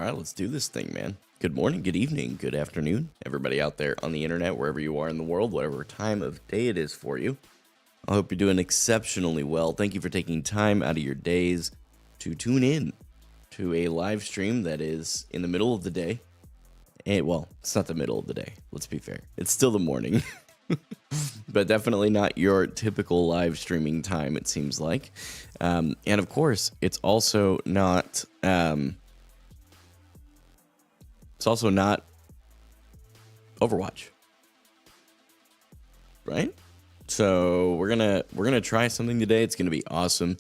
right, let's do this thing, man. Good morning, good evening, good afternoon, everybody out there on the internet, wherever you are in the world, whatever time of day it is for you. I hope you're doing exceptionally well. Thank you for taking time out of your days to tune in to a live stream that is in the middle of the day. And, well, it's not the middle of the day, let's be fair. It's still the morning, but definitely not your typical live streaming time, it seems like. And of course, it's also not... It's also not Overwatch, right? So we're gonna try something today. It's gonna be awesome.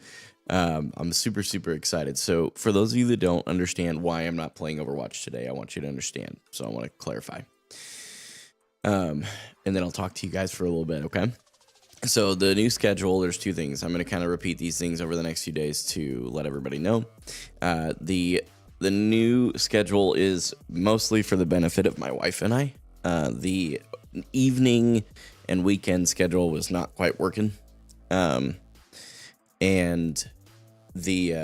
I'm super excited. So for those of you that don't understand why I'm not playing Overwatch today, I want you to understand. So I want to clarify. And then I'll talk to you guys for a little bit, okay? So the new schedule, there's two things. I'm going to kind of repeat these things over the next few days to let everybody know. The new schedule is mostly for the benefit of my wife and I. The evening and weekend schedule was not quite working. And the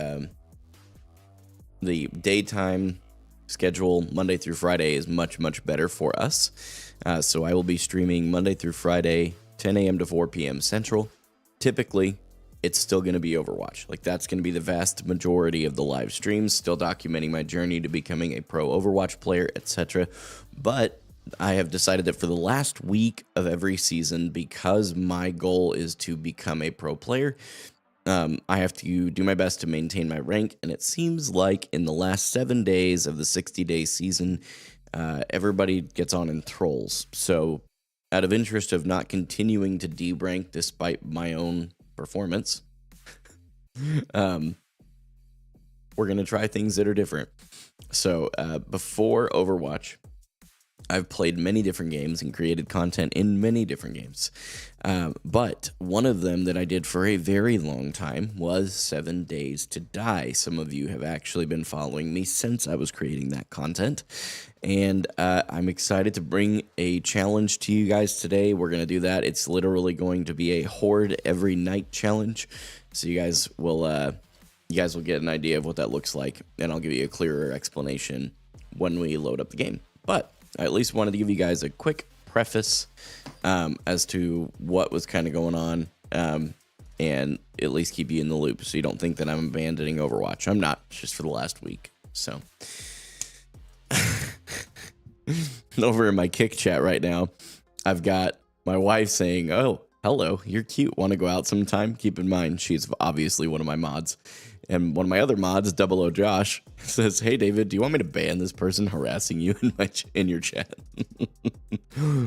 daytime schedule, Monday through Friday, is much better for us. So I will be streaming Monday through Friday, 10 a.m. to 4 p.m. Central. Typically, it's still going to be Overwatch. Like, that's going to be the vast majority of the live streams, still documenting my journey to becoming a pro Overwatch player, etc. But I have decided that for the last week of every season, because my goal is to become a pro player, I have to do my best to maintain my rank. And it seems like in the last 7 days of the 60-day season, everybody gets on and trolls. So out of interest of not continuing to derank despite my own performance, we're going to try things that are different. So before Overwatch, I've played many different games and created content in many different games. But one of them that I did for a very long time was 7 Days to Die. Some of you have actually been following me since I was creating that content. And I'm excited to bring a challenge to you guys today. We're going to do that. It's literally going to be a Horde every night challenge. So you guys will get an idea of what that looks like. And I'll give you a clearer explanation when we load up the game. But I at least wanted to give you guys a quick preface as to what was kind of going on, and at least keep you in the loop so you don't think that I'm abandoning Overwatch. I'm not, it's just for the last week. So over in my Kick chat right now, I've got my wife saying, "Oh, hello, you're cute. Want to go out sometime?" Keep in mind, she's obviously one of my mods. And one of my other mods, 00 Josh, says, "Hey, David, do you want me to ban this person harassing you in your chat?"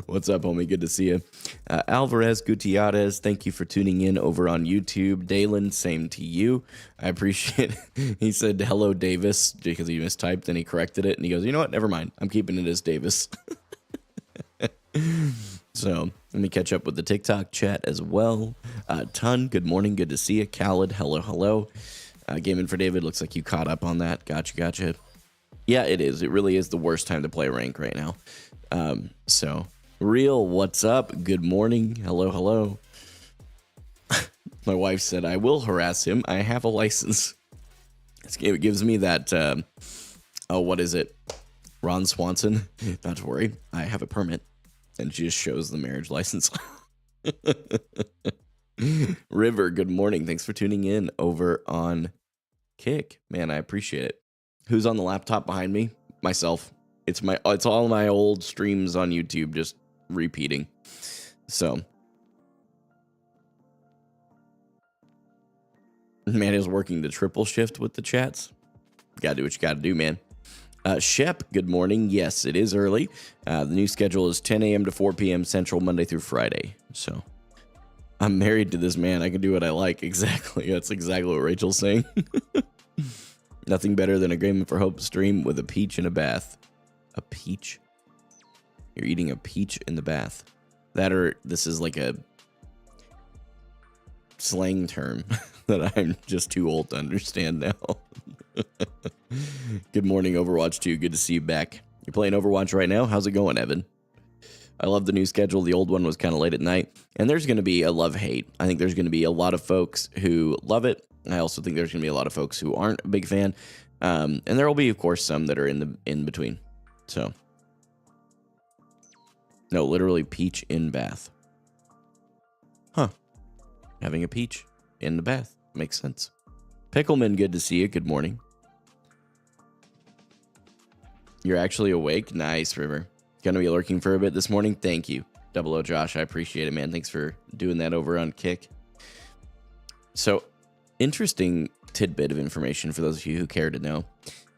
What's up, homie? Good to see you. Alvarez Gutierrez, thank you for tuning in over on YouTube. Dalen, same to you. I appreciate it. He said, "Hello, Davis," because he mistyped, and he corrected it. And he goes, "You know what? Never mind. I'm keeping it as Davis." So let me catch up with the TikTok chat as well. Ton, good morning. Good to see you. Khaled, hello. Gaming for David, looks like you caught up on that. Gotcha. Yeah, it is. It really is the worst time to play rank right now. So, Real, what's up? Good morning. Hello. My wife said, "I will harass him. I have a license." It gives me that, what is it? Ron Swanson. Not to worry. I have a permit. And she just shows the marriage license. River, good morning. Thanks for tuning in over on Kick. Man, I appreciate it. Who's on the laptop behind me? Myself. It's all my old streams on YouTube just repeating. So man is working the triple shift with the chats. Gotta do what you gotta do, man. Shep, good morning. Yes, it is early. The new schedule is 10 a.m. to 4 p.m. Central, Monday through Friday. So I'm married to this man. I can do what I like. Exactly. That's exactly what Rachel's saying. Nothing better than a Game for Hope stream with a peach in a bath. A peach? You're eating a peach in the bath. This is like a slang term that I'm just too old to understand now. Good morning, Overwatch 2. Good to see you back. You're playing Overwatch right now? How's it going, Evan? I love the new schedule. The old one was kind of late at night. And there's going to be a love-hate. I think there's going to be a lot of folks who love it. I also think there's going to be a lot of folks who aren't a big fan. And there will be, of course, some that are in between. So, no, literally peach in bath. Huh. Having a peach in the bath. Makes sense. Pickleman, good to see you. Good morning. You're actually awake? Nice, River. Gonna be lurking for a bit this morning? Thank you. Double O Josh, I appreciate it, man. Thanks for doing that over on Kick. So, interesting tidbit of information for those of you who care to know.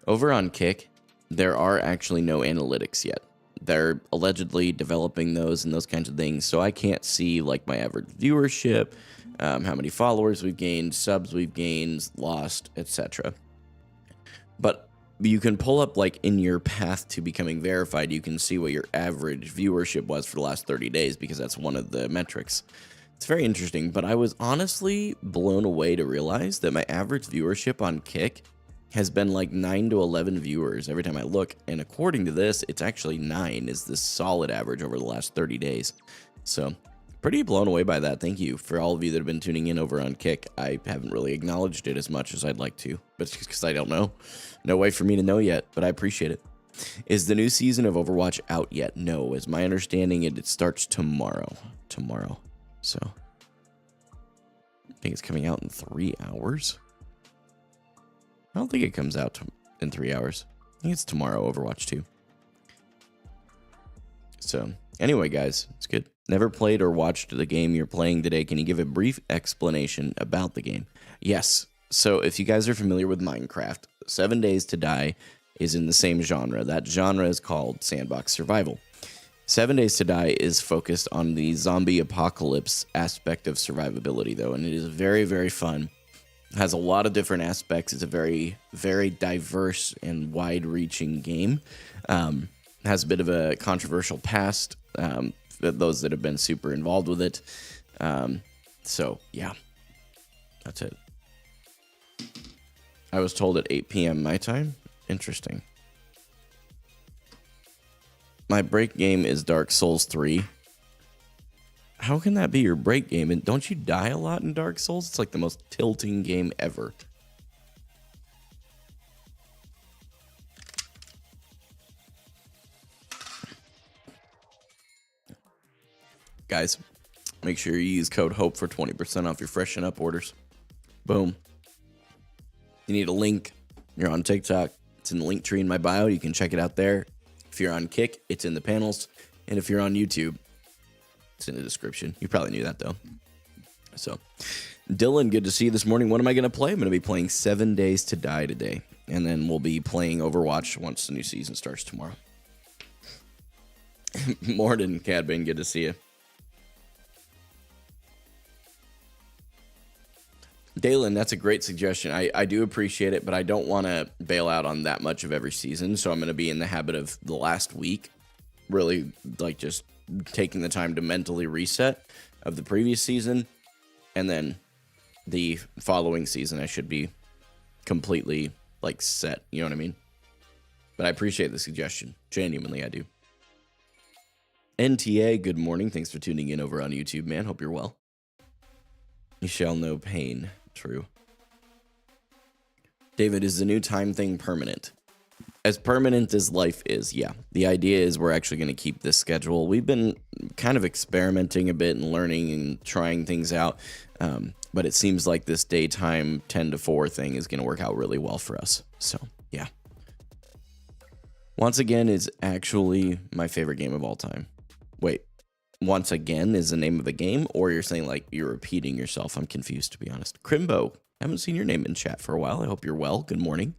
Over on Kick, there are actually no analytics yet. They're allegedly developing those and those kinds of things, so I can't see like my average viewership, how many followers we've gained, subs we've gained, lost, etc. But you can pull up like in your path to becoming verified, you can see what your average viewership was for the last 30 days because that's one of the metrics. It's very interesting, but I was honestly blown away to realize that my average viewership on Kick has been like 9 to 11 viewers every time I look, and according to this, it's actually 9 is the solid average over the last 30 days. So, pretty blown away by that. Thank you for all of you that have been tuning in over on Kick. I haven't really acknowledged it as much as I'd like to, but it's just because I don't know. No way for me to know yet, but I appreciate it. Is the new season of Overwatch out yet? No, as my understanding, it starts tomorrow. So, I think it's coming out in 3 hours. I don't think it comes out in 3 hours. I think it's tomorrow, Overwatch 2. So, anyway, guys, it's good. Never played or watched the game you're playing today. Can you give a brief explanation about the game? Yes. So, if you guys are familiar with Minecraft, 7 Days to Die is in the same genre. That genre is called Sandbox Survival. 7 Days to Die is focused on the zombie apocalypse aspect of survivability, though, and it is very, very fun. Has a lot of different aspects. It's a very, very diverse and wide-reaching game. Has a bit of a controversial past, those that have been super involved with it. So, yeah. That's it. I was told at 8 p.m. my time. Interesting. My break game is Dark Souls 3. How can that be your break game? And don't you die a lot in Dark Souls? It's like the most tilting game ever. Guys, make sure you use code HOPE for 20% off your Freshen Up orders. Boom. You need a link. You're on TikTok. It's in the link tree in my bio. You can check it out there. If you're on Kick, it's in the panels. And if you're on YouTube, it's in the description. You probably knew that, though. So, Dylan, good to see you this morning. What am I going to play? I'm going to be playing 7 Days to Die today. And then we'll be playing Overwatch once the new season starts tomorrow. Morden, Cadbin, good to see you. Dalen, that's a great suggestion. I do appreciate it, but I don't want to bail out on that much of every season. So I'm going to be in the habit of the last week, really like just taking the time to mentally reset of the previous season, and then the following season I should be completely like set, you know what I mean? But I appreciate the suggestion. Genuinely, I do. NTA, good morning. Thanks for tuning in over on YouTube, man. Hope you're well. You shall know pain. True. David, is the new time thing permanent? As permanent as life is, yeah. The idea is we're actually going to keep this schedule. We've been kind of experimenting a bit and learning and trying things out, but it seems like this daytime 10 to 4 thing is going to work out really well for us. So, yeah. Once Again is actually my favorite game of all time. Wait, Once Again is the name of a game, or you're saying like you're repeating yourself? I'm confused, to be honest. Crimbo, I haven't seen your name in chat for a while. I hope you're well. Good morning.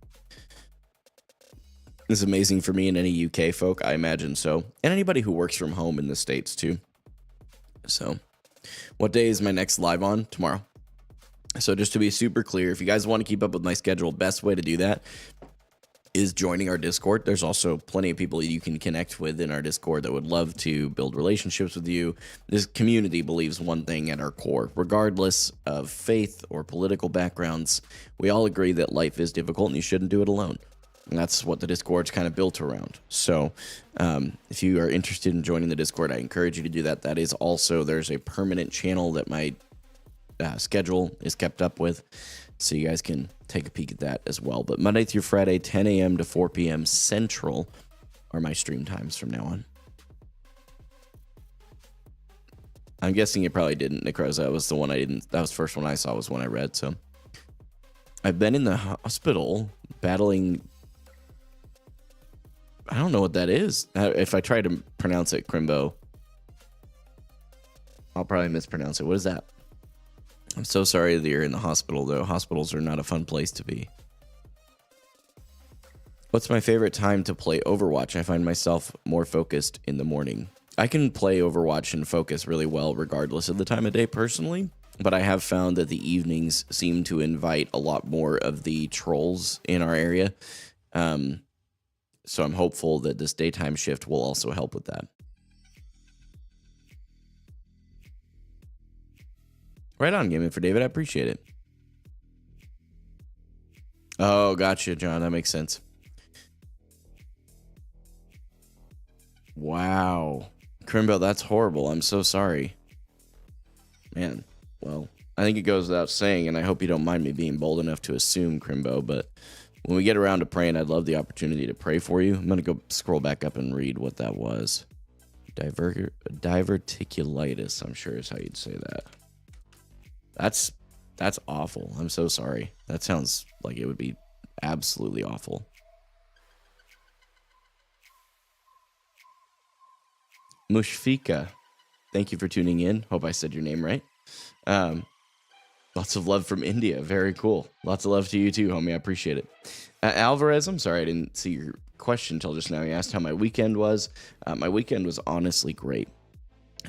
This is amazing for me and any UK folk, I imagine so. And anybody who works from home in the States, too. So, what day is my next live on? Tomorrow. So, just to be super clear, if you guys want to keep up with my schedule, best way to do that is joining our Discord. There's also plenty of people you can connect with in our Discord that would love to build relationships with you. This community believes one thing at our core. Regardless of faith or political backgrounds, we all agree that life is difficult and you shouldn't do it alone. And that's what the Discord's kind of built around. So if you are interested in joining the Discord, I encourage you to do that. That is also, there's a permanent channel that my schedule is kept up with, so you guys can take a peek at that as well. But Monday through Friday, 10 a.m. to 4 p.m. Central are my stream times from now on. I'm guessing you probably didn't, Necroza. That was the one I didn't. That was the first one I saw, was one I read. So I've been in the hospital battling. I don't know what that is. If I try to pronounce it, Crimbo, I'll probably mispronounce it. What is that? I'm so sorry that you're in the hospital, though. Hospitals are not a fun place to be. What's my favorite time to play Overwatch? I find myself more focused in the morning. I can play Overwatch and focus really well regardless of the time of day personally, but I have found that the evenings seem to invite a lot more of the trolls in our area. So I'm hopeful that this daytime shift will also help with that. Right on, Gaming for David. I appreciate it. Oh, gotcha, John. That makes sense. Wow. Crimbo, that's horrible. I'm so sorry. Man, well, I think it goes without saying, and I hope you don't mind me being bold enough to assume, Crimbo, but when we get around to praying, I'd love the opportunity to pray for you. I'm going to go scroll back up and read what that was. Diverticulitis, I'm sure is how you'd say that. That's awful. I'm so sorry. That sounds like it would be absolutely awful. Mushfika, thank you for tuning in. Hope I said your name right. Lots of love from India. Very cool. Lots of love to you too, homie. I appreciate it. Alvarez, I'm sorry I didn't see your question until just now. You asked how my weekend was. My weekend was honestly great.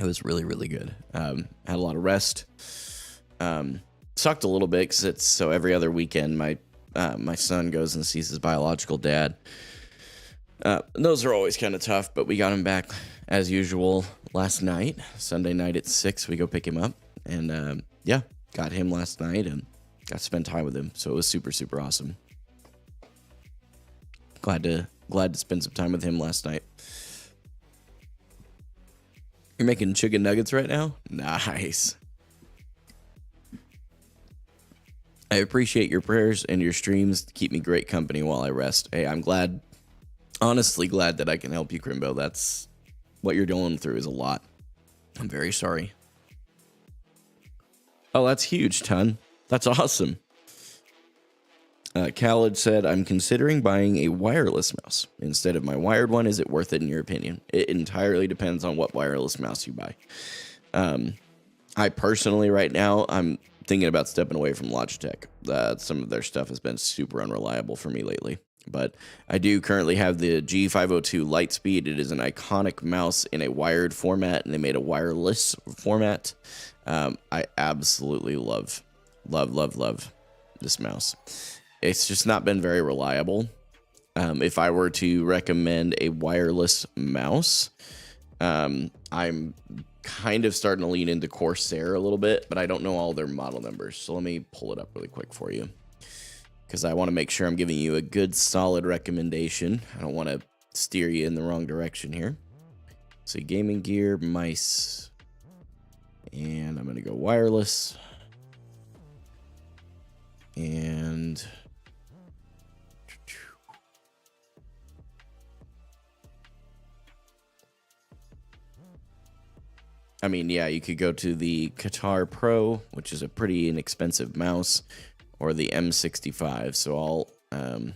It was really, really good. Had a lot of rest. Sucked a little bit because it's so every other weekend my son goes and sees his biological dad. Those are always kind of tough, but we got him back as usual last night. Sunday night at 6, we go pick him up, and yeah, got him last night and got to spend time with him. So it was super, super awesome. Glad to spend some time with him last night. You're making chicken nuggets right now? Nice. I appreciate your prayers and your streams to keep me great company while I rest. Hey, I'm glad, honestly glad that I can help you, Crimbo. That's what you're going through is a lot. I'm very sorry. Oh, that's huge, Ton. That's awesome. Khaled said, I'm considering buying a wireless mouse instead of my wired one. Is it worth it in your opinion? It entirely depends on what wireless mouse you buy. I personally, right now, I'm thinking about stepping away from Logitech. Some of their stuff has been super unreliable for me lately. But I do currently have the G502 Lightspeed. It is an iconic mouse in a wired format, and they made a wireless format. I absolutely love this mouse. It's just not been very reliable. If I were to recommend a wireless mouse, I'm kind of starting to lean into Corsair a little bit, but I don't know all their model numbers. So let me pull it up really quick for you, because I want to make sure I'm giving you a good, solid recommendation. I don't want to steer you in the wrong direction here. So gaming gear, mice, and I'm going to go wireless. And I mean, yeah, you could go to the Qatar Pro, which is a pretty inexpensive mouse, or the M65. So I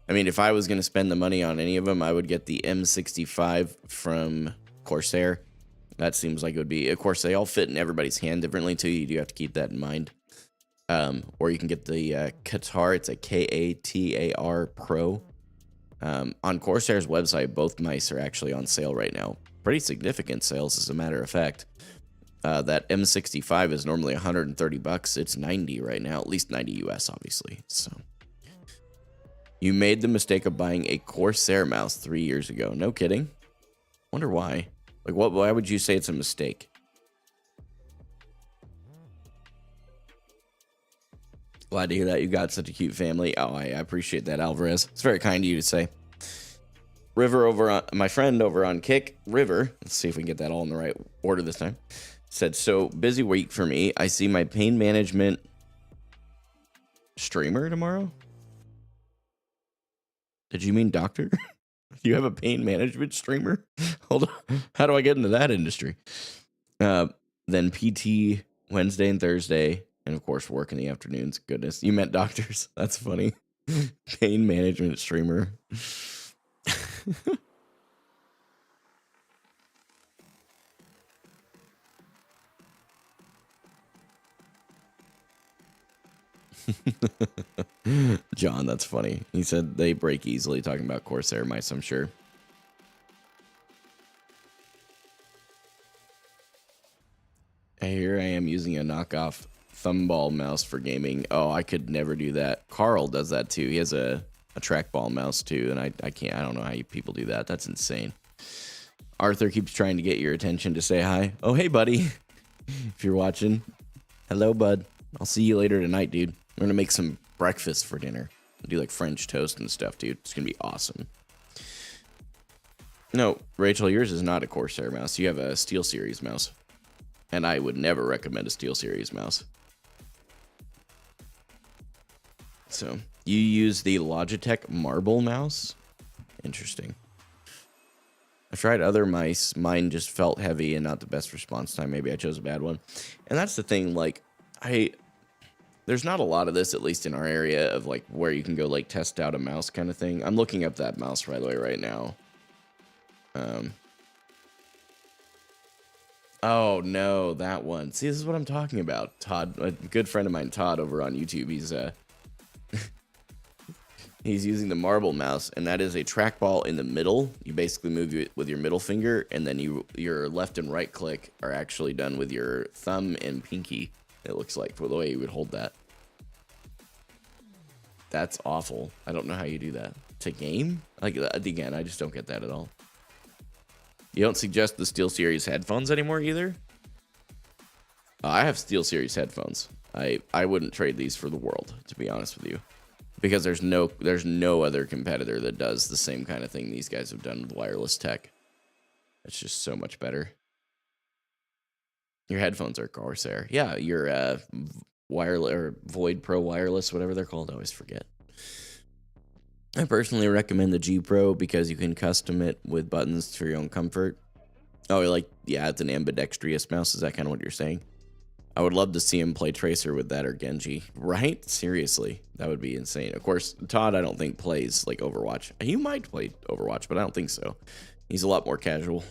mean, if I was going to spend the money on any of them, I would get the M65 from Corsair. That seems like it would be, of course, they all fit in everybody's hand differently too. You do have to keep that in mind. Or you can get the Qatar. It's a Katar Pro. On Corsair's website, both mice are actually on sale right now. Pretty significant sales, as a matter of fact. That M65 is normally $130. It's 90 right now, at least 90 US, obviously. So you made the mistake of buying a Corsair mouse 3 years ago. No kidding. Wonder why. Like, why would you say it's a mistake? Glad to hear that you got such a cute family. Oh, I appreciate that, Alvarez. It's very kind of you to say. River over on my friend over on Kick, River, let's see if we can get that all in the right order this time, said, so busy week for me. I see my pain management streamer tomorrow. Did you mean doctor? You have a pain management streamer? Hold on. How do I get into that industry? Then PT Wednesday and Thursday, and of course work in the afternoons. Goodness, you meant doctors. That's funny. Pain management streamer. John, that's funny. He said they break easily, talking about Corsair mice, I'm sure. Here I am using a knockoff thumball mouse for gaming. Oh, I could never do that. Carl does that too. He has a trackball mouse too, and I can't. I don't know how you people do that. That's insane. Arthur keeps trying to get your attention to say hi. Oh, hey, buddy. If you're watching, hello, bud. I'll see you later tonight, dude. We're gonna make some breakfast for dinner. Do like French toast and stuff, dude. It's gonna be awesome. No, Rachel, yours is not a Corsair mouse. You have a SteelSeries mouse. And I would never recommend a SteelSeries mouse. So, you use the Logitech Marble mouse? Interesting. I've tried other mice. Mine just felt heavy and not the best response time. Maybe I chose a bad one. And that's the thing, like, there's not a lot of this, at least in our area, of like where you can go like test out a mouse kind of thing. I'm looking up that mouse, by the way, right now. Oh no, that one. See, this is what I'm talking about. Todd, a good friend of mine, Todd, over on YouTube. He's using the Marble mouse, and that is a trackball in the middle. You basically move it with your middle finger, and then your left and right click are actually done with your thumb and pinky. It looks like, for the way you would hold that. That's awful. I don't know how you do that. To game? Like, again, I just don't get that at all. You don't suggest the SteelSeries headphones anymore either? I have SteelSeries headphones. I wouldn't trade these for the world, to be honest with you. Because there's no other competitor that does the same kind of thing these guys have done with wireless tech. It's just so much better. Your headphones are Corsair. Yeah, your wireless or Void Pro wireless, whatever they're called. I always forget. I personally recommend the G Pro because you can custom it with buttons for your own comfort. Oh, like, yeah, it's an ambidextrous mouse. Is that kind of what you're saying? I would love to see him play Tracer with that or Genji. Right? Seriously. That would be insane. Of course, Todd, I don't think plays like Overwatch. He might play Overwatch, but I don't think so. He's a lot more casual.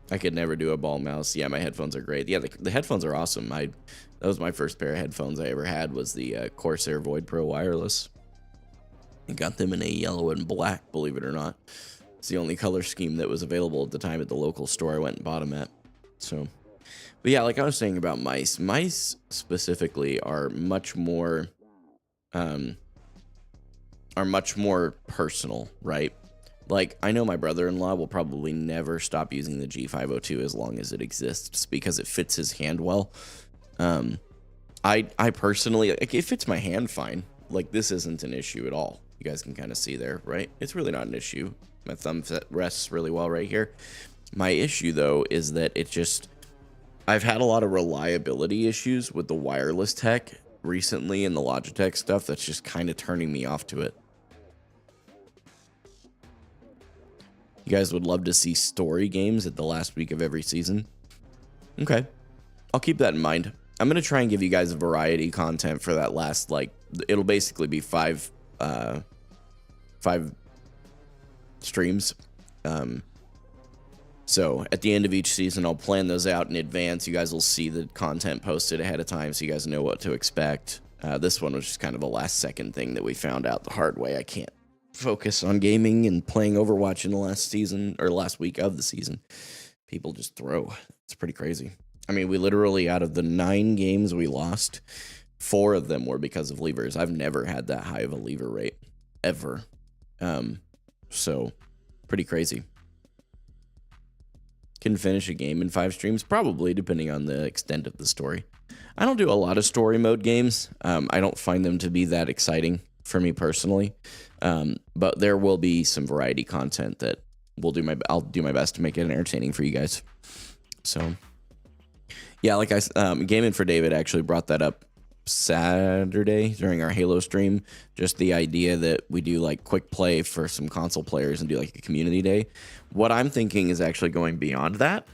I could never do a ball mouse. Yeah, my headphones are great. Yeah, the headphones are awesome. That was my first pair of headphones I ever had, was the Corsair Void Pro wireless. I got them in a yellow and black, believe it or not. It's the only color scheme that was available at the time at the local store I went and bought them at. So, but yeah, like I was saying about mice. Mice specifically are much more personal, right? Like, I know my brother-in-law will probably never stop using the G502 as long as it exists because it fits his hand well. I personally, like, it fits my hand fine. Like, this isn't an issue at all. You guys can kind of see there, right? It's really not an issue. My thumb rests really well right here. My issue, though, is that I've had a lot of reliability issues with the wireless tech recently and the Logitech stuff that's just kind of turning me off to it. You guys would love to see story games at the last week of every season? Okay. I'll keep that in mind. I'm going to try and give you guys variety content for that last, like, it'll basically be five streams. So at the end of each season, I'll plan those out in advance. You guys will see the content posted ahead of time so you guys know what to expect. This one was just kind of a last second thing that we found out the hard way. I can't focus on gaming and playing Overwatch in the last season or last week of the season. People just throw. It's pretty crazy. I mean, we literally, out of the 9 games we lost, 4 of them were because of levers. I've never had that high of a lever rate ever. So pretty crazy. Can finish a game in 5 streams? Probably, depending on the extent of the story. I don't do a lot of story mode games. I don't find them to be that exciting for me personally. But there will be some variety content that I'll do my best to make it entertaining for you guys. So yeah, like Gaming for David actually brought that up Saturday during our Halo stream. Just the idea that we do like quick play for some console players and do like a community day. What I'm thinking is actually going beyond that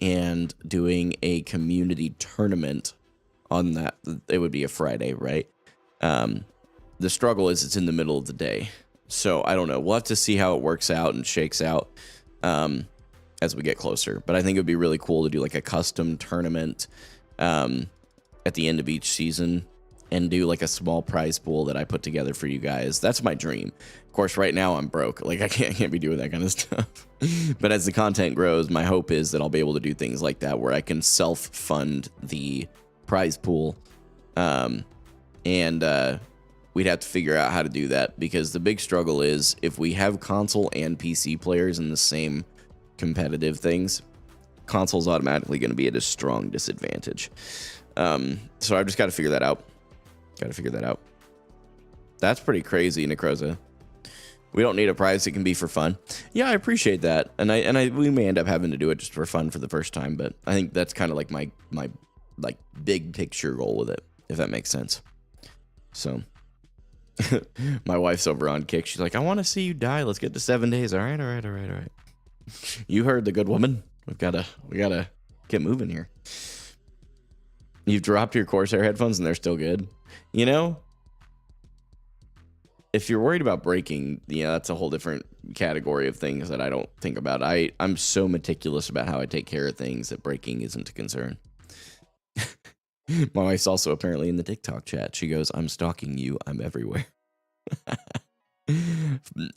and doing a community tournament on that. It would be a Friday, right? The struggle is it's in the middle of the day. So I don't know. We'll have to see how it works out and shakes out as we get closer. But I think it would be really cool to do like a custom tournament at the end of each season and do like a small prize pool that I put together for you guys. That's my dream. Of course, right now I'm broke. Like I can't be doing that kind of stuff. But as the content grows, my hope is that I'll be able to do things like that where I can self-fund the prize pool. We'd have to figure out how to do that, because the big struggle is if we have console and PC players in the same competitive things, console's automatically going to be at a strong disadvantage. So I've just got to figure that out. That's pretty crazy, Necroza. We don't need a prize. It can be for fun. Yeah, I appreciate that. We may end up having to do it just for fun for the first time, but I think that's kind of like my like big picture goal with it, if that makes sense. So my wife's over on Kick. She's like, I want to see you die. Let's get to 7 days. All right. You heard the good woman. We gotta get moving here. You've dropped your Corsair headphones and they're still good. You know, if you're worried about breaking, that's a whole different category of things that I don't think about. I'm so meticulous about how I take care of things that breaking isn't a concern. My wife's also apparently in the TikTok chat. She goes, I'm stalking you. I'm everywhere.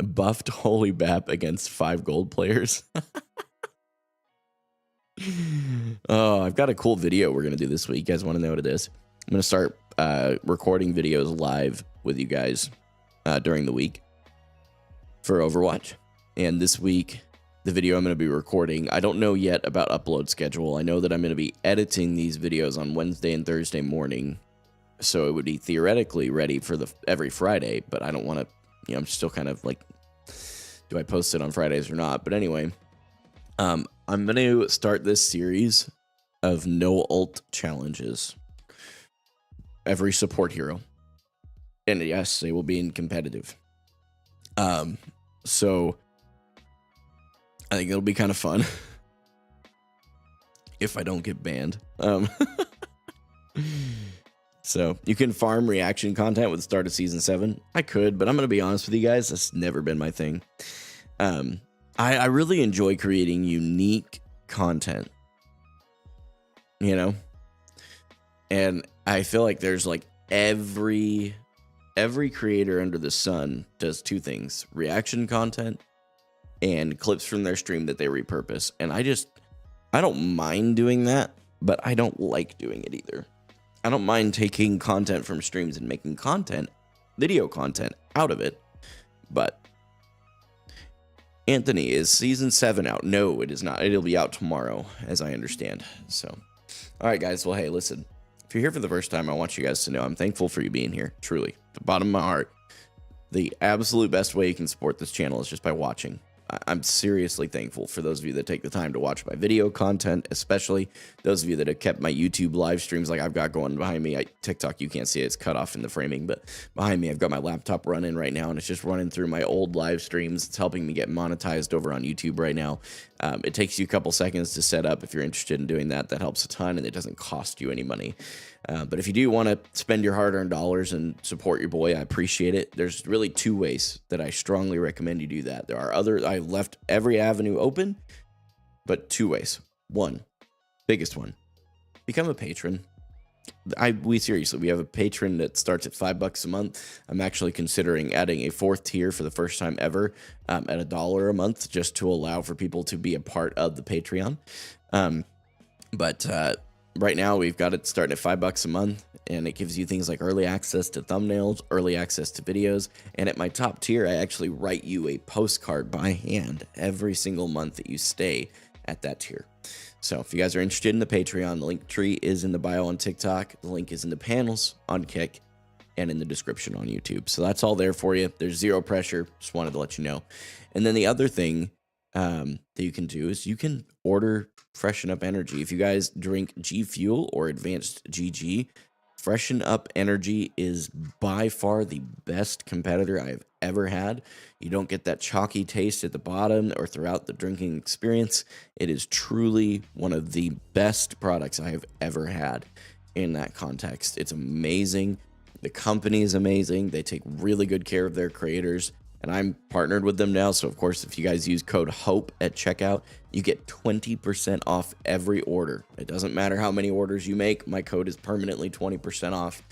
Buffed Holy Bap against 5 gold players. Oh, I've got a cool video we're going to do this week. You guys want to know what it is? I'm going to start recording videos live with you guys during the week for Overwatch. And this week, the video I'm going to be recording, I don't know yet about upload schedule. I know that I'm going to be editing these videos on Wednesday and Thursday morning, so it would be theoretically ready for every Friday, but I don't want to, I'm still kind of like, do I post it on Fridays or not? But anyway, I'm going to start this series of no ult challenges. Every support hero. And yes, they will be in competitive. So I think it'll be kind of fun if I don't get banned. So you can farm reaction content with the start of season 7. I could, but I'm going to be honest with you guys. That's never been my thing. I really enjoy creating unique content, and I feel like there's like every creator under the sun does 2 things: reaction content and clips from their stream that they repurpose. And I don't mind doing that, but I don't like doing it either. I don't mind taking content from streams and making video content out of it. But Anthony, is season 7 out? No, it is not. It'll be out tomorrow, as I understand. So, all right, guys. Well, hey, listen, if you're here for the first time, I want you guys to know I'm thankful for you being here. Truly, the bottom of my heart. The absolute best way you can support this channel is just by watching. I'm seriously thankful for those of you that take the time to watch my video content, especially those of you that have kept my YouTube live streams like I've got going behind me. TikTok, you can't see it, it's cut off in the framing, but behind me I've got my laptop running right now, and it's just running through my old live streams. It's helping me get monetized over on YouTube right now. It takes you a couple seconds to set up. If you're interested in doing that, that helps a ton, and it doesn't cost you any money. But if you do want to spend your hard-earned dollars and support your boy, I appreciate it. There's really 2 ways that I strongly recommend you do that. There are others. I left every avenue open, but 2 ways. One, biggest one, become a patron. We have a patron that starts at $5 a month. I'm actually considering adding a 4th tier for the first time ever at $1 a month, just to allow for people to be a part of the Patreon. Right now, we've got it starting at $5 a month, and it gives you things like early access to thumbnails, early access to videos, and at my top tier, I actually write you a postcard by hand every single month that you stay at that tier. So if you guys are interested in the Patreon, the link tree is in the bio on TikTok. The link is in the panels on Kick. and in the description on YouTube. So that's all there for you. There's zero pressure. Just wanted to let you know. And then the other thing that you can do is you can order Freshen Up Energy. If you guys drink G Fuel or Advanced GG, Freshen Up Energy is by far the best competitor I've ever had. You don't get that chalky taste at the bottom or throughout the drinking experience. It is truly one of the best products I have ever had in that context. It's amazing. The company is amazing. They take really good care of their creators, and I'm partnered with them now. So, of course, if you guys use code HOPE at checkout, you get 20% off every order. It doesn't matter how many orders you make. My code is permanently 20% off.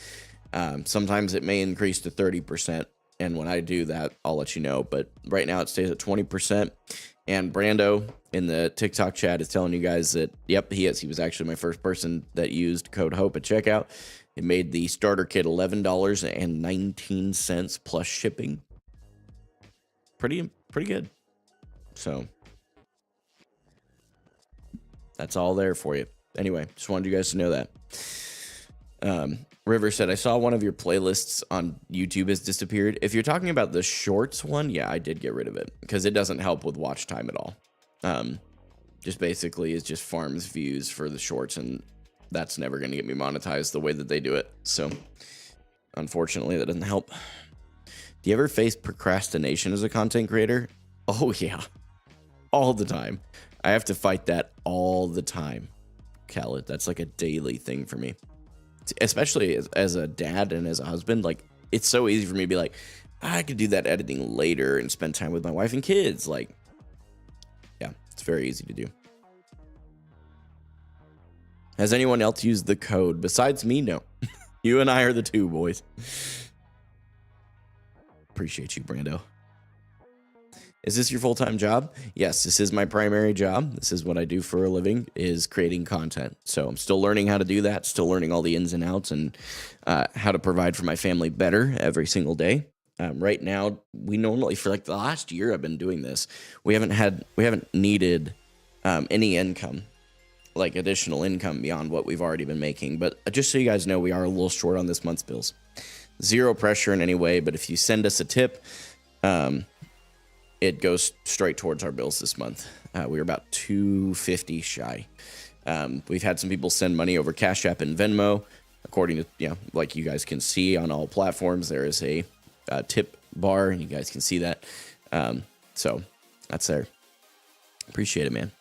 Sometimes it may increase to 30%. And when I do that, I'll let you know. But right now it stays at 20%. And Brando in the TikTok chat is telling you guys that, yep, he is. He was actually my first person that used code HOPE at checkout. It made the starter kit $11.19 plus shipping. Pretty good. So that's all there for you. Anyway, just wanted you guys to know that. River said, I saw one of your playlists on YouTube has disappeared. If you're talking about the shorts one, yeah, I did get rid of it because it doesn't help with watch time at all. Just basically is just farms views for the shorts, and that's never going to get me monetized the way that they do it. So unfortunately, that doesn't help. Do you ever face procrastination as a content creator? Oh, yeah. All the time. I have to fight that all the time, Khaled. That's like a daily thing for me. Especially as a dad and as a husband. Like, it's so easy for me to be like, I could do that editing later and spend time with my wife and kids. Like, yeah, it's very easy to do. Has anyone else used the code besides me? No. You and I are the two, boys. Appreciate you, Brando. Is this your full-time job? Yes, this is my primary job. This is what I do for a living, is creating content. So I'm still learning how to do that, still learning all the ins and outs and how to provide for my family better every single day. Right now, we normally, for like the last year I've been doing this, we haven't needed any income, like additional income beyond what we've already been making. But just so you guys know, we are a little short on this month's bills. Zero pressure in any way, but if you send us a tip, it goes straight towards our bills this month. We were about $250 shy. We've had some people send money over Cash App and Venmo. According to, like you guys can see on all platforms, there is a tip bar, and you guys can see that. So that's there. Appreciate it, man.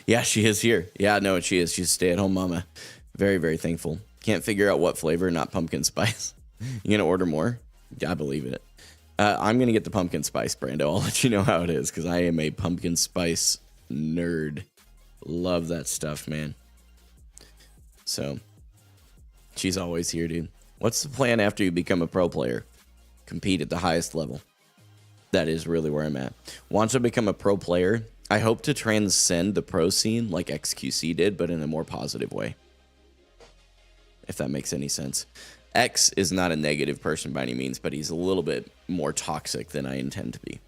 Yeah, she is here. Yeah, no, she is. She's a stay-at-home mama. Very, very thankful. Can't figure out what flavor, not pumpkin spice. You gonna order more? I believe it. I'm going to get the pumpkin spice, Brando. I'll let you know how it is, because I am a pumpkin spice nerd. Love that stuff, man. So, she's always here, dude. What's the plan after you become a pro player? Compete at the highest level. That is really where I'm at. Once I become a pro player, I hope to transcend the pro scene like XQC did, but in a more positive way. If that makes any sense. X is not a negative person by any means, but he's a little bit more toxic than I intend to be.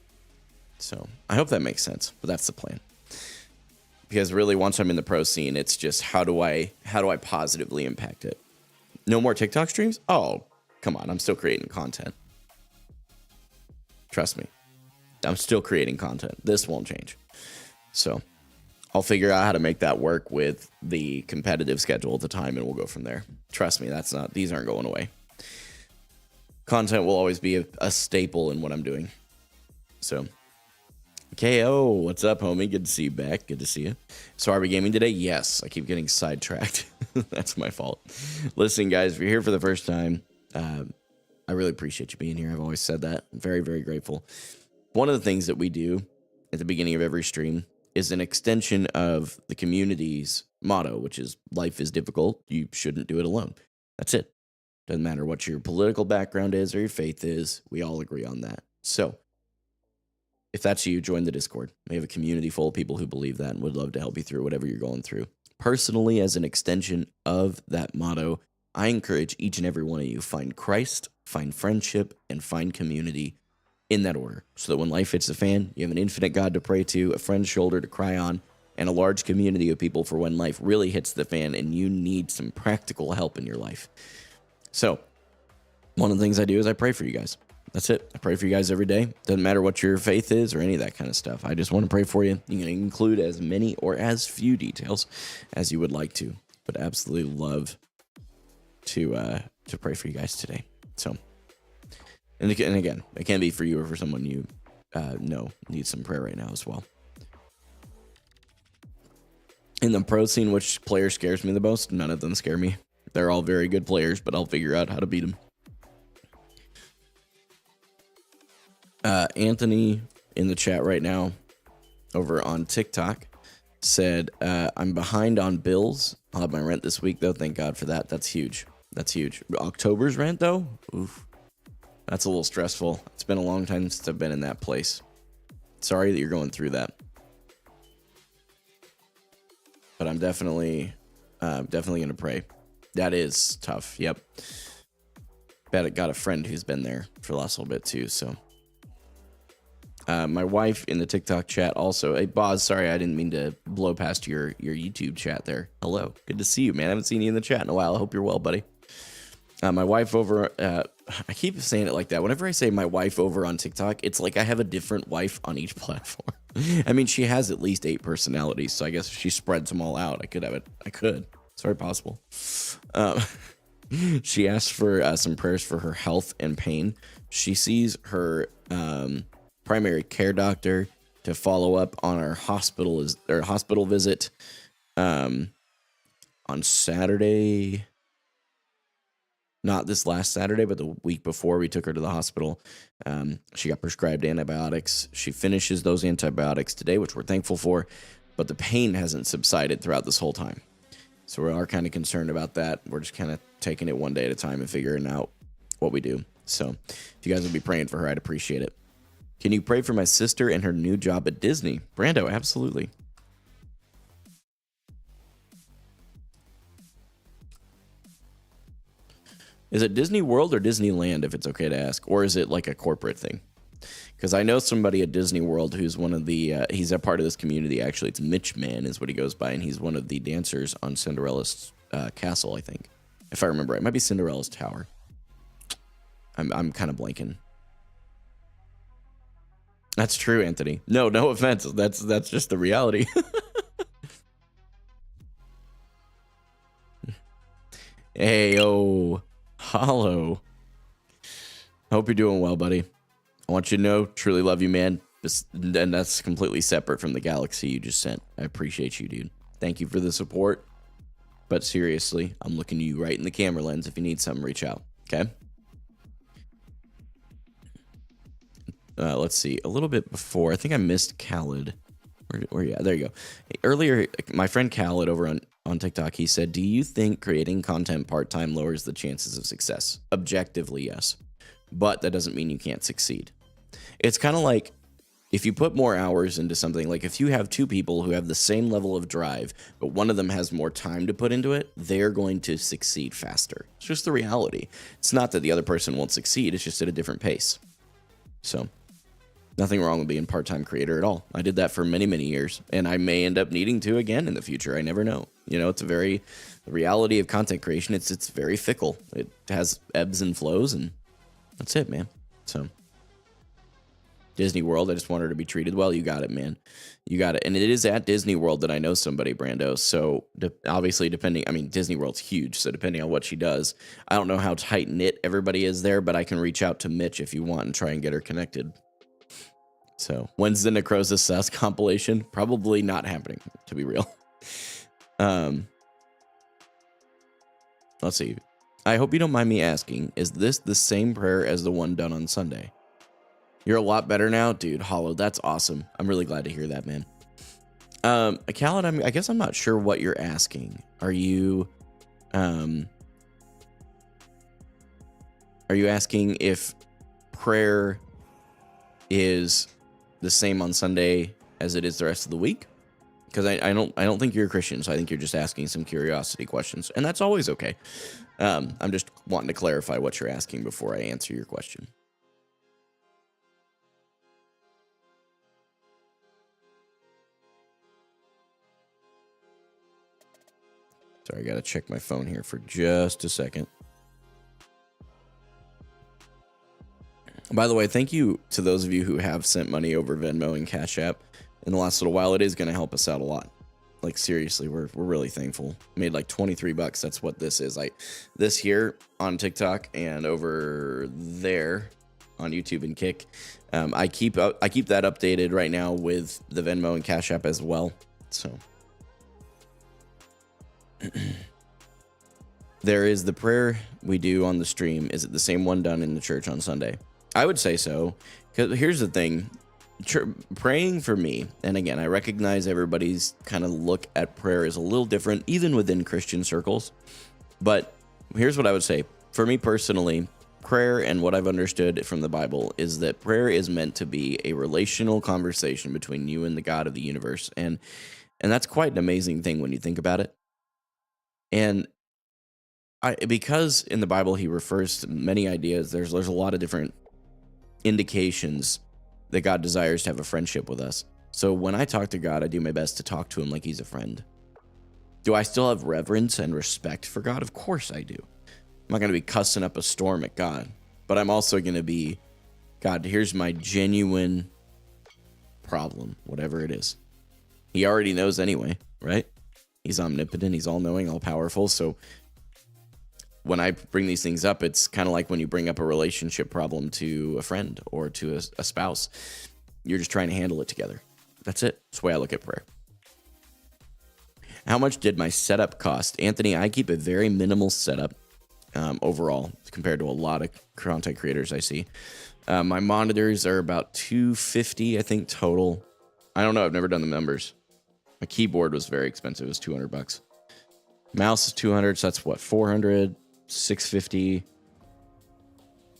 So I hope that makes sense, but that's the plan. Because really, once I'm in the pro scene, it's just how do I positively impact it? No more TikTok streams? Oh, come on. I'm still creating content. Trust me. I'm still creating content. This won't change. So I'll figure out how to make that work with the competitive schedule at the time, and we'll go from there. Trust me, these aren't going away. Content will always be a staple in what I'm doing. So, KO, what's up, homie? Good to see you back. Good to see you. So, are we gaming today? Yes. I keep getting sidetracked. That's my fault. Listen, guys, if you're here for the first time, I really appreciate you being here. I've always said that. I'm very, very grateful. One of the things that we do at the beginning of every stream is an extension of the community's motto, which is life is difficult. You shouldn't do it alone. That's it. Doesn't matter what your political background is or your faith is. We all agree on that. So if that's you, join the Discord. We have a community full of people who believe that and would love to help you through whatever you're going through. Personally, as an extension of that motto, I encourage each and every one of you find Christ, find friendship, and find community in that order, so that when life hits the fan, you have an infinite God to pray to, a friend's shoulder to cry on, and a large community of people for when life really hits the fan and you need some practical help in your life. So, one of the things I do is I pray for you guys. That's it. I pray for you guys every day. Doesn't matter what your faith is or any of that kind of stuff. I just want to pray for you. You can include as many or as few details as you would like to, but absolutely love to pray for you guys today. So, and again, it can be for you or for someone you know needs some prayer right now as well. In the pro scene, which player scares me the most? None of them scare me. They're all very good players, but I'll figure out how to beat them. Anthony in the chat right now over on TikTok said, I'm behind on bills. I'll have my rent this week, though. Thank God for that. That's huge. That's huge. October's rent, though? Oof. That's a little stressful. It's been a long time since I've been in that place. Sorry that you're going through that. But I'm definitely going to pray. That is tough. Yep. Bet I got a friend who's been there for the last little bit, too, so... my wife in the TikTok chat also. Hey, Boz, sorry, I didn't mean to blow past your YouTube chat there. Hello. Good to see you, man. I haven't seen you in the chat in a while. I hope you're well, buddy. My wife over... I keep saying it like that. Whenever I say my wife over on TikTok, it's like I have a different wife on each platform. I mean, she has at least 8 personalities, so I guess if she spreads them all out, I could have it. I could. It's very possible. She asked for some prayers for her health and pain. She sees her... primary care doctor to follow up on our hospital visit on Saturday. Not this last Saturday, but the week before we took her to the hospital. She got prescribed antibiotics. She finishes those antibiotics today, which we're thankful for, but the pain hasn't subsided throughout this whole time. So we are kind of concerned about that. We're just kind of taking it one day at a time and figuring out what we do. So if you guys would be praying for her, I'd appreciate it. Can you pray for my sister and her new job at Disney? Brando, absolutely. Is it Disney World or Disneyland, if it's okay to ask? Or is it like a corporate thing? Because I know somebody at Disney World who's one of the... he's a part of this community, actually. It's Mitch Man is what he goes by, and he's one of the dancers on Cinderella's castle, I think. If I remember right. It might be Cinderella's tower. I'm kind of blanking. That's true, Anthony. No offense. That's just the reality. Hey, yo, Hollow. I hope you're doing well, buddy. I want you to know, truly love you, man. And that's completely separate from the galaxy you just sent. I appreciate you, dude. Thank you for the support. But seriously, I'm looking you right in the camera lens. If you need something, reach out. Okay? Let's see. A little bit before, I think I missed Khaled. Yeah, there you go. Earlier, my friend Khaled over on TikTok, he said, do you think creating content part-time lowers the chances of success? Objectively, yes. But that doesn't mean you can't succeed. It's kind of like if you put more hours into something, like if you have 2 people who have the same level of drive, but one of them has more time to put into it, they're going to succeed faster. It's just the reality. It's not that the other person won't succeed. It's just at a different pace. So... nothing wrong with being a part-time creator at all. I did that for many, many years, and I may end up needing to again in the future. I never know. You know, the reality of content creation, it's very fickle. It has ebbs and flows, and that's it, man. So, Disney World, I just want her to be treated well. You got it, man. You got it. And it is at Disney World that I know somebody, Brando. So, obviously, Disney World's huge, so depending on what she does, I don't know how tight-knit everybody is there, but I can reach out to Mitch if you want and try and get her connected. So, when's the Necrosis Sus compilation? Probably not happening, to be real. Let's see. I hope you don't mind me asking, is this the same prayer as the one done on Sunday? You're a lot better now? Dude, Hollow, that's awesome. I'm really glad to hear that, man. Khaled, I guess I'm not sure what you're asking. Are you asking if prayer is the same on Sunday as it is the rest of the week? Because I don't think you're a Christian, so I think you're just asking some curiosity questions, and that's always okay. I'm just wanting to clarify what you're asking before I answer your question. Sorry, I gotta check my phone here for just a second. By the way, thank you to those of you who have sent money over Venmo and Cash App in the last little while. It is going to help us out a lot. Like, seriously, we're really thankful. Made like $23. That's what this is. Like this here on TikTok and over there on YouTube and Kick. I keep that updated right now with the Venmo and Cash App as well. So there is the prayer we do on the stream. Is it the same one done in the church on Sunday? I would say so. Because here's the thing. Praying for me, and again, I recognize everybody's kind of look at prayer is a little different, even within Christian circles. But here's what I would say. For me personally, prayer and what I've understood from the Bible is that prayer is meant to be a relational conversation between you and the God of the universe. And that's quite an amazing thing when you think about it. And because in the Bible he refers to many ideas, there's a lot of different indications that God desires to have a friendship with us. So when I talk to God, I do my best to talk to him like he's a friend. Do I still have reverence and respect for God? Of course I do. I'm not going to be cussing up a storm at God, but I'm also going to be, God, here's my genuine problem, whatever it is. He already knows anyway, right? He's omnipotent, he's all-knowing, all-powerful. So when I bring these things up, it's kind of like when you bring up a relationship problem to a friend or to a spouse. You're just trying to handle it together. That's it. That's the way I look at prayer. How much did my setup cost? Anthony, I keep a very minimal setup overall compared to a lot of content creators I see. My monitors are about $250, I think, total. I don't know. I've never done the numbers. My keyboard was very expensive. It was $200. Mouse is $200, so that's what, $400, $650.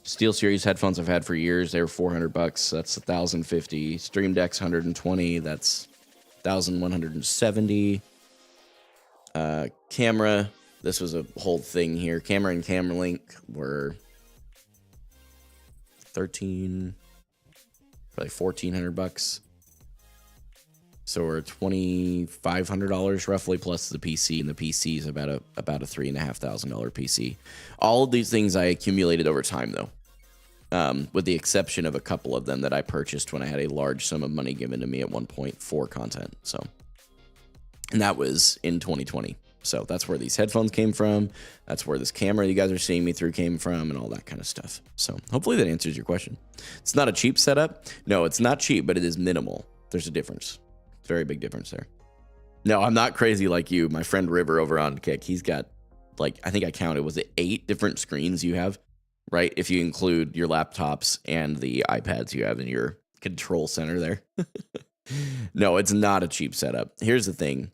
Steel Series headphones I've had for years. They were $400. That's $1,050. Stream Deck's $120. That's $1,170. Camera. This was a whole thing here. Camera and Camera Link were probably $1,400. So we're $2,500 roughly plus the PC, and the PC is about a $3,500 PC. All of these things I accumulated over time, though, with the exception of a couple of them that I purchased when I had a large sum of money given to me at one point for content. So, and that was in 2020. So that's where these headphones came from. That's where this camera you guys are seeing me through came from, and all that kind of stuff. So hopefully that answers your question. It's not a cheap setup. No, it's not cheap, but it is minimal. There's a difference. Very big difference there. No, I'm not crazy like you. My friend River over on Kick, he's got, like, I think I counted, was it 8 different screens you have, right? If you include your laptops and the iPads you have in your control center there. No, it's not a cheap setup. Here's the thing.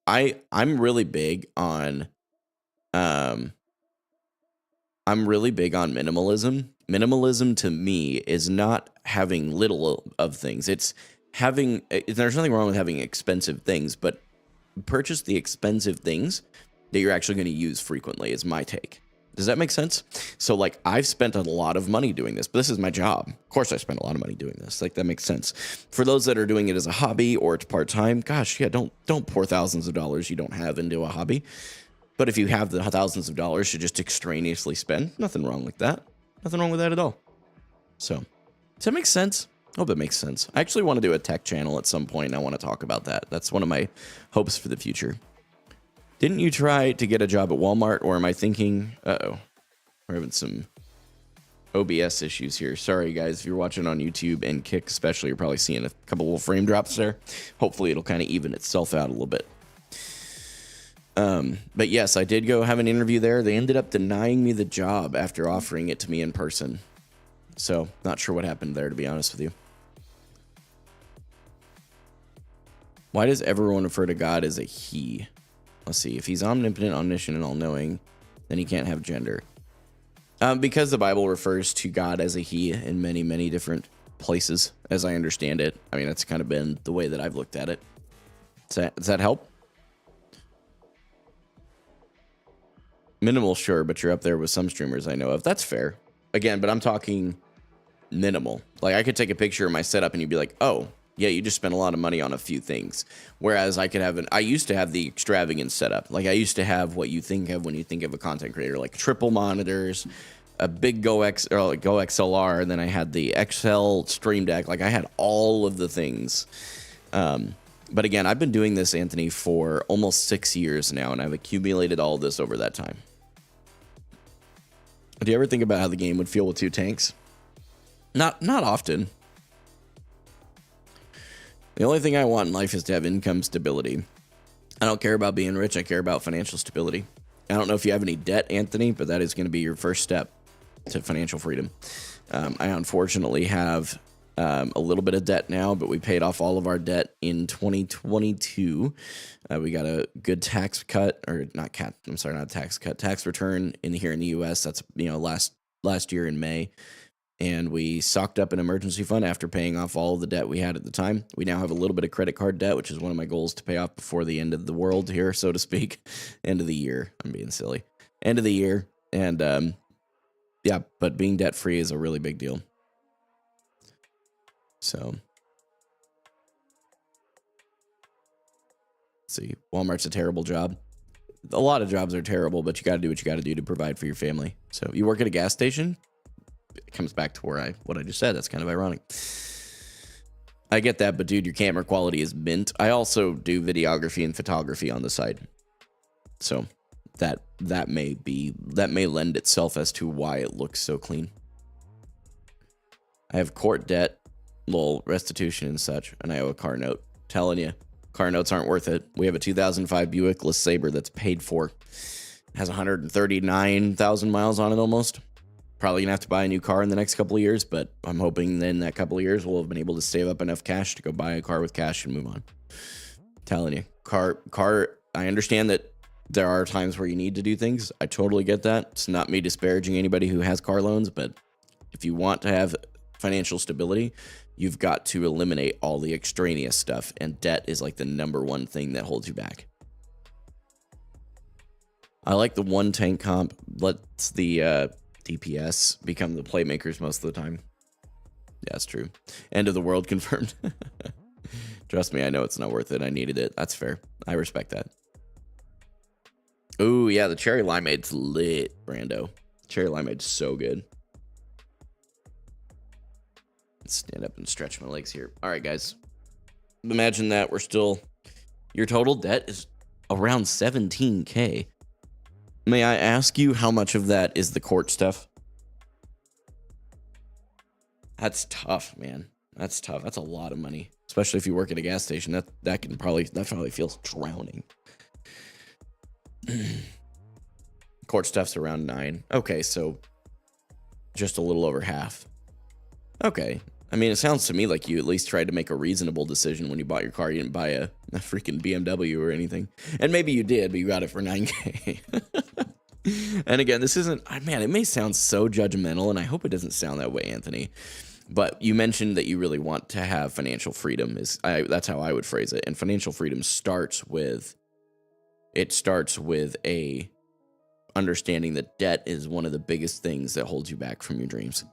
I'm really big on minimalism. Minimalism to me is not having little of things. It's having, there's nothing wrong with having expensive things, but purchase the expensive things that you're actually going to use frequently is my take. Does that make sense? So, like, I've spent a lot of money doing this, but this is my job. Of course I spent a lot of money doing this. Like, that makes sense. For those that are doing it as a hobby or it's part-time, gosh, yeah, don't pour thousands of dollars you don't have into a hobby. But if you have the thousands of dollars to just extraneously spend, nothing wrong with that. Nothing wrong with that at all. So, does that make sense? I hope it makes sense. I actually want to do a tech channel at some point, and I want to talk about that. That's one of my hopes for the future. Didn't you try to get a job at Walmart, or am I thinking... Uh-oh. We're having some OBS issues here. Sorry, guys. If you're watching on YouTube and Kick especially, you're probably seeing a couple little frame drops there. Hopefully, it'll kind of even itself out a little bit. But yes, I did go have an interview there. They ended up denying me the job after offering it to me in person. So, not sure what happened there, to be honest with you. Why does everyone refer to God as a he? Let's see. If he's omnipotent, omniscient, and all-knowing, then he can't have gender. Because the Bible refers to God as a he in many, many different places, as I understand it. I mean, that's kind of been the way that I've looked at it. Does that help? Minimal, sure, but you're up there with some streamers I know of. That's fair. Again, but I'm talking minimal. Like, I could take a picture of my setup and you'd be like, oh, yeah, you just spent a lot of money on a few things. Whereas I used to have the extravagant setup. Like, I used to have what you think of when you think of a content creator, like triple monitors, a big Go XLR, and then I had the XL Stream Deck. Like I had all of the things. But again, I've been doing this, Anthony, for almost 6 years now, and I've accumulated all this over that time. Do you ever think about how the game would feel with 2 tanks? Not often. The only thing I want in life is to have income stability. I don't care about being rich. I care about financial stability. I don't know if you have any debt, Anthony, but that is going to be your first step to financial freedom. I unfortunately have a little bit of debt now, but we paid off all of our debt in 2022. We got a good tax cut, or not tax cut, tax return here in the U.S. That's last year in May. And we socked up an emergency fund after paying off all of the debt we had at the time. We now have a little bit of credit card debt, which is one of my goals to pay off before the end of the world here, so to speak. End of the year. I'm being silly. End of the year. And yeah, but being debt free is a really big deal. So, let's see, Walmart's a terrible job. A lot of jobs are terrible, but you got to do what you got to do to provide for your family. So, you work at a gas station? It comes back to what I just said. That's kind of ironic. I get that, but dude, your camera quality is mint. I also do videography and photography on the side, so that may lend itself as to why it looks so clean. I have court debt, little restitution and such, and I owe a car note. Telling you, car notes aren't worth it. We have a 2005 Buick LeSabre that's paid for. It has 139,000 miles on it almost. Probably gonna have to buy a new car in the next couple of years, but I'm hoping then that couple of years we'll have been able to save up enough cash to go buy a car with cash and move on. Telling you, car. I understand that there are times where you need to do things. I totally get that. It's not me disparaging anybody who has car loans, but if you want to have financial stability, you've got to eliminate all the extraneous stuff, and debt is like the number one thing that holds you back. I like the 1 tank comp. Let's the DPS become the playmakers most of the time. Yeah, that's true. End of the world confirmed. Trust me, I know it's not worth it. I needed it. That's fair. I respect that. Ooh, yeah, the cherry limeade's lit, Brando. Cherry limeade's so good. Let's stand up and stretch my legs here. All right, guys. Imagine that your total debt is around 17K. May I ask you how much of that is the court stuff? That's tough, man. That's tough. That's a lot of money, especially if you work at a gas station. That probably feels drowning. Court stuff's around 9. Okay, so just a little over half. Okay. I mean, it sounds to me like you at least tried to make a reasonable decision when you bought your car. You didn't buy a freaking BMW or anything. And maybe you did, but you got it for 9K. And again, this isn't, man, it may sound so judgmental, and I hope it doesn't sound that way, Anthony. But you mentioned that you really want to have financial freedom. That's how I would phrase it. And financial freedom starts with a understanding that debt is one of the biggest things that holds you back from your dreams.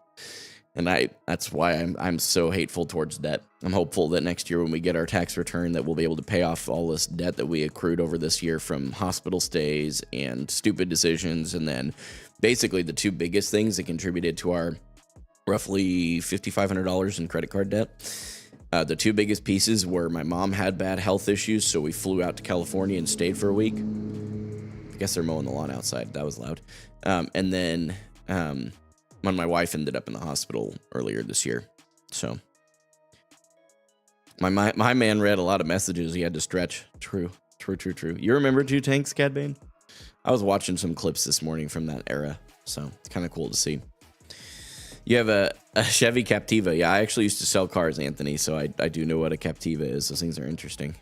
And that's why I'm so hateful towards debt. I'm hopeful that next year when we get our tax return that we'll be able to pay off all this debt that we accrued over this year from hospital stays and stupid decisions. And then basically the 2 biggest things that contributed to our roughly $5,500 in credit card debt. The 2 biggest pieces were my mom had bad health issues, so we flew out to California and stayed for a week. I guess they're mowing the lawn outside. That was loud. And then when my wife ended up in the hospital earlier this year. So my man read a lot of messages he had to stretch. True. You remember 2 tanks, Cad Bane? I was watching some clips this morning from that era, so it's kind of cool to see. You have a Chevy Captiva. Yeah, I actually used to sell cars, Anthony, so I do know what a Captiva is. Those things are interesting.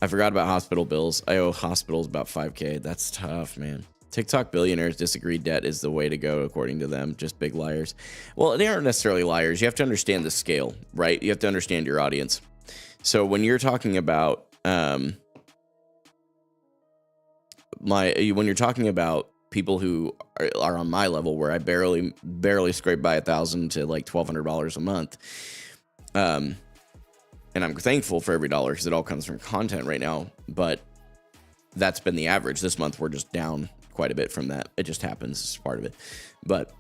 I forgot about hospital bills. I owe hospitals about 5K. That's tough, man. TikTok billionaires disagree debt is the way to go, according to them. Just big liars. Well, they aren't necessarily liars. You have to understand the scale, right? You have to understand your audience. So when you're talking about when you're talking about people who are on my level, where I barely scrape by $1,000 to like $1,200 a month, and I'm thankful for every dollar because it all comes from content right now. But that's been the average. This month we're just down quite a bit from that. It just happens. It's part of it. But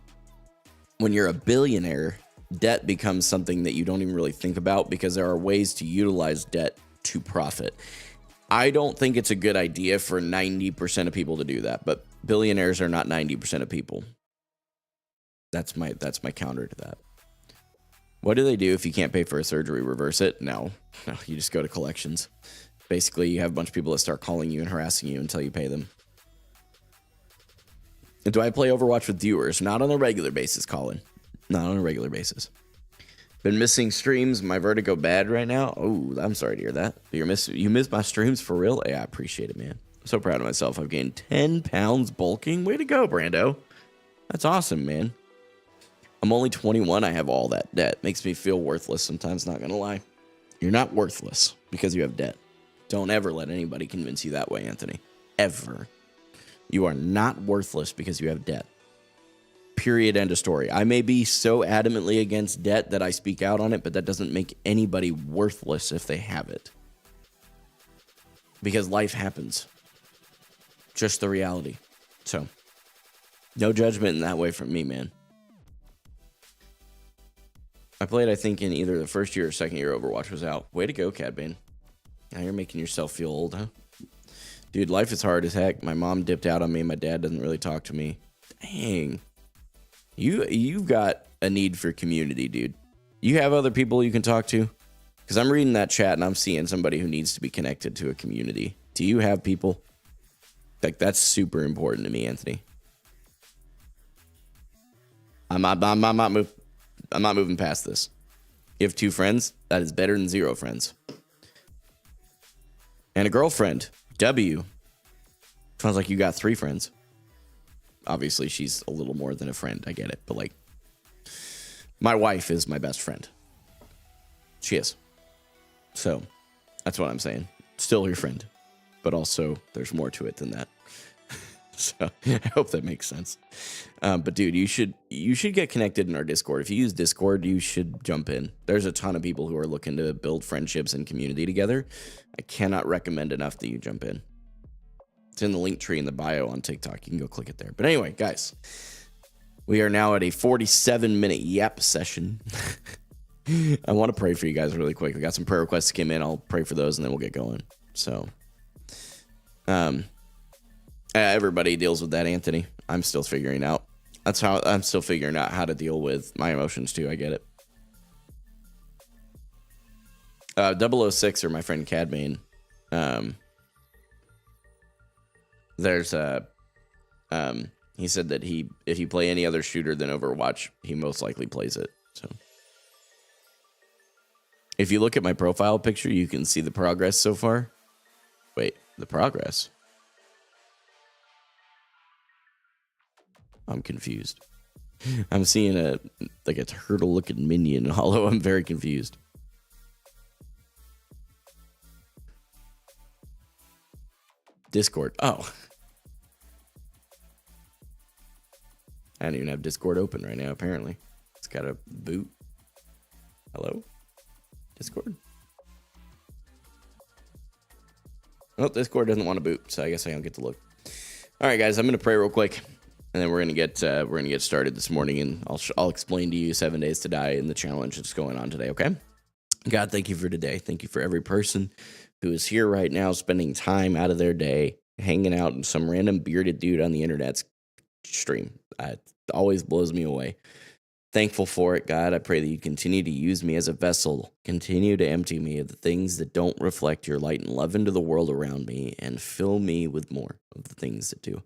when you're a billionaire, debt becomes something that you don't even really think about because there are ways to utilize debt to profit. I don't think it's a good idea for 90% of people to do that, but billionaires are not 90% of people. That's my counter to that. What do they do if you can't pay for a surgery? Reverse it? No, you just go to collections. Basically, you have a bunch of people that start calling you and harassing you until you pay them. Do I play Overwatch with viewers? Not on a regular basis, Colin. Not on a regular basis. Been missing streams. My vertigo bad right now. Oh, I'm sorry to hear that. You miss my streams for real? Yeah, I appreciate it, man. I'm so proud of myself. I've gained 10 pounds bulking. Way to go, Brando. That's awesome, man. I'm only 21. I have all that debt. Makes me feel worthless sometimes, not gonna lie. You're not worthless because you have debt. Don't ever let anybody convince you that way, Anthony. Ever. You are not worthless because you have debt. Period. End of story. I may be so adamantly against debt that I speak out on it, but that doesn't make anybody worthless if they have it. Because life happens. Just the reality. So, no judgment in that way from me, man. I played, I think, in either the first year or second year Overwatch was out. Way to go, Cadbane. Now you're making yourself feel old, huh? Dude, life is hard as heck. My mom dipped out on me. My dad doesn't really talk to me. Dang. You've got a need for community, dude. You have other people you can talk to? Because I'm reading that chat and I'm seeing somebody who needs to be connected to a community. Do you have people? Like, that's super important to me, Anthony. I'm not moving past this. You have 2 friends? That is better than 0 friends. And a girlfriend. W. Sounds like you got 3 friends. Obviously, she's a little more than a friend. I get it. But, like, my wife is my best friend. She is. So, that's what I'm saying. Still your friend. But also, there's more to it than that. So, I hope that makes sense. But, dude, you should get connected in our Discord. If you use Discord, you should jump in. There's a ton of people who are looking to build friendships and community together. I cannot recommend enough that you jump in. It's in the link tree in the bio on TikTok. You can go click it there. But anyway, guys, we are now at a 47-minute yap session. I want to pray for you guys really quick. We got some prayer requests that came in. I'll pray for those and then we'll get going. So, everybody deals with that, Anthony. I'm still figuring out. That's how I'm still figuring out how to deal with my emotions too. I get it. 006 or my friend Cadbane. There's he said that if you play any other shooter than Overwatch, he most likely plays it. So if you look at my profile picture, you can see the progress so far. Wait, the progress? I'm confused. I'm seeing a turtle looking minion hollow. I'm very confused. Discord. Oh. I don't even have Discord open right now, apparently. It's got a boot. Hello? Discord? Well, Discord doesn't want to boot, so I guess I don't get to look. All right, guys, I'm going to pray real quick, and then we're gonna get started this morning, and I'll explain to you 7 days to die and the challenge that's going on today, okay? God, thank you for today. Thank you for every person who is here right now, spending time out of their day, hanging out in some random bearded dude on the internet's stream. It always blows me away. Thankful for it, God. I pray that you continue to use me as a vessel, continue to empty me of the things that don't reflect your light and love into the world around me, and fill me with more of the things that do.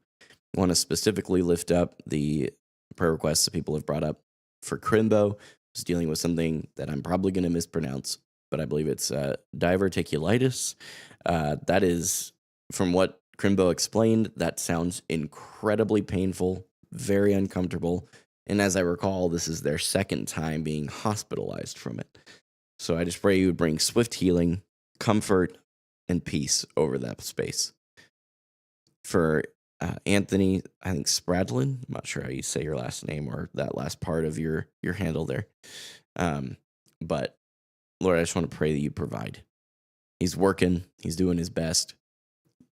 I want to specifically lift up the prayer requests that people have brought up for Crimbo, who's dealing with something that I'm probably going to mispronounce, but I believe it's diverticulitis. That is, from what Crimbo explained, that sounds incredibly painful, very uncomfortable. And as I recall, this is their second time being hospitalized from it. So I just pray you would bring swift healing, comfort, and peace over that space. For Anthony, I think Spradlin, I'm not sure how you say your last name or that last part of your handle there. But Lord, I just want to pray that you provide. He's working. He's doing his best.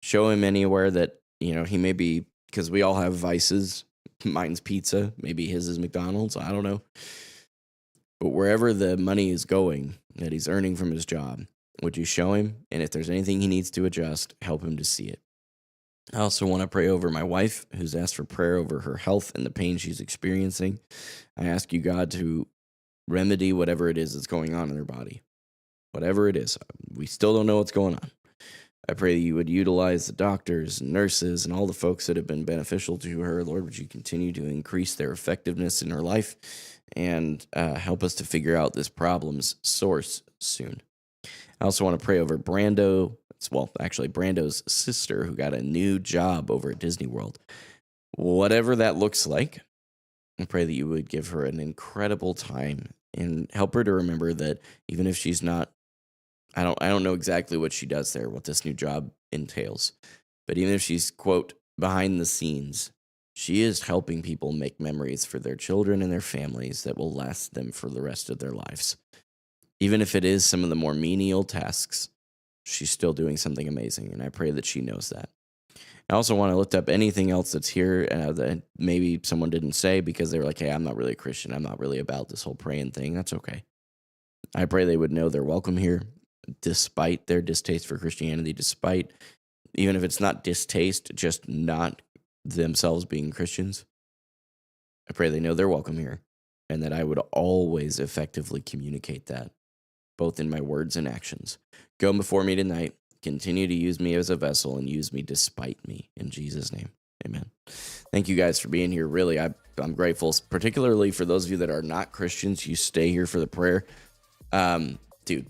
Show him anywhere that, he may be because we all have vices. Mine's pizza. Maybe his is McDonald's. I don't know. But wherever the money is going that he's earning from his job, would you show him? And if there's anything he needs to adjust, help him to see it. I also want to pray over my wife, who's asked for prayer over her health and the pain she's experiencing. I ask you, God, to remedy whatever it is that's going on in her body. Whatever it is. We still don't know what's going on. I pray that you would utilize the doctors and nurses and all the folks that have been beneficial to her. Lord, would you continue to increase their effectiveness in her life and help us to figure out this problem's source soon. I also want to pray over Brando's sister, who got a new job over at Disney World. Whatever that looks like, I pray that you would give her an incredible time and help her to remember that even if she's not, I don't know exactly what she does there, what this new job entails, but even if she's, quote, behind the scenes, she is helping people make memories for their children and their families that will last them for the rest of their lives. Even if it is some of the more menial tasks, she's still doing something amazing, and I pray that she knows that. I also want to lift up anything else that's here that maybe someone didn't say because they were like, hey, I'm not really a Christian. I'm not really about this whole praying thing. That's okay. I pray they would know they're welcome here, despite their distaste for Christianity, despite, even if it's not distaste, just not themselves being Christians. I pray they know they're welcome here, and that I would always effectively communicate that, both in my words and actions. Go before me tonight. Continue to use me as a vessel and use me despite me. In Jesus' name, amen. Thank you guys for being here. Really, I'm grateful, particularly for those of you that are not Christians. You stay here for the prayer. Dude,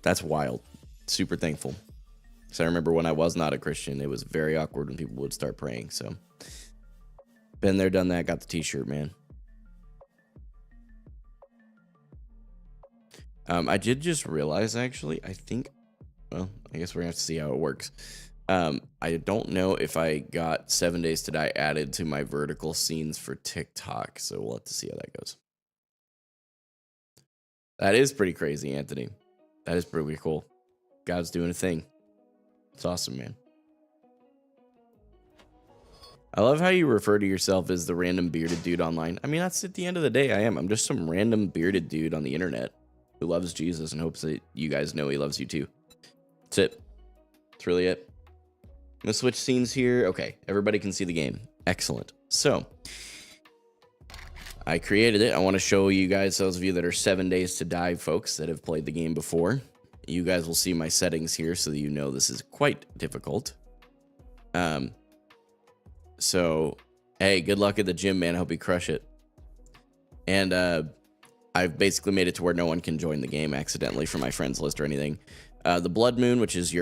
that's wild. Super thankful. So I remember when I was not a Christian, it was very awkward when people would start praying. So been there, done that, got the t-shirt, man. I did just realize, actually, I think, well, I guess we're going to have to see how it works. I don't know if I got 7 Days to Die added to my vertical scenes for TikTok, so we'll have to see how that goes. That is pretty crazy, Anthony. That is pretty cool. God's doing a thing. It's awesome, man. I love how you refer to yourself as the random bearded dude online. I mean, that's at the end of the day, I am. I'm just some random bearded dude on the internet who loves Jesus and hopes that you guys know he loves you too. That's it. That's really it. I'm going to switch scenes here. Okay, everybody can see the game. Excellent. So, I created it. I want to show you guys, those of you that are 7 Days to Die folks that have played the game before. You guys will see my settings here so that you know this is quite difficult. So, hey, good luck at the gym, man. I hope you crush it. And I've basically made it to where no one can join the game accidentally from my friends list or anything. The Blood Moon, which is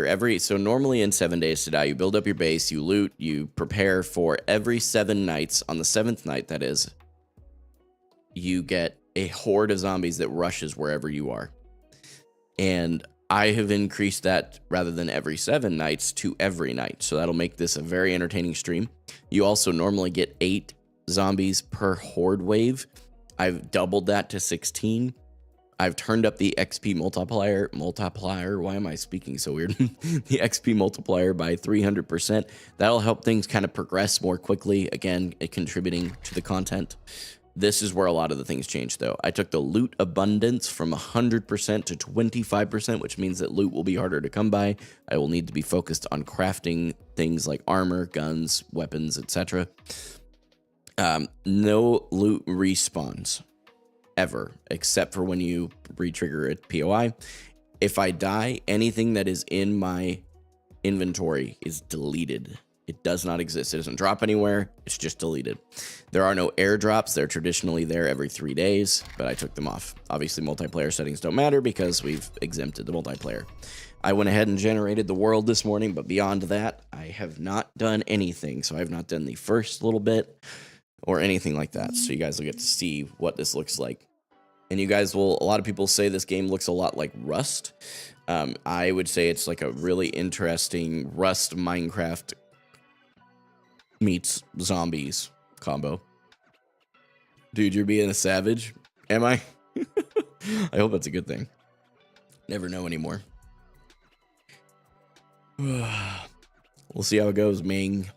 so normally in 7 Days to Die, you build up your base, you loot, you prepare for every 7 nights. On the 7th night, that is, you get a horde of zombies that rushes wherever you are. And I have increased that rather than every 7 nights to every night. So that'll make this a very entertaining stream. You also normally get 8 zombies per horde wave. I've doubled that to 16. I've turned up the XP multiplier. Why am I speaking so weird? The XP multiplier by 300%. That'll help things kind of progress more quickly. Again, contributing to the content. This is where a lot of the things change, though. I took the loot abundance from 100% to 25%, which means that loot will be harder to come by. I will need to be focused on crafting things like armor, guns, weapons, etc. No loot respawns ever, except for when you re-trigger a POI. If I die, anything that is in my inventory is deleted. It does not exist. It doesn't drop anywhere. It's just deleted. There are no airdrops. They're traditionally there every 3 days, but I took them off. Obviously, multiplayer settings don't matter because we've exempted the multiplayer. I went ahead and generated the world this morning, but beyond that, I have not done anything. So I have not done the first little bit or anything like that. So you guys will get to see what this looks like. And you guys will, a lot of people say this game looks a lot like Rust. I would say it's like a really interesting Rust Minecraft meets zombies combo. Dude, you're being a savage. Am I? I hope that's a good thing. Never know anymore. We'll see how it goes, Ming.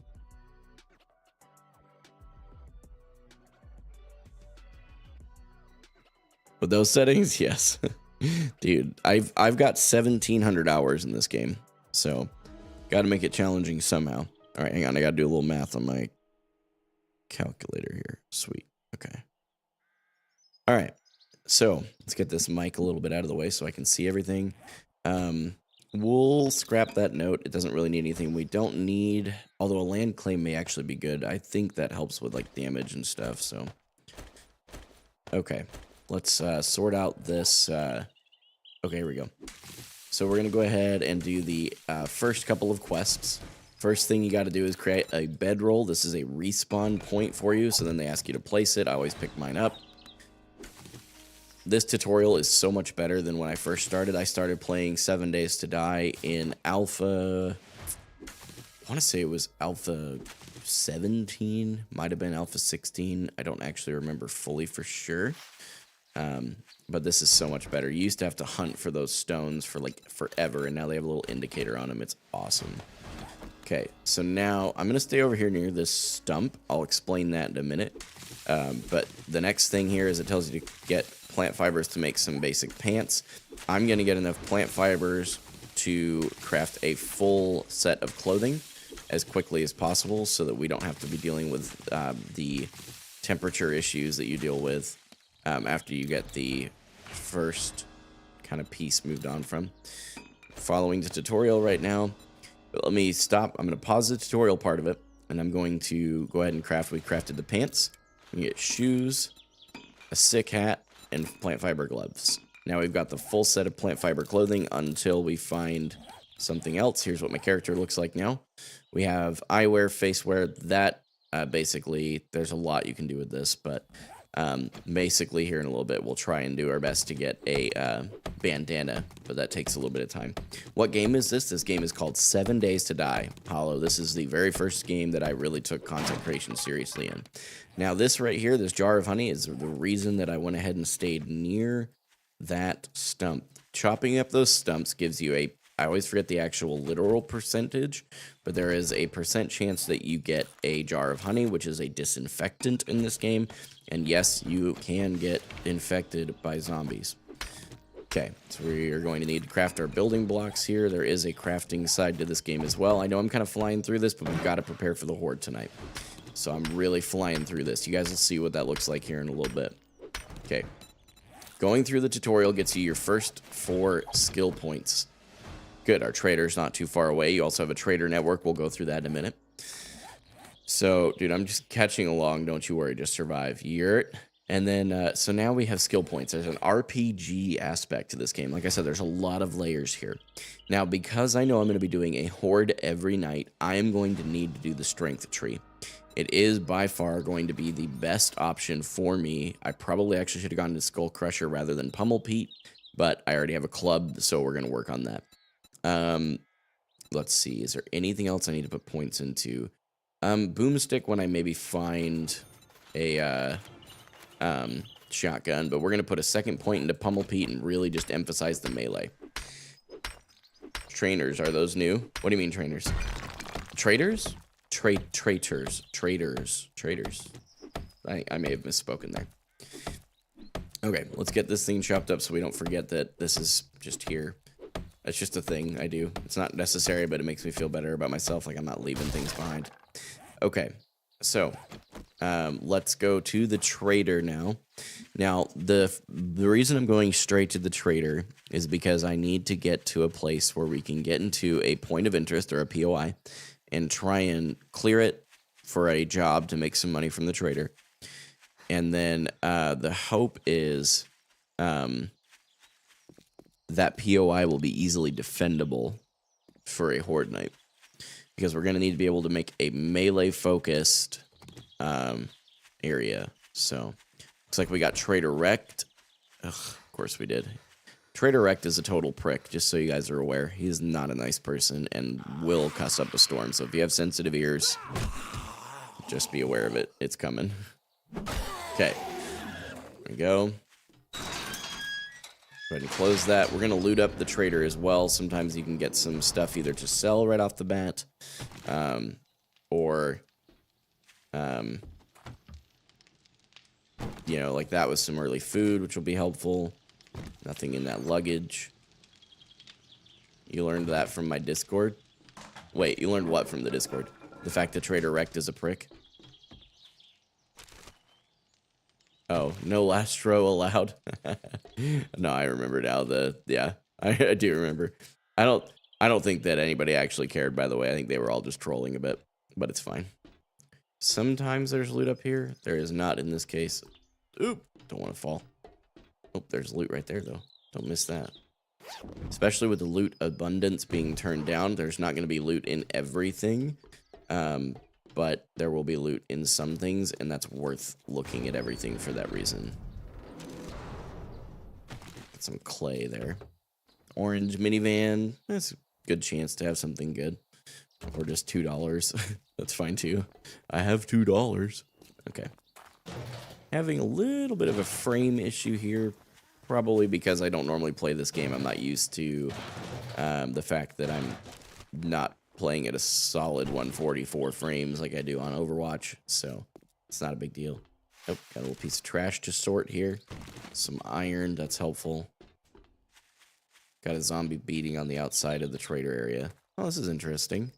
With those settings, yes. Dude, I've got 1,700 hours in this game, so got to make it challenging somehow. All right, hang on. I got to do a little math on my calculator here. Sweet. Okay. All right. So let's get this mic a little bit out of the way so I can see everything. We'll scrap that note. It doesn't really need anything. We don't need, although a land claim may actually be good. I think that helps with like damage and stuff. So, okay, let's sort out this. Okay, here we go. So we're gonna go ahead and do the first couple of quests. First thing you got to do is create a bedroll. This is a respawn point for you. So then they ask you to place it. I always pick mine up. This tutorial is so much better than when I first started. I started playing 7 Days to Die in Alpha, I want to say it was Alpha 17, might have been Alpha 16. I don't actually remember fully for sure. But this is so much better. You used to have to hunt for those stones for like forever, and now they have a little indicator on them. It's awesome. Okay, so now I'm going to stay over here near this stump. I'll explain that in a minute. But the next thing here is it tells you to get plant fibers to make some basic pants. I'm going to get enough plant fibers to craft a full set of clothing as quickly as possible so that we don't have to be dealing with the temperature issues that you deal with after you get the first kind of piece moved on from. Following the tutorial right now. But let me stop. I'm going to pause the tutorial part of it, and I'm going to go ahead and craft. We crafted the pants. We get shoes, a sick hat, and plant fiber gloves. Now we've got the full set of plant fiber clothing until we find something else. Here's what my character looks like now. We have eyewear, face wear. That basically, there's a lot you can do with this, but basically here in a little bit we'll try and do our best to get a bandana, but that takes a little bit of time. What game is this? This game is called 7 Days to Die. Hollow. This is the very first game that I really took content creation seriously in. Now this right here, this jar of honey, is the reason that I went ahead and stayed near that stump. Chopping up those stumps gives you a, I always forget the actual literal percentage, but there is a % chance that you get a jar of honey, which is a disinfectant in this game. And yes, you can get infected by zombies. Okay, so we are going to need to craft our building blocks here. There is a crafting side to this game as well. I know I'm kind of flying through this, but we've got to prepare for the Horde tonight. So I'm really flying through this. You guys will see what that looks like here in a little bit. Okay, going through the tutorial gets you your first 4 skill points. Good, our trader's not too far away. You also have a trader network. We'll go through that in a minute. So, dude, I'm just catching along. Don't you worry. Just survive. Yurt. And then, so now we have skill points. There's an RPG aspect to this game. Like I said, there's a lot of layers here. Now, because I know I'm going to be doing a Horde every night, I am going to need to do the strength tree. It is by far going to be the best option for me. I probably actually should have gone to Skull Crusher rather than Pummel Pete, but I already have a club, so we're going to work on that. Let's see. Is there anything else I need to put points into? Boomstick when I maybe find a shotgun, but we're going to put a second point into Pummel Pete and really just emphasize the melee. Trainers, are those new? What do you mean trainers? Traders? Traitors. I may have misspoken there. Okay, let's get this thing chopped up so we don't forget that this is just here. That's just a thing I do. It's not necessary, but it makes me feel better about myself, like I'm not leaving things behind. Okay, so let's go to the trader now. Now, the reason I'm going straight to the trader is because I need to get to a place where we can get into a point of interest or a POI and try and clear it for a job to make some money from the trader. And then the hope is that POI will be easily defendable for a Horde night. Because we're going to need to be able to make a melee-focused area. So, looks like we got Trader Wrecked. Ugh, of course we did. Trader Wrecked is a total prick, just so you guys are aware. He is not a nice person and will cuss up a storm. So if you have sensitive ears, just be aware of it. It's coming. Okay. There we go. Go ahead and close that. We're going to loot up the trader as well. Sometimes you can get some stuff either to sell right off the bat, or You know, like that was some early food, which will be helpful. Nothing in that luggage. You learned that from my Discord? Wait, you learned what from the Discord? The fact that Trader Rect is a prick? Oh, no Lastro allowed? No, I remember now. Yeah, I do remember. I don't think that anybody actually cared, by the way. I think they were all just trolling a bit, but it's fine. Sometimes there's loot up here. There is not in this case. Oop, don't want to fall. Oh, there's loot right there, though. Don't miss that. Especially with the loot abundance being turned down, there's not going to be loot in everything. But there will be loot in some things, and that's worth looking at everything for that reason. Got some clay there. Orange minivan. That's a good chance to have something good. Or just $2. That's fine too. I have $2. Okay. Having a little bit of a frame issue here. Probably because I don't normally play this game. I'm not used to the fact that I'm not playing at a solid 144 frames like I do on Overwatch. So it's not a big deal. Oh, got a little piece of trash to sort here. Some iron, that's helpful. Got a zombie beating on the outside of the trader area. Oh, this is interesting.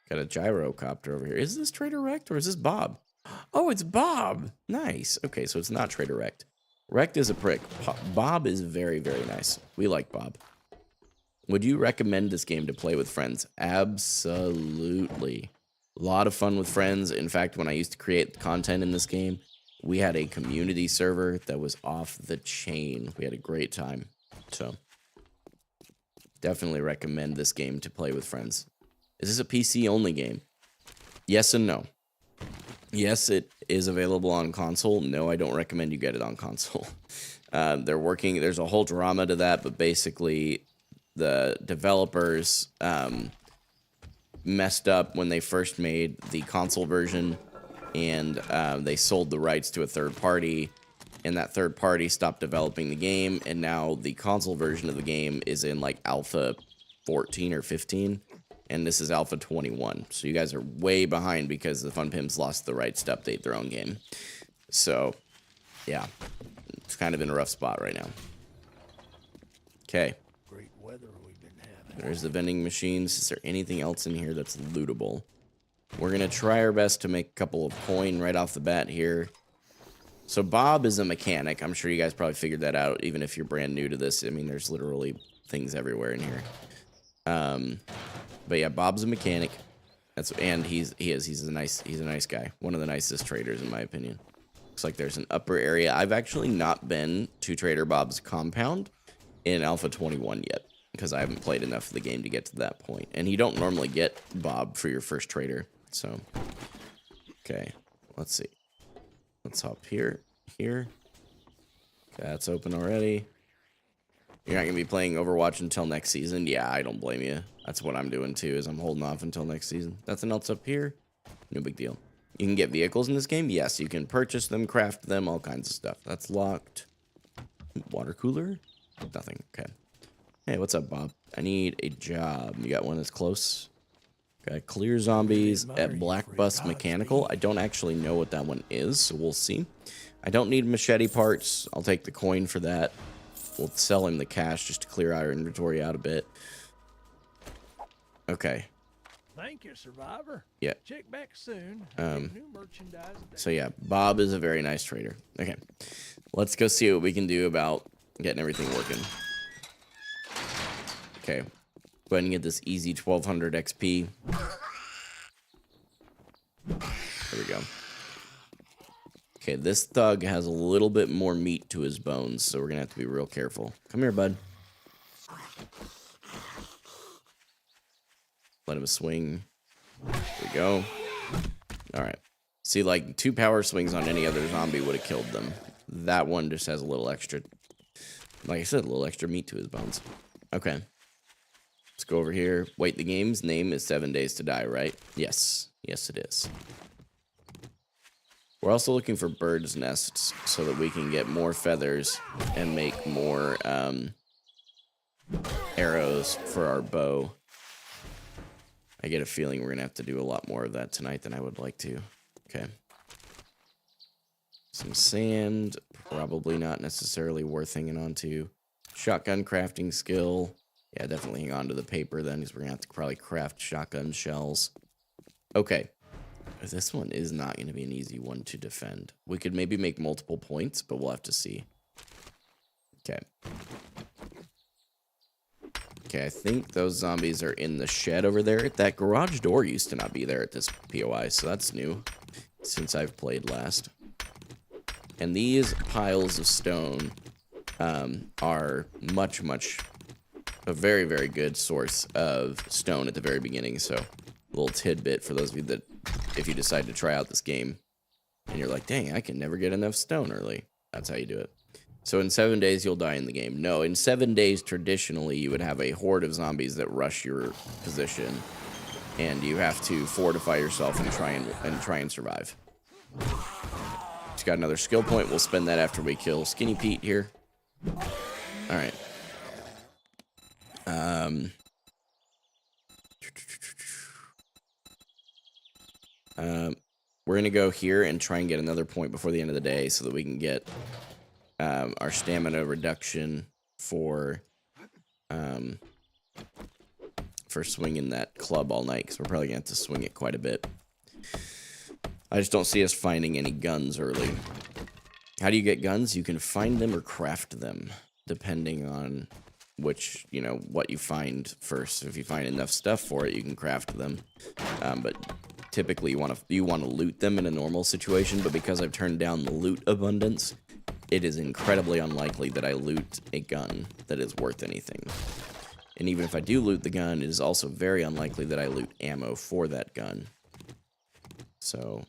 Got a gyrocopter over here. Is this Trader Rect or is this Bob? Oh, it's Bob. Nice. Okay, so it's not Trader Rect. Rect is a prick. Bob is very, very nice. We like Bob. Would you recommend this game to play with friends? Absolutely. A lot of fun with friends. In fact, when I used to create content in this game, we had a community server that was off the chain. We had a great time. So, definitely recommend this game to play with friends. Is this a PC-only game? Yes and no. Yes, it is available on console. No, I don't recommend you get it on console. They're working. There's a whole drama to that, but basically, the developers messed up when they first made the console version, and they sold the rights to a third party, and that third party stopped developing the game, and now the console version of the game is in like alpha 14 or 15. And this is Alpha 21. So you guys are way behind because the Fun Pimps lost the rights to update their own game. So, yeah. It's kind of in a rough spot right now. Okay. Great weather we've been having. There's the vending machines. Is there anything else in here that's lootable? We're going to try our best to make a couple of coin right off the bat here. So Bob is a mechanic. I'm sure you guys probably figured that out, even if you're brand new to this. I mean, there's literally things everywhere in here. But yeah, Bob's a mechanic. He's a nice guy. One of the nicest traders in my opinion. Looks like there's an upper area. I've actually not been to Trader Bob's compound in Alpha 21 yet because I haven't played enough of the game to get to that point. And you don't normally get Bob for your first trader. So, okay, let's see. Let's hop here. Okay, that's open already. You're not going to be playing Overwatch until next season? Yeah, I don't blame you. That's what I'm doing too, is I'm holding off until next season. Nothing else up here? No big deal. You can get vehicles in this game? Yes, you can purchase them, craft them, all kinds of stuff. That's locked. Water cooler? Nothing. Okay. Hey, what's up, Bob? I need a job. You got one that's close? Got clear zombies at Black Bus Mechanical. I don't actually know what that one is, so we'll see. I don't need machete parts. I'll take the coin for that. We'll sell him the cash just to clear our inventory out a bit. Okay. Thank you, Survivor. Yeah. Check back soon. New merchandise. So yeah, Bob is a very nice trader. Okay. Let's go see what we can do about getting everything working. Okay. Go ahead and get this easy 1200 XP. There we go. Okay, this thug has a little bit more meat to his bones, so we're gonna have to be real careful. Come here, bud. Let him swing. There we go. Alright. See, like, 2 power swings on any other zombie would have killed them. That one just has a little extra, like I said, a little extra meat to his bones. Okay. Let's go over here. Wait, the game's name is 7 Days to Die, right? Yes. Yes, it is. We're also looking for birds' nests so that we can get more feathers and make more arrows for our bow. I get a feeling we're going to have to do a lot more of that tonight than I would like to. Okay. Some sand, probably not necessarily worth hanging on to. Shotgun crafting skill. Yeah, definitely hang on to the paper then, because we're going to have to probably craft shotgun shells. Okay. This one is not going to be an easy one to defend. We could maybe make multiple points, but we'll have to see. Okay. Okay, I think those zombies are in the shed over there. That garage door used to not be there at this POI, so that's new since I've played last. And these piles of stone are a very, very good source of stone at the very beginning. So a little tidbit for those of you that, if you decide to try out this game and you're like, dang, I can never get enough stone early. That's how you do it. So in 7 days, you'll die in the game. No, in 7 days, traditionally, you would have a horde of zombies that rush your position, and you have to fortify yourself and try and survive. Just got another skill point. We'll spend that after we kill Skinny Pete here. All right. We're gonna go here and try and get another point before the end of the day, so that we can get our stamina reduction for swinging that club all night, because we're probably gonna have to swing it quite a bit. I just don't see us finding any guns early. How do you get guns? You can find them or craft them, depending on which, what you find first. If you find enough stuff for it, you can craft them. But typically you want to loot them in a normal situation, but because I've turned down the loot abundance, it is incredibly unlikely that I loot a gun that is worth anything. And even if I do loot the gun, it is also very unlikely that I loot ammo for that gun. So,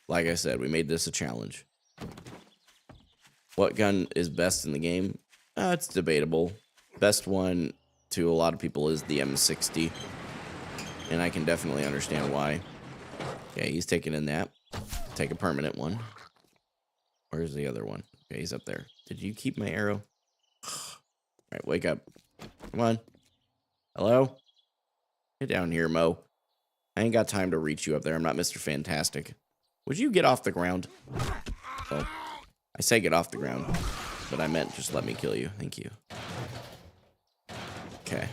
like I said, we made this a challenge. What gun is best in the game? It's debatable. Best one to a lot of people is the M60. And I can definitely understand why. Okay, he's taking a nap. Take a permanent one. Where's the other one? Okay, he's up there. Did you keep my arrow? Alright, wake up. Come on. Hello? Get down here, Mo. I ain't got time to reach you up there. I'm not Mr. Fantastic. Would you get off the ground? Well, I say get off the ground, but I meant just let me kill you. Thank you. Okay.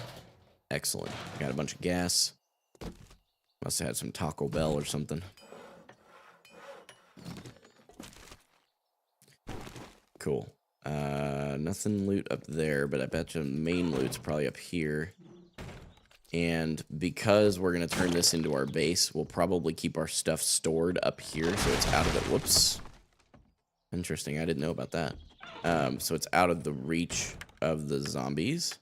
Excellent. Got a bunch of gas. Must have had some Taco Bell or something. Cool. Nothing loot up there, but I bet you the main loot's probably up here. And because we're going to turn this into our base, we'll probably keep our stuff stored up here so it's out of the... Whoops. Interesting. I didn't know about that. So it's out of the reach of the zombies.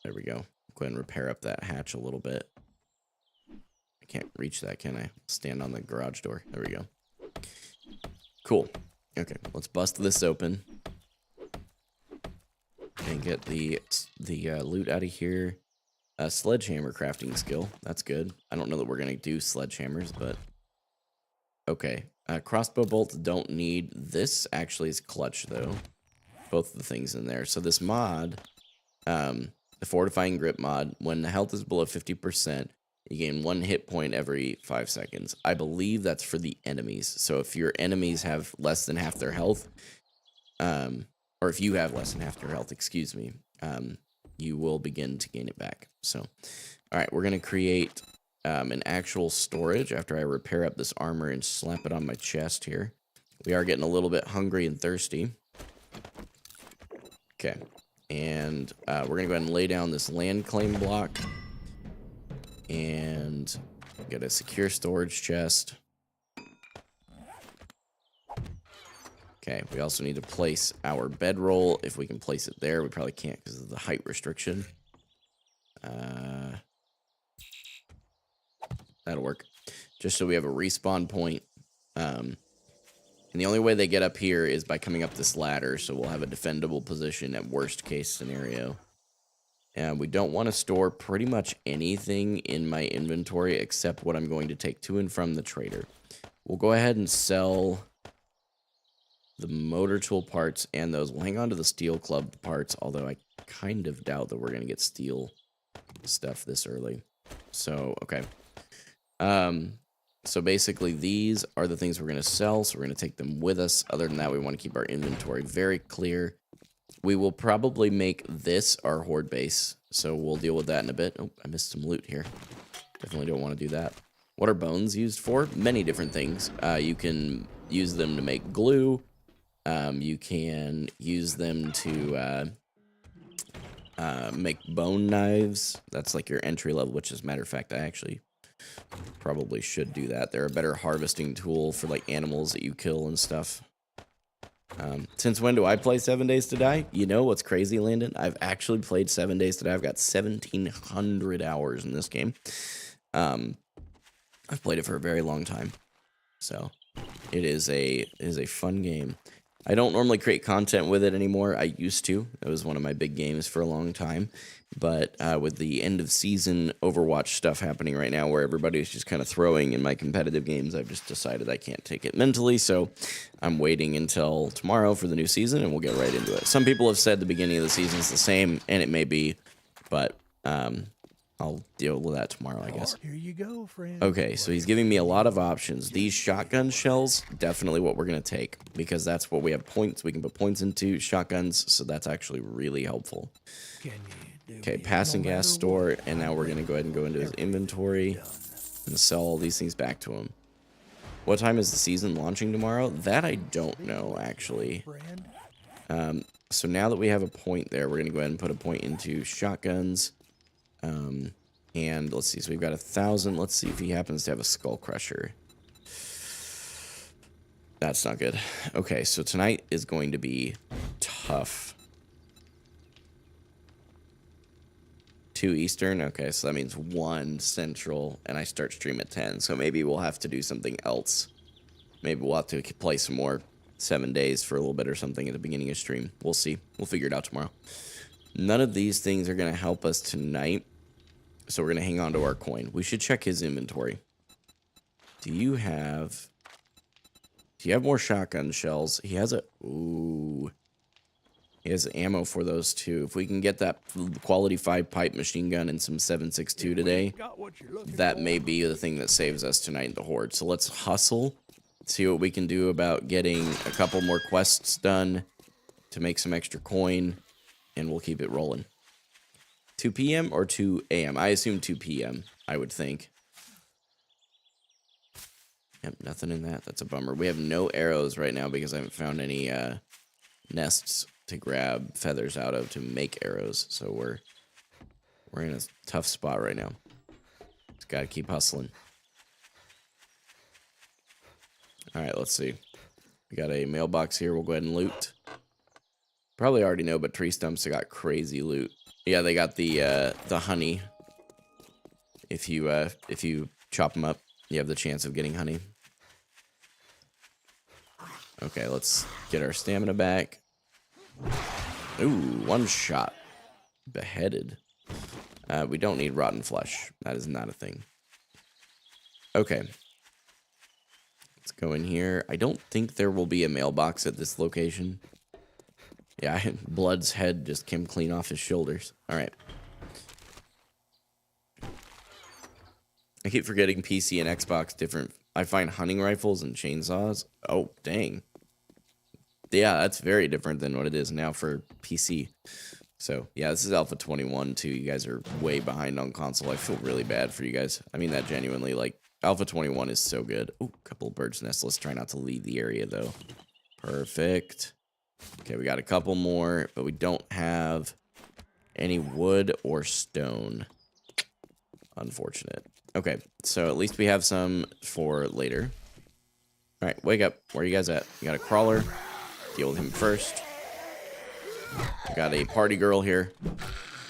There we go. Go ahead and repair up that hatch a little bit. I can't reach that, can I? Stand on the garage door. There we go. Cool. Okay, let's bust this open. And get the loot out of here. Sledgehammer crafting skill. That's good. I don't know that we're going to do sledgehammers, but... Okay. Crossbow bolts don't need... This actually is clutch, though. Both of the things in there. So this mod, the Fortifying Grip mod, when the health is below 50%, you gain 1 hit point every 5 seconds. I believe that's for the enemies. So if your enemies have less than half their health... or if you have less than half your health, excuse me, you will begin to gain it back. So, all right, we're going to create an actual storage after I repair up this armor and slap it on my chest here. We are getting a little bit hungry and thirsty. Okay, and we're going to go ahead and lay down this land claim block. And get a secure storage chest. Okay, we also need to place our bedroll. If we can place it there, we probably can't because of the height restriction. That'll work. Just so we have a respawn point. And the only way they get up here is by coming up this ladder, so we'll have a defendable position at worst case scenario. And we don't want to store pretty much anything in my inventory except what I'm going to take to and from the trader. We'll go ahead and sell... the motor tool parts and those. We'll hang on to the steel club parts, although I kind of doubt that we're going to get steel stuff this early. So, okay. So basically, these are the things we're going to sell, so we're going to take them with us. Other than that, we want to keep our inventory very clear. We will probably make this our horde base, so we'll deal with that in a bit. Oh, I missed some loot here. Definitely don't want to do that. What are bones used for? Many different things. You can use them to make glue. You can use them to make bone knives. That's like your entry level, which as a matter of fact, I actually probably should do that. They're a better harvesting tool for like animals that you kill and stuff. Since when do I play 7 Days to Die? You know what's crazy, Landon? I've actually played 7 Days to Die. I've got 1,700 hours in this game. I've played it for a very long time. So it is a fun game. I don't normally create content with it anymore. I used to. It was one of my big games for a long time. But with the end of season Overwatch stuff happening right now where everybody's just kind of throwing in my competitive games, I've just decided I can't take it mentally. So I'm waiting until tomorrow for the new season and we'll get right into it. Some people have said the beginning of the season is the same, and it may be, but I'll deal with that tomorrow, I guess. Here you go, friend. Okay, so he's giving me a lot of options. These shotgun shells, definitely what we're going to take, because that's what we have points. We can put points into shotguns, so that's actually really helpful. Okay, passing gas store, and now we're going to go ahead and go into his inventory and sell all these things back to him. What time is the season launching tomorrow? That I don't know, actually. So now that we have a point there, we're going to go ahead and put a point into shotguns. And let's see, so we've got 1,000. Let's see if he happens to have a skull crusher. That's not good. Okay, so tonight is going to be tough. 2 Eastern. Okay, so that means 1 Central, and I start stream at 10. So maybe we'll have to do something else. Maybe we'll have to play some more 7 days for a little bit or something at the beginning of stream. We'll see. We'll figure it out tomorrow. None of these things are going to help us tonight, so we're going to hang on to our coin. We should check his inventory. Do you have more shotgun shells? He has he has ammo for those too. If we can get that quality 5-pipe machine gun and some 7.62 today, that may be the thing that saves us tonight in the Horde. So let's hustle, see what we can do about getting a couple more quests done to make some extra coin, and we'll keep it rolling. 2 p.m. or 2 a.m.? I assume 2 p.m., I would think. Yep, nothing in that. That's a bummer. We have no arrows right now because I haven't found any nests to grab feathers out of to make arrows. So we're in a tough spot right now. Just gotta keep hustling. Alright, let's see. We got a mailbox here. We'll go ahead and loot. Probably already know, but tree stumps have got crazy loot. Yeah, they got the honey. If you chop them up, you have the chance of getting honey. Okay, let's get our stamina back. Ooh, 1 shot. Beheaded. We don't need rotten flesh. That is not a thing. Okay. Let's go in here. I don't think there will be a mailbox at this location. Yeah, Blood's head just came clean off his shoulders. Alright. I keep forgetting PC and Xbox different. I find hunting rifles and chainsaws. Oh, dang. Yeah, that's very different than what it is now for PC. So, yeah, this is Alpha 21, too. You guys are way behind on console. I feel really bad for you guys. I mean that genuinely. Like, Alpha 21 is so good. Oh, a couple of bird's nests. Let's try not to leave the area, though. Perfect. Okay, we got a couple more, but we don't have any wood or stone. Unfortunate. Okay, so at least we have some for later. All right, wake up. Where are you guys at? You got a crawler. Deal with him first. We got a party girl here.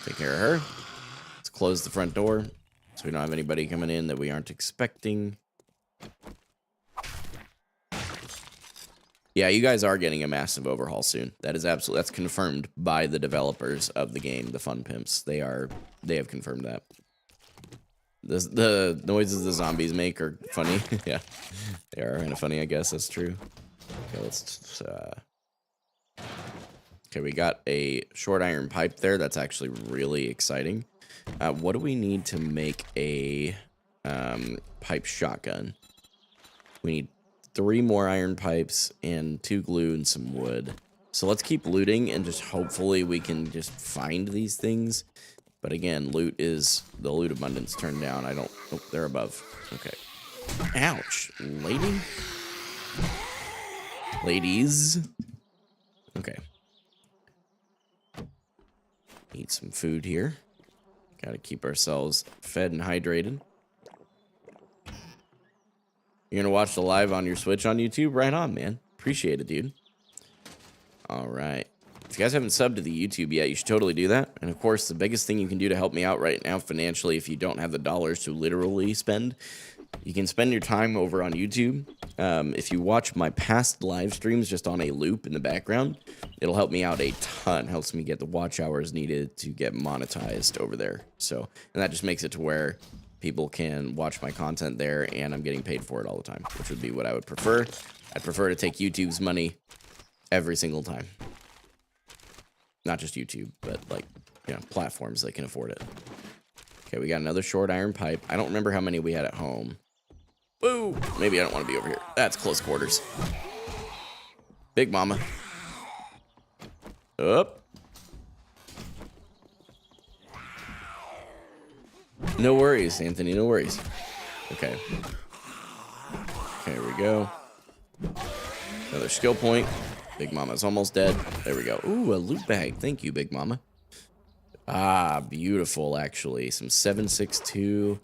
Take care of her. Let's close the front door so we don't have anybody coming in that we aren't expecting. Yeah, you guys are getting a massive overhaul soon. That is absolutely, that's confirmed by the developers of the game, the Fun Pimps. They have confirmed that. The noises the zombies make are funny. Yeah, they are kind of funny, I guess. That's true. Okay, let's okay, we got a short iron pipe there. That's actually really exciting. What do we need to make a pipe shotgun? We need 3 more iron pipes and 2 glue and some wood. So let's keep looting and just hopefully we can just find these things. But again, the loot abundance turned down. I don't, oh, they're above. Okay. Ouch, lady? Ladies. Okay. Eat some food here. Gotta keep ourselves fed and hydrated. You're gonna watch the live on your Switch on YouTube? Right on, man. Appreciate it, dude. All right. If you guys haven't subbed to the YouTube yet, you should totally do that. And of course, the biggest thing you can do to help me out right now financially, if you don't have the dollars to literally spend, you can spend your time over on YouTube. If you watch my past live streams just on a loop in the background, it'll help me out a ton. Helps me get the watch hours needed to get monetized over there. So, and that just makes it to where people can watch my content there and I'm getting paid for it all the time, which would be what I would prefer. I'd prefer to take YouTube's money every single time. Not just YouTube, but like, you know, platforms that can afford it. Okay, we got another short iron pipe. I don't remember how many we had at home. Boo! Maybe I don't want to be over here. That's close quarters. Big mama. Up. No worries, Anthony, no worries. Okay. Here we go. Another skill point. Big Mama's almost dead. There we go. Ooh, a loot bag. Thank you, Big Mama. Ah, beautiful, actually. Some 7.62.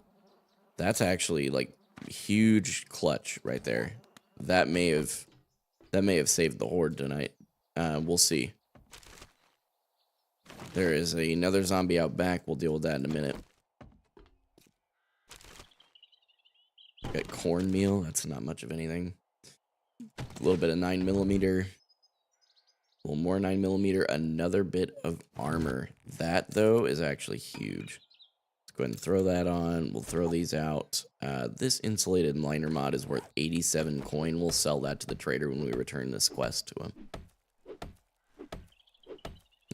That's actually, like, huge clutch right there. That may have saved the Horde tonight. We'll see. There is another zombie out back. We'll deal with that in a minute. Got cornmeal. That's not much of anything. A little bit of 9mm. A little more 9mm. Another bit of armor. That, though, is actually huge. Let's go ahead and throw that on. We'll throw these out. This insulated liner mod is worth 87 coin. We'll sell that to the trader when we return this quest to him.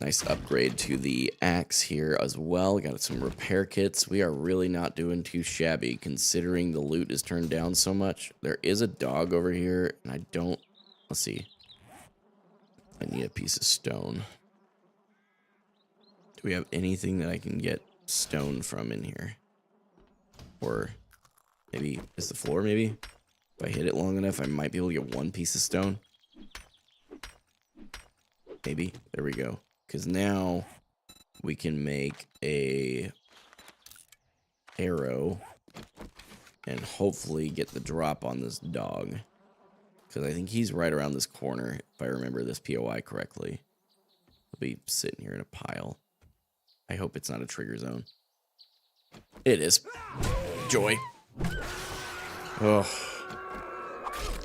Nice upgrade to the axe here as well. Got some repair kits. We are really not doing too shabby considering the loot is turned down so much. There is a dog over here, and I don't... Let's see. I need a piece of stone. Do we have anything that I can get stone from in here? Or maybe... Is the floor maybe? If I hit it long enough, I might be able to get one piece of stone. Maybe. There we go. Because now we can make a arrow and hopefully get the drop on this dog. Because I think he's right around this corner, if I remember this POI correctly. He'll be sitting here in a pile. I hope it's not a trigger zone. It is. Joy. Oh.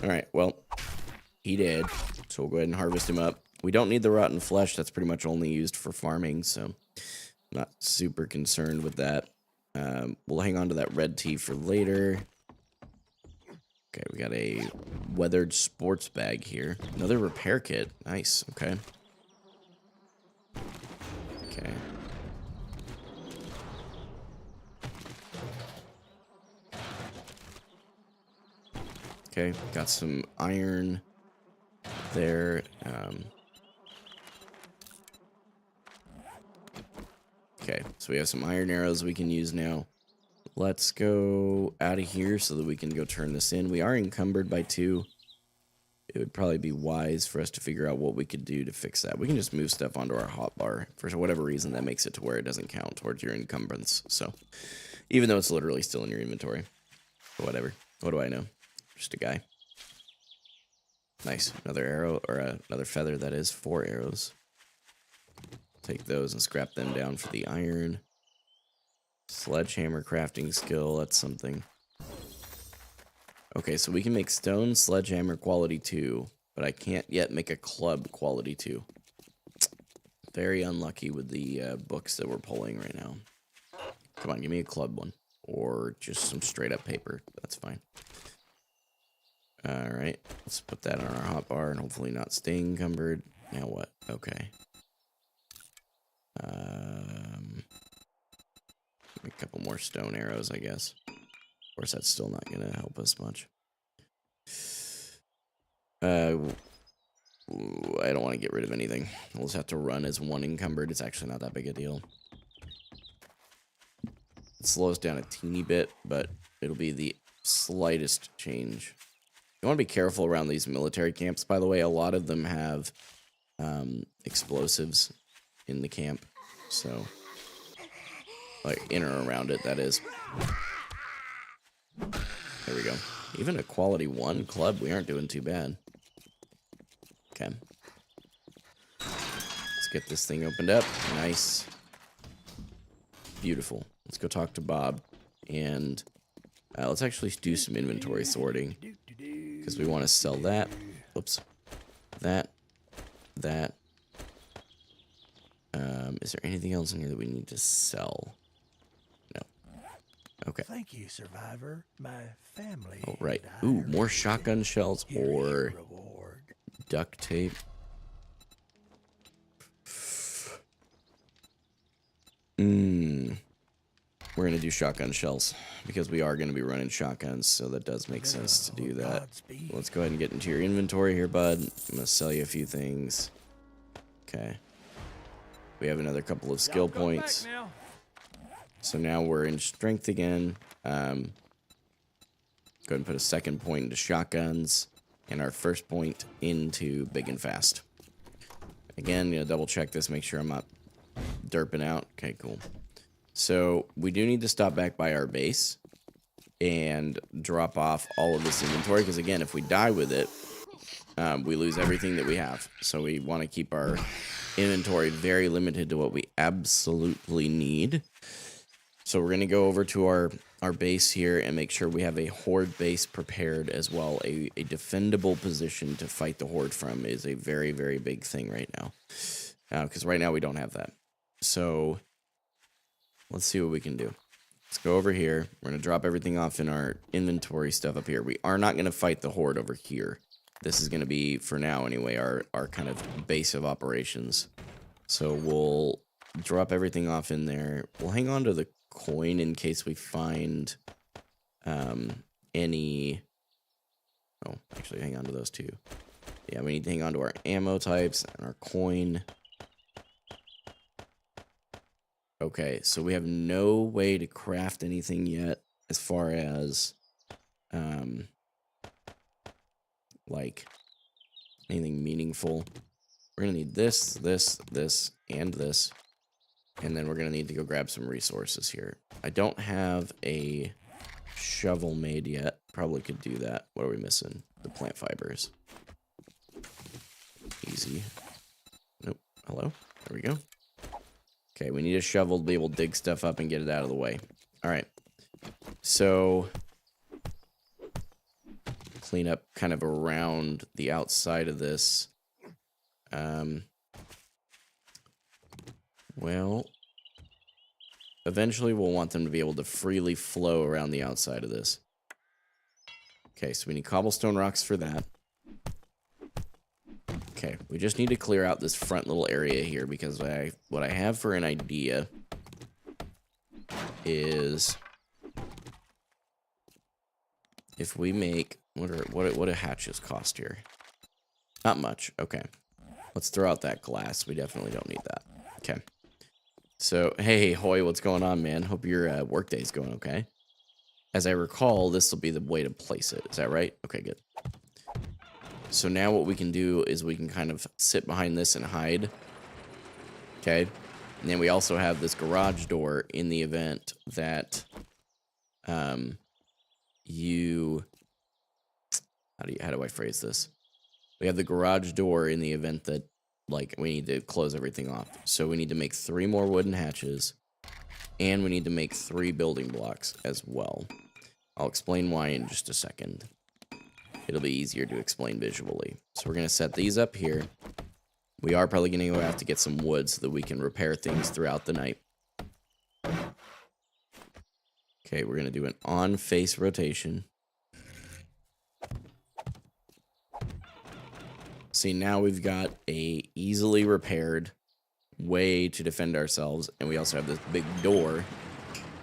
Alright, well, he did. So we'll go ahead and harvest him up. We don't need the rotten flesh. That's pretty much only used for farming, so not super concerned with that. We'll hang on to that red tea for later. Okay, we got a weathered sports bag here. Another repair kit. Nice, okay. Okay. Okay, got some iron there. Okay, so we have some iron arrows we can use now. Let's go out of here so that we can go turn this in. We are encumbered by 2. It would probably be wise for us to figure out what we could do to fix that. We can just move stuff onto our hotbar. For whatever reason, that makes it to where it doesn't count towards your encumbrance. So, even though it's literally still in your inventory. But whatever. What do I know? Just a guy. Nice. Another arrow, or another feather, that is. 4 arrows. Take those and scrap them down for the iron. Sledgehammer crafting skill, that's something. Okay, so we can make stone sledgehammer quality 2, but I can't yet make a club quality 2. Very unlucky with the books that we're pulling right now. Come on, give me a club one. Or just some straight up paper, that's fine. Alright, let's put that on our hotbar and hopefully not stay encumbered. Now what? Okay. A couple more stone arrows, I guess. Of course, that's still not going to help us much. I don't want to get rid of anything. We'll just have to run as one encumbered. It's actually not that big a deal. It slows down a teeny bit, but it'll be the slightest change. You want to be careful around these military camps, by the way. A lot of them have explosives in the camp. So, like, in or around it, that is. There we go. Even a quality 1 club, we aren't doing too bad. Okay. Let's get this thing opened up. Nice. Beautiful. Let's go talk to Bob. And let's actually do some inventory sorting. Because we want to sell that. Whoops. That. Is there anything else in here that we need to sell? No. Okay. Thank you, survivor. My family. Oh, right. Ooh, more shotgun shells or duct tape. We're going to do shotgun shells because we are going to be running shotguns, so that does make sense to do that. Let's go ahead and get into your inventory here, bud. I'm going to sell you a few things. Okay. We have another couple of skill points. So now we're in strength again. Go ahead and put a second point into shotguns and our first point into big and fast. Again, double check this, make sure I'm not derping out. Okay, cool. So we do need to stop back by our base and drop off all of this inventory because, again, if we die with it, we lose everything that we have. So we want to keep our inventory very limited to what we absolutely need. So we're going to go over to our base here and make sure we have a Horde base prepared as well. A defendable position to fight the Horde from is a very, very big thing right now. Because right now we don't have that. So let's see what we can do. Let's go over here. We're going to drop everything off in our inventory stuff up here. We are not going to fight the Horde over here. This is going to be, for now anyway, our kind of base of operations. So we'll drop everything off in there. We'll hang on to the coin in case we find any... Oh, actually, hang on to those two. Yeah, we need to hang on to our ammo types and our coin. Okay, so we have no way to craft anything yet as far as, like, anything meaningful. We're going to need this, and this. And then we're going to need to go grab some resources here. I don't have a shovel made yet. Probably could do that. What are we missing? The plant fibers. Easy. Nope. Hello? There we go. Okay, we need a shovel to be able to dig stuff up and get it out of the way. All right. So clean up kind of around the outside of this. Well, eventually we'll want them to be able to freely flow around the outside of this. Okay, so we need cobblestone rocks for that. Okay, we just need to clear out this front little area here because what I have for an idea is if we make what do hatches cost here? Not much. Okay, let's throw out that glass. We definitely don't need that. Okay. So, hey, Hoy, what's going on, man? Hope your workday's going okay. As I recall, this will be the way to place it. Is that right? Okay, good. So now what we can do is we can kind of sit behind this and hide. Okay. And then we also have this garage door in the event that how do I phrase this? We have the garage door in the event that, like, we need to close everything off. So we need to make 3 more wooden hatches, and we need to make 3 building blocks as well. I'll explain why in just a second. It'll be easier to explain visually. So we're going to set these up here. We are probably going to have to get some wood so that we can repair things throughout the night. Okay, we're going to do an on-face rotation. See, now we've got a easily repaired way to defend ourselves, and we also have this big door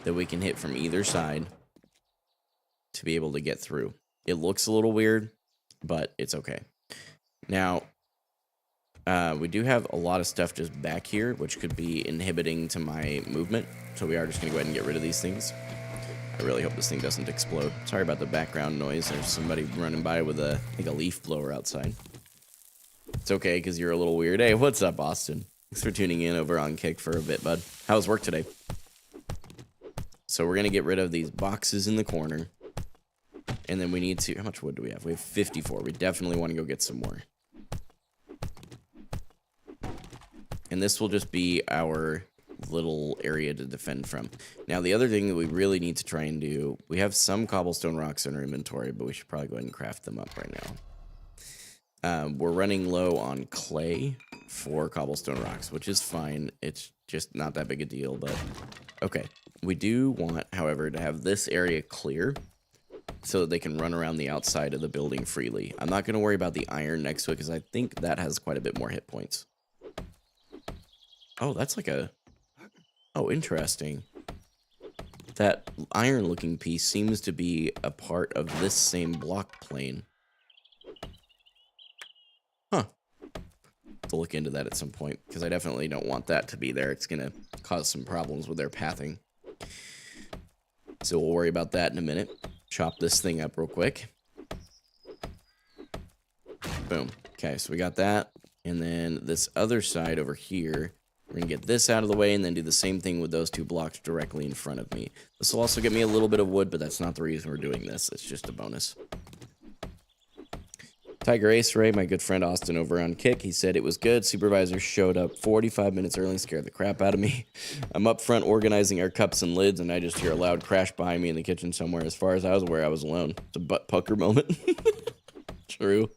that we can hit from either side to be able to get through. It looks a little weird, but it's okay. Now, we do have a lot of stuff just back here, which could be inhibiting to my movement. So we are just going to go ahead and get rid of these things. I really hope this thing doesn't explode. Sorry about the background noise. There's somebody running by with a, I think, a leaf blower outside. It's okay, because you're a little weird. Hey, what's up, Austin? Thanks for tuning in over on Kick for a bit, bud. How was work today? So we're going to get rid of these boxes in the corner. And then we need to... How much wood do we have? We have 54. We definitely want to go get some more. And this will just be our little area to defend from. Now, the other thing that we really need to try and do... We have some cobblestone rocks in our inventory, but we should probably go ahead and craft them up right now. We're running low on clay for cobblestone rocks, which is fine. It's just not that big a deal, but... Okay. We do want, however, to have this area clear so that they can run around the outside of the building freely. I'm not going to worry about the iron next to it because I think that has quite a bit more hit points. Oh, that's like a... Oh, interesting. That iron-looking piece seems to be a part of this same block plane. Huh. To look into that at some point, because I definitely don't want that to be there. It's going to cause some problems with their pathing. So we'll worry about that in a minute. Chop this thing up real quick. Boom. Okay, so we got that. And then this other side over here, we're going to get this out of the way and then do the same thing with those two blocks directly in front of me. This will also get me a little bit of wood, but that's not the reason we're doing this. It's just a bonus. Tiger Ace Ray, my good friend Austin over on Kick, he said it was good. Supervisor showed up 45 minutes early and scared the crap out of me. I'm up front organizing our cups and lids, and I just hear a loud crash behind me in the kitchen somewhere. As far as I was aware, I was alone. It's a butt pucker moment. True.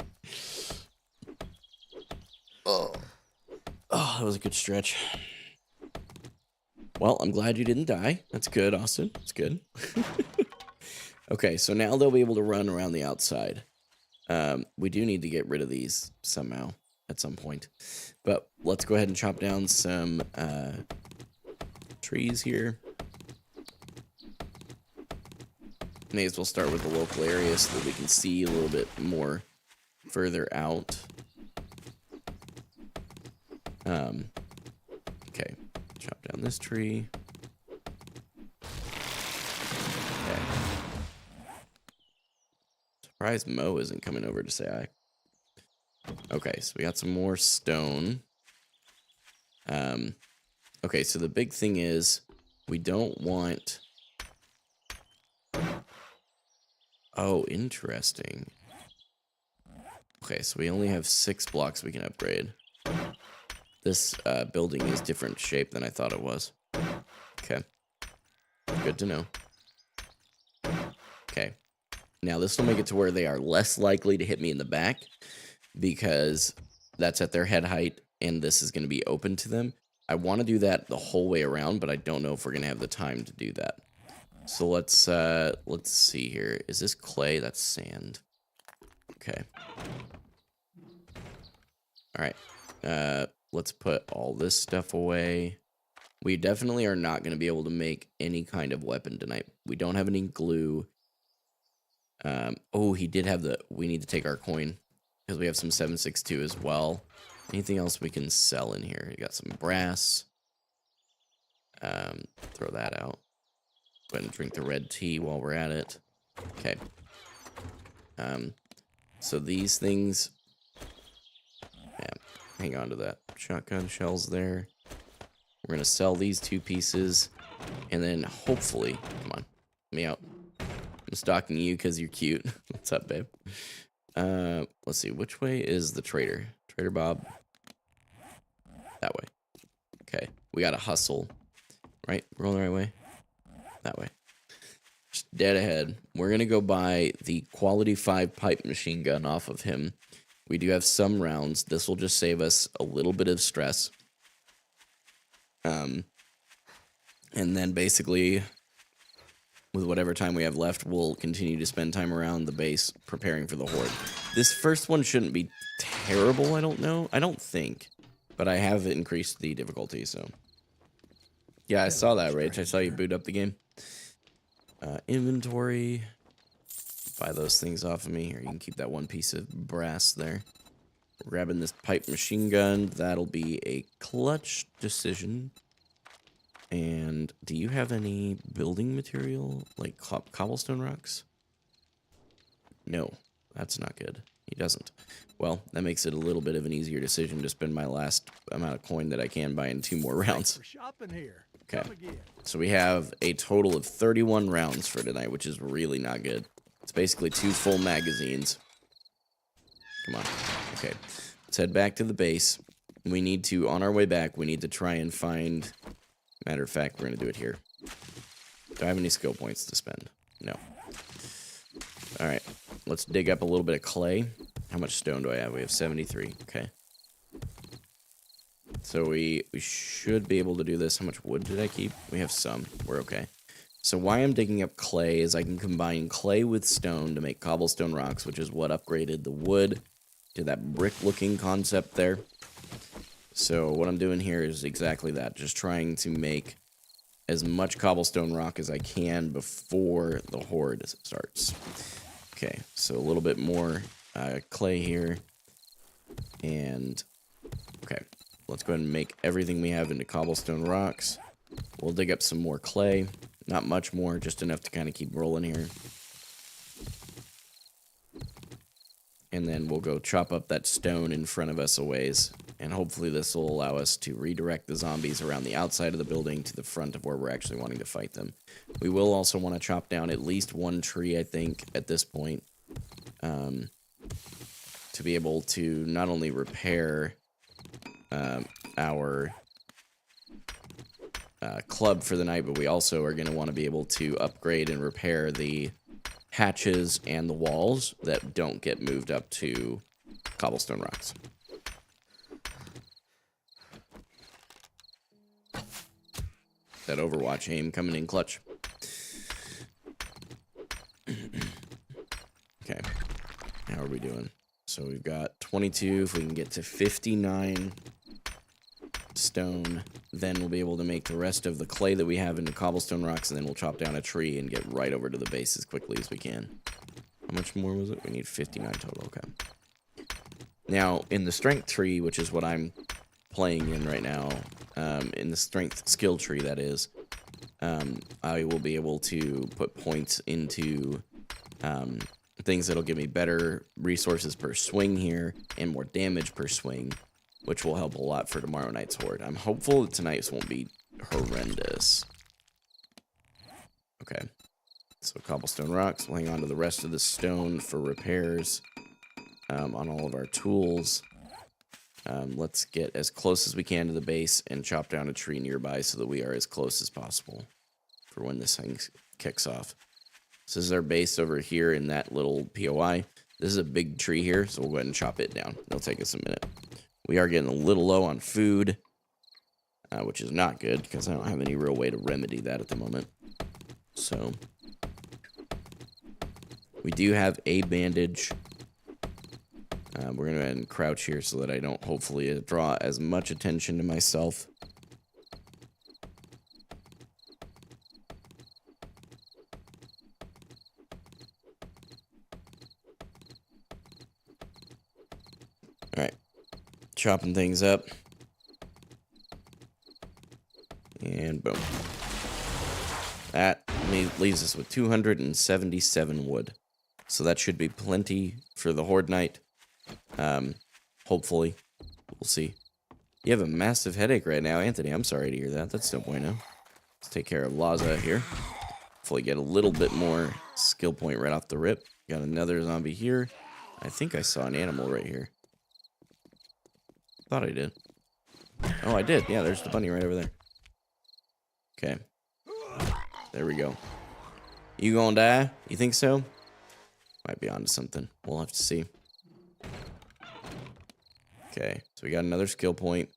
Oh, that was a good stretch. Well, I'm glad you didn't die. That's good, Austin. That's good. Okay, so now they'll be able to run around the outside. We do need to get rid of these somehow at some point. But let's go ahead and chop down some trees here. May as well start with the local area so that we can see a little bit more further out. Okay, chop down this tree. Okay. Surprised Mo isn't coming over to say hi. Okay, so we got some more stone. Okay, so the big thing is we don't want... Oh, interesting. Okay, so we only have 6 blocks we can upgrade. This building is different shape than I thought it was. Okay. Good to know. Okay. Now, this will make it to where they are less likely to hit me in the back because that's at their head height and this is going to be open to them. I want to do that the whole way around, but I don't know if we're going to have the time to do that. So let's see here. Is this clay? That's sand. Okay. All right. Let's put all this stuff away. We definitely are not going to be able to make any kind of weapon tonight. We don't have any glue. Oh, he did have the... We need to take our coin because we have some 762 as well. Anything else we can sell in here? You got some brass. Throw that out. Go ahead and drink the red tea while we're at it. Okay. So these things... Yeah, hang on to that. Shotgun shells there. We're going to sell these 2 pieces. And then hopefully... Come on. Let me out. I'm stalking you because you're cute. What's up, babe? Let's see. Which way is the trader? Trader Bob. That way. Okay. We got to hustle. Right? We're on the right way? That way. Just dead ahead. We're going to go buy the quality 5 pipe machine gun off of him. We do have some rounds. This will just save us a little bit of stress. And then basically, with whatever time we have left, we'll continue to spend time around the base preparing for the Horde. This first one shouldn't be terrible, I don't know. I don't think. But I have increased the difficulty, so. Yeah, I saw that, Rach. I saw you boot up the game. Inventory. Buy those things off of me, or you can keep that 1 piece of brass there. Grabbing this pipe machine gun. That'll be a clutch decision. And do you have any building material, like cobblestone rocks? No, that's not good. He doesn't. Well, that makes it a little bit of an easier decision to spend my last amount of coin that I can buy in 2 more rounds. Okay, so we have a total of 31 rounds for tonight, which is really not good. It's basically 2 full magazines. Come on. Okay, let's head back to the base. We need to, on our way back, we need to try and find... Matter of fact, we're going to do it here. Do I have any skill points to spend? No. Alright, let's dig up a little bit of clay. How much stone do I have? We have 73. Okay. So we should be able to do this. How much wood did I keep? We have some. We're okay. So why I'm digging up clay is I can combine clay with stone to make cobblestone rocks, which is what upgraded the wood to that brick-looking concept there. So what I'm doing here is exactly that. Just trying to make as much cobblestone rock as I can before the Horde starts. Okay, so a little bit more clay here. And, okay, let's go ahead and make everything we have into cobblestone rocks. We'll dig up some more clay. Not much more, just enough to kind of keep rolling here. And then we'll go chop up that stone in front of us a ways. And hopefully this will allow us to redirect the zombies around the outside of the building to the front of where we're actually wanting to fight them. We will also want to chop down at least 1 tree, I think, at this point. To be able to not only repair our club for the night, but we also are going to want to be able to upgrade and repair the hatches and the walls that don't get moved up to cobblestone rocks. That Overwatch aim coming in clutch. Okay. How are we doing? So we've got 22. If we can get to 59 stone, then we'll be able to make the rest of the clay that we have into cobblestone rocks, and then we'll chop down a tree and get right over to the base as quickly as we can. How much more was it? We need 59 total. Okay. Now, in the strength tree, which is what I'm playing in right now, in the strength skill tree, that is, I will be able to put points into things that'll give me better resources per swing here and more damage per swing, which will help a lot for tomorrow night's Horde. I'm hopeful that tonight's won't be horrendous. Okay, so cobblestone rocks. We'll hang on to the rest of the stone for repairs on all of our tools. Let's get as close as we can to the base and chop down a tree nearby so that we are as close as possible for when this thing kicks off. So this is our base over here in that little POI. This is a big tree here, so we'll go ahead and chop it down. It'll take us a minute. We are getting a little low on food, which is not good because I don't have any real way to remedy that at the moment. So we do have a bandage. We're going to go ahead and crouch here so that I don't hopefully draw as much attention to myself. Alright. Chopping things up. And boom. That leaves us with 277 wood. So that should be plenty for the Horde night. Hopefully. We'll see. You have a massive headache right now, Anthony. I'm sorry to hear that. That's no bueno. Let's take care of Laza here. Hopefully get a little bit more skill point right off the rip. Got another zombie here. I think I saw an animal right here. Thought I did. Oh, I did. Yeah, there's the bunny right over there. Okay. There we go. You gonna die? You think so? Might be onto something. We'll have to see. Okay, so we got another skill point.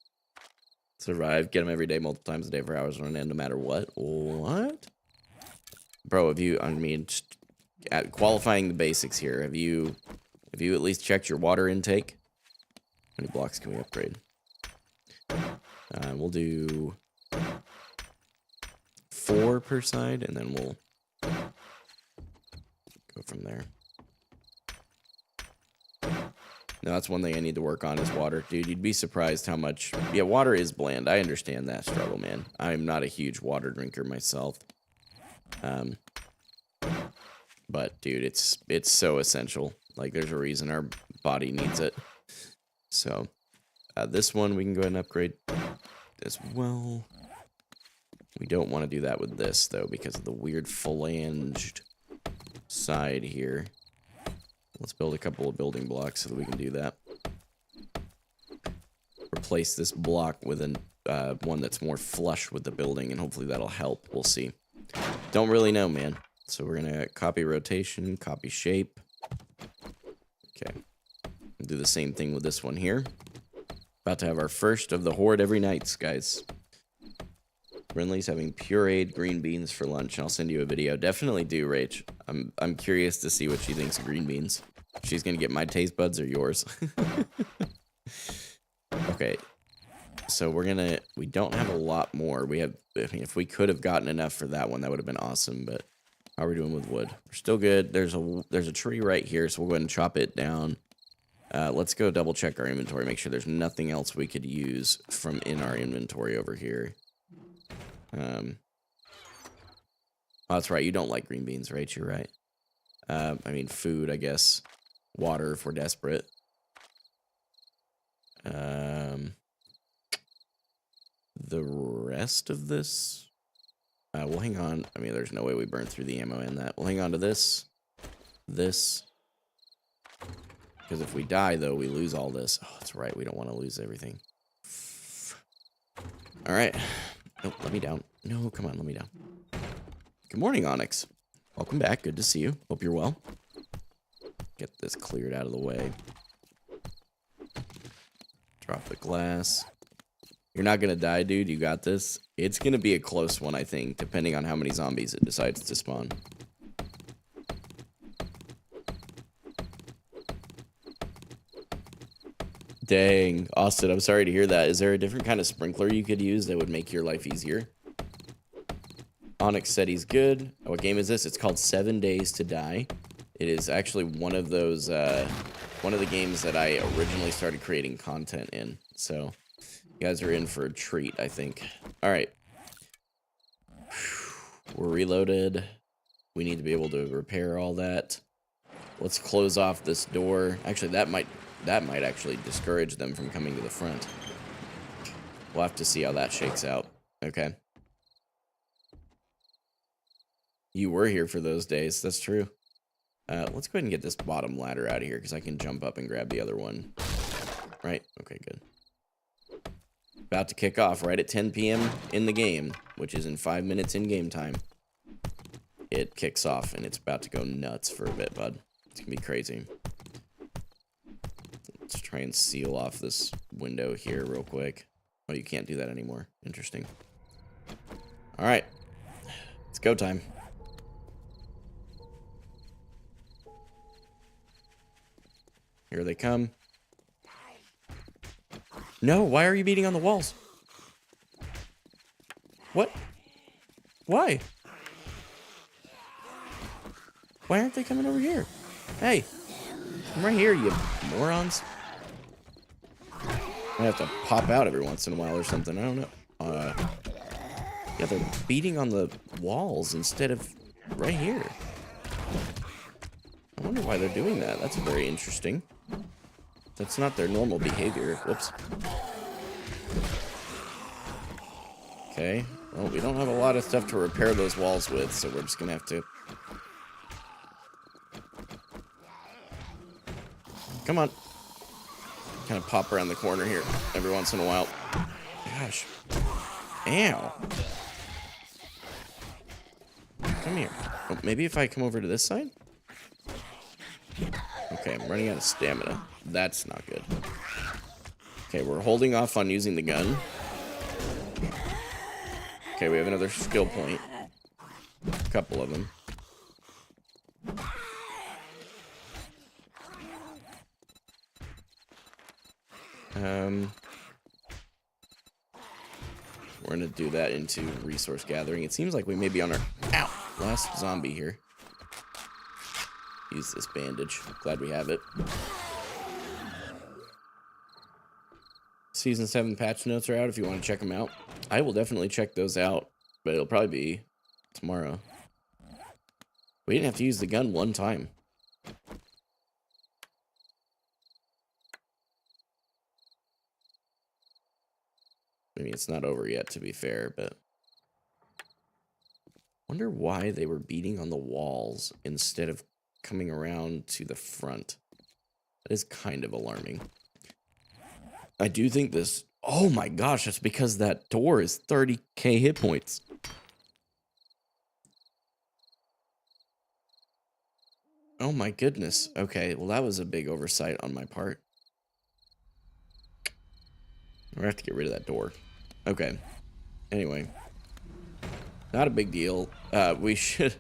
Survive. Get them every day, multiple times a day for hours on end, no matter what. What? Bro, have you, I mean, just qualifying the basics here. Have you at least checked your water intake? How many blocks can we upgrade? We'll do 4 per side, and then we'll go from there. Now, that's one thing I need to work on is water. Dude, you'd be surprised how much... Yeah, water is bland. I understand that struggle, man. I'm not a huge water drinker myself. But, dude, it's so essential. Like, there's a reason our body needs it. So, this one we can go ahead and upgrade as well. We don't want to do that with this, though, because of the weird phalanged side here. Let's build a couple of building blocks so that we can do that. Replace this block with one that's more flush with the building, and hopefully that'll help. We'll see. Don't really know, man. So we're going to copy rotation, copy shape. Okay. Do the same thing with this one here. About to have our first of the Horde every night, guys. Brinley's having pureed green beans for lunch. I'll send you a video. Definitely do, Rach. I'm curious to see what she thinks of green beans. She's gonna get my taste buds or yours. Okay. So we don't have a lot more. I mean, if we could have gotten enough for that one, that would have been awesome, but how are we doing with wood? We're still good. There's a tree right here, so we'll go ahead and chop it down. Let's go double check our inventory, make sure there's nothing else we could use from in our inventory over here. Oh, that's right. You don't like green beans, right? You're right. I mean, food, I guess. Water if we're desperate. The rest of this... we'll hang on. I mean, there's no way we burn through the ammo in that. We'll hang on to this. This. Because if we die, though, we lose all this. Oh, that's right. We don't want to lose everything. All right. Oh, let me down. No, come on, let me down. Good morning, Onyx. Welcome back. Good to see you. Hope you're well. Get this cleared out of the way. Drop the glass. You're not going to die, dude. You got this. It's going to be a close one, I think, depending on how many zombies it decides to spawn. Dang. Austin, I'm sorry to hear that. Is there a different kind of sprinkler you could use that would make your life easier? Onyx said he's good. What game is this? It's called 7 Days to Die. It is actually one of those, one of the games that I originally started creating content in. So, you guys are in for a treat, I think. All right. We're reloaded. We need to be able to repair all that. Let's close off this door. Actually, that might actually discourage them from coming to the front. We'll have to see how that shakes out. Okay. You were here for those days. That's true. Let's go ahead and get this bottom ladder out of here because I can jump up and grab the other one. Right? Okay, good. About to kick off right at 10 p.m. in the game, which is in 5 minutes in game time. It kicks off and it's about to go nuts for a bit, bud. It's gonna be crazy. Let's try and seal off this window here real quick. Oh, you can't do that anymore. Interesting. All right. It's go time. Here they come. No, why are you beating on the walls? What? Why? Why aren't they coming over here? Hey, come right here, you morons. I have to pop out every once in a while or something. I don't know. Yeah, they're beating on the walls instead of right here. I wonder why they're doing that. That's very interesting. That's not their normal behavior. Whoops. Okay. Well, we don't have a lot of stuff to repair those walls with, so we're just gonna have to... Come on. Kind of pop around the corner here every once in a while. Gosh. Ow. Come here. Oh, maybe if I come over to this side? Okay, I'm running out of stamina. That's not good. Okay, we're holding off on using the gun. Okay, we have another skill point. A couple of them. We're gonna do that into resource gathering. It seems like we may be on our last zombie here. Use this bandage. Glad we have it. Season 7 patch notes are out if you want to check them out. I will definitely check those out, but it'll probably be tomorrow. We didn't have to use the gun one time. I mean, it's not over yet, to be fair, but... wonder why they were beating on the walls instead of coming around to the front. That is kind of alarming. I do think this... oh my gosh, that's because that door is 30k hit points. Oh my goodness. Okay, well that was a big oversight on my part. We're gonna have to get rid of that door. Okay. Anyway. Not a big deal. We should...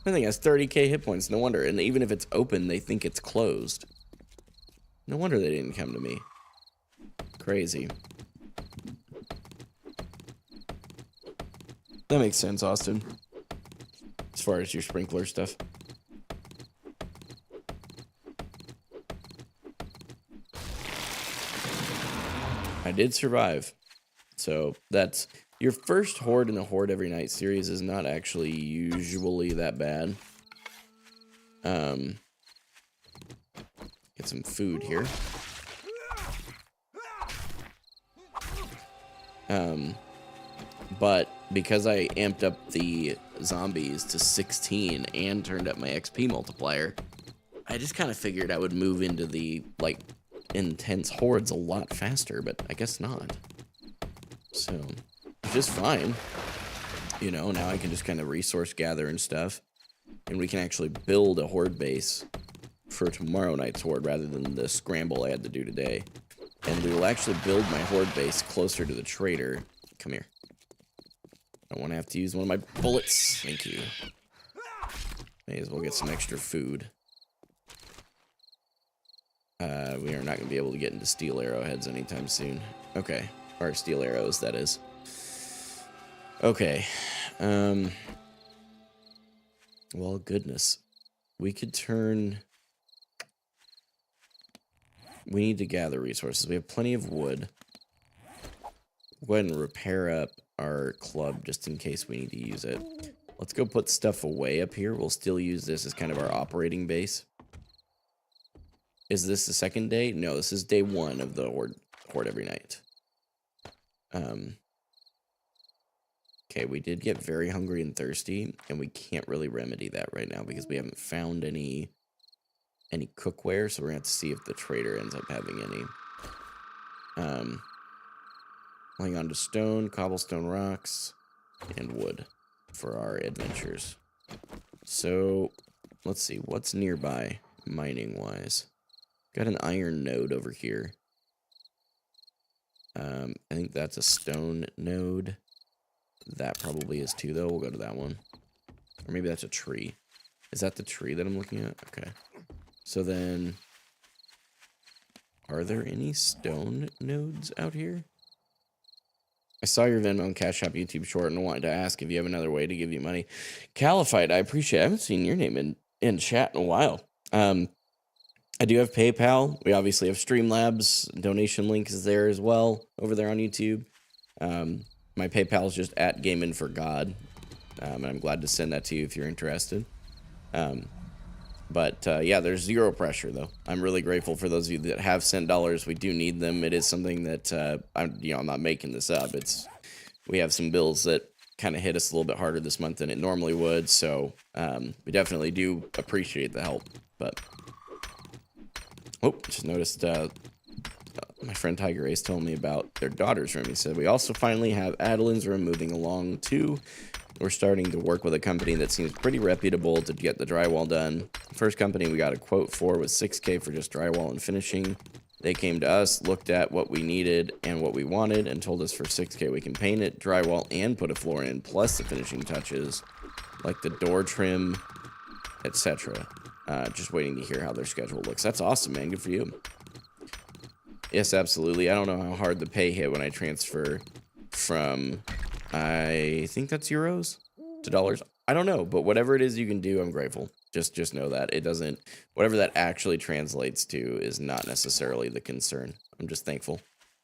I think it has 30k hit points, no wonder. And even if it's open, they think it's closed. No wonder they didn't come to me. Crazy. That makes sense, Austin. As far as your sprinkler stuff. I did survive. So that's... your first Horde in the Horde Every Night series is not actually usually that bad. Get some food here. But because I amped up the zombies to 16 and turned up my XP multiplier, I just kind of figured I would move into the, like, intense hordes a lot faster, but I guess not. So, which is fine. You know, now I can just kind of resource gather and stuff. And we can actually build a horde base for tomorrow night's horde rather than the scramble I had to do today. And we will actually build my horde base closer to the trader. Come here. I don't want to have to use one of my bullets. Thank you. May as well get some extra food. We are not going to be able to get into steel arrowheads anytime soon. Okay. Or steel arrows, that is. Okay. Well, goodness. We could turn... we need to gather resources. We have plenty of wood. Go ahead and repair up our club just in case we need to use it. Let's go put stuff away up here. We'll still use this as kind of our operating base. Is this the second day? No, this is day 1 of the Horde Every Night. Okay, we did get very hungry and thirsty, and we can't really remedy that right now because we haven't found any cookware, so we're gonna have to see if the trader ends up having any. Hang on to stone, cobblestone rocks, and wood for our adventures. So, let's see, what's nearby, mining-wise? Got an iron node over here. I think that's a stone node. That probably is too, though. We'll go to that one. Or maybe that's a tree. Is that the tree that I'm looking at? Okay. So then, are there any stone nodes out here? I saw your Venmo and Cash App YouTube short and wanted to ask if you have another way to give you money. Caliphite, I appreciate it. I haven't seen your name in chat in a while. I do have PayPal. We obviously have Streamlabs. Donation link is there as well over there on YouTube. My PayPal is just at GaminForGod. And I'm glad to send that to you if you're interested. But yeah, there's zero pressure though. I'm really grateful for those of you that have sent dollars. We do need them. It is something that I'm not making this up. We have some bills that kind of hit us a little bit harder this month than it normally would. So we definitely do appreciate the help. But oh, just noticed my friend Tiger Ace told me about their daughter's room. He said we also finally have Adeline's room moving along too. We're starting to work with a company that seems pretty reputable to get the drywall done. First company we got a quote for was $6K for just drywall and finishing. They came to us, looked at what we needed and what we wanted, and told us for $6K we can paint it, drywall, and put a floor in, plus the finishing touches, like the door trim, etc. Just waiting to hear how their schedule looks. That's awesome, man. Good for you. Yes, absolutely. I don't know how hard the pay hit when I transfer from... I think that's euros to dollars. I don't know, but whatever it is you can do, I'm grateful. Just know that it doesn't, whatever that actually translates to is not necessarily the concern. I'm just thankful.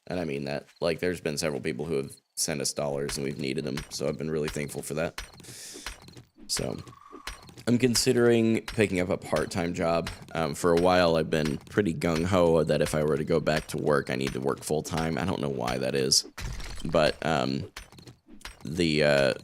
And I mean that. Like, there's been several people who have sent us dollars and we've needed them, so I've been really thankful for that. So, I'm considering picking up a part-time job. For a while, I've been pretty gung-ho that if I were to go back to work, I need to work full-time. I don't know why that is. But, the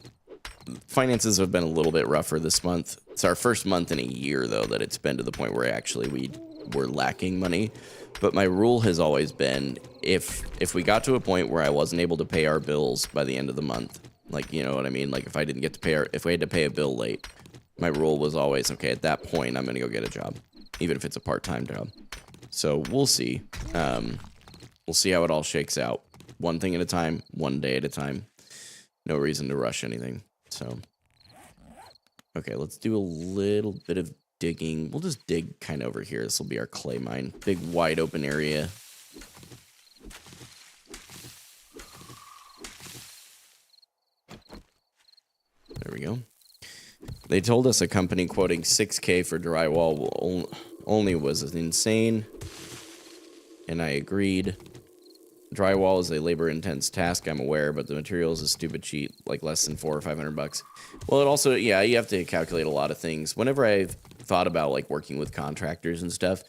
finances have been a little bit rougher this month. It's our first month in a year, though, that it's been to the point where actually we were lacking money. But my rule has always been, if we got to a point where I wasn't able to pay our bills by the end of the month, like, you know what I mean? Like, if I didn't get to pay if we had to pay a bill late, my rule was always, okay, at that point, I'm going to go get a job, even if it's a part-time job. So we'll see. We'll see how it all shakes out. One thing at a time, one day at a time. No reason to rush anything. So, okay, let's do a little bit of digging. We'll just dig kind of over here. This will be our clay mine. Big, wide open area. There we go. They told us a company quoting $6K for drywall only was insane, and I agreed. Drywall is a labor-intense task, I'm aware, but the materials is stupid cheap, like less than $400 or $500. Well, it also, yeah, you have to calculate a lot of things. Whenever I've thought about like working with contractors and stuff,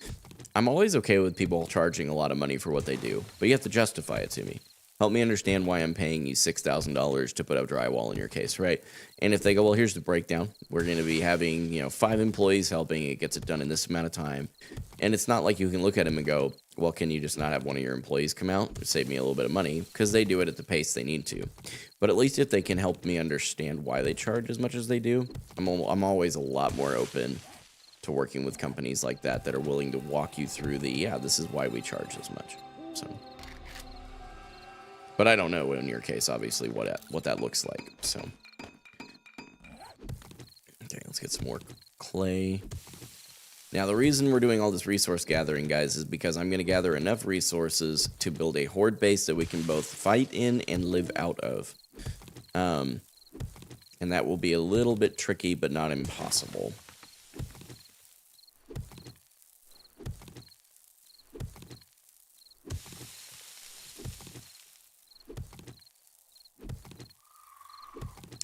I'm always okay with people charging a lot of money for what they do, but you have to justify it to me. Help me understand why I'm paying you $6,000 to put up drywall in your case, right? And if they go, well, here's the breakdown. We're going to be having, 5 employees helping. It gets it done in this amount of time. And it's not like you can look at them and go, well, can you just not have one of your employees come out? It'd save me a little bit of money, because they do it at the pace they need to. But at least if they can help me understand why they charge as much as they do, I'm always a lot more open to working with companies like that are willing to walk you through this is why we charge this much. So, but I don't know in your case, obviously, what that looks like. So, okay, let's get some more clay. Now, the reason we're doing all this resource gathering, guys, is because I'm going to gather enough resources to build a horde base that we can both fight in and live out of. And that will be a little bit tricky, but not impossible.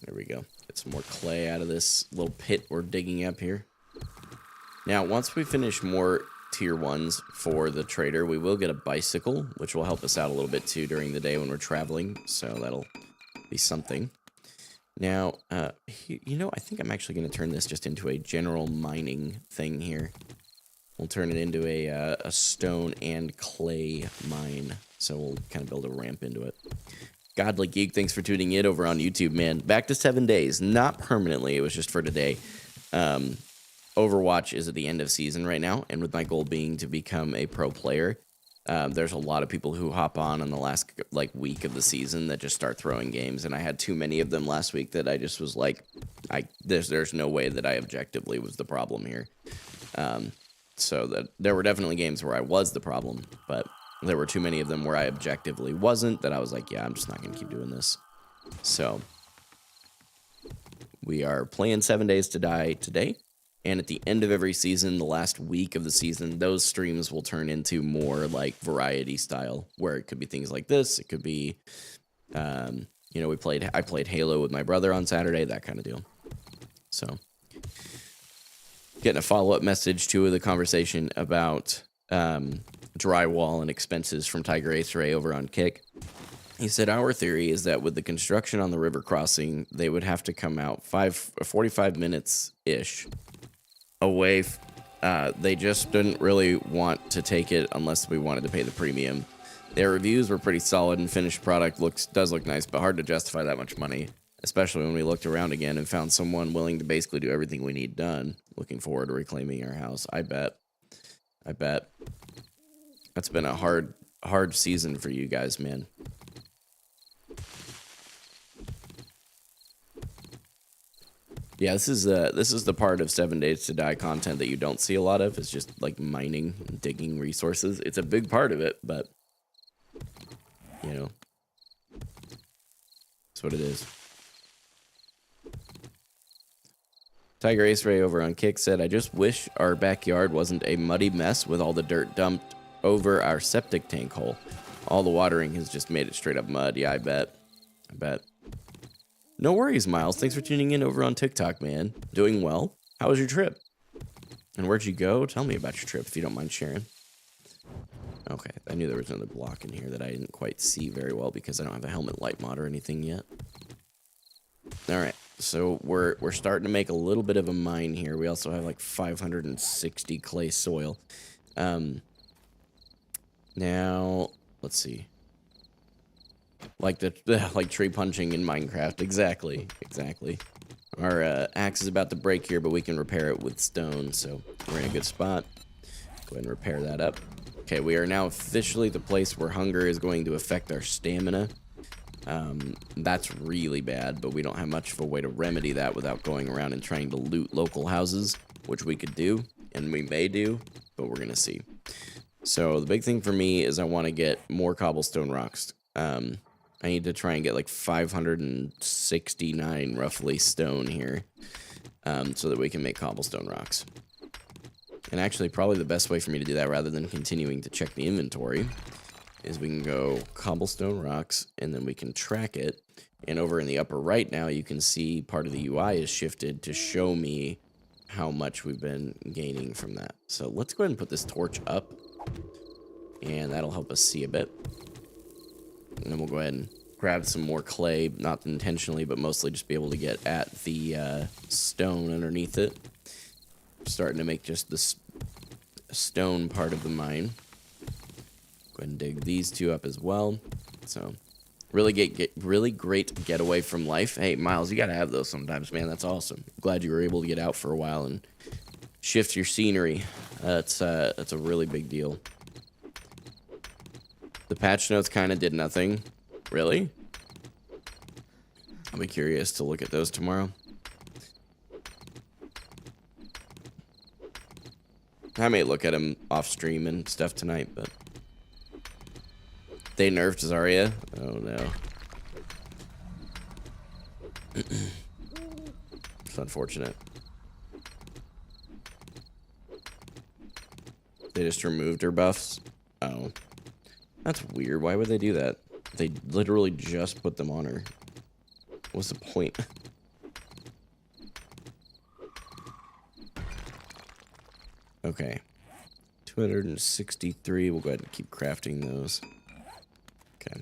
There we go. Get some more clay out of this little pit we're digging up here. Now, once we finish more tier 1s for the trader, we will get a bicycle, which will help us out a little bit too during the day when we're traveling. So that'll be something. Now, I think I'm actually going to turn this just into a general mining thing here. We'll turn it into a stone and clay mine. So we'll kind of build a ramp into it. Godly Geek, thanks for tuning in over on YouTube, man. Back to 7 days. Not permanently. It was just for today. Overwatch is at the end of season right now, and with my goal being to become a pro player, there's a lot of people who hop on in the last week of the season that just start throwing games, and I had too many of them last week that I just was like, there's no way that I objectively was the problem here. So that there were definitely games where I was the problem, but there were too many of them where I objectively wasn't, that I was like, yeah, I'm just not going to keep doing this. So we are playing 7 Days to Die today. And at the end of every season, the last week of the season, those streams will turn into more like variety style, where it could be things like this. It could be, I played Halo with my brother on Saturday, that kind of deal. So, getting a follow-up message to the conversation about drywall and expenses from Tiger Ace Ray over on Kick. He said, our theory is that with the construction on the river crossing, they would have to come out 45 minutes-ish away. They just didn't really want to take it unless we wanted to pay the premium. Their reviews were pretty solid, and finished product does look nice, but hard to justify that much money, especially when we looked around again and found someone willing to basically do everything we need done. Looking forward to reclaiming our house. I bet. That's been a hard season for you guys, man. Yeah, this is the part of 7 Days to Die content that you don't see a lot of. It's just like mining and digging resources. It's a big part of it, but that's what it is. Tiger Ace Ray over on Kick said, I just wish our backyard wasn't a muddy mess with all the dirt dumped over our septic tank hole. All the watering has just made it straight up mud. Yeah, I bet. I bet. No worries, Miles. Thanks for tuning in over on TikTok, man. Doing well. How was your trip? And where'd you go? Tell me about your trip if you don't mind sharing. Okay, I knew there was another block in here that I didn't quite see very well because I don't have a helmet light mod or anything yet. Alright, so we're starting to make a little bit of a mine here. We also have like 560 clay soil. Now, let's see. Like like tree punching in Minecraft. Exactly. Our axe is about to break here, but we can repair it with stone, so we're in a good spot. Go ahead and repair that up. Okay, we are now officially at the place where hunger is going to affect our stamina. That's really bad, but we don't have much of a way to remedy that without going around and trying to loot local houses, which we could do, and we may do, but we're gonna see. So the big thing for me is I want to get more cobblestone rocks. I need to try and get like 569 roughly stone here, so that we can make cobblestone rocks. And actually, probably the best way for me to do that, rather than continuing to check the inventory, is we can go cobblestone rocks, and then we can track it. And over in the upper right now, you can see part of the UI is shifted to show me how much we've been gaining from that. So let's go ahead and put this torch up, and that'll help us see a bit. And then we'll go ahead and grab some more clay, not intentionally, but mostly just be able to get at the stone underneath it. Starting to make just this stone part of the mine. Go ahead and dig these two up as well. So, really great getaway from life. Hey, Miles, you gotta have those sometimes, man. That's awesome. Glad you were able to get out for a while and shift your scenery. That's a really big deal. The patch notes kind of did nothing. Really? I'll be curious to look at those tomorrow. I may look at them off stream and stuff tonight, but they nerfed Zarya? Oh no. It's unfortunate. They just removed her buffs? Oh. That's weird. Why would they do that? They literally just put them on her. What's the point? Okay. 263. We'll go ahead and keep crafting those. Okay.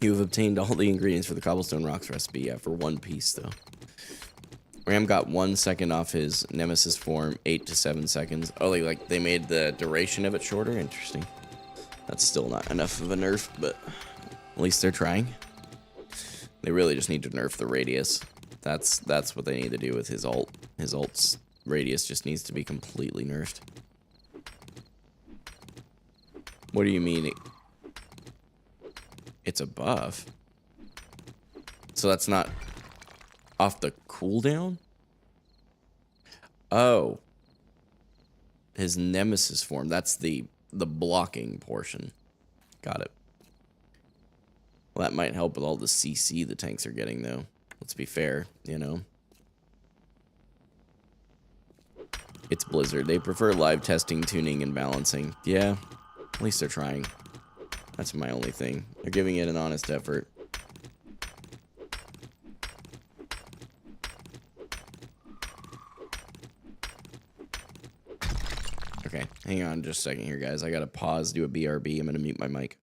You have obtained all the ingredients for the cobblestone rocks recipe. Yeah, for one piece, though. Ram got 1 second off his nemesis form, 8 to 7 seconds. Oh, like they made the duration of it shorter? Interesting. That's still not enough of a nerf, but at least they're trying. They really just need to nerf the radius. That's what they need to do with his ult. His ult's radius just needs to be completely nerfed. What do you mean? It's a buff? So that's not off the cooldown? Oh. His nemesis form. That's the blocking portion. Got it. Well, that might help with all the CC the tanks are getting, though. Let's be fair, you know. It's Blizzard. They prefer live testing, tuning, and balancing. Yeah, at least they're trying. That's my only thing. They're giving it an honest effort. Okay, hang on just a second here, guys. I gotta pause, do a BRB. I'm gonna mute my mic.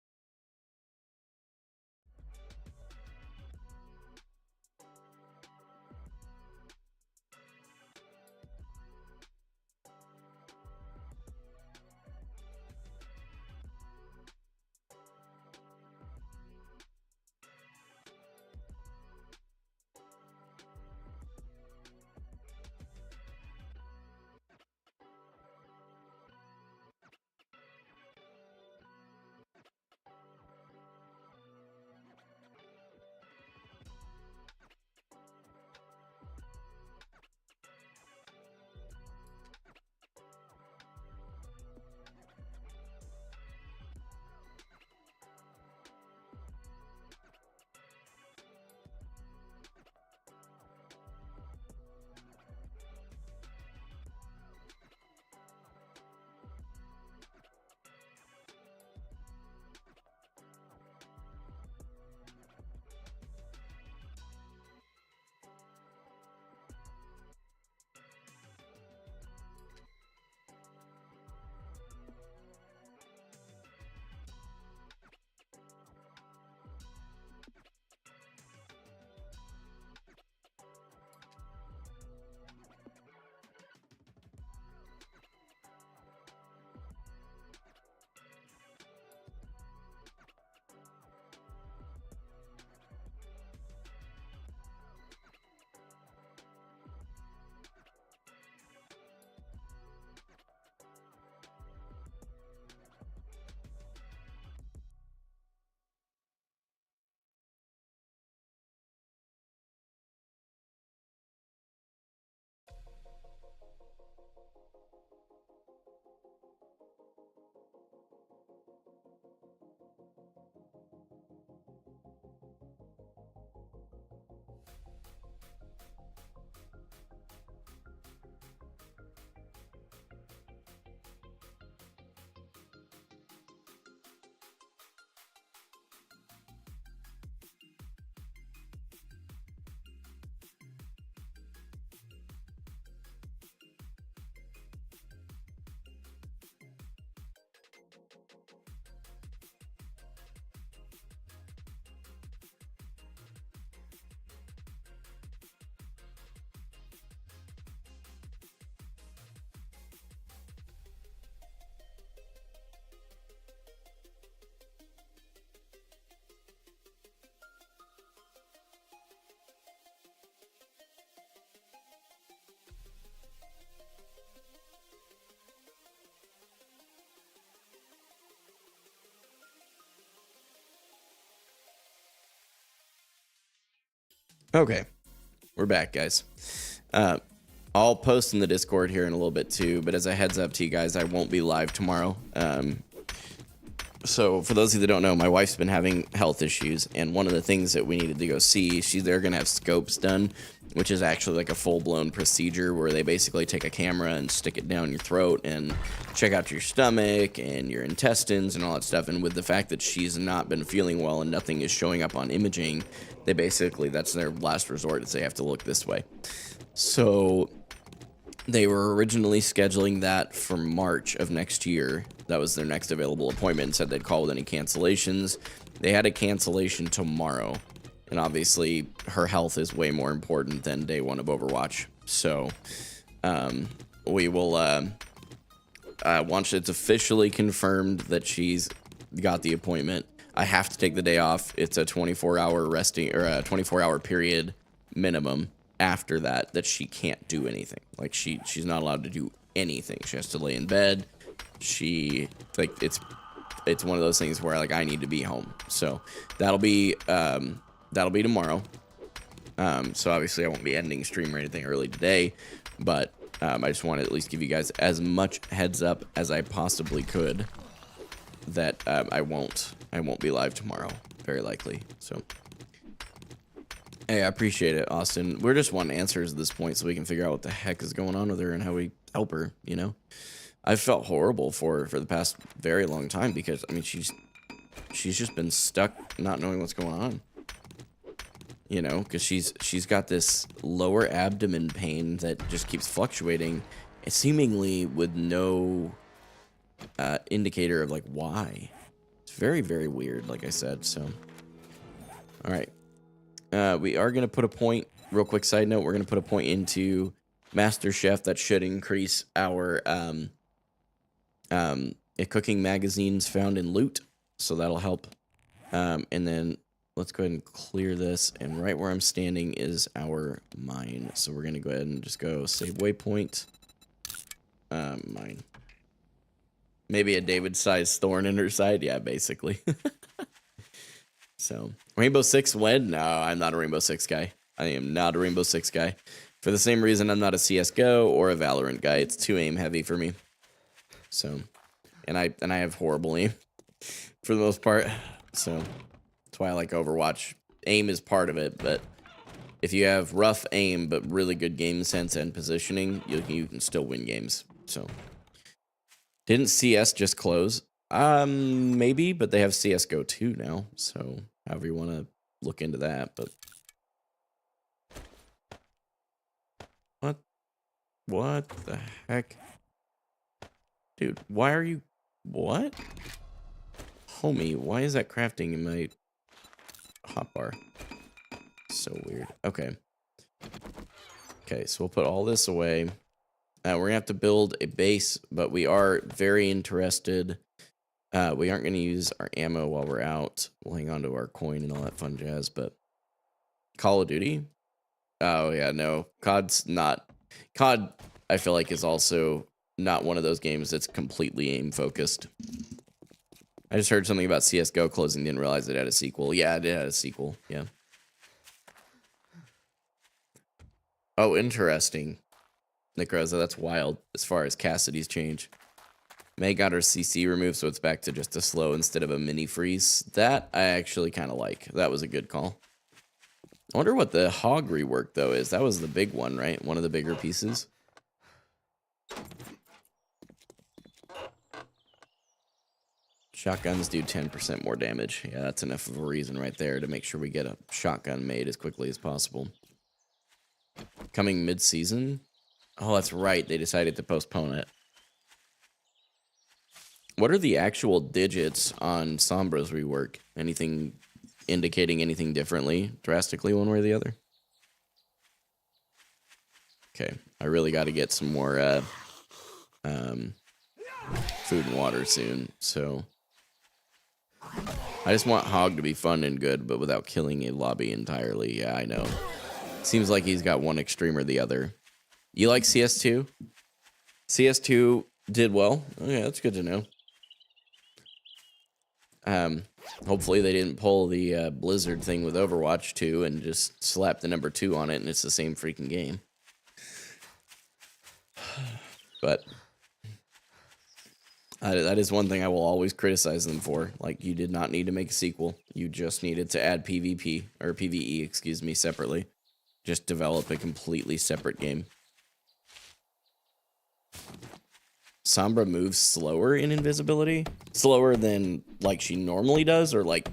Okay, we're back, guys. I'll post in the Discord here in a little bit too, but as a heads up to you guys, I won't be live tomorrow. So for those of you that don't know, my wife's been having health issues, and one of the things that we needed to go see, they're gonna have scopes done, which is actually like a full-blown procedure where they basically take a camera and stick it down your throat and check out your stomach and your intestines and all that stuff. And with the fact that she's not been feeling well and nothing is showing up on imaging, they basically, that's their last resort, is they have to look this way. So they were originally scheduling that for March of next year. That was their next available appointment, and said they'd call with any cancellations. They had a cancellation tomorrow, and obviously her health is way more important than day one of Overwatch. So we will, once it's officially confirmed that she's got the appointment, I have to take the day off. It's a 24-hour resting, or a 24-hour period minimum after that she can't do anything. Like she's not allowed to do anything. She has to lay in bed. She, like, it's one of those things where, like, I need to be home. So that'll be tomorrow. So obviously I won't be ending stream or anything early today, but I just want to at least give you guys as much heads up as I possibly could that I won't be live tomorrow, very likely. So hey, I appreciate it, Austin. We're just wanting answers at this point so we can figure out what the heck is going on with her and how we help her, you know? I've felt horrible for her for the past very long time because, I mean, she's just been stuck not knowing what's going on. You know, because she's got this lower abdomen pain that just keeps fluctuating, and seemingly with no indicator of, like, why. It's very, very weird, like I said, so. All right. We are going to put a point, real quick side note, we're going to put a point into Master Chef. That should increase our cooking magazines found in loot, so that'll help. And then let's go ahead and clear this, and right where I'm standing is our mine. So we're going to go ahead and just go save waypoint. Mine. Maybe a David-sized thorn in her side? Yeah, basically. So, Rainbow Six win? No, I'm not a Rainbow Six guy. I am not a Rainbow Six guy. For the same reason I'm not a CSGO or a Valorant guy. It's too aim heavy for me. So, and I have horrible aim for the most part. So, that's why I like Overwatch. Aim is part of it, but if you have rough aim but really good game sense and positioning, you can still win games. So, didn't CS just close? Maybe, but they have CSGO 2 now, so however you want to look into that, but what the heck? Dude, why are you, what? Homie, why is that crafting in my hotbar? So weird. Okay. Okay, so we'll put all this away. We're gonna have to build a base, but we are very interested. We aren't going to use our ammo while we're out. We'll hang on to our coin and all that fun jazz, but Call of Duty? Oh, yeah, no. COD's not. COD, I feel like, is also not one of those games that's completely aim-focused. I just heard something about CSGO closing, didn't realize it had a sequel. Yeah, it had a sequel, yeah. Oh, interesting. Necroza, that's wild as far as Cassidy's change. May got her CC removed, so it's back to just a slow instead of a mini freeze. That I actually kind of like. That was a good call. I wonder what the hog rework, though, is. That was the big one, right? One of the bigger pieces. Shotguns do 10% more damage. Yeah, that's enough of a reason right there to make sure we get a shotgun made as quickly as possible. Coming mid-season? Oh, that's right. They decided to postpone it. What are the actual digits on Sombra's rework? Anything indicating anything differently, drastically, one way or the other? Okay, I really got to get some more food and water soon, so... I just want Hog to be fun and good, but without killing a lobby entirely. Yeah, I know. Seems like he's got one extreme or the other. You like CS2? CS2 did well. Oh, yeah, that's good to know. Hopefully they didn't pull the Blizzard thing with Overwatch 2 and just slap the number 2 on it and it's the same freaking game. But that is one thing I will always criticize them for. Like, you did not need to make a sequel. You just needed to add PvP, or PvE, excuse me, separately. Just develop a completely separate game. Sombra moves slower in invisibility? Slower than, like, she normally does, or, like,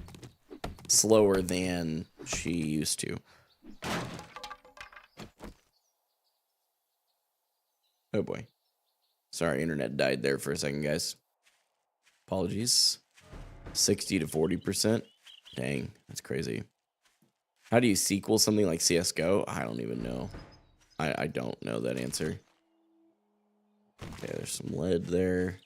slower than she used to? Oh, boy. Sorry, internet died there for a second, guys. Apologies. 60 to 40%? Dang, that's crazy. How do you sequel something like CSGO? I don't even know. I don't know that answer. Okay, there's some lead there.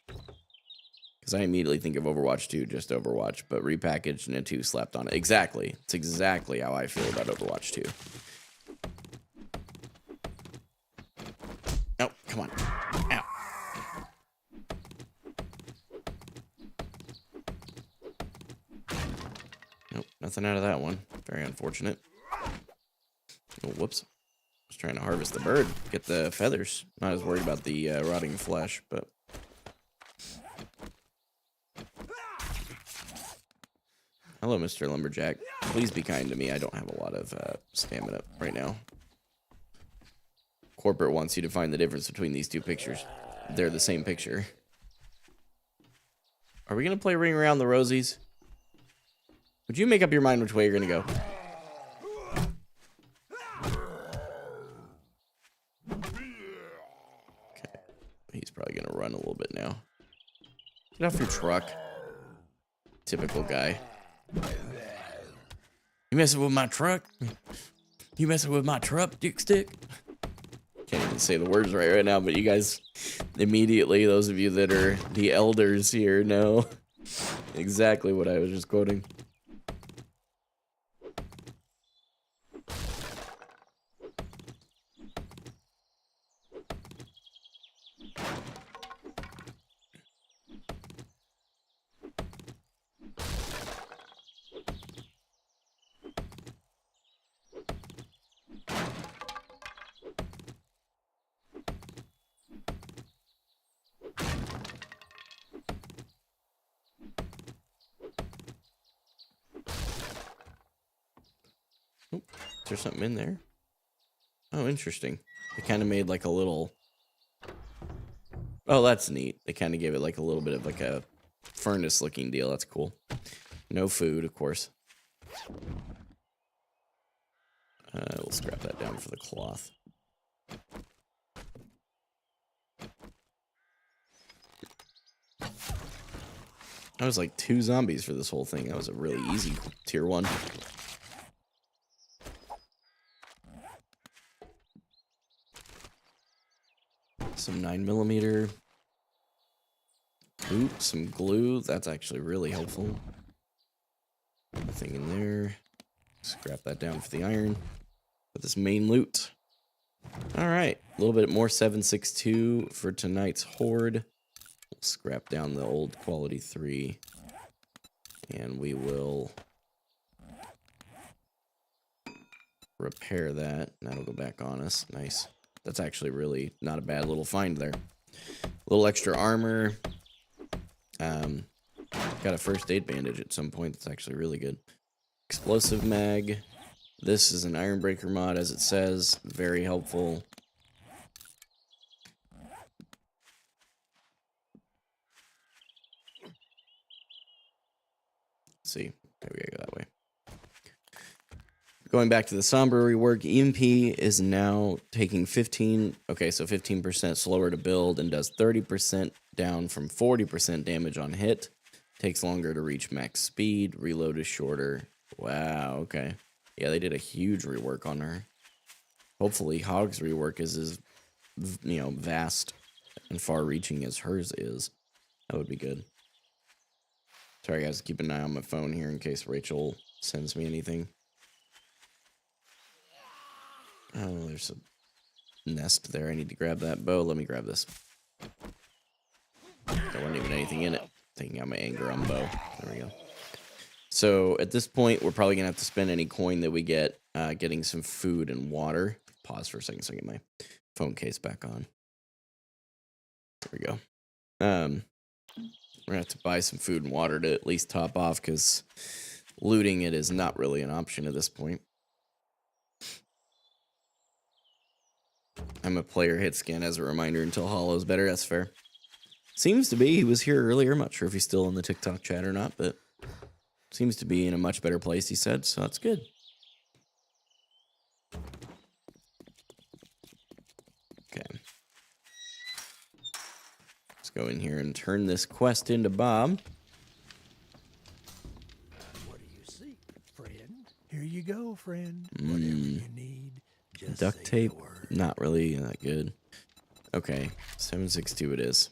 Because I immediately think of Overwatch 2, just Overwatch, but repackaged and a 2 slapped on it. Exactly. It's exactly how I feel about Overwatch 2. Oh, come on. Ow. Nope, nothing out of that one. Very unfortunate. Oh, whoops. I was trying to harvest the bird. Get the feathers. Not as worried about the rotting flesh, but... Hello, Mr. Lumberjack. Please be kind to me. I don't have a lot of stamina right now. Corporate wants you to find the difference between these two pictures. They're the same picture. Are we going to play Ring Around the Rosies? Would you make up your mind which way you're going to go? Okay. He's probably going to run a little bit now. Get off your truck. Typical guy. You messing with my truck? You messing with my truck, dick stick? Can't even say the words right now, but you guys immediately, those of you that are the elders here, know exactly what I was just quoting. Oh, is there something in there? Oh, interesting. They kind of made like a little... Oh, that's neat. They kind of gave it like a little bit of like a furnace looking deal. That's cool. No food, of course. We'll scrap that down for the cloth. I was like 2 zombies for this whole thing. That was a really easy tier 1. Some 9mm. Ooh, some glue. That's actually really helpful. Nothing in there. Scrap that down for the iron. Put this main loot. Alright, a little bit more 7.62 for tonight's Horde. We'll scrap down the old quality 3. And we will repair that. That'll go back on us. Nice. That's actually really not a bad little find there. A little extra armor. Got a first aid bandage at some point. That's actually really good. Explosive mag. This is an Iron Breaker mod, as it says. Very helpful. Let's see. Maybe I go that way. Going back to the Sombra rework, EMP is now taking 15% slower to build and does 30% down from 40% damage on hit. Takes longer to reach max speed. Reload is shorter. Wow, okay. Yeah, they did a huge rework on her. Hopefully, Hog's rework is as, vast and far-reaching as hers is. That would be good. Sorry, guys, keep an eye on my phone here in case Rachel sends me anything. Oh, there's a nest there. I need to grab that bow. Let me grab this. There wasn't even anything in it. Taking out my anger on bow. There we go. So at this point, we're probably going to have to spend any coin that we get getting some food and water. Pause for a second so I get my phone case back on. There we go. We're going to have to buy some food and water to at least top off because looting it is not really an option at this point. I'm a player hit scan as a reminder until Hollow's better. That's fair. Seems to be. He was here earlier. I'm not sure if he's still in the TikTok chat or not, but seems to be in a much better place, he said, so that's good. Okay. Let's go in here and turn this quest into Bob. What do you seek, friend? Here you go, friend. Whatever you need, just Duct say tape, the word. not really that good. Okay, 762 it is.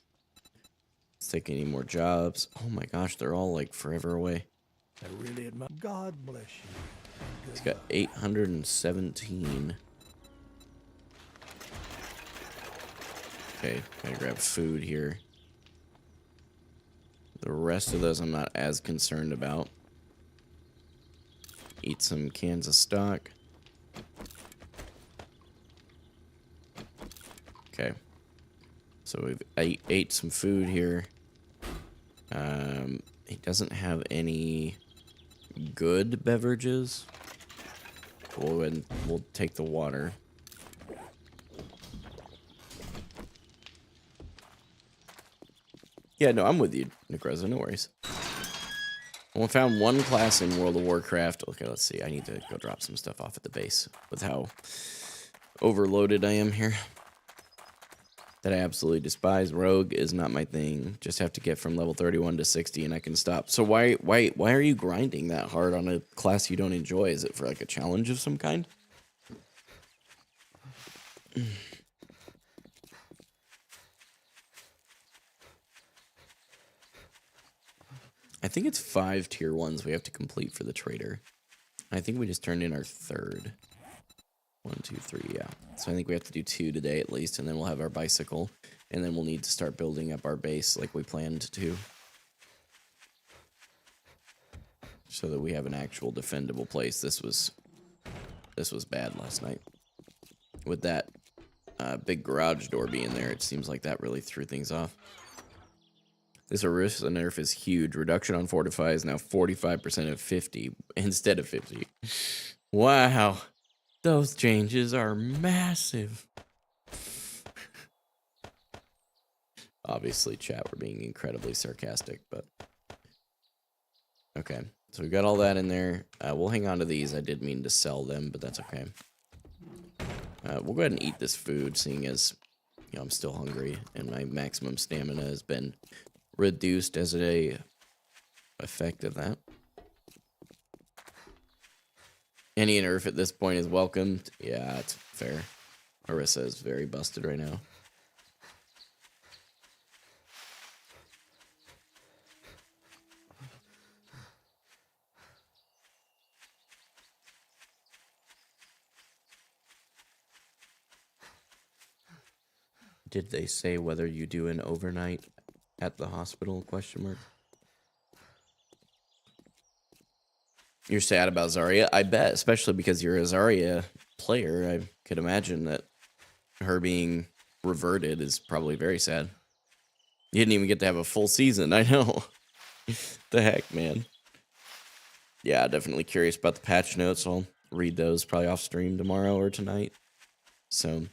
Let's take any more jobs. Oh my gosh, they're all like forever away. I really admire. God bless you. He's got 817. Okay, gotta grab food here. The rest of those I'm not as concerned about. Eat some cans of stock. Okay. So we've ate some food here. He doesn't have any good beverages. We'll go ahead and we'll take the water. Yeah, no, I'm with you, Necroza, no worries. I found one class in World of Warcraft. Okay, let's see. I need to go drop some stuff off at the base with how overloaded I am here. That I absolutely despise. Rogue is not my thing. Just have to get from level 31 to 60 and I can stop. So why are you grinding that hard on a class you don't enjoy? Is it for like a challenge of some kind? I think it's 5 tier 1s we have to complete for the trader. I think we just turned in our 3rd. 1, 2, 3, yeah. So I think we have to do 2 today at least, and then we'll have our bicycle, and then we'll need to start building up our base like we planned to. So that we have an actual defendable place. This was bad last night. With that big garage door being there, it seems like that really threw things off. This Orisa nerf is huge. Reduction on Fortify is now 45% of 50 instead of 50. Wow. Those changes are massive. Obviously, chat, we're being incredibly sarcastic, but... Okay, so we've got all that in there. We'll hang on to these. I did mean to sell them, but that's okay. We'll go ahead and eat this food, seeing as I'm still hungry, and my maximum stamina has been reduced as a effect of that. Any nerf at this point is welcomed. Yeah, it's fair. Orisa is very busted right now. Did they say whether you do an overnight at the hospital? Question mark. You're sad about Zarya? I bet, especially because you're a Zarya player. I could imagine that her being reverted is probably very sad. You didn't even get to have a full season. I know. The heck, man. Yeah, definitely curious about the patch notes. I'll read those probably off stream tomorrow or tonight. So,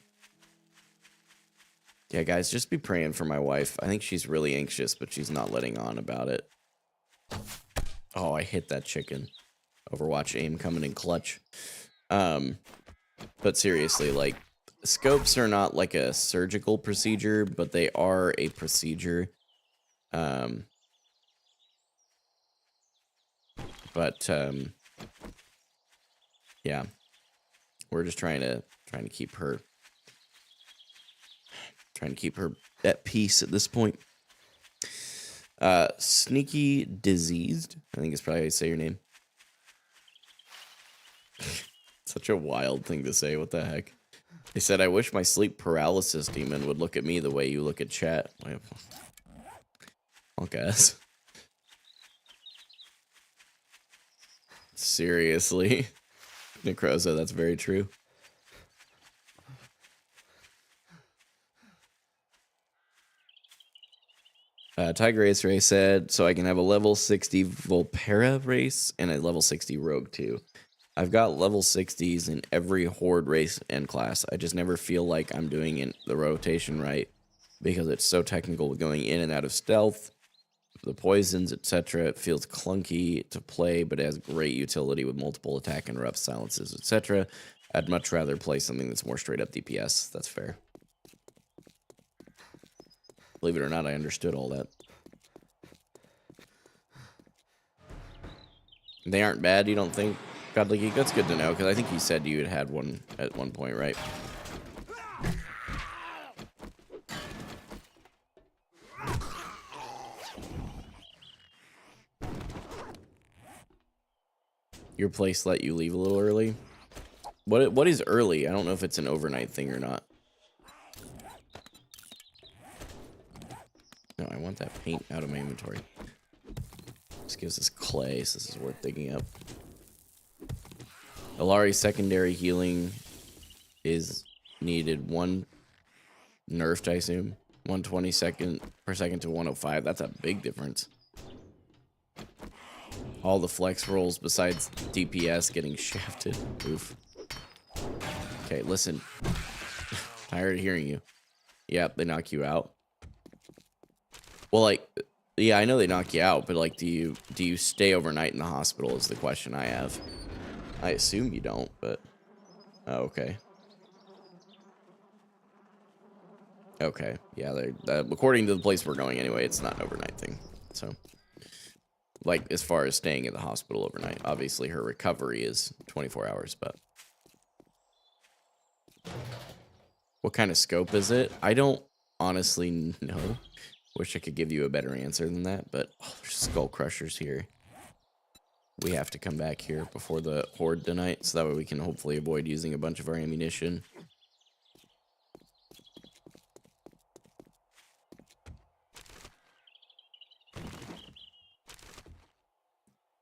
yeah, guys, just be praying for my wife. I think she's really anxious, but she's not letting on about it. Oh, I hit that chicken. Overwatch aim coming in clutch. But seriously, like, scopes are not like a surgical procedure, but they are a procedure. Yeah, we're just trying to keep her at peace at this point. Sneaky Diseased, I think is probably how you say your name. Such a wild thing to say. What the heck? He said, I wish my sleep paralysis demon would look at me the way you look at chat. Well, guys. Seriously. Necroza, that's very true. Tiger Race Ray said, so I can have a level 60 Volpera race and a level 60 Rogue too. I've got level 60s in every Horde race and class. I just never feel like I'm doing the rotation right because it's so technical going in and out of stealth, the poisons, etc. It feels clunky to play, but it has great utility with multiple attack interrupts, silences, etc. I'd much rather play something that's more straight up DPS. That's fair. Believe it or not, I understood all that. They aren't bad, you don't think? Godly Geek, that's good to know, because I think you said you had one at one point, right? Your place let you leave a little early? What is early? I don't know if it's an overnight thing or not. No, I want that paint out of my inventory. This gives us clay, so this is worth digging up. Alari's secondary healing is needed 1 nerfed, I assume. 120 per second to 105. That's a big difference. All the flex rolls besides DPS getting shafted. Oof. Okay, listen. Tired of hearing you. Yep, they knock you out. Well, like, yeah, I know they knock you out, but like, do you stay overnight in the hospital is the question I have. I assume you don't, but oh, okay. Okay, yeah, according to the place we're going anyway, it's not an overnight thing. So, like, as far as staying in the hospital overnight, obviously her recovery is 24 hours, but what kind of scope is it? I don't honestly know. Wish I could give you a better answer than that, but oh, there's skull crushers here. We have to come back here before the Horde tonight, so that way we can hopefully avoid using a bunch of our ammunition.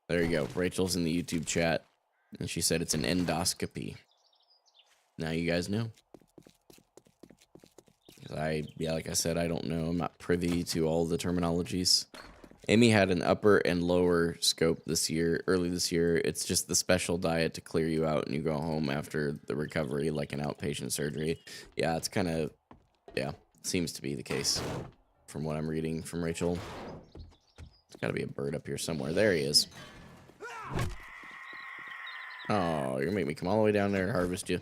There you go. Rachel's in the YouTube chat, and she said it's an endoscopy. Now you guys know. Yeah, like I said, I don't know. I'm not privy to all the terminologies. Amy had an upper and lower scope early this year. It's just the special diet to clear you out and you go home after the recovery, like an outpatient surgery. Yeah, it's kind of, yeah, seems to be the case from what I'm reading from Rachel. There's got to be a bird up here somewhere. There he is. Oh, you're gonna make me come all the way down there and harvest you.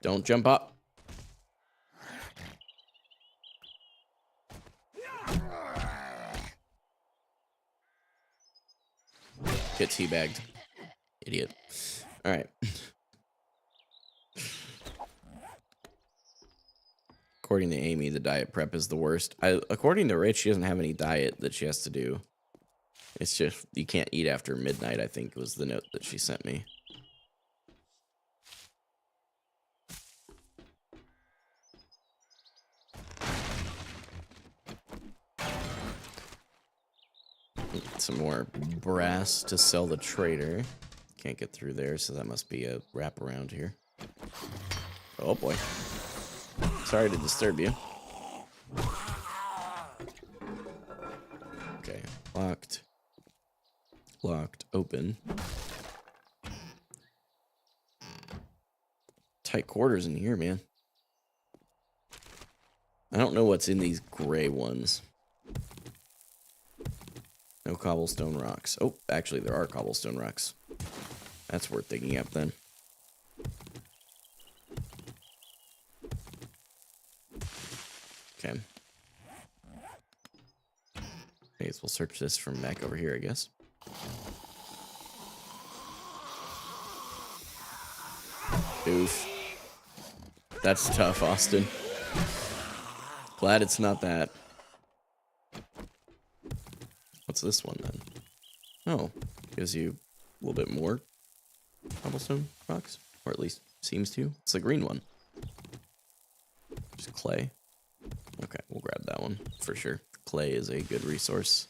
Don't jump up. Get teabagged. Idiot. Alright. According to Amy, the diet prep is the worst. According to Rich, she doesn't have any diet that she has to do. It's just, you can't eat after midnight, I think was the note that she sent me. Some more brass to sell the trader. Can't get through there, so that must be a wraparound here. Oh boy. Sorry to disturb you. Okay, locked. Locked, open. Tight quarters in here, man. I don't know what's in these gray ones. No cobblestone rocks. Oh, actually, there are cobblestone rocks. That's worth digging up then. Okay. Okay, so we'll search this from back over here, I guess. Oof. That's tough, Austin. Glad it's not that. What's this one, then? Oh, gives you a little bit more cobblestone rocks. Or at least seems to. It's the green one. Just clay. Okay, we'll grab that one for sure. Clay is a good resource.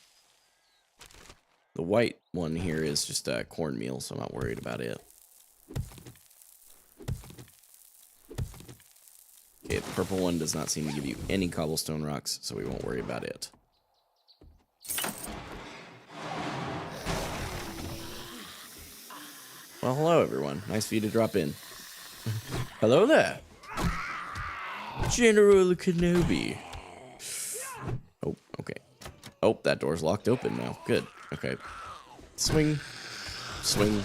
The white one here is just cornmeal, so I'm not worried about it. Okay, the purple one does not seem to give you any cobblestone rocks, so we won't worry about it. Well, hello everyone. Nice for you to drop in. Hello there. General Kenobi. Oh, okay. Oh, that door's locked open now. Good. Okay. Swing. Swing.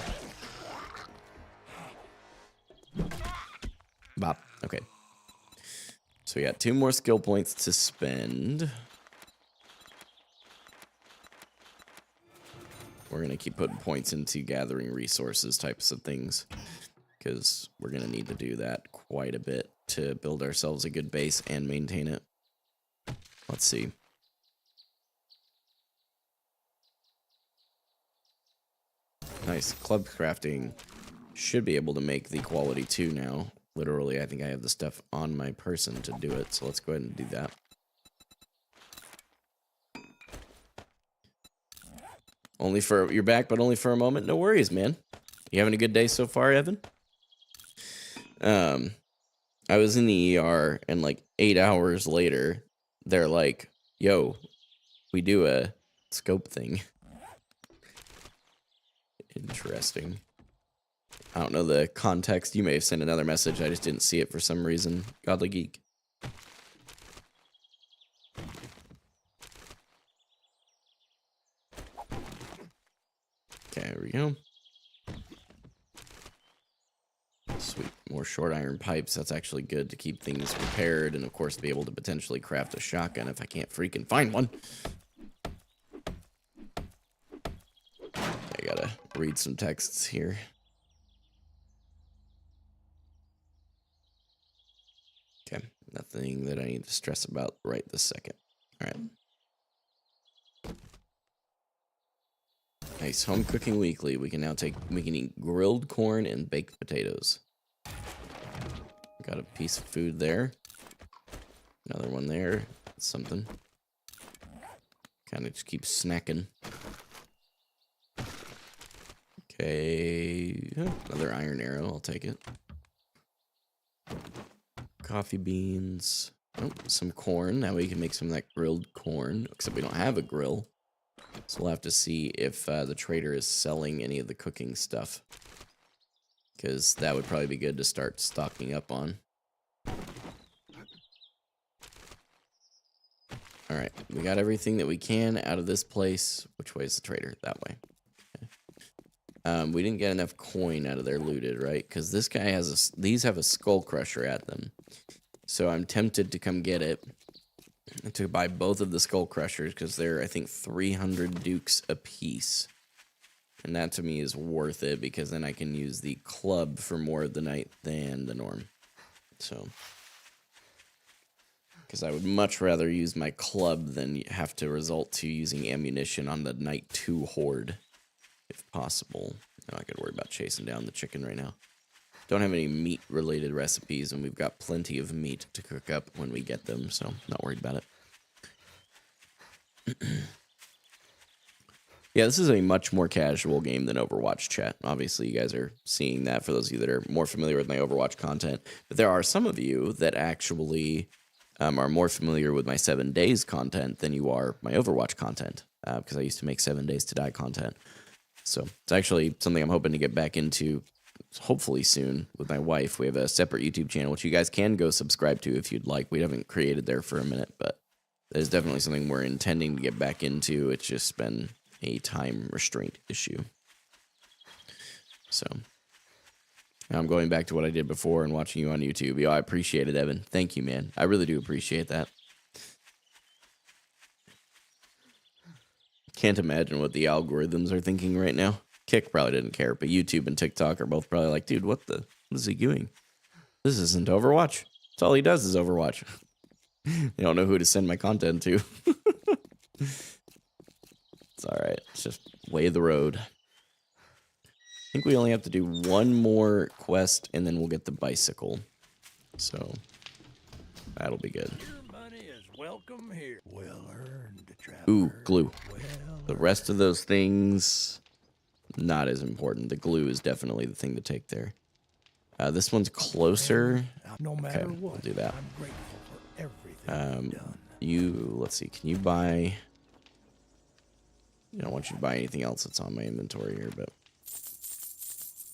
Bop. Okay. So we got 2 more skill points to spend. We're going to keep putting points into gathering resources types of things, because we're going to need to do that quite a bit to build ourselves a good base and maintain it. Let's see. Nice. Club crafting should be able to make the quality 2 now. Literally, I think I have the stuff on my person to do it, so let's go ahead and do that. Only for, you're back, but only for a moment. No worries, man. You having a good day so far, Evan? I was in the ER, and like 8 hours later, they're like, yo, we do a scope thing. Interesting. I don't know the context. You may have sent another message. I just didn't see it for some reason. Godly Geek. Okay, there we go. Sweet. More short iron pipes. That's actually good to keep things repaired, and of course be able to potentially craft a shotgun if I can't freaking find one. I gotta read some texts here. Okay, nothing that I need to stress about right this second. All right. Nice. Home cooking weekly. We can now we can eat grilled corn and baked potatoes. Got a piece of food there. Another one there. Something. Kind of just keep snacking. Okay. Another iron arrow. I'll take it. Coffee beans. Oh, some corn. Now we can make some of that grilled corn. Except we don't have a grill. So we'll have to see if the trader is selling any of the cooking stuff. Because that would probably be good to start stocking up on. Alright, we got everything that we can out of this place. Which way is the trader? That way. Okay. We didn't get enough coin out of there looted, right? Because this guy has these have a skull crusher at them. So I'm tempted to come get it. To buy both of the skull crushers, because they're, I think, 300 dukes a piece. And that to me is worth it, because then I can use the club for more of the night than the norm. So, because I would much rather use my club than have to resort to using ammunition on the night 2 horde, if possible. No, I could worry about chasing down the chicken right now. Don't have any meat-related recipes, and we've got plenty of meat to cook up when we get them, so not worried about it. Yeah, this is a much more casual game than Overwatch, chat. Obviously, you guys are seeing that for those of you that are more familiar with my Overwatch content. But there are some of you that actually are more familiar with my 7 days content than you are my Overwatch content, because I used to make 7 days to die content. So it's actually something I'm hoping to get back into hopefully soon with my wife. We have a separate YouTube channel, which you guys can go subscribe to if you'd like. We haven't created there for a minute, but that is definitely something we're intending to get back into. It's just been a time restraint issue. So now I'm going back to what I did before and watching you on YouTube. Yo, I appreciate it, Evan. Thank you, man. I really do appreciate that. Can't imagine what the algorithms are thinking right now. Kick probably didn't care, but YouTube and TikTok are both probably like, dude, what is he doing? This isn't Overwatch. That's all he does is Overwatch. They don't know who to send my content to. It's all right. It's just way of the road. I think we only have to do one more quest, and then we'll get the bicycle. So that'll be good. Your money is welcome here. Well earned, traveler. Ooh, glue. Well The rest of those things, not as important. The glue is definitely the thing to take there. This one's closer. no matter Okay, what, we'll do that. I'm grateful for everything you've done. Let's see, can you buy... I don't want you to buy anything else that's on my inventory here, but...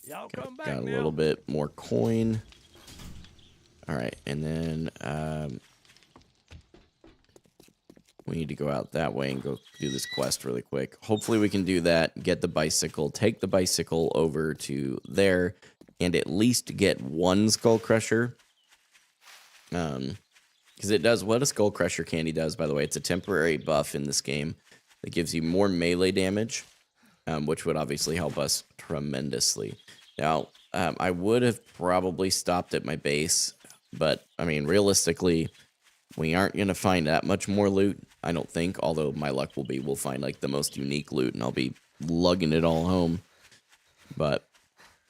Y'all come back Got a now. little bit more coin. All right, and then we need to go out that way and go do this quest really quick. Hopefully we can do that, get the bicycle, take the bicycle over to there, and at least get one Skull Crusher. Because it does what a Skull Crusher candy does, by the way. It's a temporary buff in this game that gives you more melee damage, which would obviously help us tremendously. Now, I would have probably stopped at my base, but, I mean, realistically, we aren't going to find that much more loot, I don't think, although my luck will be we'll find, like, the most unique loot, and I'll be lugging it all home. But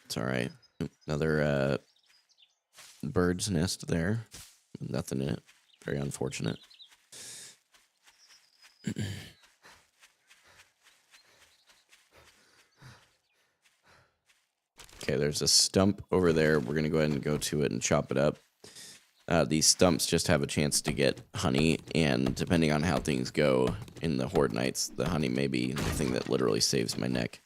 it's all right. Another bird's nest there. Nothing in it. Very unfortunate. Okay, there's a stump over there. We're going to go ahead and go to it and chop it up. These stumps just have a chance to get honey, and depending on how things go in the Horde nights, the honey may be the thing that literally saves my neck.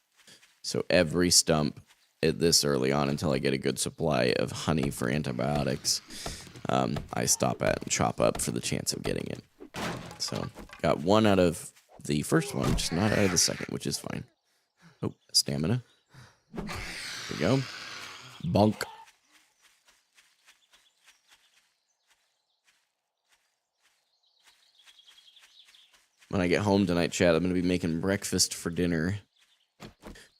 So every stump at this early on, until I get a good supply of honey for antibiotics, I stop at and chop up for the chance of getting it. So got one out of the first one, just not out of the second, which is fine. Oh, stamina. There we go. Bonk. When I get home tonight, chat, I'm going to be making breakfast for dinner.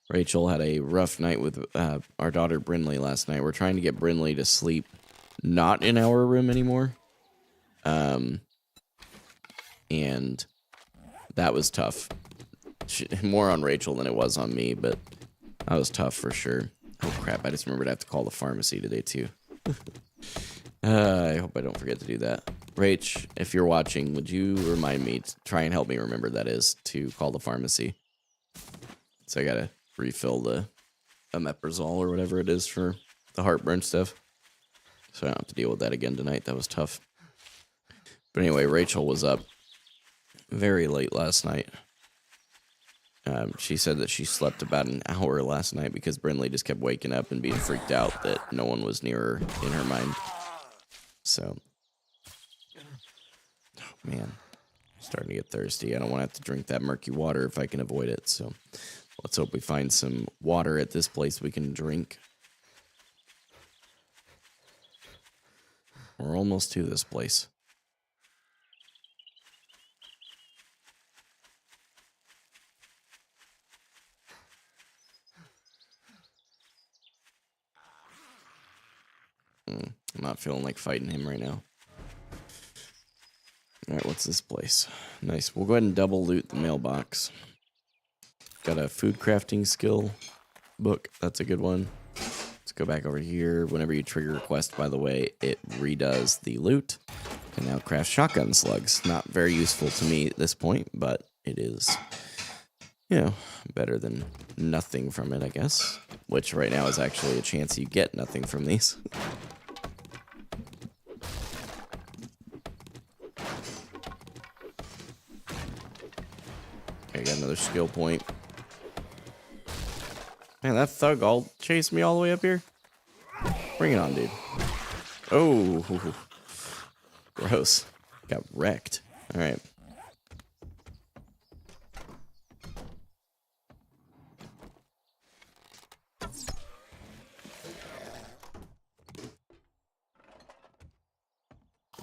Rachel had a rough night with our daughter Brinley last night. We're trying to get Brinley to sleep not in our room anymore. And that was tough. More on Rachel than it was on me, but that was tough for sure. Oh, crap. I just remembered I have to call the pharmacy today, too. I hope I don't forget to do that. Rach, if you're watching, would you remind me to try and help me remember that is to call the pharmacy? So I got to refill the omeprazole or whatever it is for the heartburn stuff. So I don't have to deal with that again tonight. That was tough. But anyway, Rachel was up very late last night. She said that she slept about an hour last night because Brinley just kept waking up and being freaked out that no one was near her in her mind. So, oh man, I'm starting to get thirsty. I don't want to have to drink that murky water if I can avoid it. So let's hope we find some water at this place we can drink. We're almost to this place. I'm not feeling like fighting him right now. Alright, what's this place? Nice. We'll go ahead and double loot the mailbox. Got a food crafting skill book. That's a good one. Let's go back over here. Whenever you trigger a quest, by the way, it redoes the loot. And now craft shotgun slugs. Not very useful to me at this point, but it is You know, better than nothing from it, I guess. Which right now is actually a chance you get nothing from these. Okay, got another skill point. Man, that thug all chased me all the way up here. Bring it on, dude. Oh, gross. Got wrecked. All right.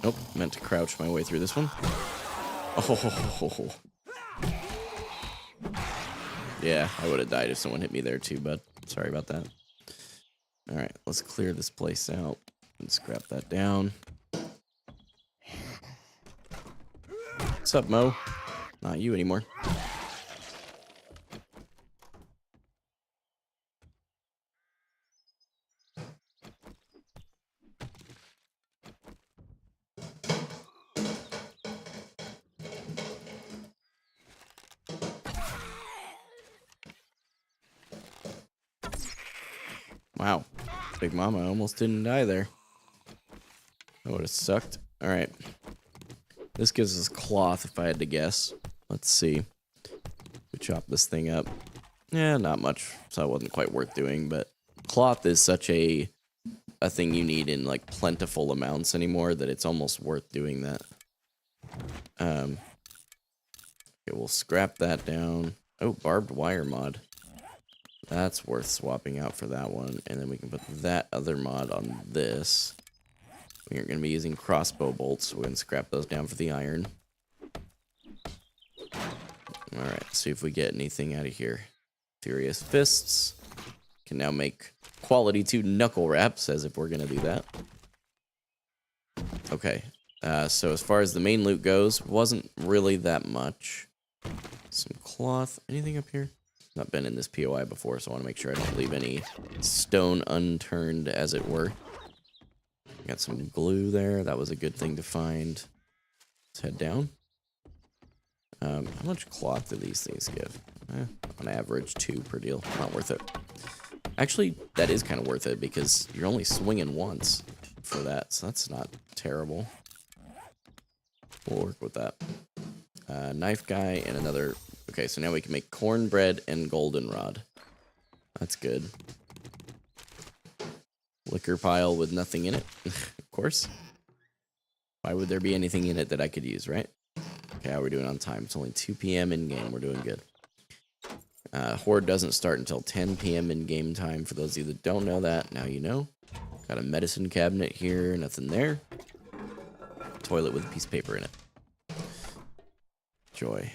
Nope, meant to crouch my way through this one. Oh, yeah, I would have died if someone hit me there too, bud. Sorry about that. All right, let's clear this place out and scrap that down. What's up, Mo? Not you anymore. Wow. Big Mama almost didn't die there. That would have sucked. All right. This gives us cloth, if I had to guess. Let's see. We chop this thing up. Yeah, not much, so it wasn't quite worth doing, but cloth is such a thing you need in, like, plentiful amounts anymore that it's almost worth doing that. Okay, we'll scrap that down. Oh, barbed wire mod. That's worth swapping out for that one. And then we can put that other mod on this. We aren't going to be using crossbow bolts, so we're going to scrap those down for the iron. Alright, see if we get anything out of here. Furious Fists. Can now make quality 2 knuckle wraps, as if we're going to do that. Okay, so as far as the main loot goes, wasn't really that much. Some cloth. Anything up here? Not been in this POI before, so I want to make sure I don't leave any stone unturned, as it were. Got some glue there. That was a good thing to find. Let's head down. How much cloth do these things give? On average, 2 per deal. Not worth it. Actually, that is kind of worth it because you're only swinging once for that, so that's not terrible. We'll work with that. Knife guy and another... Okay, so now we can make cornbread and goldenrod. That's good. Liquor pile with nothing in it, of course. Why would there be anything in it that I could use, right? Okay, how are we doing on time? It's only 2 p.m. in-game. We're doing good. Horde doesn't start until 10 p.m. in-game time. For those of you that don't know that, now you know. Got a medicine cabinet here, nothing there. Toilet with a piece of paper in it. Joy.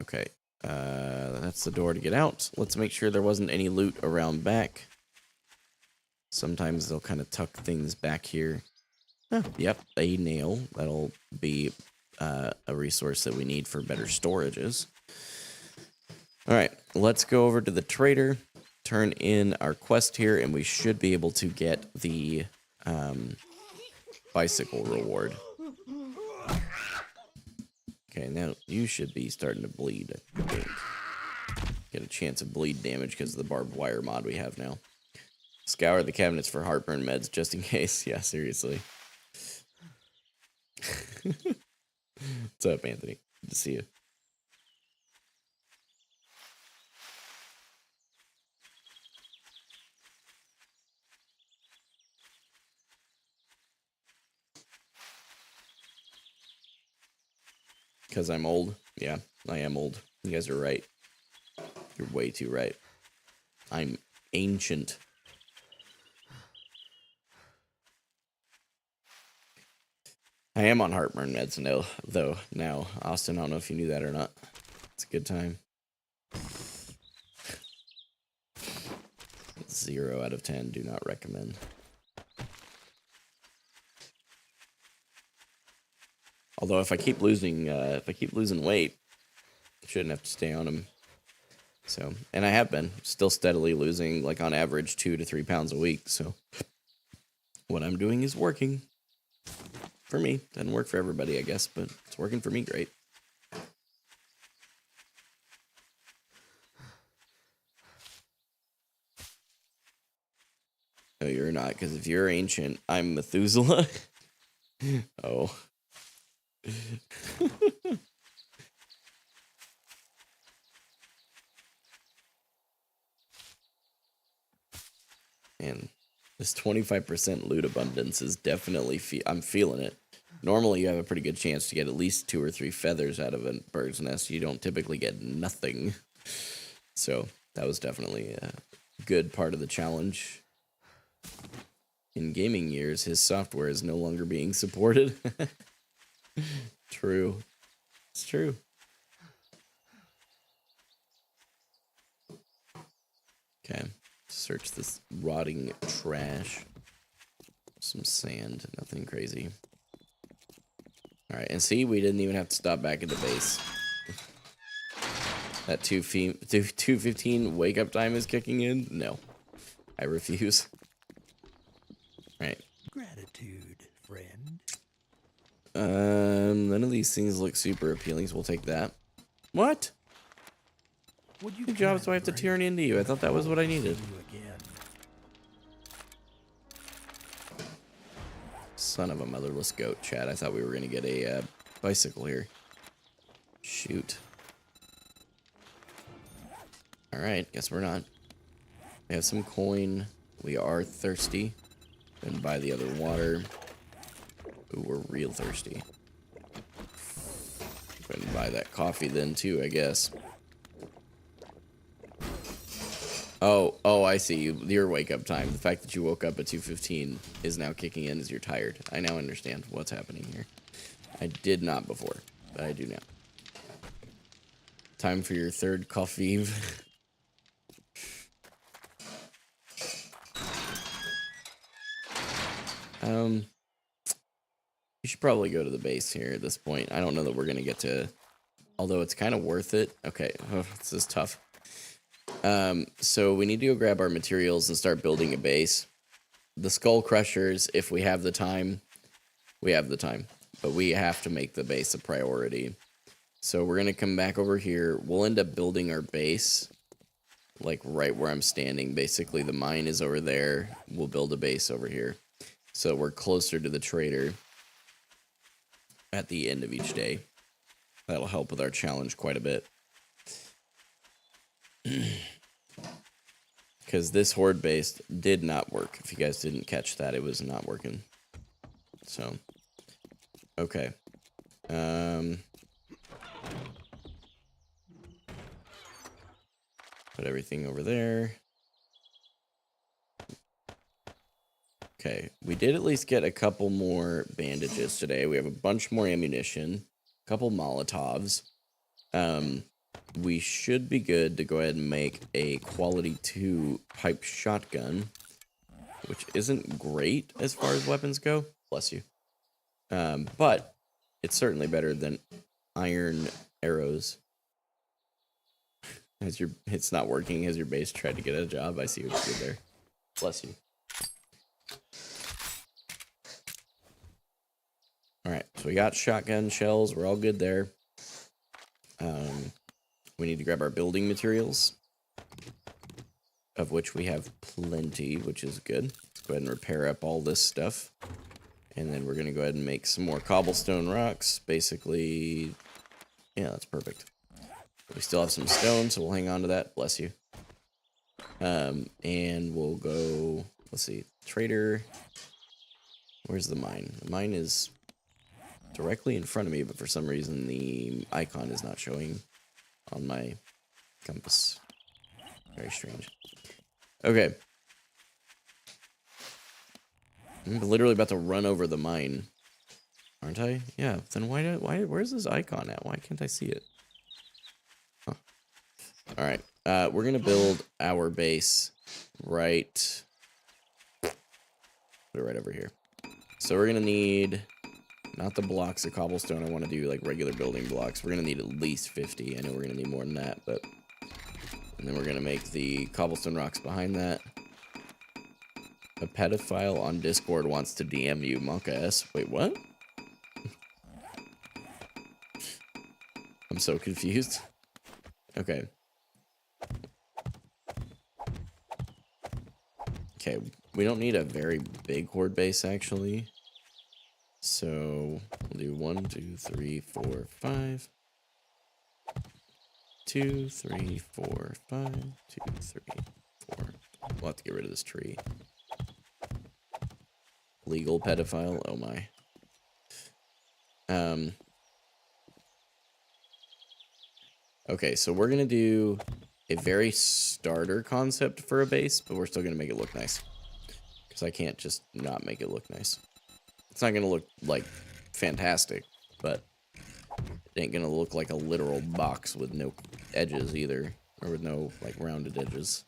Okay, that's the door to get out. Let's make sure there wasn't any loot around back. Sometimes they'll kind of tuck things back here. Yep, a nail. That'll be a resource that we need for better storages. All right, let's go over to the trader, turn in our quest here, and we should be able to get the bicycle reward. Okay, now you should be starting to bleed, I think. Get a chance of bleed damage because of the barbed wire mod we have now. Scour the cabinets for heartburn meds just in case. Yeah, seriously. What's up, Anthony? Good to see you. Because I'm old? Yeah, I am old. You guys are right. You're way too right. I'm ancient. I am on heartburn meds now. Austin, I don't know if you knew that or not. It's a good time. 0 out of 10. Do not recommend. Although if I keep losing weight, I shouldn't have to stay on them. So, and I have been still steadily losing, like on average 2 to 3 pounds a week. So, what I'm doing is working for me. Doesn't work for everybody, I guess, but it's working for me great. No, you're not, because if you're ancient, I'm Methuselah. Oh. And this 25% loot abundance is definitely, I'm feeling it. Normally, you have a pretty good chance to get at least 2 or 3 feathers out of a bird's nest. You don't typically get nothing. So that was definitely a good part of the challenge. In gaming years, his software is no longer being supported. True. It's true. Okay. Search this rotting trash. Some sand. Nothing crazy. Alright, and see, we didn't even have to stop back at the base. That 2:15 wake up time is kicking in? No. I refuse. Alright. Gratitude, friend. None of these things look super appealing, so we'll take that. What? Would you Good jobs do I have to kindly turn into you? I thought that was what I needed. see you again? Son of a motherless goat, Chad. I thought we were going to get a bicycle here. Shoot. Alright, guess we're not. We have some coin. We are thirsty. Then buy the other water. Ooh, we're real thirsty. Go ahead and buy that coffee then too, I guess. Oh, I see. Your wake up time. The fact that you woke up at 2:15 is now kicking in as you're tired. I now understand what's happening here. I did not before, but I do now. Time for your third coffee. You should probably go to the base here at this point. I don't know that we're gonna get to, although it's kind of worth it. Okay, this is tough. So we need to go grab our materials and start building a base. The skull crushers, if we have the time, we have the time, but we have to make the base a priority. So we're gonna come back over here. We'll end up building our base, like right where I'm standing. Basically, the mine is over there. We'll build a base over here, so we're closer to the trader at the end of each day. That'll help with our challenge quite a bit. Because this horde base did not work. If you guys didn't catch that, it was not working. So, okay. Put everything over there. Okay, we did at least get a couple more bandages today. We have a bunch more ammunition, a couple Molotovs. We should be good to go ahead and make a quality 2 pipe shotgun, which isn't great as far as weapons go. Bless you. But it's certainly better than iron arrows. It's not working. Has your base tried to get a job? I see what you did there. Bless you. Alright, so we got shotgun shells. We're all good there. We need to grab our building materials, of which we have plenty, which is good. Let's go ahead and repair up all this stuff. And then we're going to go ahead and make some more cobblestone rocks. Basically, yeah, that's perfect. We still have some stone, so we'll hang on to that. Bless you. And we'll go, let's see, trader. Where's the mine? The mine is directly in front of me, but for some reason the icon is not showing on my compass. Very strange. Okay. I'm literally about to run over the mine. Aren't I? Yeah, then where's this icon at? Why can't I see it? Huh. Alright. We're gonna build our base right... Put it right over here. So we're gonna need... Not the blocks of cobblestone. I want to do like regular building blocks. We're going to need at least 50. I know we're going to need more than that, but... And then we're going to make the cobblestone rocks behind that. A pedophile on Discord wants to DM you, Monka S. Wait, what? I'm so confused. Okay. Okay, we don't need a very big horde base, actually. So, we'll do 1, 2, 3, 4, 5. 2, 3, 4, 5. 2, 3, 4. We'll have to get rid of this tree. Legal pedophile. Oh my. Okay, so we're gonna do a very starter concept for a base, but we're still gonna make it look nice. Because I can't just not make it look nice. It's not gonna look like fantastic, but it ain't gonna look like a literal box with no edges either, or with no like rounded edges.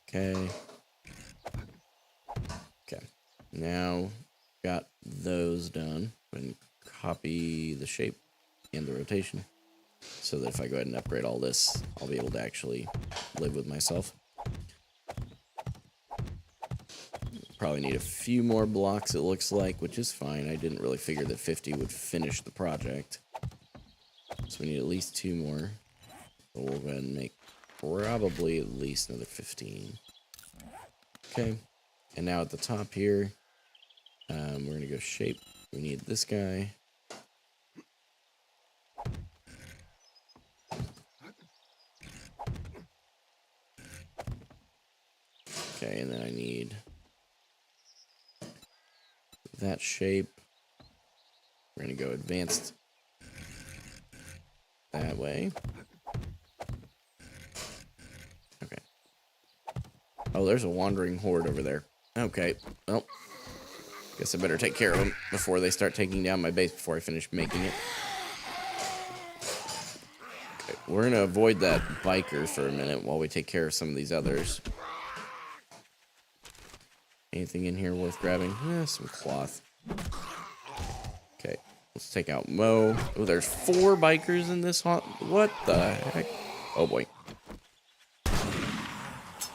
Okay. Okay. Now, got those done. And copy the shape and the rotation. So that if I go ahead and upgrade all this, I'll be able to actually live with myself. Probably need a few more blocks, it looks like, which is fine. I didn't really figure that 50 would finish the project. So we need at least 2 more. So we'll go ahead and make probably at least another 15. Okay. And now at the top here, we're going to go shape. We need this guy. Okay, and then I need that shape. We're going to go advanced that way. Okay. Oh, there's a wandering horde over there. Okay, well, guess I better take care of them before they start taking down my base before I finish making it. Okay, we're going to avoid that biker for a minute while we take care of some of these others. Anything in here worth grabbing? Some cloth. Okay, let's take out Mo. Oh, there's 4 bikers in this haunt. What the heck? Oh boy.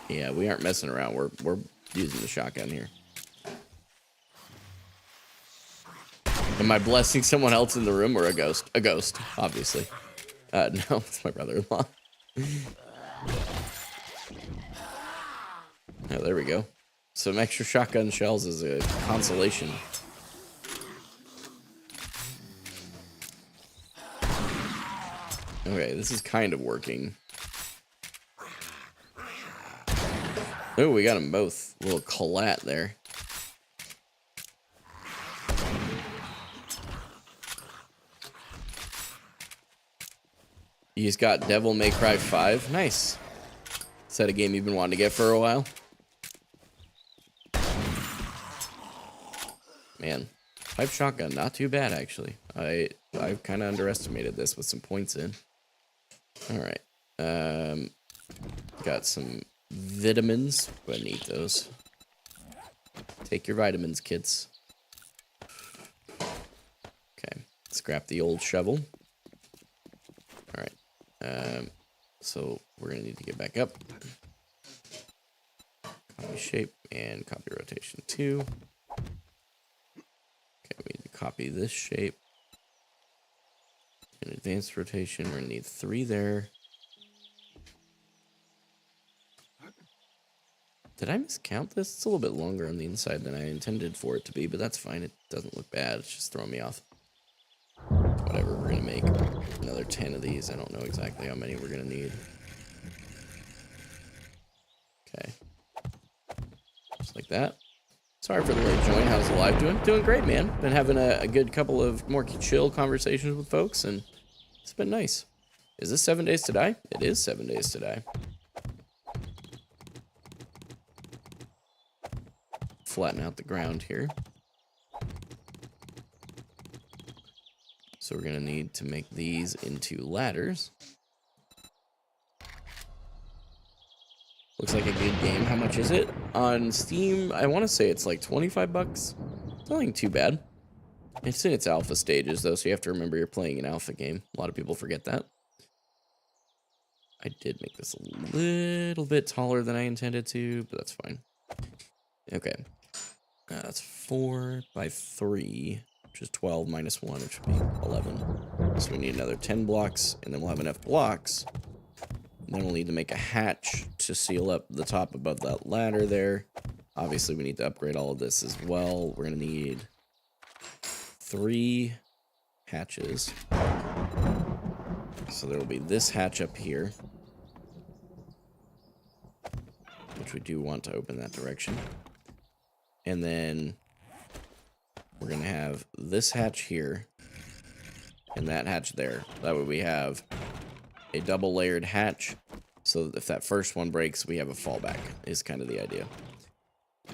Yeah, we aren't messing around. We're using the shotgun here. Am I blessing someone else in the room or a ghost? A ghost, obviously. No, it's my brother-in-law. Oh, there we go. Some extra shotgun shells is a consolation. Okay, this is kind of working. Oh, we got them both. A little collat there. You just got Devil May Cry 5. Nice. Is that a game you've been wanting to get for a while? Man, pipe shotgun, not too bad actually. I've kind of underestimated this with some points in. All right, got some vitamins. Go ahead and eat those. Take your vitamins, kids. Okay, scrap the old shovel. All right, so we're gonna need to get back up. Copy shape and copy rotation 2. Okay, we need to copy this shape. In advanced rotation, we're going to need 3 there. Did I miscount this? It's a little bit longer on the inside than I intended for it to be, but that's fine. It doesn't look bad. It's just throwing me off. Whatever, we're going to make another 10 of these. I don't know exactly how many we're going to need. Okay. Just like that. Sorry for the late join. How's the live doing? Doing great, man. Been having a good couple of more chill conversations with folks, and it's been nice. Is this 7 days to die? It is 7 days to die. Flatten out the ground here. So we're going to need to make these into ladders. Looks like a good game. How much is it? On Steam, I want to say it's like 25 bucks. It's nothing too bad. It's in its alpha stages, though, so you have to remember you're playing an alpha game. A lot of people forget that. I did make this a little bit taller than I intended to, but that's fine. Okay. That's 4 by 3, which is 12 minus 1, which would be 11. So we need another 10 blocks, and then we'll have enough blocks. And then we'll need to make a hatch to seal up the top above that ladder there. Obviously, we need to upgrade all of this as well. We're going to need 3 hatches. So there will be this hatch up here, which we do want to open that direction. And then we're going to have this hatch here and that hatch there. That way we have a double layered hatch, so that if that first one breaks, we have a fallback, is kind of the idea.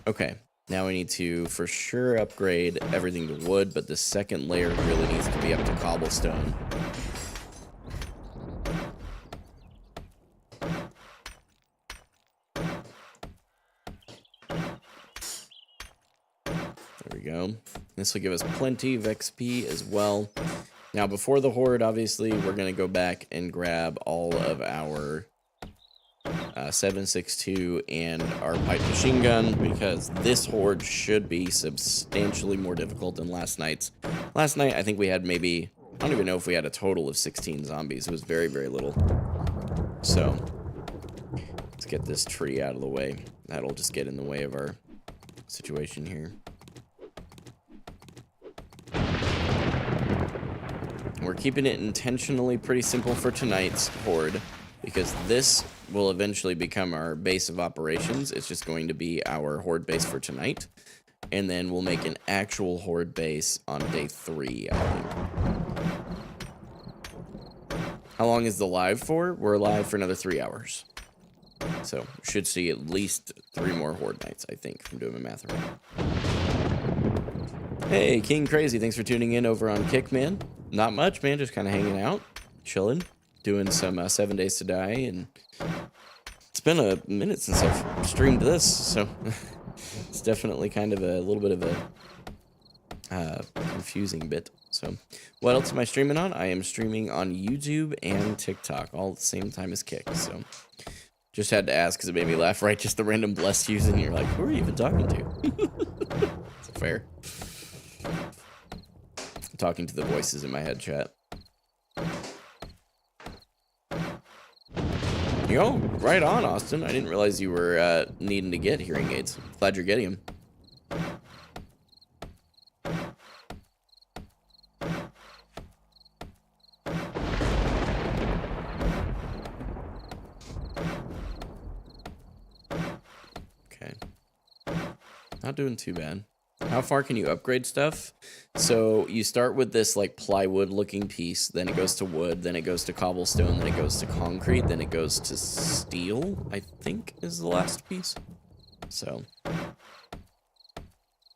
Okay, now we need to for sure upgrade everything to wood, but the second layer really needs to be up to cobblestone. There we go. This will give us plenty of XP as well. Now, before the Horde, obviously, we're going to go back and grab all of our 7.62 and our pipe machine gun, because this Horde should be substantially more difficult than last night's. Last night, I think we had maybe, I don't even know if we had a total of 16 zombies. It was very, very little. So, let's get this tree out of the way. That'll just get in the way of our situation here. We're keeping it intentionally pretty simple for tonight's Horde, because this will eventually become our base of operations. It's just going to be our Horde base for tonight. And then we'll make an actual Horde base on day 3, I think. How long is the live for? We're live for another 3 hours. So, we should see at least 3 more Horde nights, I think, if I'm doing my math right. Hey, King Crazy, thanks for tuning in over on Kick, man. Not much, man, just kind of hanging out, chilling, doing some 7 Days to Die, and it's been a minute since I've streamed this, so it's definitely kind of a little bit of a confusing bit. So, what else am I streaming on? I am streaming on YouTube and TikTok, all at the same time as Kick, so just had to ask because it made me laugh, right? Just the random bless yous, and you're like, who are you even talking to? It's fair. I'm talking to the voices in my head, chat. Yo, right on, Austin. I didn't realize you were needing to get hearing aids. Glad you're getting them. Okay. Not doing too bad. How far can you upgrade stuff? So you start with this like plywood looking piece, then it goes to wood, then it goes to cobblestone, then it goes to concrete, then it goes to steel, I think is the last piece. So,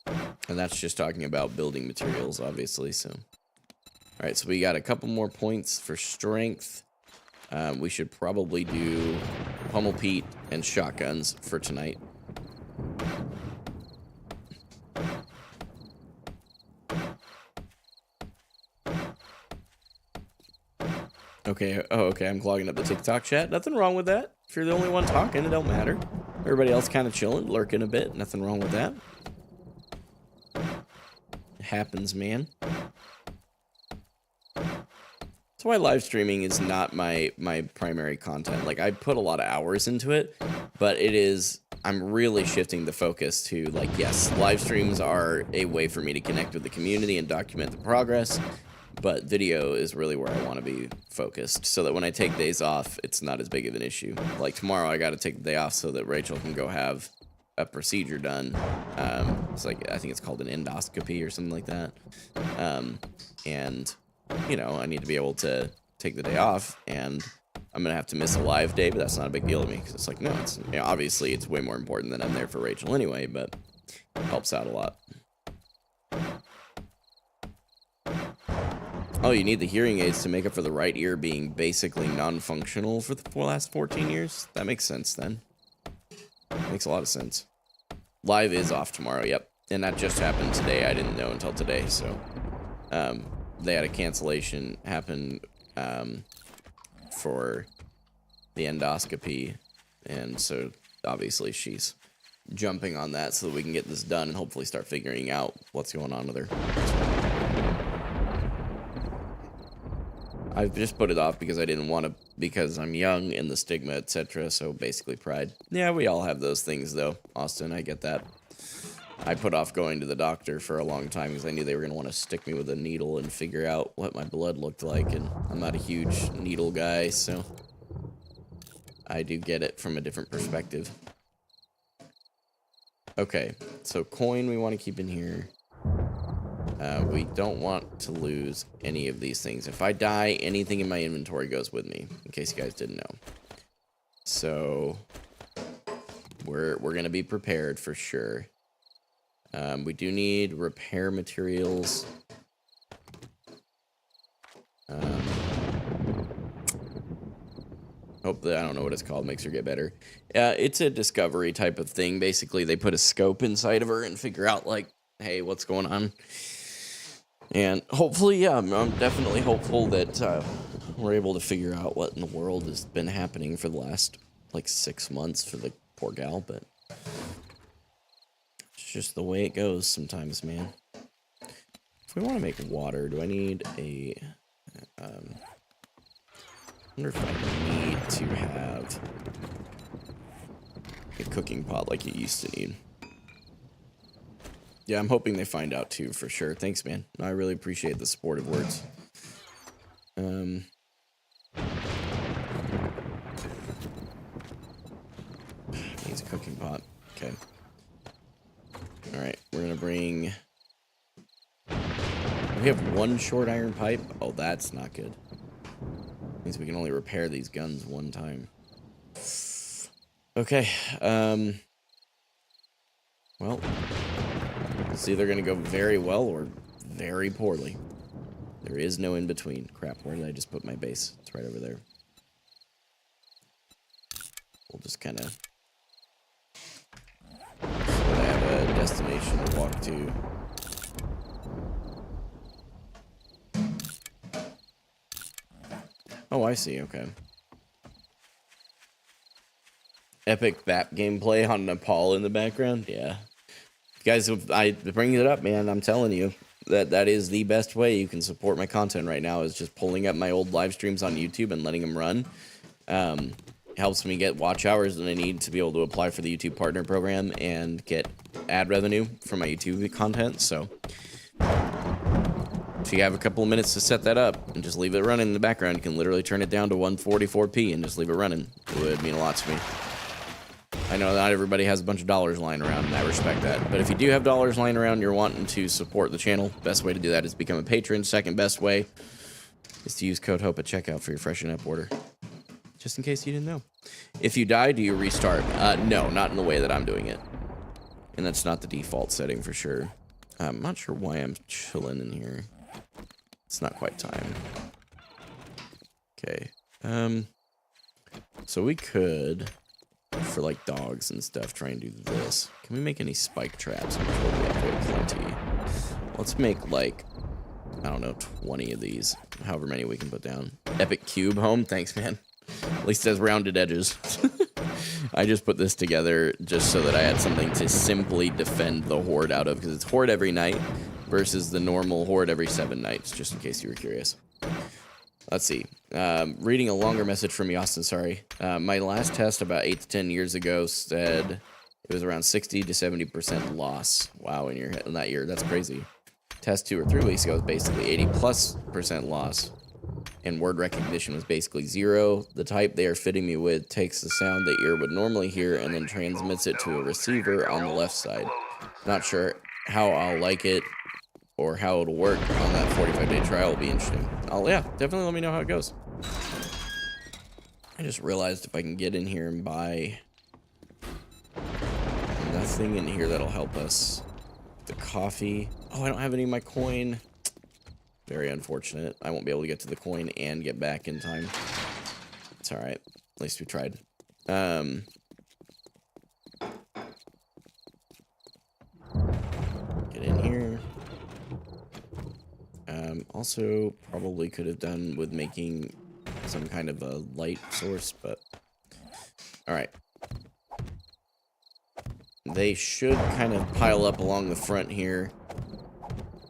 and that's just talking about building materials, obviously. So, all right, so we got a couple more points for strength. We should probably do pummel peat and shotguns for tonight. Okay, oh, okay, I'm clogging up the TikTok chat. Nothing wrong with that. If you're the only one talking, it don't matter. Everybody else kind of chilling, lurking a bit. Nothing wrong with that. It happens, man. That's why live streaming is not my primary content. Like, I put a lot of hours into it, but it is, I'm really shifting the focus to, like, yes, live streams are a way for me to connect with the community and document the progress. But video is really where I want to be focused, so that when I take days off, it's not as big of an issue. Like tomorrow, I got to take the day off so that Rachel can go have a procedure done. It's like, I think it's called an endoscopy or something like that. And, you know, I need to be able to take the day off, and I'm going to have to miss a live day, but that's not a big deal to me, because it's like, no, it's, you know, obviously it's way more important that I'm there for Rachel anyway, but it helps out a lot. Oh, you need the hearing aids to make up for the right ear being basically non-functional for the last 14 years? That makes sense, then. Makes a lot of sense. Live is off tomorrow, yep. And that just happened today. I didn't know until today, so... they had a cancellation happen for the endoscopy, and so obviously she's jumping on that so that we can get this done and hopefully start figuring out what's going on with her. I've just put it off because I didn't want to, because I'm young and the stigma, etc. So basically pride. Yeah, we all have those things though, Austin, I get that. I put off going to the doctor for a long time because I knew they were going to want to stick me with a needle and figure out what my blood looked like, and I'm not a huge needle guy, so I do get it from a different perspective. Okay, so coin we want to keep in here. We don't want to lose any of these things. If I die, anything in my inventory goes with me, in case you guys didn't know. So we're going to be prepared for sure. We do need repair materials. Hope that, I don't know what it's called, makes her get better. It's a discovery type of thing. Basically, they put a scope inside of her and figure out, like, hey, what's going on? And hopefully, yeah, I'm definitely hopeful that we're able to figure out what in the world has been happening for the last, like, 6 months for the poor gal, but it's just the way it goes sometimes, man. If we want to make water, do I need a... I wonder if I need to have a cooking pot like you used to need. Yeah, I'm hoping they find out too, for sure. Thanks, man. I really appreciate the supportive words. Needs a cooking pot. Okay. Alright, we're gonna bring... We have one short iron pipe? Oh, that's not good. Means we can only repair these guns one time. Okay, well, it's either going to go very well or very poorly. There is no in between. Crap, where did I just put my base? It's right over there. We'll just kind of... So I have a destination to walk to. Oh, I see, okay. Epic BAP gameplay on Nepal in the background? Yeah. Guys, I bring it up, man. I'm telling you. That is the best way you can support my content right now, is just pulling up my old live streams on YouTube and letting them run. Helps me get watch hours that I need to be able to apply for the YouTube Partner Program and get ad revenue for my YouTube content, so... If you have a couple of minutes to set that up and just leave it running in the background, you can literally turn it down to 144p and just leave it running. It would mean a lot to me. I know not everybody has a bunch of dollars lying around, and I respect that. But if you do have dollars lying around and you're wanting to support the channel, best way to do that is become a patron. Second best way is to use code HOPE at checkout for your Freshen Up order. Just in case you didn't know. If you die, do you restart? No, not in the way that I'm doing it. And that's not the default setting for sure. I'm not sure why I'm chilling in here. It's not quite time. Okay. So we could, for like dogs and stuff, try and do this. Can we make any spike traps? I'm sure we have plenty. Let's make like, I don't know, 20 of these. However many we can put down. Epic cube home. Thanks, man. At least it has rounded edges. I just put this together just so that I had something to simply defend the Horde out of, because it's Horde every night versus the normal Horde every 7 nights, just in case you were curious. Let's see. Reading a longer message from me, Austin, sorry. My last test about 8 to 10 years ago said it was around 60 to 70% loss. Wow, in that year. That's crazy. Test 2 or 3 weeks ago was basically 80+% loss. And word recognition was basically 0. The type they are fitting me with takes the sound the ear would normally hear and then transmits it to a receiver on the left side. Not sure how I'll like it or how it'll work on that 45-day trial. Will be interesting. Yeah, definitely let me know how it goes. I just realized if I can get in here and buy nothing in here that'll help us. The coffee. Oh, I don't have any of my coin. Very unfortunate. I won't be able to get to the coin and get back in time. It's alright. At least we tried. Get in here. Also, probably could have done with making some kind of a light source, but... Alright. They should kind of pile up along the front here.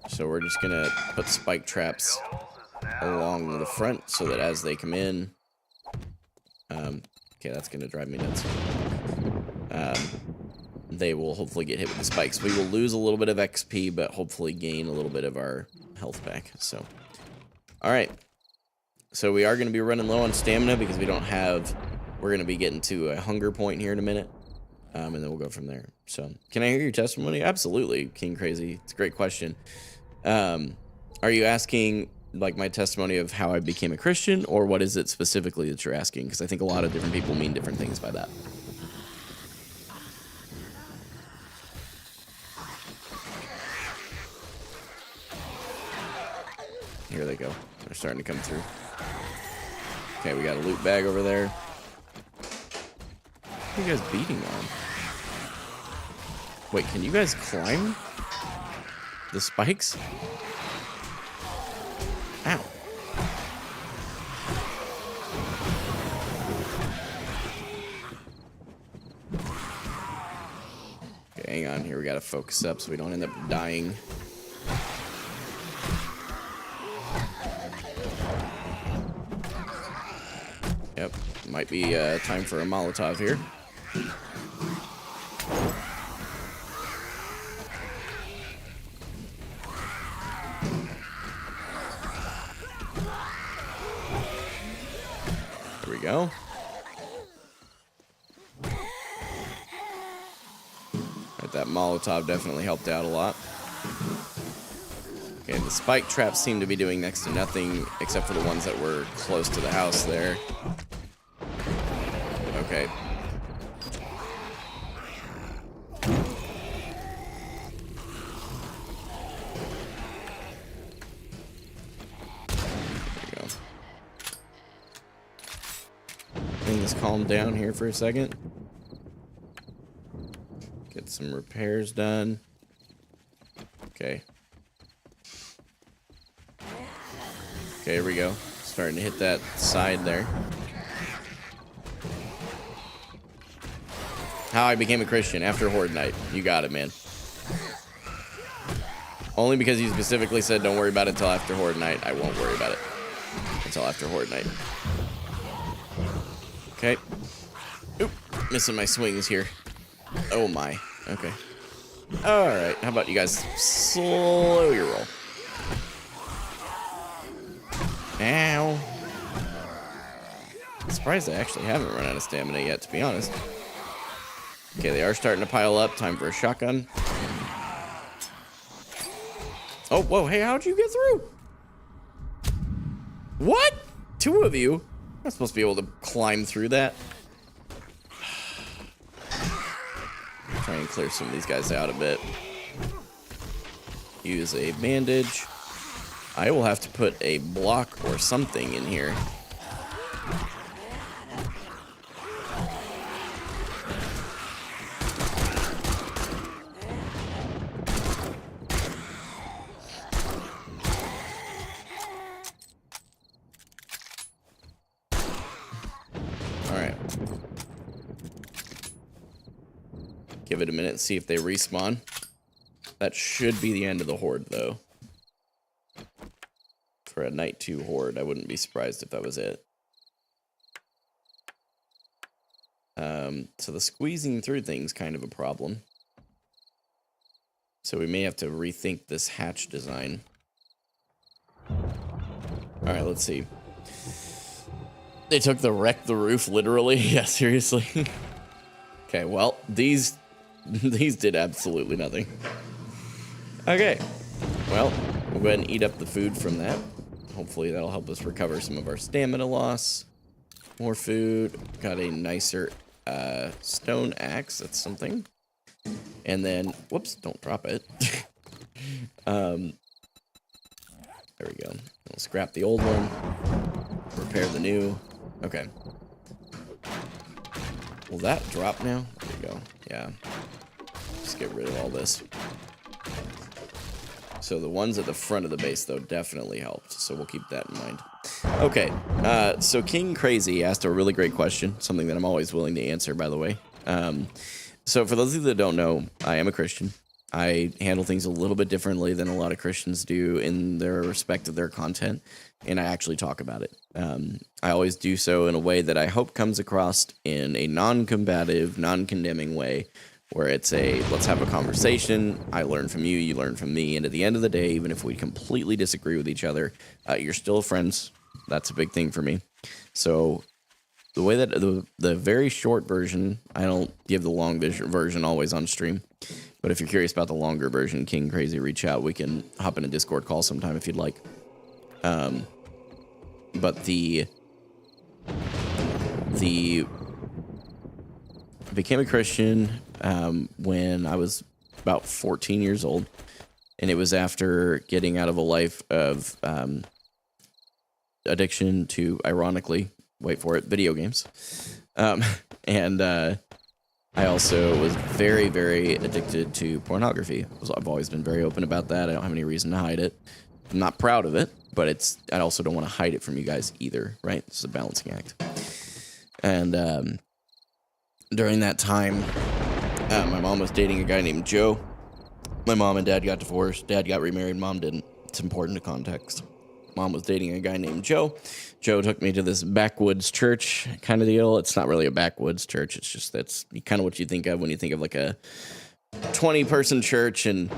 So we're just gonna put spike traps along the front so that as they come in, okay, that's going to drive me nuts. They will hopefully get hit with the spikes. We will lose a little bit of XP, but hopefully gain a little bit of our health back. So, all right. So we are going to be running low on stamina because we don't have... We're going to be getting to a hunger point here in a minute. And then we'll go from there. So, can I hear your testimony? Absolutely, King Crazy. It's a great question. Are you asking, like, my testimony of how I became a Christian, or what is it specifically that you're asking? Because I think a lot of different people mean different things by that. Here they go. They're starting to come through. Okay, we got a loot bag over there. What are you guys beating on? Wait, can you guys climb the spikes? Ow. Okay, hang on here. We gotta focus up so we don't end up dying. Yep, might be time for a Molotov here. There we go. Right, that Molotov definitely helped out a lot. Okay, the spike traps seem to be doing next to nothing except for the ones that were close to the house there. Okay. There we go. Things calm down here for a second. Get some repairs done. Okay. Okay, here we go. Starting to hit that side there. How I became a Christian after Horde night. You got it, man. Only because you specifically said don't worry about it until after Horde night. I won't worry about it until after Horde night. Okay. Oop, missing my swings here. Oh my. Okay. Alright, how about you guys slow your roll? Ow. I'm surprised I actually haven't run out of stamina yet, to be honest. Okay, they are starting to pile up. Time for a shotgun. Oh, whoa, hey, how'd you get through? What? Two of you? I'm not supposed to be able to climb through that. Try and clear some of these guys out a bit. Use a bandage. I will have to put a block or something in here. Give it a minute and see if they respawn. That should be the end of the Horde, though. For a Night 2 Horde, I wouldn't be surprised if that was it. So the squeezing through thing's kind of a problem. So we may have to rethink this hatch design. Alright, let's see. They took the wreck the roof, literally? Yeah, seriously. Okay, well, these did absolutely nothing. Okay, well, we'll go ahead and eat up the food from that. Hopefully that'll help us recover some of our stamina loss. More food. Got a nicer stone axe. That's something. And then, whoops, don't drop it. There we go. We'll scrap the old one. Repair the new. Okay. Will that drop now? There we go. Yeah. Just get rid of all this. So the ones at the front of the base, though, definitely helped. So we'll keep that in mind. Okay. So King Crazy asked a really great question. Something that I'm always willing to answer, by the way. So for those of you that don't know, I am a Christian. I handle things a little bit differently than a lot of Christians do in their respect of their content, and I actually talk about it. I always do so in a way that I hope comes across in a non-combative, non-condemning way, where it's a, let's have a conversation, I learn from you, you learn from me, and at the end of the day, even if we completely disagree with each other, you're still friends. That's a big thing for me. So the way that the very short version, I don't give the long version always on stream, but if you're curious about the longer version, King Crazy, reach out. We can hop in a Discord call sometime if you'd like. But the I became a Christian when I was about 14 years old, and it was after getting out of a life of addiction to, ironically, wait for it, video games. And I also was very, very addicted to pornography. I've always been very open about that. I don't have any reason to hide it. I'm not proud of it, but I also don't want to hide it from you guys either, right? It's a balancing act. And during that time, my mom was dating a guy named Joe. My mom and dad got divorced. Dad got remarried. Mom didn't. It's important to context. Mom was dating a guy named Joe. Joe took me to this backwoods church kind of deal. It's not really a backwoods church. It's just that's kind of what you think of when you think of like a 20-person church, and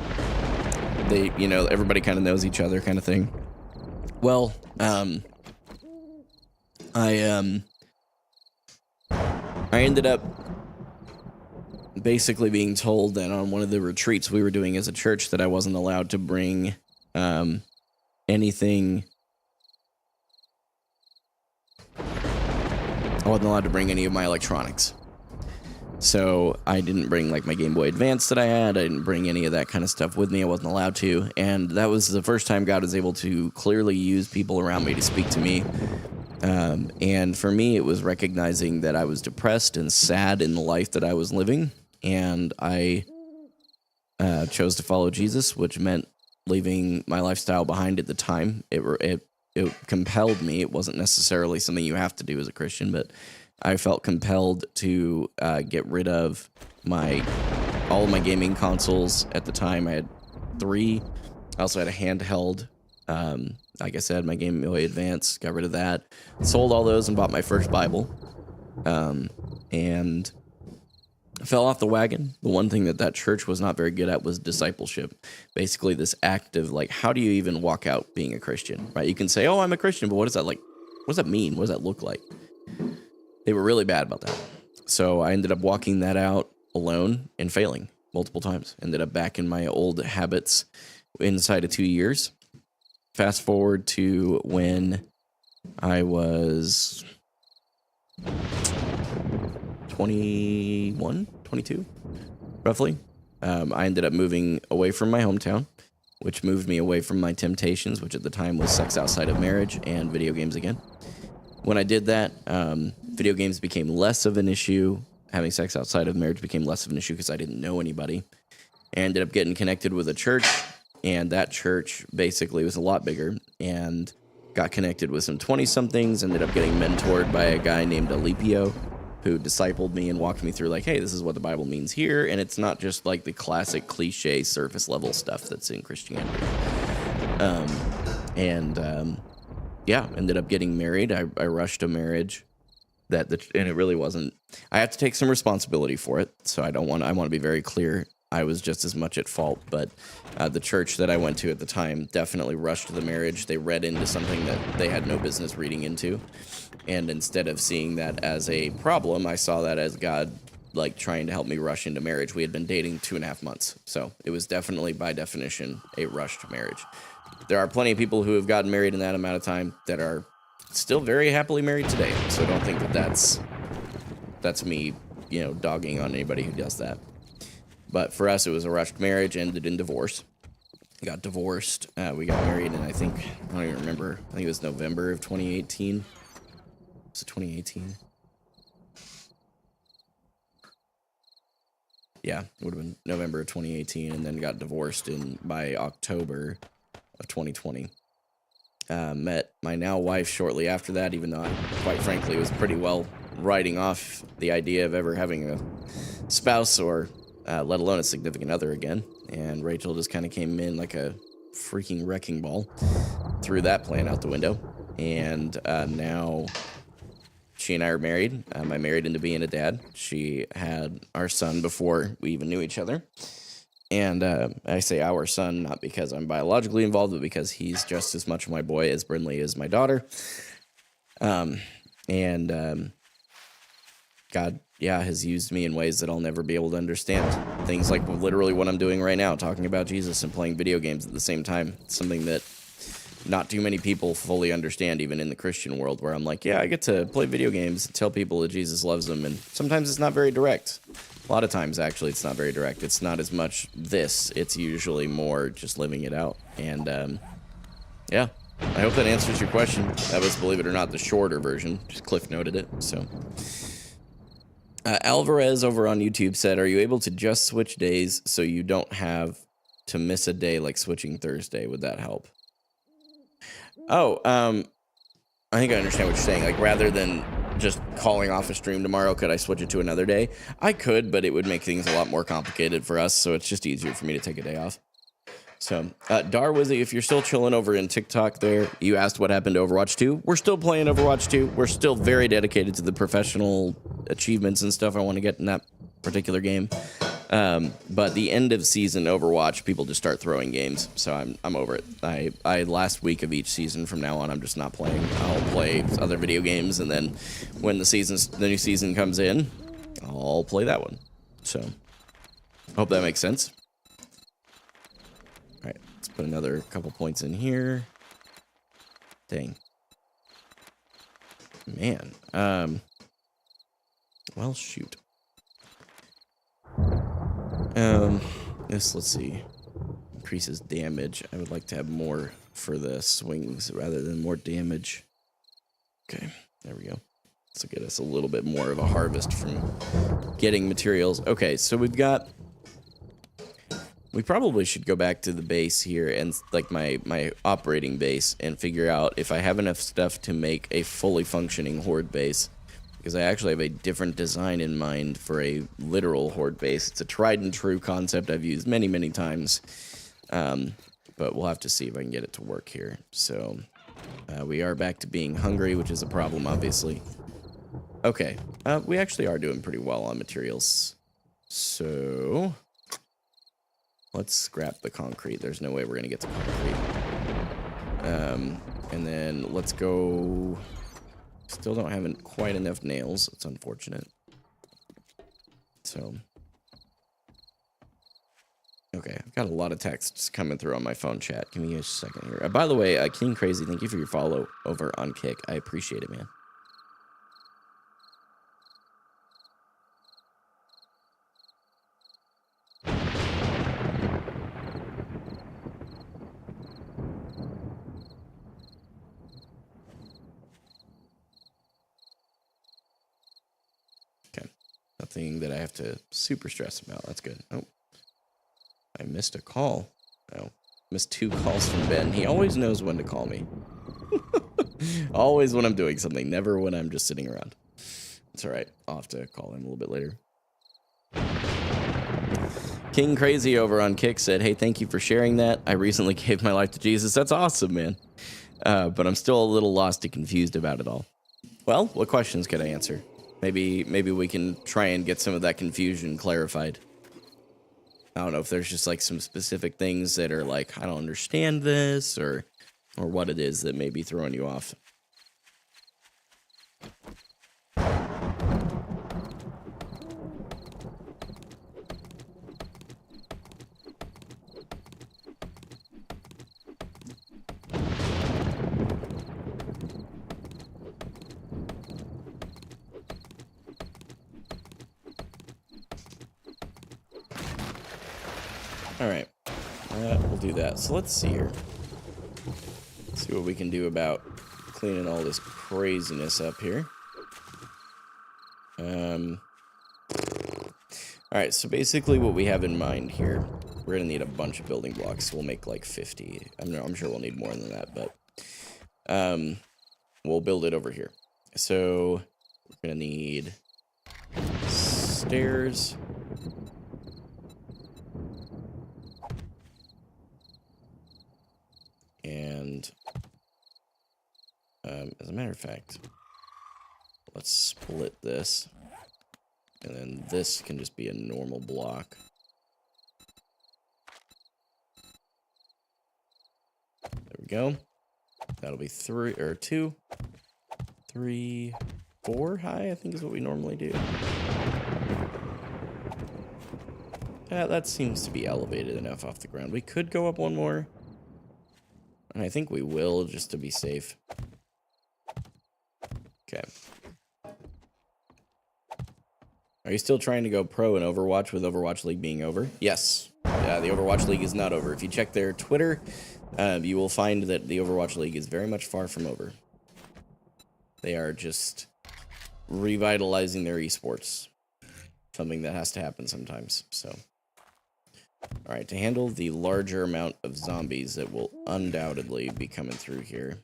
they, everybody kind of knows each other kind of thing. Well, I ended up basically being told that on one of the retreats we were doing as a church that I wasn't allowed to bring anything. I wasn't allowed to bring any of my electronics. So I didn't bring like my Game Boy Advance that I had. I didn't bring any of that kind of stuff with me. I wasn't allowed to. And that was the first time God was able to clearly use people around me to speak to me. And for me, it was recognizing that I was depressed and sad in the life that I was living. And I chose to follow Jesus, which meant leaving my lifestyle behind at the time. It compelled me. It wasn't necessarily something you have to do as a Christian, but I felt compelled to get rid of all of my gaming consoles. At the time, I had 3. I also had a handheld. Like I said, my Game Boy Advance, got rid of that. Sold all those and bought my first Bible. And fell off the wagon. The one thing that church was not very good at was discipleship. Basically, this act of, like, how do you even walk out being a Christian, right? You can say, oh, I'm a Christian, but what does that like? What does that mean? What does that look like? They were really bad about that. So I ended up walking that out alone and failing multiple times. Ended up back in my old habits inside of 2 years. Fast forward to when I was 21, 22, roughly. I ended up moving away from my hometown, which moved me away from my temptations, which at the time was sex outside of marriage and video games again. When I did that, video games became less of an issue. Having sex outside of marriage became less of an issue because I didn't know anybody. I ended up getting connected with a church, and that church basically was a lot bigger, and got connected with some 20-somethings, ended up getting mentored by a guy named Alipio, who discipled me and walked me through, like, hey, this is what the Bible means here, and it's not just like the classic cliche surface level stuff that's in Christianity. Yeah, ended up getting married. I rushed a marriage and it really wasn't. I have to take some responsibility for it, so I want to be very clear. I was just as much at fault, but the church that I went to at the time definitely rushed the marriage. They read into something that they had no business reading into, and instead of seeing that as a problem, I saw that as God, like, trying to help me rush into marriage. We had been dating 2.5 months, so it was definitely, by definition, a rushed marriage. There are plenty of people who have gotten married in that amount of time that are still very happily married today, so don't think that that's me, dogging on anybody who does that. But for us, it was a rushed marriage, ended in divorce. Got divorced. We got married, and I don't even remember. I think it was November of 2018. Was it 2018? Yeah, it would have been November of 2018, and then got divorced by October of 2020. Met my now wife shortly after that, even though I, quite frankly, was pretty well writing off the idea of ever having a spouse or let alone a significant other again. And Rachel just kind of came in like a freaking wrecking ball, threw that plan out the window. And now she and I are married. I married into being a dad. She had our son before we even knew each other. And I say our son, not because I'm biologically involved, but because he's just as much my boy as Brinley is my daughter. God, yeah, has used me in ways that I'll never be able to understand. Things like literally what I'm doing right now, talking about Jesus and playing video games at the same time. It's something that not too many people fully understand, even in the Christian world, where I'm like, yeah, I get to play video games and tell people that Jesus loves them, and sometimes it's not very direct. A lot of times, actually, it's not very direct. It's not as much this. It's usually more just living it out. And, yeah, I hope that answers your question. That was, believe it or not, the shorter version. Just Cliff noted it, so... Alvarez over on YouTube said, are you able to just switch days so you don't have to miss a day like switching Thursday? Would that help? Oh, I think I understand what you're saying. Like, rather than just calling off a stream tomorrow, could I switch it to another day? I could, but it would make things a lot more complicated for us, so it's just easier for me to take a day off. So, Darwizzy, if you're still chilling over in TikTok there, you asked what happened to Overwatch 2. We're still playing Overwatch 2. We're still very dedicated to the professional achievements and stuff I want to get in that particular game. But the end of season Overwatch, people just start throwing games, so I'm over it. I last week of each season from now on, I'm just not playing. I'll play other video games, and then when the new season comes in, I'll play that one. So, hope that makes sense. All right, let's put another couple points in here. Dang. Man. Well, shoot. Let's see. Increases damage. I would like to have more for the swings rather than more damage. Okay, there we go. This will get us a little bit more of a harvest from getting materials. Okay, so we've got... We probably should go back to the base here and like my operating base and figure out if I have enough stuff to make a fully functioning Horde base. Because I actually have a different design in mind for a literal Horde base. It's a tried and true concept I've used many, many times. But we'll have to see if I can get it to work here. So we are back to being hungry, which is a problem, obviously. Okay, we actually are doing pretty well on materials. So... let's scrap the concrete. There's no way we're going to get to concrete. And then let's go... Still don't have quite enough nails. It's unfortunate. So... okay, I've got a lot of texts coming through on my phone chat. Give me a second here. By the way, King Crazy, thank you for your follow over on Kick. I appreciate it, man. Nothing that I have to super stress about. That's good. Oh, I missed a call. Oh, missed 2 calls from Ben. He always knows when to call me. Always when I'm doing something, never when I'm just sitting around. It's all right. I'll have to call him a little bit later. King Crazy over on Kick said, hey, thank you for sharing that. I recently gave my life to Jesus. That's awesome, man. But I'm still a little lost and confused about it all. Well, what questions could I answer? Maybe we can try and get some of that confusion clarified. I don't know if there's just like some specific things that are like, I don't understand this, or what it is that may be throwing you off. Alright, we'll do that. So let's see here. Let's see what we can do about cleaning all this craziness up here. Alright, so basically what we have in mind here, we're going to need a bunch of building blocks. We'll make like 50. I'm sure we'll need more than that, but we'll build it over here. So we're going to need stairs. As a matter of fact, let's split this. And then this can just be a normal block. There we go. That'll be 3 or 2, 3, 4 high, I think is what we normally do. Yeah, that seems to be elevated enough off the ground. We could go up one more. And I think we will, just to be safe. Okay. Are you still trying to go pro in Overwatch with Overwatch League being over? Yes. The Overwatch League is not over. If you check their Twitter, you will find that the Overwatch League is very much far from over. They are just revitalizing their esports. Something that has to happen sometimes, so. Alright, to handle the larger amount of zombies that will undoubtedly be coming through here.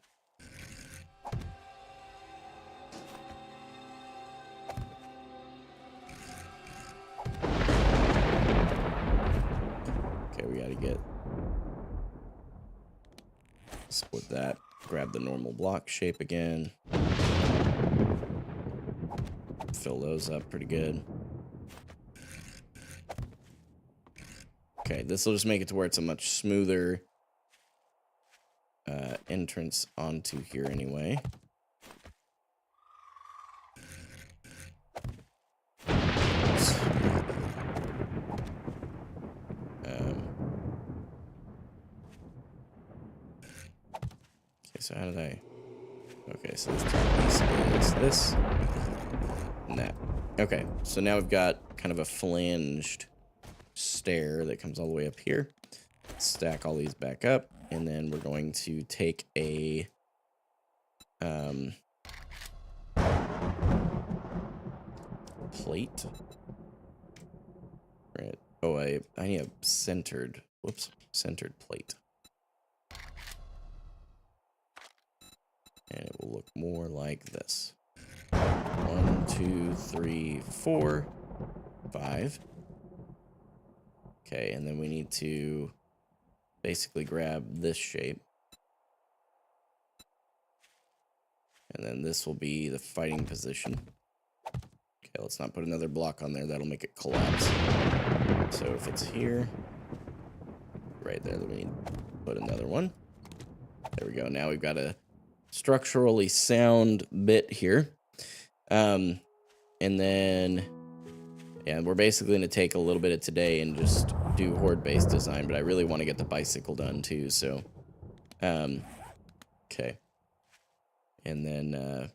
Okay, we gotta get... split that. Grab the normal block shape again. Fill those up pretty good. Okay, this will just make it to where it's a much smoother entrance onto here anyway. Okay, so how did I... Okay, so this top piece is this and that. Okay, so now we've got kind of a flanged stair that comes all the way up here. Stack all these back up, and then we're going to take a plate. Right. Oh, I need a centered, centered plate. And it will look more like this. 1, 2, 3, 4, 5. Okay, and then we need to basically grab this shape. And then this will be the fighting position. Okay, let's not put another block on there. That'll make it collapse. So if it's here, right there, then we need to put another one. There we go. Now we've got a structurally sound bit here. And then, yeah, we're basically going to take a little bit of today and just do horde-based design, but I really want to get the bicycle done too, so, okay. And then,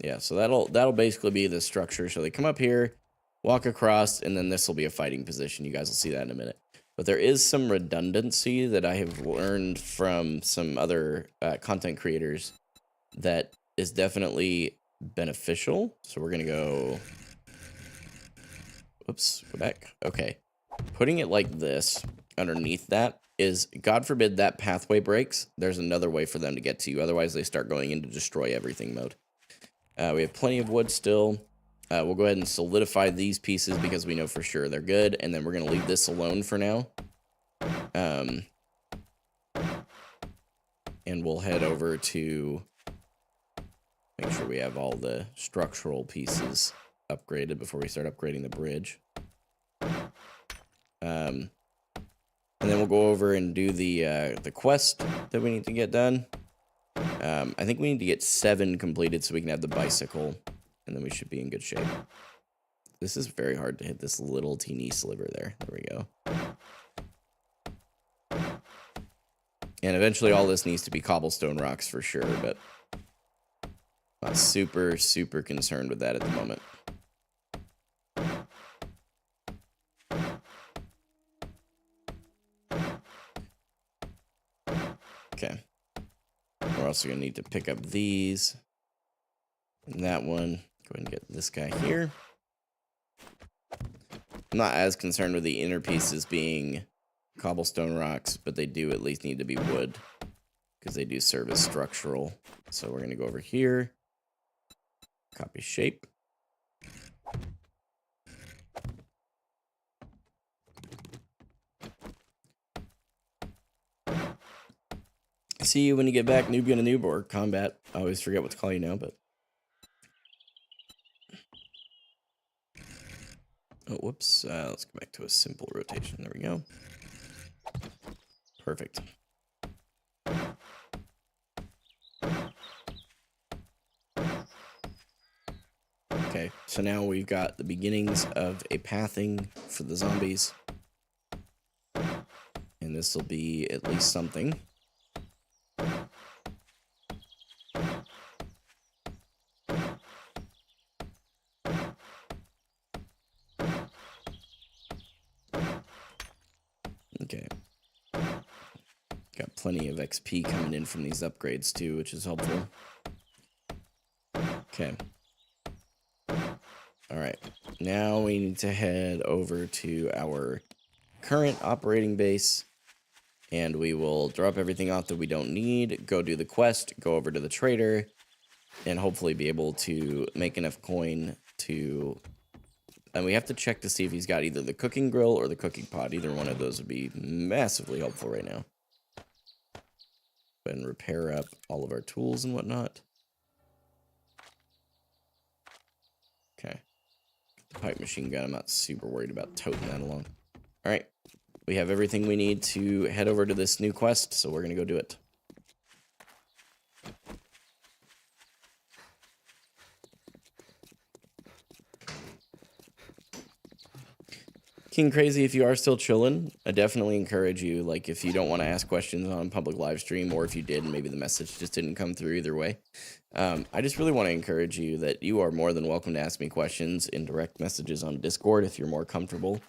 yeah, so that'll basically be the structure. So they come up here, walk across, and then this will be a fighting position. You guys will see that in a minute. But there is some redundancy that I have learned from some other content creators that is definitely beneficial. So we're going to go... Whoops, go back. Okay. Putting it like this underneath that is, God forbid that pathway breaks, there's another way for them to get to you. Otherwise, they start going into destroy everything mode. We have plenty of wood still. We'll go ahead and solidify these pieces because we know for sure they're good. And then we're going to leave this alone for now. And we'll head over to make sure we have all the structural pieces upgraded before we start upgrading the bridge. And then we'll go over and do the quest that we need to get done. I think we need to get 7 completed so we can have the bicycle, and then we should be in good shape. This is very hard to hit this little teeny sliver there. There we go. And eventually all this needs to be cobblestone rocks for sure, but not super, super concerned with that at the moment. Okay. We're also going to need to pick up these. And that one. Go ahead and get this guy here. I'm not as concerned with the inner pieces being cobblestone rocks, but they do at least need to be wood because they do serve as structural. So we're going to go over here. Copy shape. see you when you get back, noob gonna noob, or combat. I always forget what to call you now, but. Oh, whoops. Let's go back to a simple rotation. There we go. Perfect. Okay, so now we've got the beginnings of a pathing for the zombies. And this will be at least something. Okay. Got plenty of XP coming in from these upgrades too, which is helpful. Okay. Alright. Now we need to head over to our current operating base. And we will drop everything off that we don't need, go do the quest, go over to the trader, and hopefully be able to make enough coin to... And we have to check to see if he's got either the cooking grill or the cooking pot. Either one of those would be massively helpful right now. Go ahead and repair up all of our tools and whatnot. Okay. The pipe machine gun, I'm not super worried about toting that along. Alright. We have everything we need to head over to this new quest, so we're going to go do it. King Crazy, if you are still chilling, I definitely encourage you, like, if you don't want to ask questions on public live stream, or if you did and maybe the message just didn't come through either way, I just really want to encourage you that you are more than welcome to ask me questions in direct messages on Discord if you're more comfortable.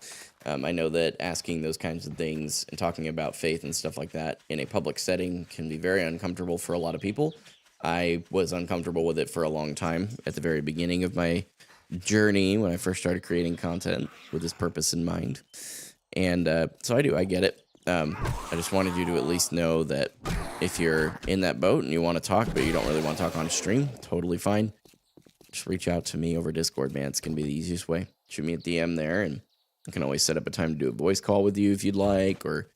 I know that asking those kinds of things and talking about faith and stuff like that in a public setting can be very uncomfortable for a lot of people. I was uncomfortable with it for a long time at the very beginning of my journey when I first started creating content with this purpose in mind. And so I get it. I just wanted you to at least know that if you're in that boat and you want to talk, but you don't really want to talk on stream, totally fine. Just reach out to me over Discord, man. It's going to be the easiest way. Shoot me a DM there, and I can always set up a time to do a voice call with you if you'd like, or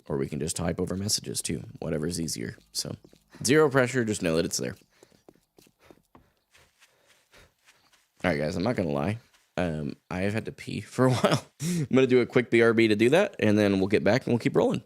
we can just type over messages too, whatever's easier. So zero pressure, just know that it's there. All right, guys, I'm not going to lie. I have had to pee for a while. I'm going to do a quick BRB to do that, and then we'll get back and we'll keep rolling.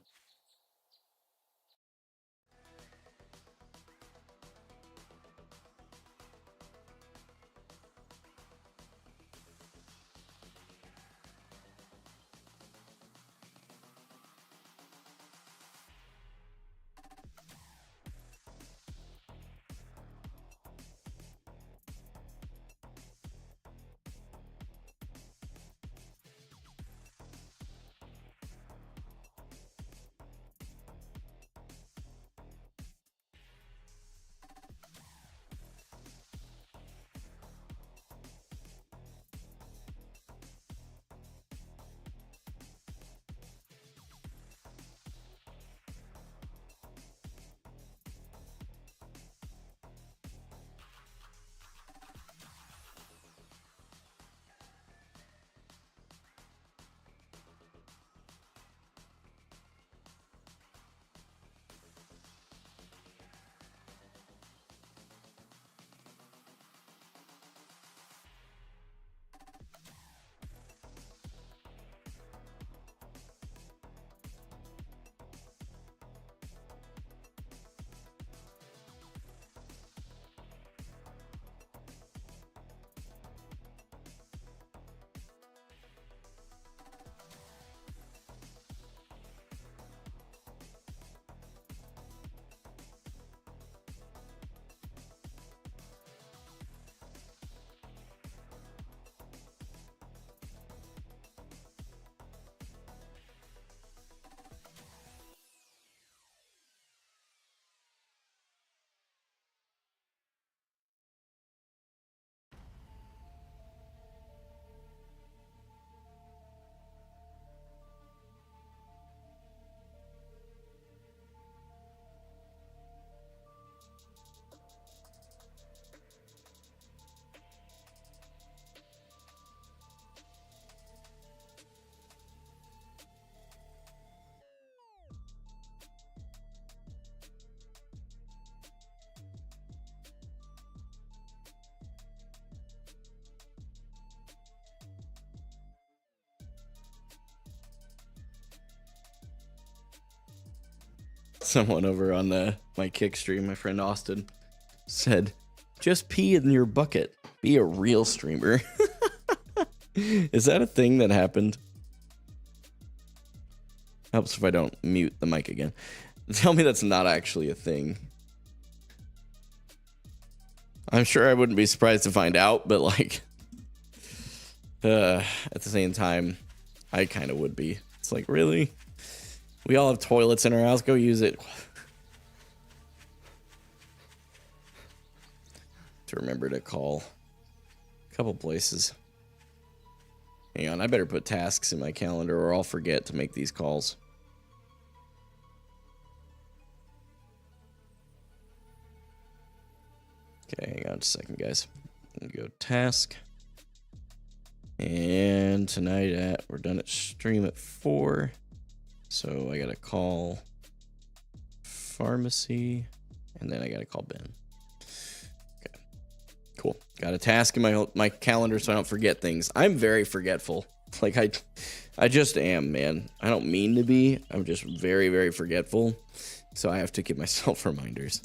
Someone over on my kick stream, my friend Austin, said, just pee in your bucket. Be a real streamer. Is that a thing that happened? Helps if I don't mute the mic again. Tell me that's not actually a thing. I'm sure I wouldn't be surprised to find out, but like, at the same time, I kind of would be. It's like, really? We all have toilets in our house. Go use it. To remember to call a couple places. Hang on, I better put tasks in my calendar or I'll forget to make these calls. Okay, hang on just a second, guys. I'm gonna go task. And tonight we're done at stream at 4. So I gotta call pharmacy and then I gotta call Ben. Okay, cool. Got a task in my calendar so I don't forget things. I'm very forgetful. Like I just am, man. I don't mean to be. I'm just very, very forgetful. So I have to give myself reminders.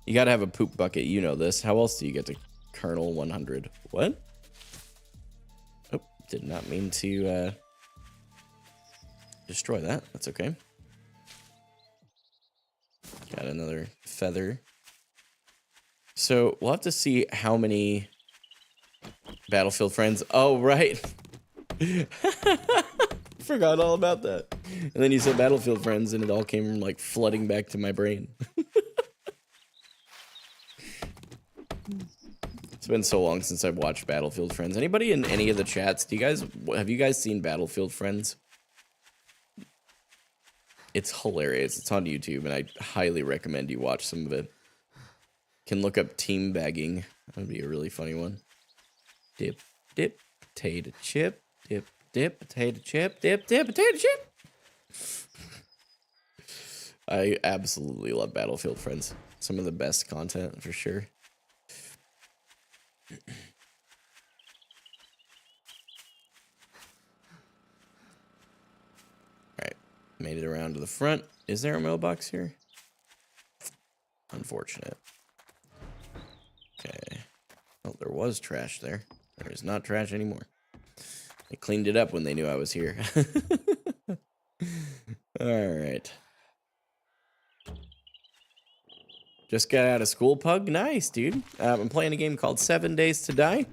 You gotta have a poop bucket. You know this. How else do you get to Colonel 100? What? Oh, did not mean to destroy that. That's okay. Got another feather. So we'll have to see how many Battlefield friends. Oh, right. Forgot all about that. And then you said Battlefield friends and it all came like flooding back to my brain. It's been so long since I've watched Battlefield Friends. Anybody in any of the chats? Have you guys seen Battlefield Friends? It's hilarious. It's on YouTube, and I highly recommend you watch some of it. Can look up team bagging. That would be a really funny one. Dip, dip, potato chip. Dip, dip, potato chip. Dip, dip, potato chip. I absolutely love Battlefield Friends. Some of the best content, for sure. Alright, made it around to the front. Is there a mailbox here? Unfortunate. Okay. Oh, there was trash there. There is not trash anymore. They cleaned it up when they knew I was here. Alright. Just got out of school, Pug. Nice, dude. I'm playing a game called 7 Days to Die.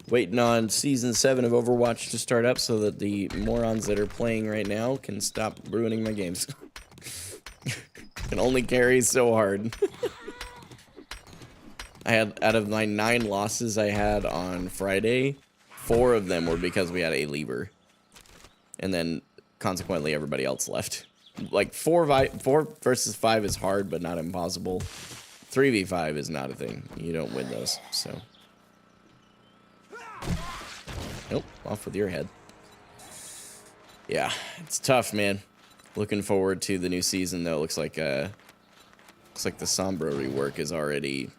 Waiting on Season 7 of Overwatch to start up so that the morons that are playing right now can stop ruining my games. Can only carry so hard. I had, out of my 9 losses I had on Friday, 4 of them were because we had a lever. And then, consequently, everybody else left. Like, 4 versus 5 is hard, but not impossible. 3v5 is not a thing. You don't win those, so. Nope, off with your head. Yeah, it's tough, man. Looking forward to the new season, though. Looks like the Sombra rework is already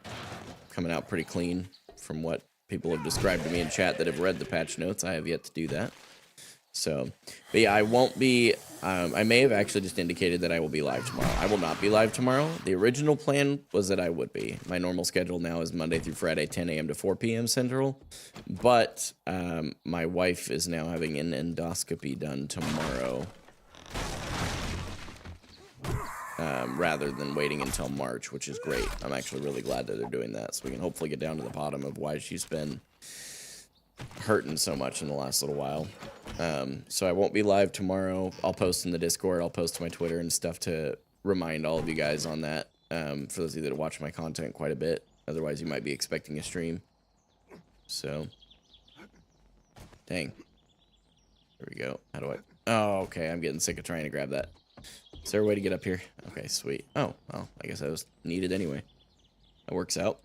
coming out pretty clean from what people have described to me in chat that have read the patch notes. I have yet to do that. So, but yeah, I won't be, I may have actually just indicated that I will be live tomorrow. I will not be live tomorrow. The original plan was that I would be. My normal schedule now is Monday through Friday, 10 a.m. to 4 p.m. Central. But my wife is now having an endoscopy done tomorrow. Rather than waiting until March, which is great. I'm actually really glad that they're doing that, so we can hopefully get down to the bottom of why she's been hurting so much in the last little while. So I won't be live tomorrow. I'll post in the Discord, I'll post to my Twitter and stuff to remind all of you guys on that, for those of you that watch my content quite a bit. Otherwise, you might be expecting a stream. So, dang. There we go. How do I... Oh, okay, I'm getting sick of trying to grab that. Is there a way to get up here? Okay, sweet. Oh, well, I guess that was needed anyway. That works out.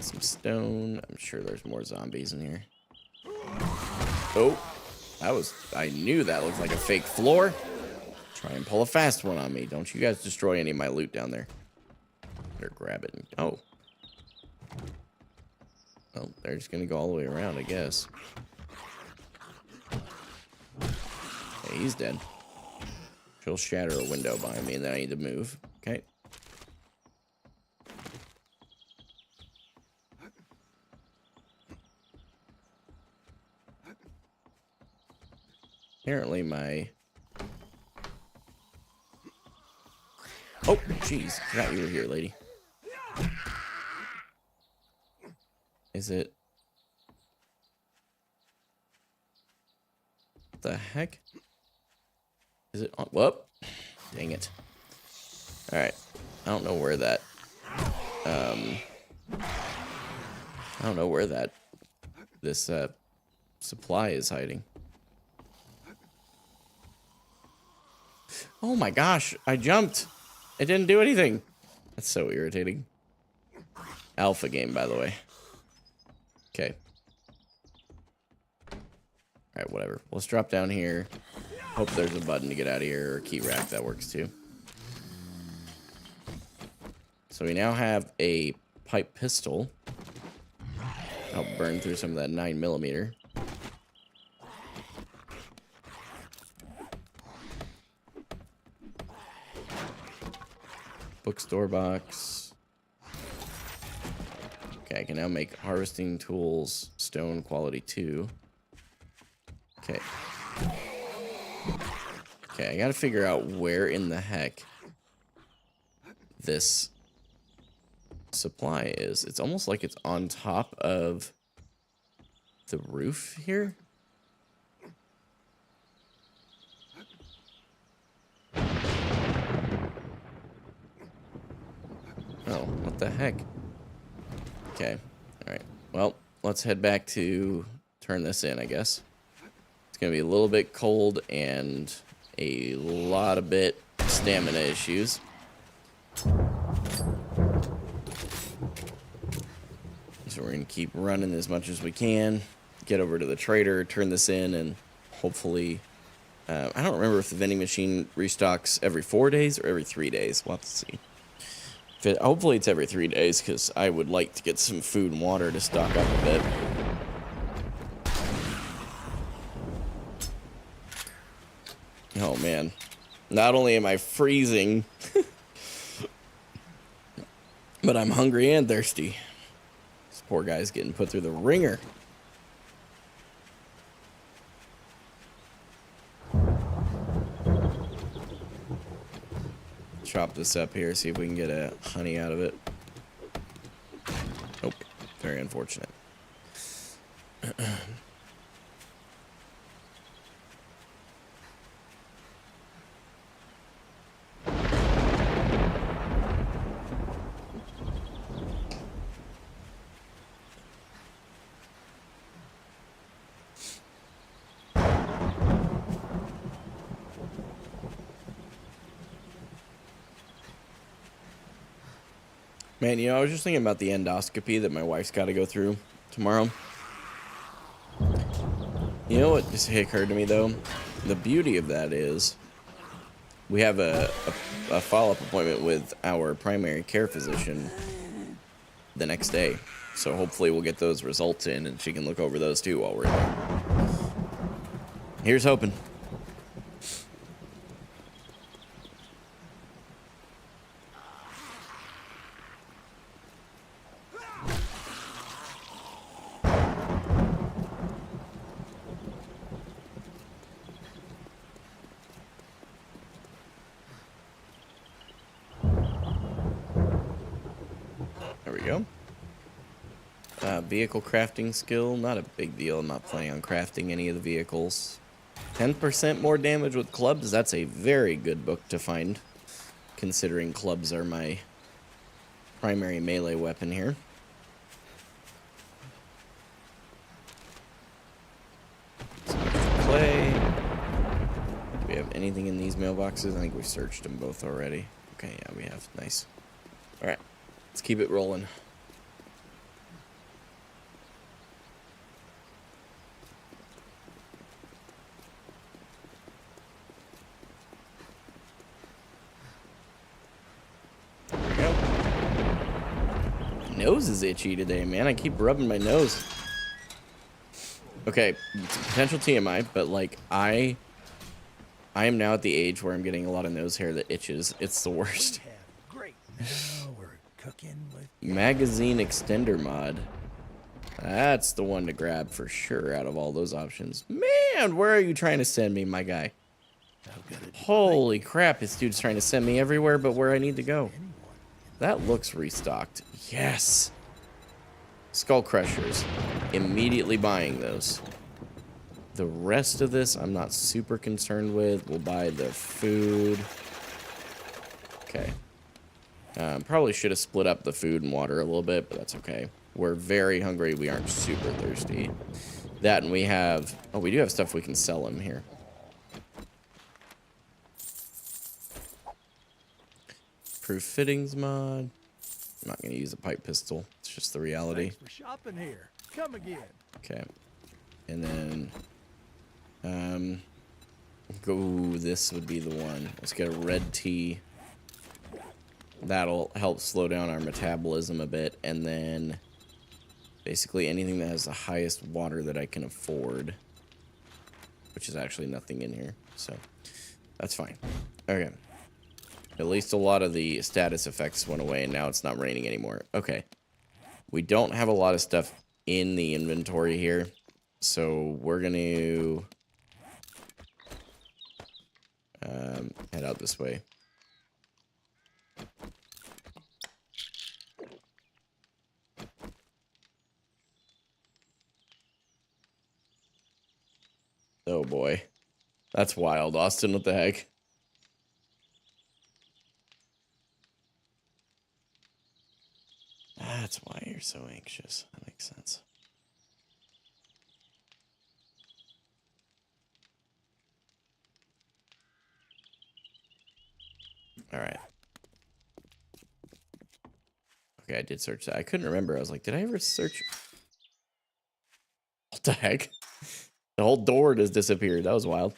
Some stone. I'm sure there's more zombies in here. Oh, that was... I knew that looked like a fake floor. Try and pull a fast one on me. Don't you guys destroy any of my loot down there. Better grab it. And, oh. Well, they're just gonna go all the way around, I guess. Hey, he's dead. She'll shatter a window behind me, and then I need to move. Okay. Apparently my... Oh, jeez. Forgot you were here, lady. Is it... What the heck? Is it on... Whoop. Dang it. Alright. I don't know where that... I don't know where that... This, supply is hiding. Oh my gosh, I jumped. It didn't do anything. That's so irritating. Alpha game, by the way. Okay. Alright, whatever. Let's drop down here. Hope there's a button to get out of here, or a key rack. That works too. So we now have a pipe pistol. I'll burn through some of that 9mm. Bookstore box. Okay, I can now make harvesting tools, stone quality 2. Okay. Okay, I gotta figure out where in the heck this supply is. It's almost like it's on top of the roof here. Oh, what the heck? Okay, alright. Well, let's head back to turn this in, I guess. It's gonna be a little bit cold and a lot of bit stamina issues. So we're gonna keep running as much as we can, get over to the trader, turn this in, and hopefully... I don't remember if the vending machine restocks every 4 days or every 3 days. We'll have to see. Hopefully it's every 3 days, because I would like to get some food and water to stock up a bit. Oh man. Not only am I freezing, but I'm hungry and thirsty. This poor guy's getting put through the ringer. Chop this up here, see if we can get a honey out of it. Nope. Very unfortunate. Man, you know, I was just thinking about the endoscopy that my wife's got to go through tomorrow. You know what just occurred to me, though? The beauty of that is we have a follow-up appointment with our primary care physician the next day. So hopefully we'll get those results in and she can look over those too while we're there. Here's hoping. There we go. Vehicle crafting skill, not a big deal. I'm not planning on crafting any of the vehicles. 10% more damage with clubs. That's a very good book to find, considering clubs are my primary melee weapon here. Clay. Do we have anything in these mailboxes? I think we searched them both already. Okay, yeah, we have. Nice. Alright, let's keep it rolling. Nose is itchy today, man. I keep rubbing my nose. Okay, it's a potential TMI, but like I I am now at the age where I'm getting a lot of nose hair that itches. It's the worst. We have great. Now we're cooking with Magazine extender mod. That's the one to grab for sure out of all those options. Man, where are you trying to send me, my guy? how good it Holy crap, this dude's trying to send me everywhere but where I need to go. That looks restocked. Yes. Skull Crushers. Immediately buying those. The rest of this I'm not super concerned with. We'll buy the food. Okay. Probably should have split up the food and water a little bit, but that's okay. We're very hungry. We aren't super thirsty. That and we have... Oh, we do have stuff we can sell him here. Proof fittings mod. I'm not going to use a pipe pistol. It's just the reality. Thanks for shopping here. Come again. Okay. And then... Go, this would be the one. Let's get a red tea. That'll help slow down our metabolism a bit. And then... Basically anything that has the highest water that I can afford. Which is actually nothing in here. So, that's fine. Okay. At least a lot of the status effects went away and now it's not raining anymore. Okay. We don't have a lot of stuff in the inventory here. So, we're going to... head out this way. Oh boy. That's wild, Austin. What the heck? That's why you're so anxious. That makes sense. Alright. Okay, I did search that. I couldn't remember. I was like, did I ever search? What the heck? The whole door just disappeared. That was wild.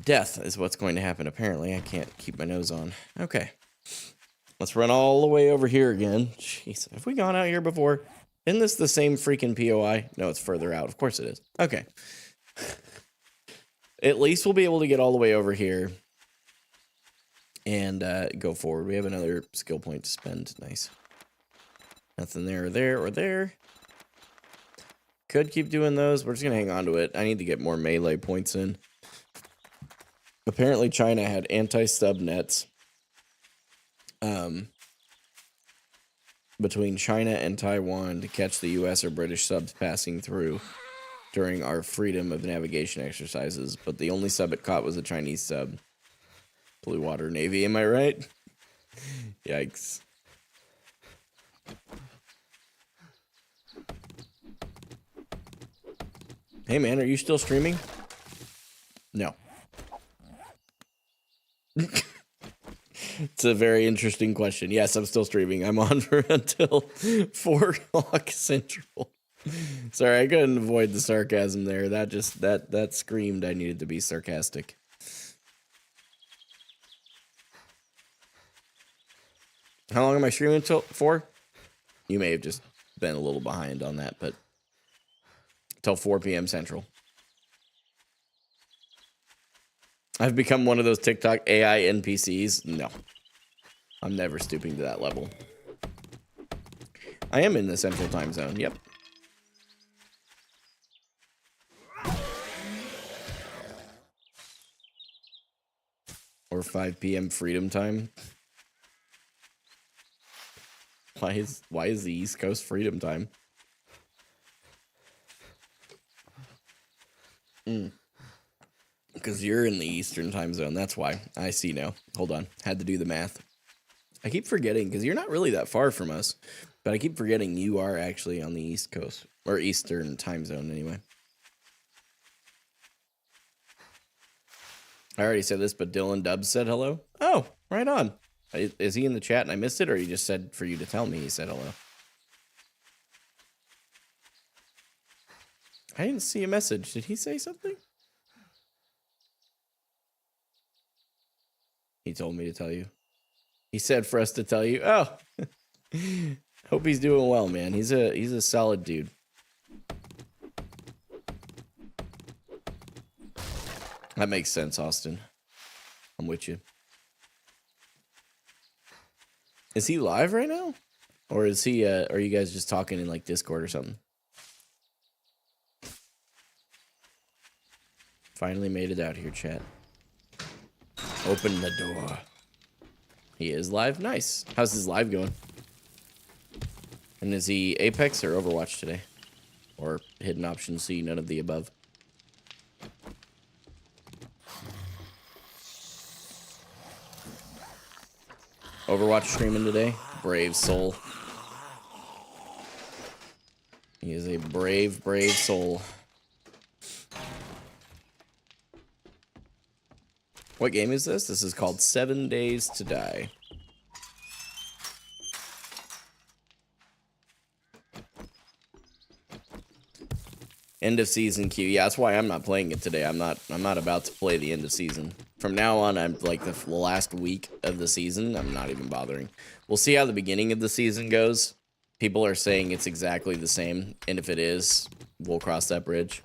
Death is what's going to happen, apparently. I can't keep my nose on. Okay. Let's run all the way over here again. Jeez, have we gone out here before? Isn't this the same freaking POI? No, it's further out. Of course it is. Okay. At least we'll be able to get all the way over here. And go forward. We have another skill point to spend. Nice. Nothing there or there or there. Could keep doing those. We're just going to hang on to it. I need to get more melee points in. Apparently China had anti-sub nets between China and Taiwan to catch the US or British subs passing through during our freedom of navigation exercises, but the only sub it caught was a Chinese sub. Blue Water Navy, am I right? Yikes. Hey man, are you still streaming? No. It's a very interesting question. Yes, I'm still streaming. I'm on for until 4 o'clock Central. Sorry, I couldn't avoid the sarcasm there. That just that screamed I needed to be sarcastic. How long am I streaming for? You may have just been a little behind on that, but till 4 p.m. Central. I've become one of those TikTok AI NPCs. No. I'm never stooping to that level. I am in the Central Time Zone. Yep. Or 5 p.m. Freedom Time. Why is the East Coast Freedom Time? Because you're in the Eastern Time Zone. That's why. I see now. Hold on. Had to do the math. I keep forgetting, because you're not really that far from us. But I keep forgetting you are actually on the East Coast. Or Eastern Time Zone, anyway. I already said this, but Dylan Dubs said hello. Oh, right on. Is he in the chat and I missed it, or he just said for you to tell me he said hello? I didn't see a message. Did he say something? He told me to tell you. He said for us to tell you. Oh, hope he's doing well, man. He's a solid dude. That makes sense, Austin. I'm with you. Is he live right now? Or is he, are you guys just talking in, like, Discord or something? Finally made it out here, chat. Open the door. He is live? Nice. How's his live going? And is he Apex or Overwatch today? Or hidden option C, none of the above? Overwatch streaming today. Brave soul. He is a brave, brave soul. What game is this? This is called 7 Days to Die. End of season queue. Yeah, that's why I'm not playing it today. I'm not about to play the end of season. From now on, I'm like the last week of the season, I'm not even bothering. We'll see how the beginning of the season goes. People are saying it's exactly the same, and if it is, we'll cross that bridge.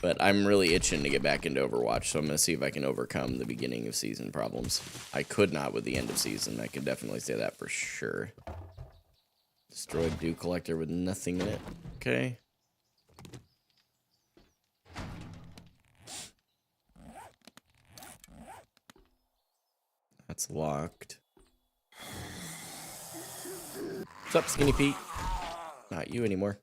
But I'm really itching to get back into Overwatch, so I'm going to see if I can overcome the beginning of season problems. I could not with the end of season. I can definitely say that for sure. Destroyed dew collector with nothing in it. Okay. That's locked. What's up, Skinny Pete? Not you anymore.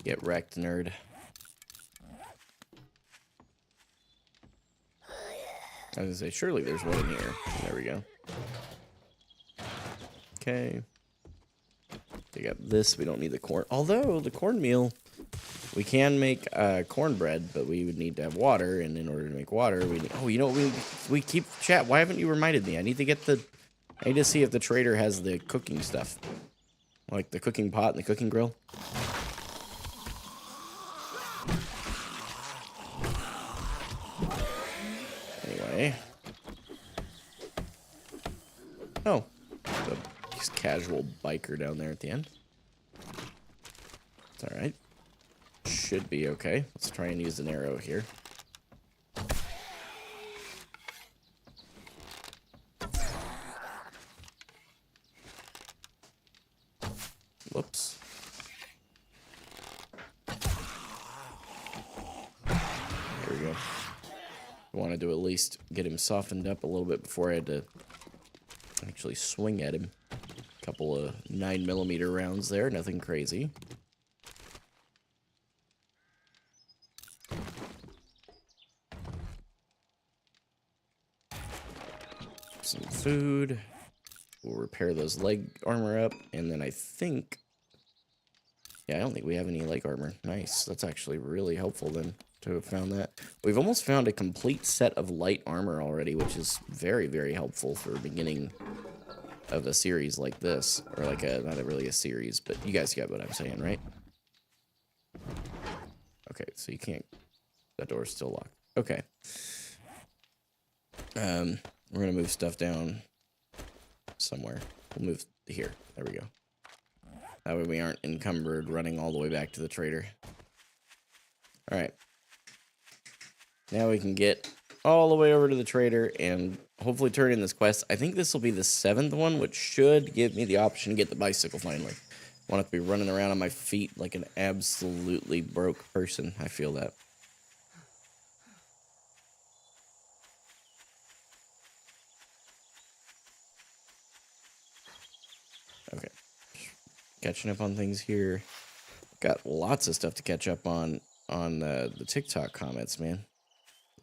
Get wrecked, nerd. I was gonna say, surely there's one in here. There we go. Okay. Dig up this. We don't need the corn. Although, the cornmeal, we can make cornbread, but we would need to have water, and in order to make water, we need... Oh, you know what? We keep... Chat, why haven't you reminded me? I need to get the... I need to see if the trader has the cooking stuff. Like the cooking pot and the cooking grill. Anyway. Oh. Just casual biker down there at the end. It's alright. Should be okay. Let's try and use an arrow here. Whoops. There we go. I wanted to at least get him softened up a little bit before I had to actually swing at him. A couple of 9mm rounds there, nothing crazy. Some food. We'll repair those leg armor up, and then I think... Yeah, I don't think we have any leg armor. Nice. That's actually really helpful then to have found that. We've almost found a complete set of light armor already, which is very, very helpful for beginning of a series like this. Or like a, not really a series, but you guys get what I'm saying, right? Okay, so you can't... That door's still locked. Okay. We're gonna move stuff down somewhere. We'll move here. There we go. That way we aren't encumbered running all the way back to the trader. Alright. Now we can get all the way over to the trader and hopefully turn in this quest. I think this will be the 7th one, which should give me the option to get the bicycle finally. I want to be running around on my feet like an absolutely broke person. I feel that. Okay. Catching up on things here. Got lots of stuff to catch up on the TikTok comments, man.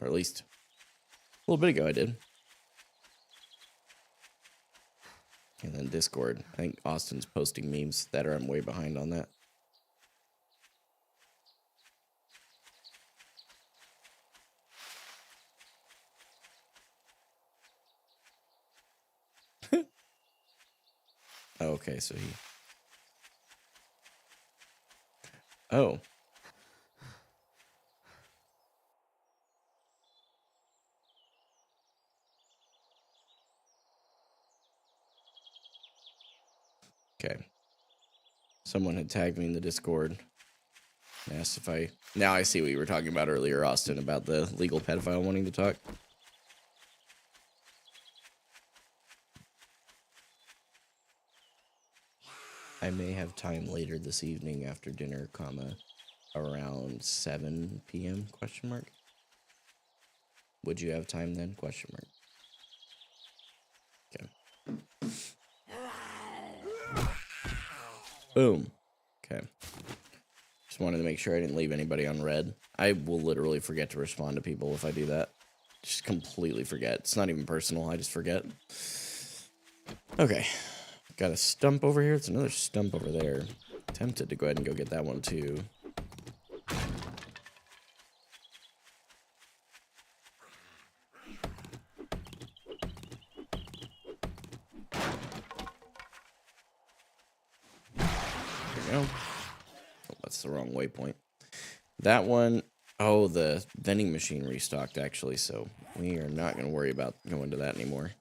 Or at least a little bit ago I did. And then Discord. I think Austin's posting memes that are I'm way behind on that. Okay, so he... Oh. Okay. Someone had tagged me in the Discord. Asked if I... Now I see what you were talking about earlier, Austin, about the legal pedophile wanting to talk. I may have time later this evening after dinner, comma, around 7 p.m., question mark. Would you have time then, question mark? Okay. Boom. Okay. Just wanted to make sure I didn't leave anybody on red. I will literally forget to respond to people if I do that. Just completely forget. It's not even personal, I just forget. Okay. Got a stump over here. It's another stump over there. Tempted to go ahead and go get that one too. There we go. Oh, that's the wrong waypoint. That one, oh, the vending machine restocked actually, so we are not going to worry about going to that anymore.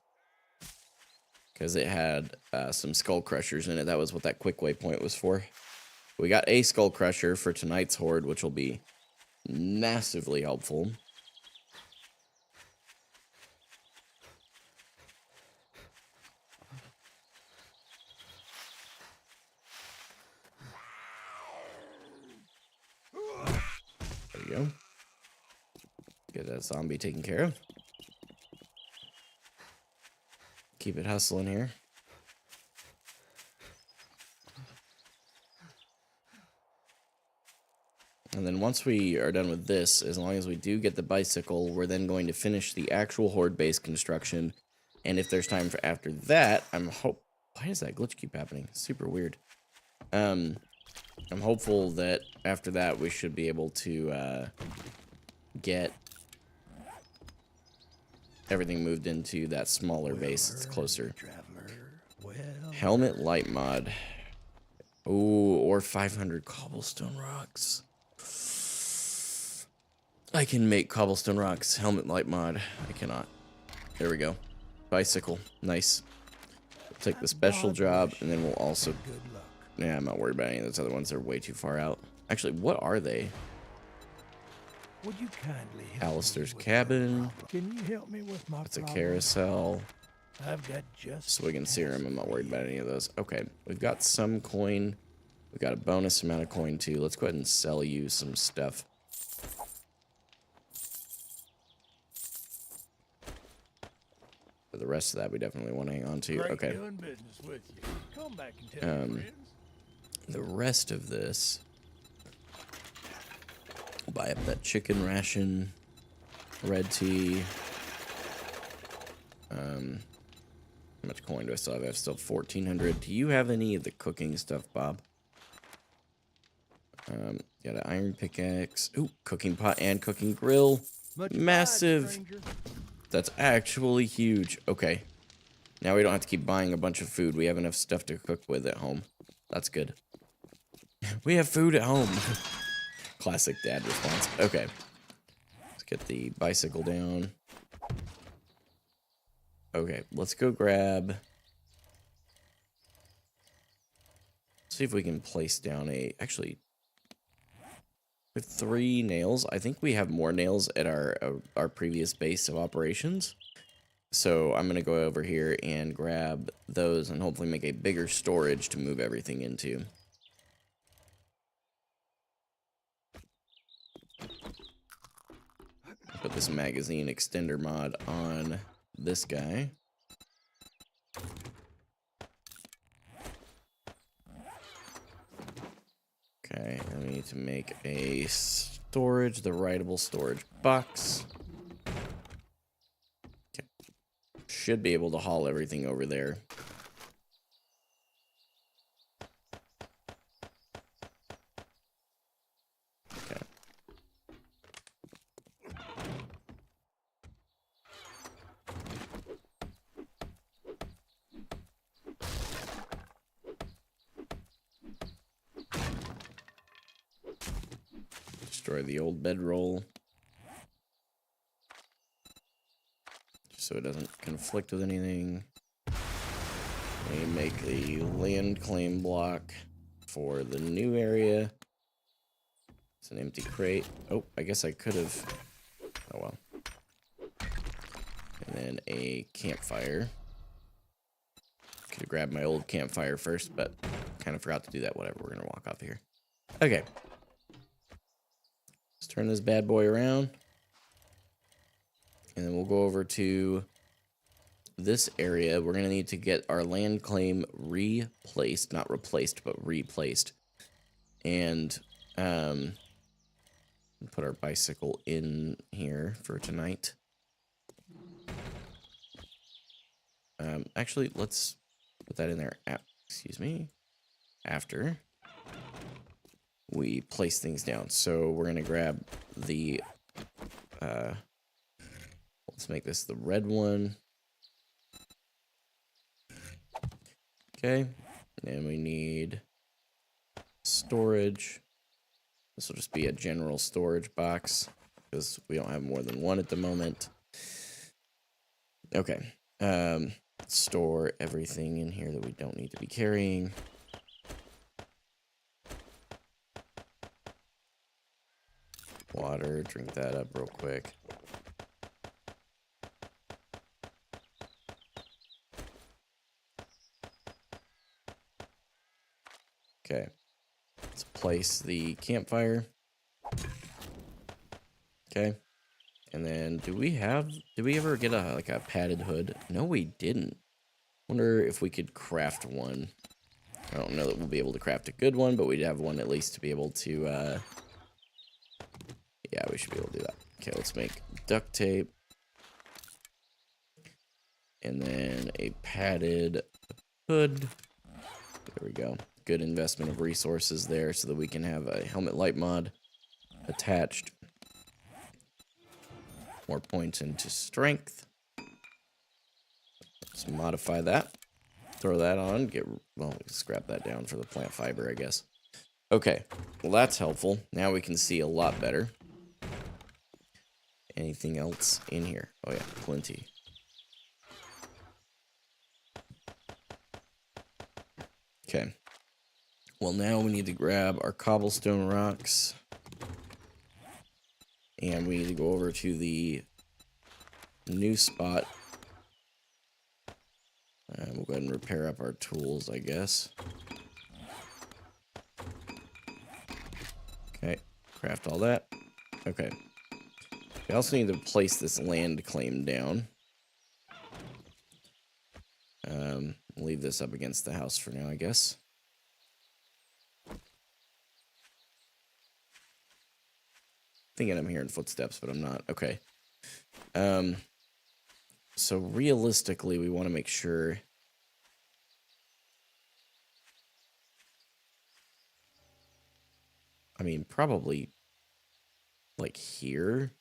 Because it had some skull crushers in it. That was what that quick waypoint was for. We got a skull crusher for tonight's horde, which will be massively helpful. There we go. Get that zombie taken care of. Keep it hustling here. And then once we are done with this, as long as we do get the bicycle, we're then going to finish the actual horde base construction. And if there's time for after that, why does that glitch keep happening? Super weird. I'm hopeful that after that we should be able to get everything moved into that smaller base. It's closer. Helmet light mod. Ooh, or 500 cobblestone rocks. I can make cobblestone rocks. Helmet light mod. I cannot. There we go. Bicycle. Nice. We'll take the special job, and then we'll also... Yeah, I'm not worried about any of those other ones. They're way too far out. Actually, what are they? Would you kindly help Alistair's me with cabin. Can you help me with my It's a problem? carousel. I've got just Swig and serum. I'm not worried about any of those. Okay, we've got some coin. We've got a bonus amount of coin, too. Let's go ahead and sell you some stuff. For the rest of that, we definitely want to hang on to. Great Okay. doing business with you. Come back and tell me, friends. The rest of this, we'll buy up that chicken ration, red tea. How much coin do I still have? I have still 1,400. Do you have any of the cooking stuff, Bob? Got an iron pickaxe. Ooh, cooking pot and cooking grill. Massive. Stranger. That's actually huge. Okay. Now we don't have to keep buying a bunch of food. We have enough stuff to cook with at home. That's good. We have food at home. Classic dad response. Okay. Let's get the bicycle down. Okay, let's go grab... See if we can place down a... Actually, with 3 nails. I think we have more nails at our previous base of operations. So I'm going to go over here and grab those and hopefully make a bigger storage to move everything into. Put this magazine extender mod on this guy. Okay, and we need to make a storage, the writable storage box. Okay. Should be able to haul everything over there. Okay. Destroy the old bedroll. Just so it doesn't conflict with anything. We make the land claim block for the new area. It's an empty crate. Oh, I guess I could have. Oh well. And then a campfire. Could have grabbed my old campfire first, but kind of forgot to do that. Whatever, we're gonna walk off here. Okay. Let's turn this bad boy around. And then we'll go over to this area. We're going to need to get our land claim replaced. Not replaced, but replaced. And put our bicycle in here for tonight. Actually, let's put that in there. Excuse me. After we place things down. So we're going to grab the... let's make this the red one. Okay, and we need storage. This will just be a general storage box because we don't have more than one at the moment. Okay, store everything in here that we don't need to be carrying. Water, drink that up real quick. Okay, let's place the campfire. Okay, and then did we ever get a padded hood? No, we didn't. Wonder if we could craft one. I don't know that we'll be able to craft a good one, but we'd have one at least to be able to, yeah, we should be able to do that. Okay, let's make duct tape. And then a padded hood. There we go. Good investment of resources there so that we can have a helmet light mod attached. More points into strength. Let's modify that. Throw that on. Well, scrap that down for the plant fiber, I guess. Okay, well that's helpful. Now we can see a lot better. Anything else in here? Oh yeah, plenty. Okay. Well, now we need to grab our cobblestone rocks. And we need to go over to the new spot. We'll go ahead and repair up our tools, I guess. Okay, craft all that. Okay. We also need to place this land claim down. Leave this up against the house for now, I guess. Thinking I'm hearing footsteps, but I'm not. Okay. So realistically, we want to make sure. I mean, probably like here.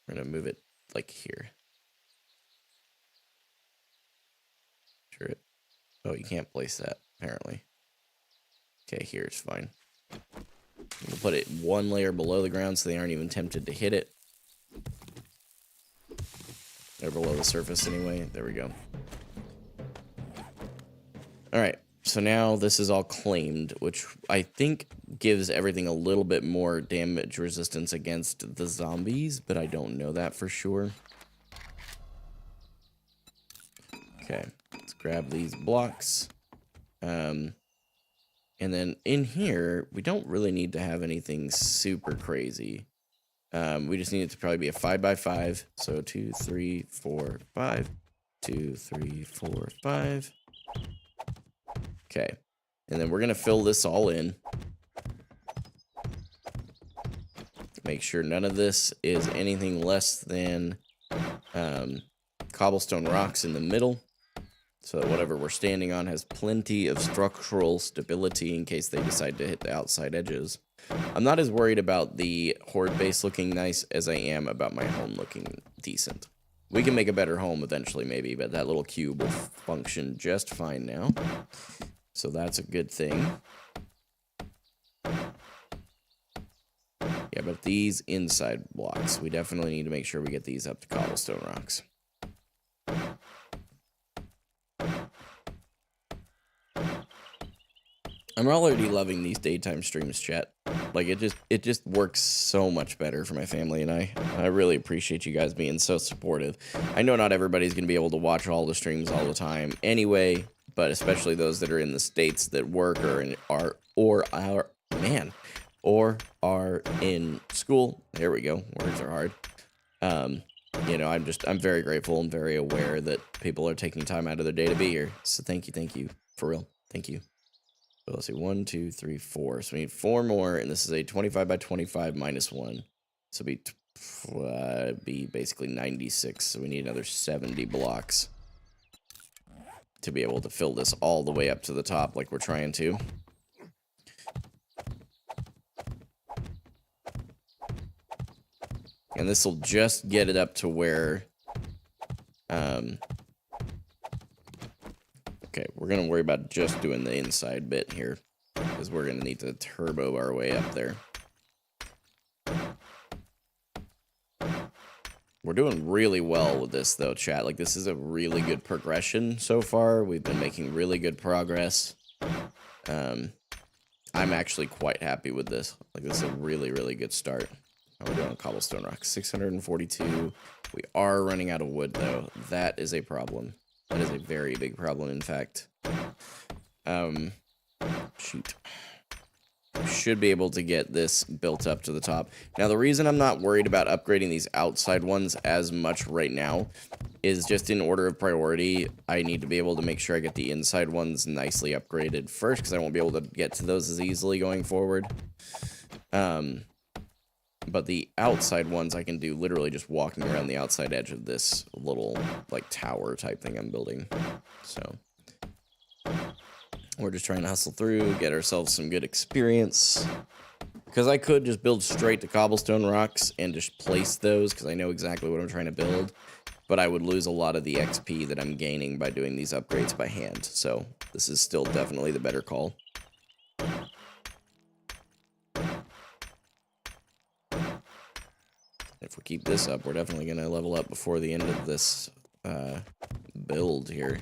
We're going to move it like here. Sure. Oh, you can't place that, apparently. Okay, here it's fine. We'll put it one layer below the ground so they aren't even tempted to hit it. They're below the surface anyway. There we go. Alright, so now this is all claimed, which I think gives everything a little bit more damage resistance against the zombies, but I don't know that for sure. Okay, let's grab these blocks. And then in here, we don't really need to have anything super crazy. We just need it to probably be a 5x5. So 2, 3, 4, 5. 2, 3, 4, 5. Okay. And then we're going to fill this all in. Make sure none of this is anything less than cobblestone rocks in the middle. So that whatever we're standing on has plenty of structural stability in case they decide to hit the outside edges. I'm not as worried about the Horde base looking nice as I am about my home looking decent. We can make a better home eventually maybe, but that little cube will function just fine now. So that's a good thing. Yeah, but these inside blocks, we definitely need to make sure we get these up to cobblestone rocks. I'm already loving these daytime streams, chat. Like, it just works so much better for my family and I. I really appreciate you guys being so supportive. I know not everybody's going to be able to watch all the streams all the time anyway, but especially those that are in the states that work or are in school. There we go. Words are hard. You know, I'm very grateful and very aware that people are taking time out of their day to be here. So thank you, for real. Thank you. So let's see, 1, 2, 3, 4. So we need 4 more, and this is a 25 by 25 minus 1. So be basically 96. So we need another 70 blocks to be able to fill this all the way up to the top like we're trying to. And this will just get it up to where... Okay, we're going to worry about just doing the inside bit here, because we're going to need to turbo our way up there. We're doing really well with this, though, chat. Like, this is a really good progression so far. We've been making really good progress. I'm actually quite happy with this. Like, this is a really, really good start. How are we doing on cobblestone rock? 642. We are running out of wood, though. That is a problem. That is a very big problem, in fact. Shoot. Should be able to get this built up to the top. Now, the reason I'm not worried about upgrading these outside ones as much right now is just in order of priority. I need to be able to make sure I get the inside ones nicely upgraded first, because I won't be able to get to those as easily going forward. But the outside ones I can do literally just walking around the outside edge of this little, like, tower type thing I'm building. So we're just trying to hustle through, get ourselves some good experience. Because I could just build straight to cobblestone rocks and just place those, because I know exactly what I'm trying to build. But I would lose a lot of the XP that I'm gaining by doing these upgrades by hand. So this is still definitely the better call. If we keep this up, we're definitely going to level up before the end of this build here.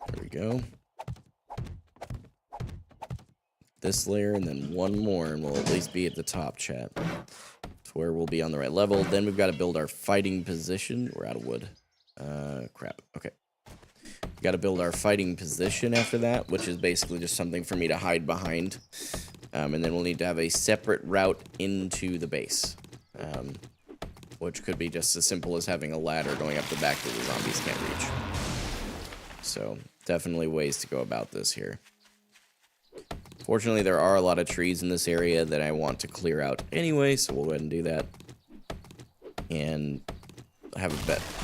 There we go. This layer, and then one more, and we'll at least be at the top, chat. It's where we'll be on the right level. Then we've got to build our fighting position. We're out of wood. Crap. Okay. Got to build our fighting position after that, which is basically just something for me to hide behind. And then we'll need to have a separate route into the base, which could be just as simple as having a ladder going up the back that the zombies can't reach. So definitely ways to go about this here. Fortunately, there are a lot of trees in this area that I want to clear out anyway, so we'll go ahead and do that. And have a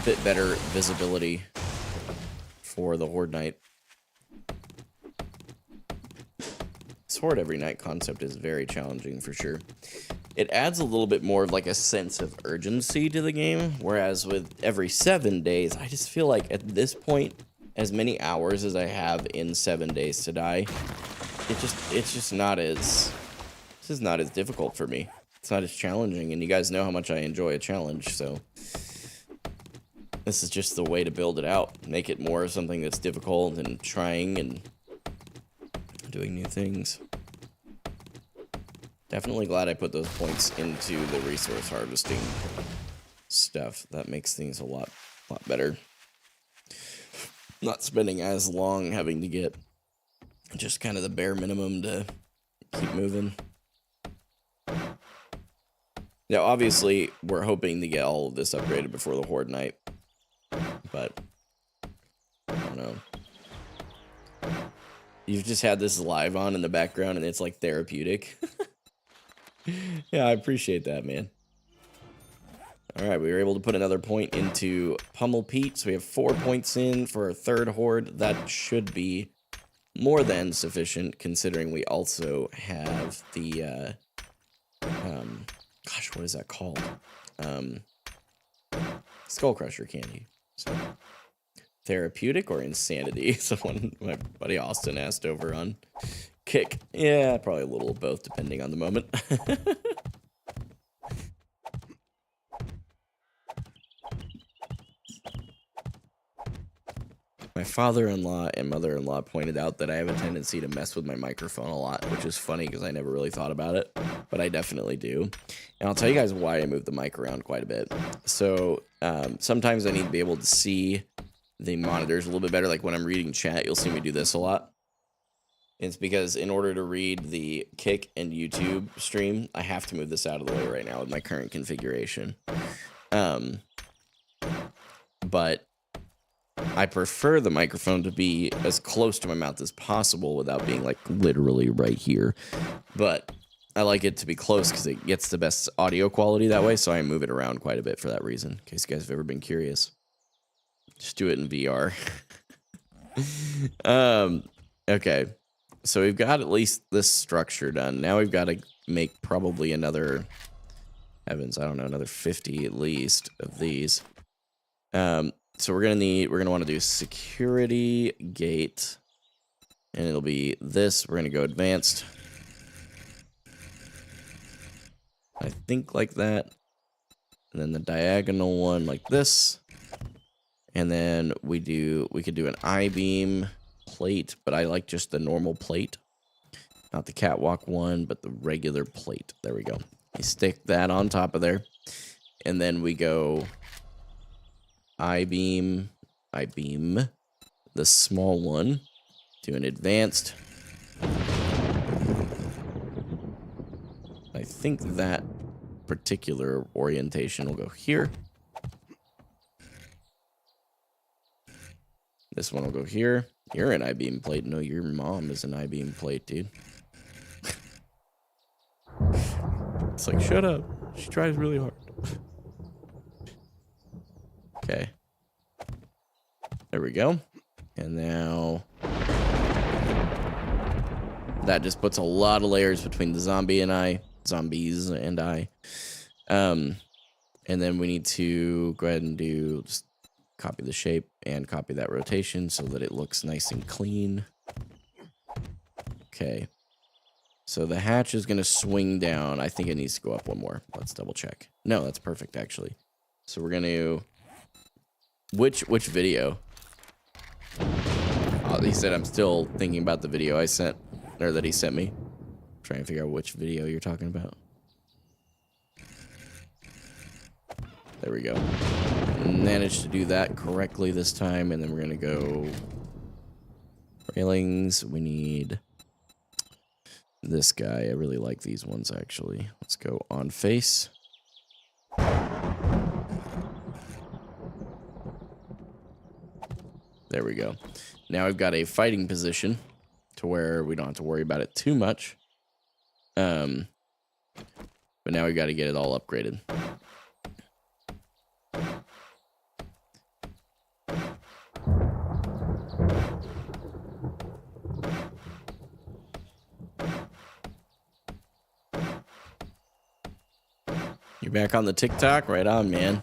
bit better visibility for the Horde night. This Horde every night concept is very challenging for sure. It adds a little bit more of like a sense of urgency to the game, whereas with every 7 days, I just feel like at this point, as many hours as I have in 7 days to die, it's just not as difficult for me. It's not as challenging, and you guys know how much I enjoy a challenge, so this is just the way to build it out. Make it more of something that's difficult and trying and doing new things. Definitely glad I put those points into the resource harvesting stuff. That makes things a lot better. Not spending as long having to get just kind of the bare minimum to keep moving. Now, obviously, we're hoping to get all of this upgraded before the Horde night. But I don't know. You've just had this live on in the background and it's like therapeutic. Yeah, I appreciate that, man. Alright, we were able to put another point into Pummel Pete, so we have 4 points in for our third Horde. That should be more than sufficient, considering we also have the, gosh, what is that called? Skull Crusher candy. So, therapeutic or insanity? Someone, my buddy Austin asked over on Kick. Yeah, probably a little of both, depending on the moment. My father-in-law and mother-in-law pointed out that I have a tendency to mess with my microphone a lot, which is funny because I never really thought about it, but I definitely do. And I'll tell you guys why I move the mic around quite a bit. So sometimes I need to be able to see the monitors a little bit better. Like when I'm reading chat, you'll see me do this a lot. It's because in order to read the Kick and YouTube stream, I have to move this out of the way right now with my current configuration. But I prefer the microphone to be as close to my mouth as possible without being like literally right here. But I like it to be close because it gets the best audio quality that way. So I move it around quite a bit for that reason. In case you guys have ever been curious, just do it in VR. Okay. So we've got at least this structure done. Now we've got to make probably another, heavens, I don't know, another 50 at least of these. So we're gonna want to do security gate, and it'll be this. We're gonna go advanced. I think like that, and then the diagonal one like this, and then we could do an I-beam plate, but I like just the normal plate, not the catwalk one, but the regular plate. There we go. You stick that on top of there, and then we go I-beam, the small one, do an advanced. I think that particular orientation will go here. This one will go here. You're an I-beam plate. No, your mom is an I-beam plate, dude. It's like, shut up. She tries really hard. Okay. There we go. And now that just puts a lot of layers between the zombies and I. And then we need to go ahead and just copy the shape and copy that rotation so that it looks nice and clean. Okay. So the hatch is going to swing down. I think it needs to go up one more. Let's double check. No, that's perfect actually. So we're going to which video? Oh, he said I'm still thinking about the video I sent, or that he sent me. I'm trying to figure out which video you're talking about. There we go. Managed to do that correctly this time, and then we're gonna go railings. We need this guy. I really like these ones actually. Let's go on face. There we go. Now I've got a fighting position to where we don't have to worry about it too much. But now we've got to get it all upgraded. You're back on the TikTok? Right on, man.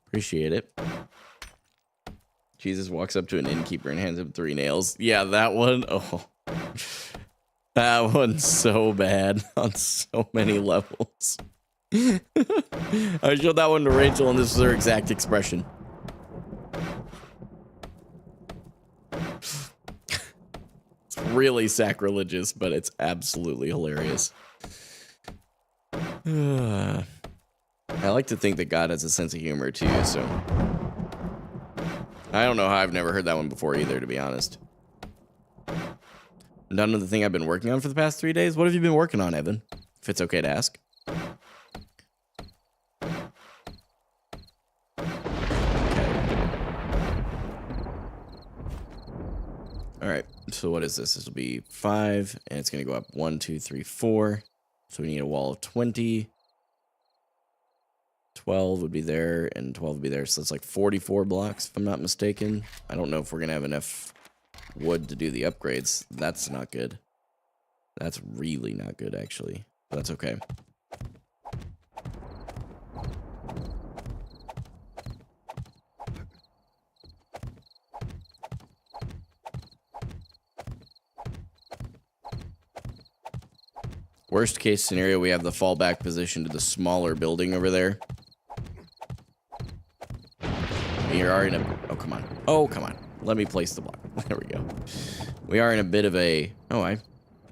Appreciate it. Jesus walks up to an innkeeper and hands him 3 nails. Yeah, that one. Oh, that one's so bad on so many levels. I showed that one to Rachel, and this was her exact expression. It's really sacrilegious, but it's absolutely hilarious. I like to think that God has a sense of humor, too, so... I don't know how I've never heard that one before either, to be honest. None of the thing I've been working on for the past 3 days. What have you been working on, Evan? If it's okay to ask. Okay. All right. So what is this? This will be 5, and it's going to go up 1, 2, 3, 4. So we need a wall of 20. 12 would be there, and 12 would be there. So it's like 44 blocks, if I'm not mistaken. I don't know if we're going to have enough wood to do the upgrades. That's not good. That's really not good, actually. But that's okay. Worst case scenario, we have the fallback position to the smaller building over there. You're already in a... Oh, come on. Oh, come on. let me place the block. There we go. We are in a bit of a... Oh, I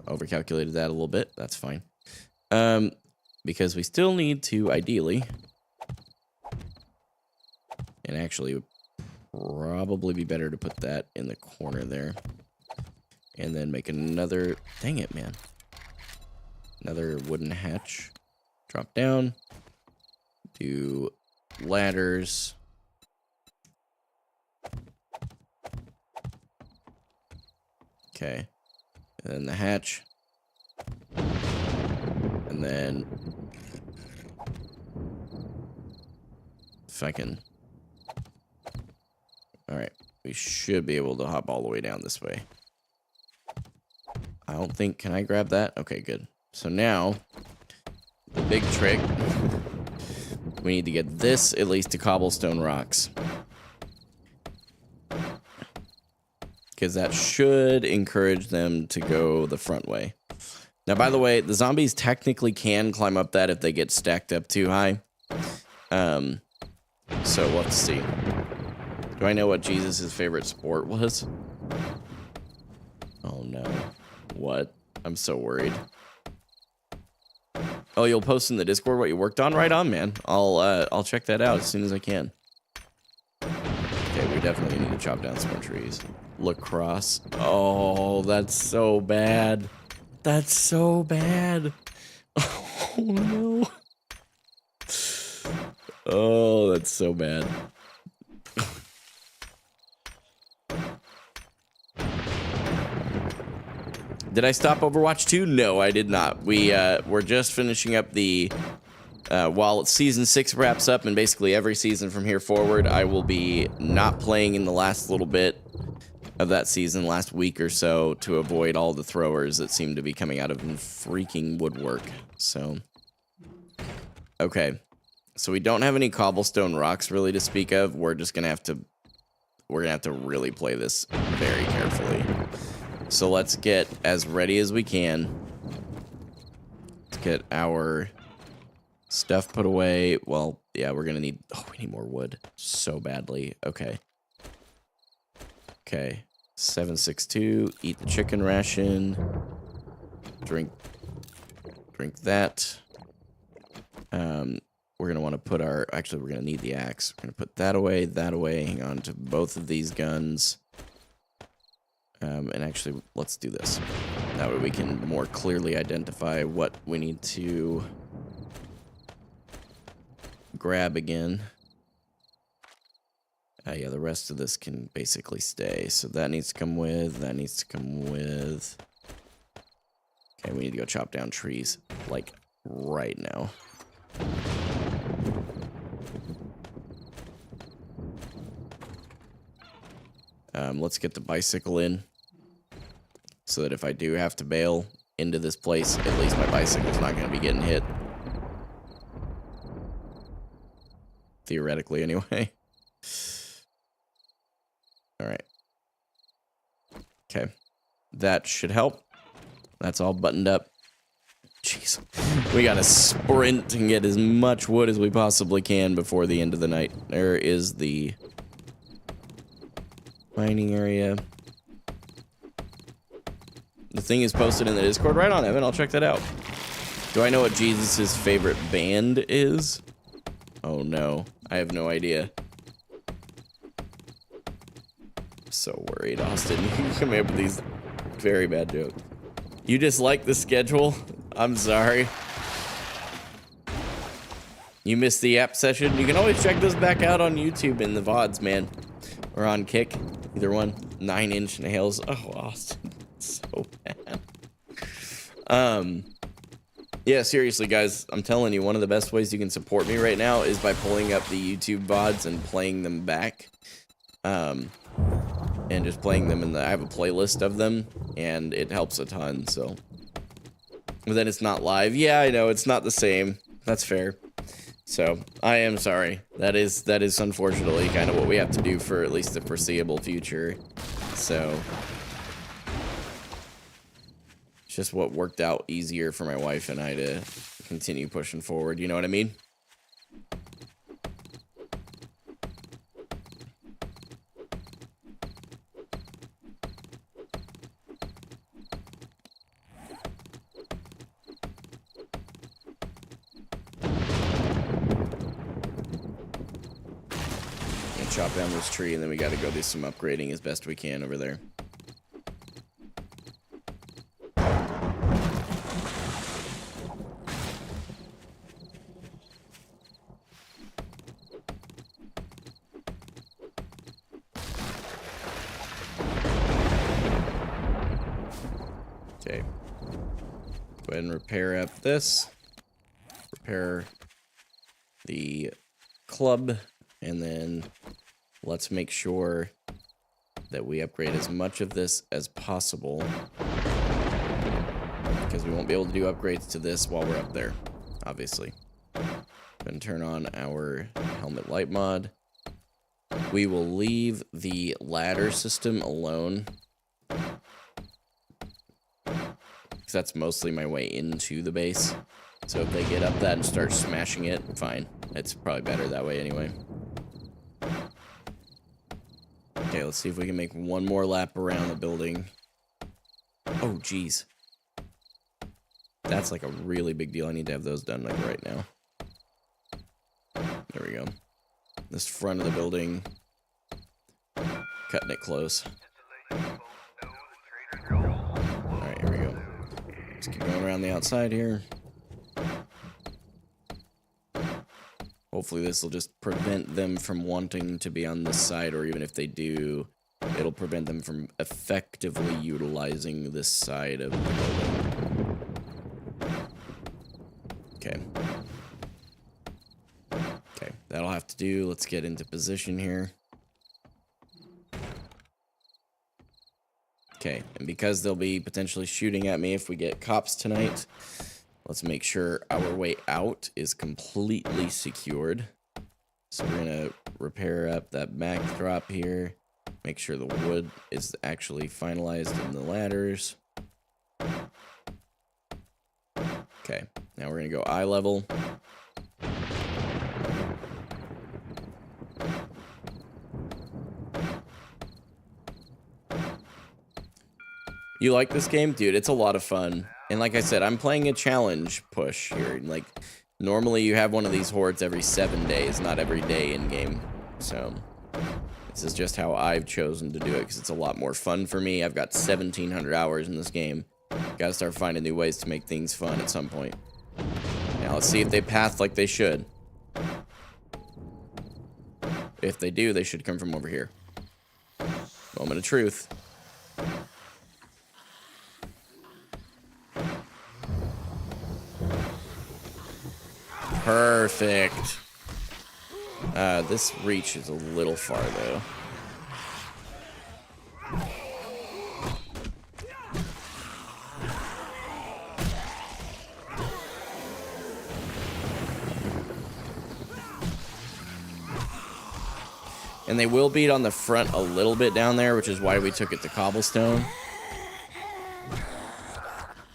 overcalculated that a little bit. That's fine. Because we still need to, ideally... And actually, it would probably be better to put that in the corner there. And then make another... Dang it, man. Another wooden hatch. Drop down. Do ladders. Okay. And then the hatch. And then... If I can... Alright. We should be able to hop all the way down this way. I don't think... Can I grab that? Okay, good. So now... The big trick... We need to get this at least to cobblestone rocks. Because that should encourage them to go the front way. Now, by the way, the zombies technically can climb up that if they get stacked up too high. So let's see. Do I know what Jesus' favorite sport was? Oh no. What? I'm so worried. Oh, you'll post in the Discord what you worked on? Right on, man. I'll check that out as soon as I can. Okay, we definitely need to chop down some more trees. Lacrosse. Oh, that's so bad. That's so bad. Oh no. Oh, that's so bad. Did I stop Overwatch 2? No, I did not. We're just finishing up the... while Season 6 wraps up, and basically every season from here forward, I will be not playing in the last little bit of that season, last week or so, to avoid all the throwers that seem to be coming out of freaking woodwork. So... Okay. So we don't have any cobblestone rocks really to speak of. We're just gonna have to... We're gonna have to really play this very carefully. So let's get as ready as we can. Let's get our stuff put away. Well, yeah, we're gonna need... Oh, we need more wood so badly. Okay. Okay. 762. Eat the chicken ration. Drink that. We're gonna want to put our... Actually, we're gonna need the axe. We're gonna put that away, hang on to both of these guns. And actually, let's do this. That way we can more clearly identify what we need to grab again. Yeah, the rest of this can basically stay. So that needs to come with, that needs to come with. Okay, we need to go chop down trees, like, right now. Let's get the bicycle in, so that if I do have to bail into this place, at least my bicycle's not going to be getting hit. Theoretically, anyway. Alright. Okay. That should help. That's all buttoned up. Jeez. We gotta sprint and get as much wood as we possibly can before the end of the night. There is the mining area. The thing is posted in the Discord. Right on, Evan. I'll check that out. Do I know what Jesus' favorite band is? Oh no. I have no idea. So worried, Austin. You come up with these very bad jokes. You just like the schedule? I'm sorry. You missed the app session? You can always check those back out on YouTube in the VODs, man. Or on Kick. Either one. 9-inch nails. Oh, Austin. So bad. Yeah, seriously, guys. I'm telling you, one of the best ways you can support me right now is by pulling up the YouTube VODs and playing them back. And just playing them in the... I have a playlist of them, and it helps a ton, so... But then it's not live. Yeah, I know, it's not the same. That's fair. So, I am sorry. That is unfortunately kind of what we have to do for at least the foreseeable future. So... It's just what worked out easier for my wife and I to continue pushing forward, you know what I mean? chop down this tree, and then we got to go do some upgrading as best we can over there. Okay. Go ahead and repair up this. Repair the club, and then let's make sure that we upgrade as much of this as possible, because we won't be able to do upgrades to this while we're up there, obviously. Then turn on our helmet light mod. We will leave the ladder system alone, because that's mostly my way into the base. So if they get up that and start smashing it, fine. It's probably better that way anyway. Okay, let's see if we can make one more lap around the building. Oh, geez. That's like a really big deal. I need to have those done like right now. There we go. This front of the building. Cutting it close. Alright, here we go. Let's keep going around the outside here. Hopefully this will just prevent them from wanting to be on this side, or even if they do, it'll prevent them from effectively utilizing this side of the building. Okay. Okay, that'll have to do. Let's get into position here. Okay, and because they'll be potentially shooting at me if we get cops tonight, let's make sure our way out is completely secured. So we're going to repair up that backdrop here. Make sure the wood is actually finalized in the ladders. Okay, now we're going to go eye level. You like this game? Dude, it's a lot of fun. And like I said, I'm playing a challenge push here. Like, normally you have one of these hordes every 7 days, not every day in game. So, this is just how I've chosen to do it, because it's a lot more fun for me. I've got 1,700 hours in this game. Gotta start finding new ways to make things fun at some point. Now, let's see if they path like they should. If they do, they should come from over here. Moment of truth. Perfect. This reach is a little far, though. And they will beat on the front a little bit down there, which is why we took it to cobblestone.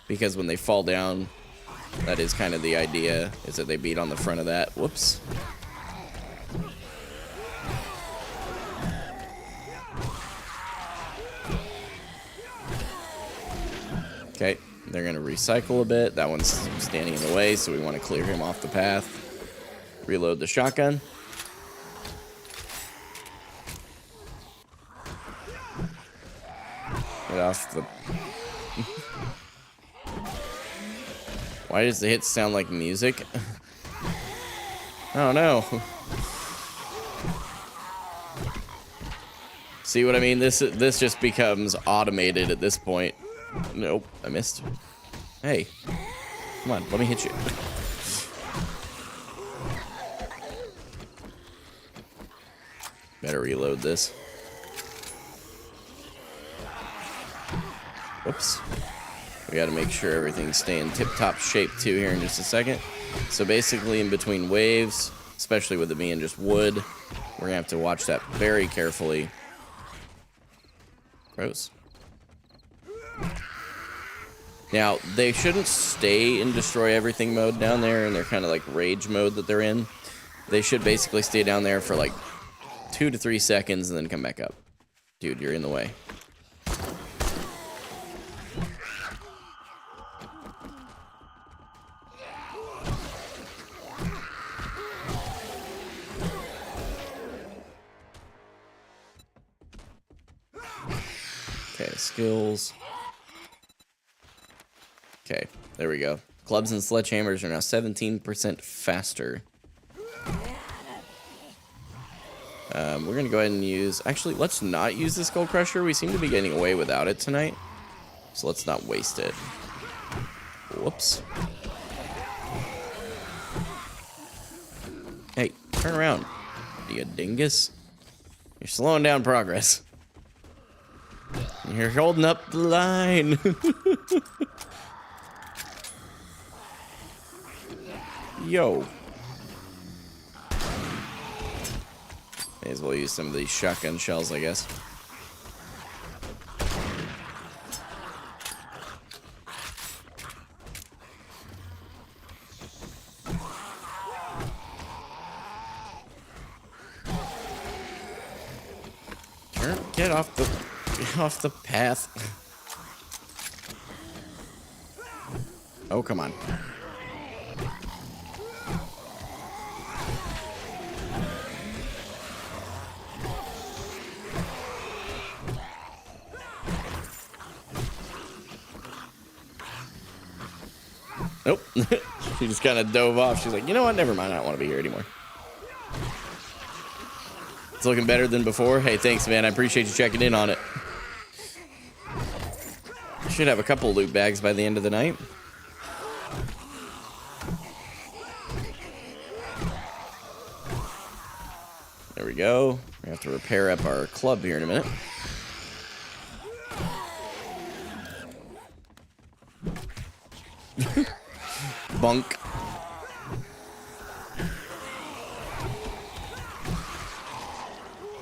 Because when they fall down, that is kind of the idea, is that they beat on the front of that. Whoops. Okay, they're going to recycle a bit. That one's standing in the way, so we want to clear him off the path. Reload the shotgun. Get off the... Why does the hit sound like music? Oh no. See what I mean? This just becomes automated at this point. Nope, I missed. Hey. Come on, let me hit you. Better reload this. Whoops. We got to make sure everything's staying tip-top shape, too, here in just a second. So basically, in between waves, especially with it being just wood, we're going to have to watch that very carefully. Gross. Now, they shouldn't stay in destroy everything mode down there, and they're kind of like rage mode that they're in. They should basically stay down there for like 2 to 3 seconds and then come back up. Dude, you're in the way. skills. Okay, there we go. Clubs and sledgehammers are now 17% faster. We're going to go ahead and use... Actually, let's not use the Skull Crusher. We seem to be getting away without it tonight. So let's not waste it. Whoops. Hey, turn around, you dingus. You're slowing down progress. You're holding up the line. Yo. May as well use some of these shotgun shells, I guess. Get off the path. Oh, come on. Nope. She just kind of dove off. She's like, you know what? Never mind. I don't want to be here anymore. It's looking better than before. Hey, thanks, man. I appreciate you checking in on it. Should have a couple loot bags by the end of the night. There we go. We have to repair up our club here in a minute. Bunk.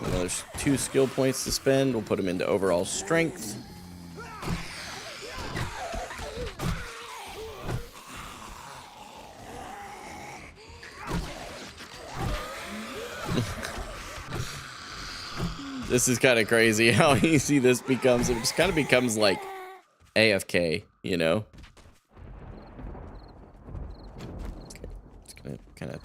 There's 2 skill points to spend. We'll put them into overall strength. This is kind of crazy how easy this becomes. It just kind of becomes like AFK, you know? Okay, it's gonna kind of...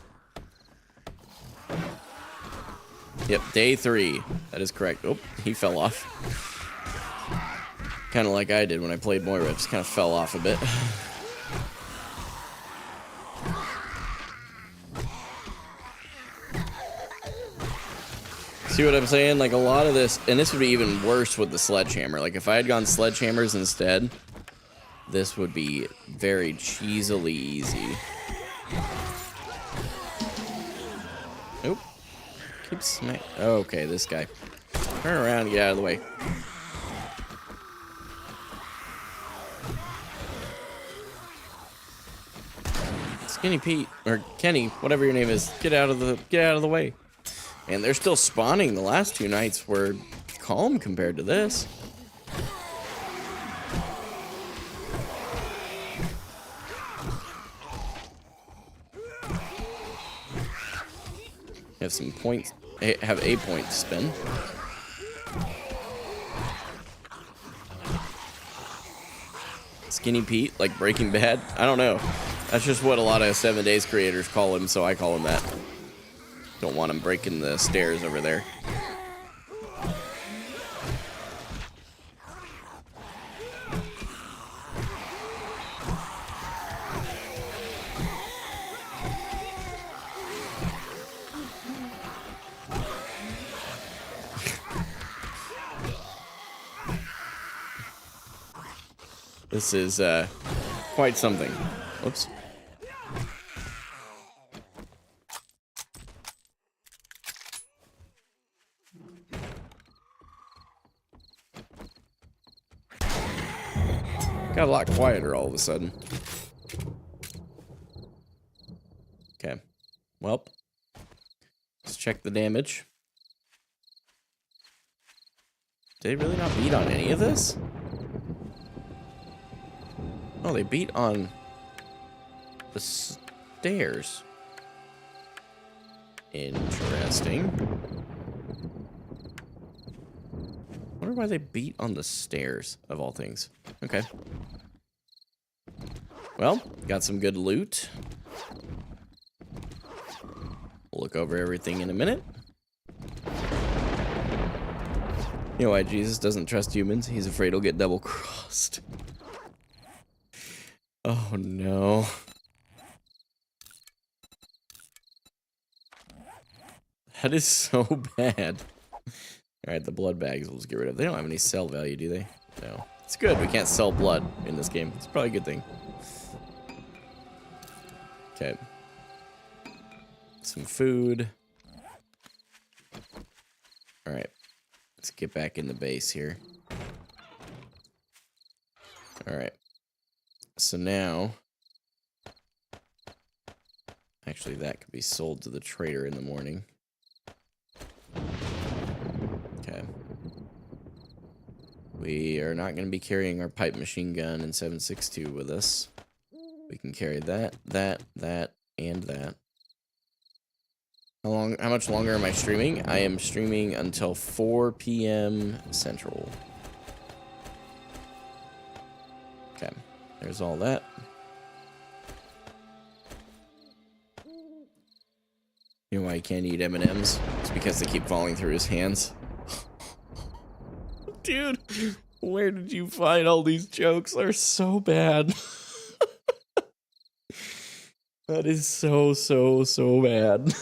Yep, day 3. That is correct. Oh, he fell off. Kind of like I did when I played Moira. Just kind of fell off a bit. See what I'm saying? Like a lot of this, and this would be even worse with the sledgehammer. Like if I had gone sledgehammers instead, this would be very cheesily easy. Nope. Keep smack. Oh, okay, this guy. Turn around, get out of the way. Skinny Pete or Kenny, whatever your name is, get out of the way. And they're still spawning. The last 2 nights were calm compared to this. Have some points. Have a point to spend. Skinny Pete, like Breaking Bad. I don't know. That's just what a lot of 7 Days creators call him, so I call him that. Don't want him breaking the stairs over there. This is quite something. Whoops. Got a lot quieter all of a sudden. Okay. Well, let's check the damage. Did they really not beat on any of this? Oh, they beat on the stairs. Interesting. I wonder why they beat on the stairs, of all things. Okay. Well, got some good loot. We'll look over everything in a minute. You know why Jesus doesn't trust humans? He's afraid he'll get double-crossed. Oh, no. That is so bad. Alright, the blood bags we'll just get rid of. They don't have any sell value, do they? No. It's good. We can't sell blood in this game. It's probably a good thing. Okay. Some food. Alright. Let's get back in the base here. Alright. So now... Actually, that could be sold to the trader in the morning. Okay. We are not going to be carrying our pipe machine gun and 7.62 with us. We can carry that, and that. How much longer am I streaming? I am streaming until 4 p.m. Central. Okay, there's all that. You know why he can't eat M&Ms? It's because they keep falling through his hands. Dude, where did you find all these jokes? They're so bad. That is so bad.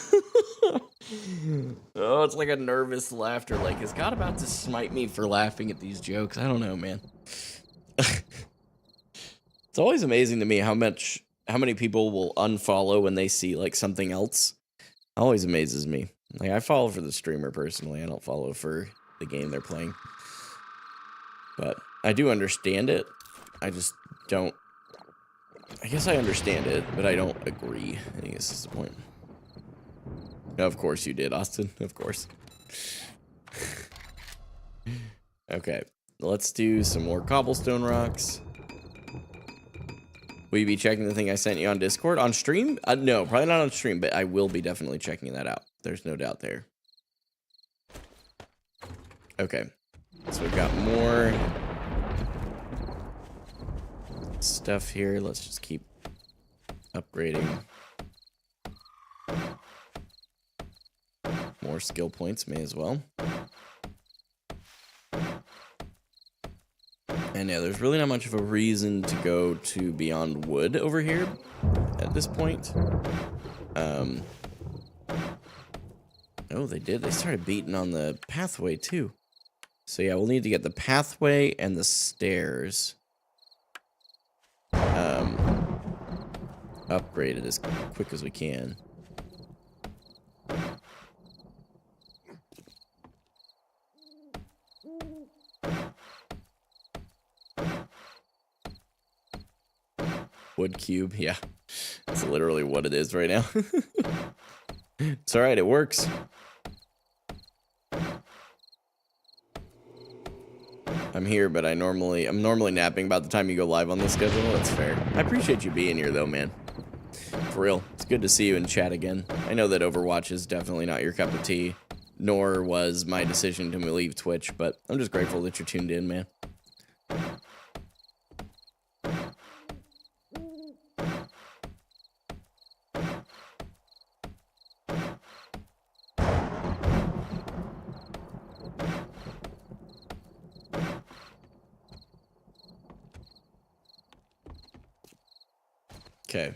Oh, it's like a nervous laughter. Like, is God about to smite me for laughing at these jokes? I don't know, man. It's always amazing to me how many people will unfollow when they see, like, something else. Always amazes me. Like, I follow for the streamer personally. I don't follow for the game they're playing. But I do understand it. I just don't... I guess I understand it, but I don't agree. I think this is the point. Of course you did, Austin. Of course. Okay. Let's do some more cobblestone rocks. Will you be checking the thing I sent you on Discord? On stream? No, probably not on stream, but I will be definitely checking that out. There's no doubt there. Okay. So we've got more stuff here. Let's just keep upgrading. More skill points, may as well. And yeah, there's really not much of a reason to go to Beyond Wood over here at this point. Oh, they did. They started beating on the pathway, too. So yeah, we'll need to get the pathway and the stairs upgraded as quick as we can. Wood cube, yeah. That's literally what it is right now. It's alright, it works. I'm here, but I'm normally napping about the time you go live on this schedule. That's fair. I appreciate you being here, though, man. For real. It's good to see you in chat again. I know that Overwatch is definitely not your cup of tea, nor was my decision to leave Twitch, but I'm just grateful that you're tuned in, man. Okay.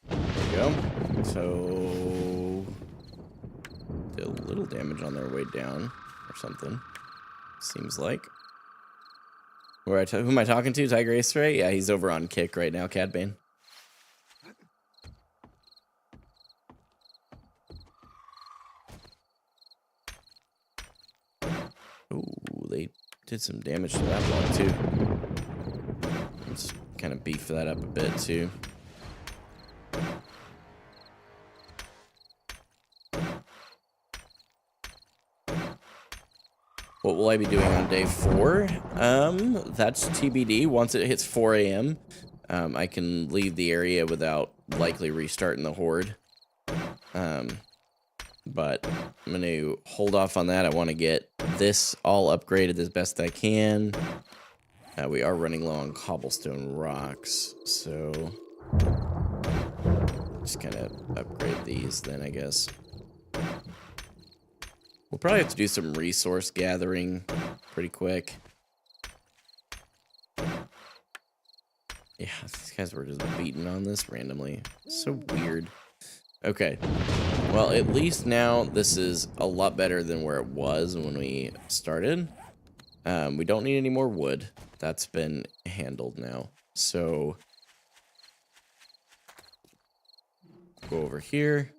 There we go. So, did a little damage on their way down, or something. Seems like. Who am I talking to? Tiger Ace Ray? Yeah, he's over on Kick right now, Cadbane. Ooh, they did some damage to that block, too. Let's kind of beef that up a bit, too. What will I be doing on day 4? That's TBD. Once it hits 4 a.m., I can leave the area without likely restarting the Horde. But I'm going to hold off on that. I want to get this all upgraded as best I can. We are running low on cobblestone rocks, so just kind of upgrade these then, I guess. We'll probably have to do some resource gathering pretty quick. Yeah, these guys were just beating on this randomly. So weird. Okay. Well, at least now this is a lot better than where it was when we started. We don't need any more wood. That's been handled now. So, go over here.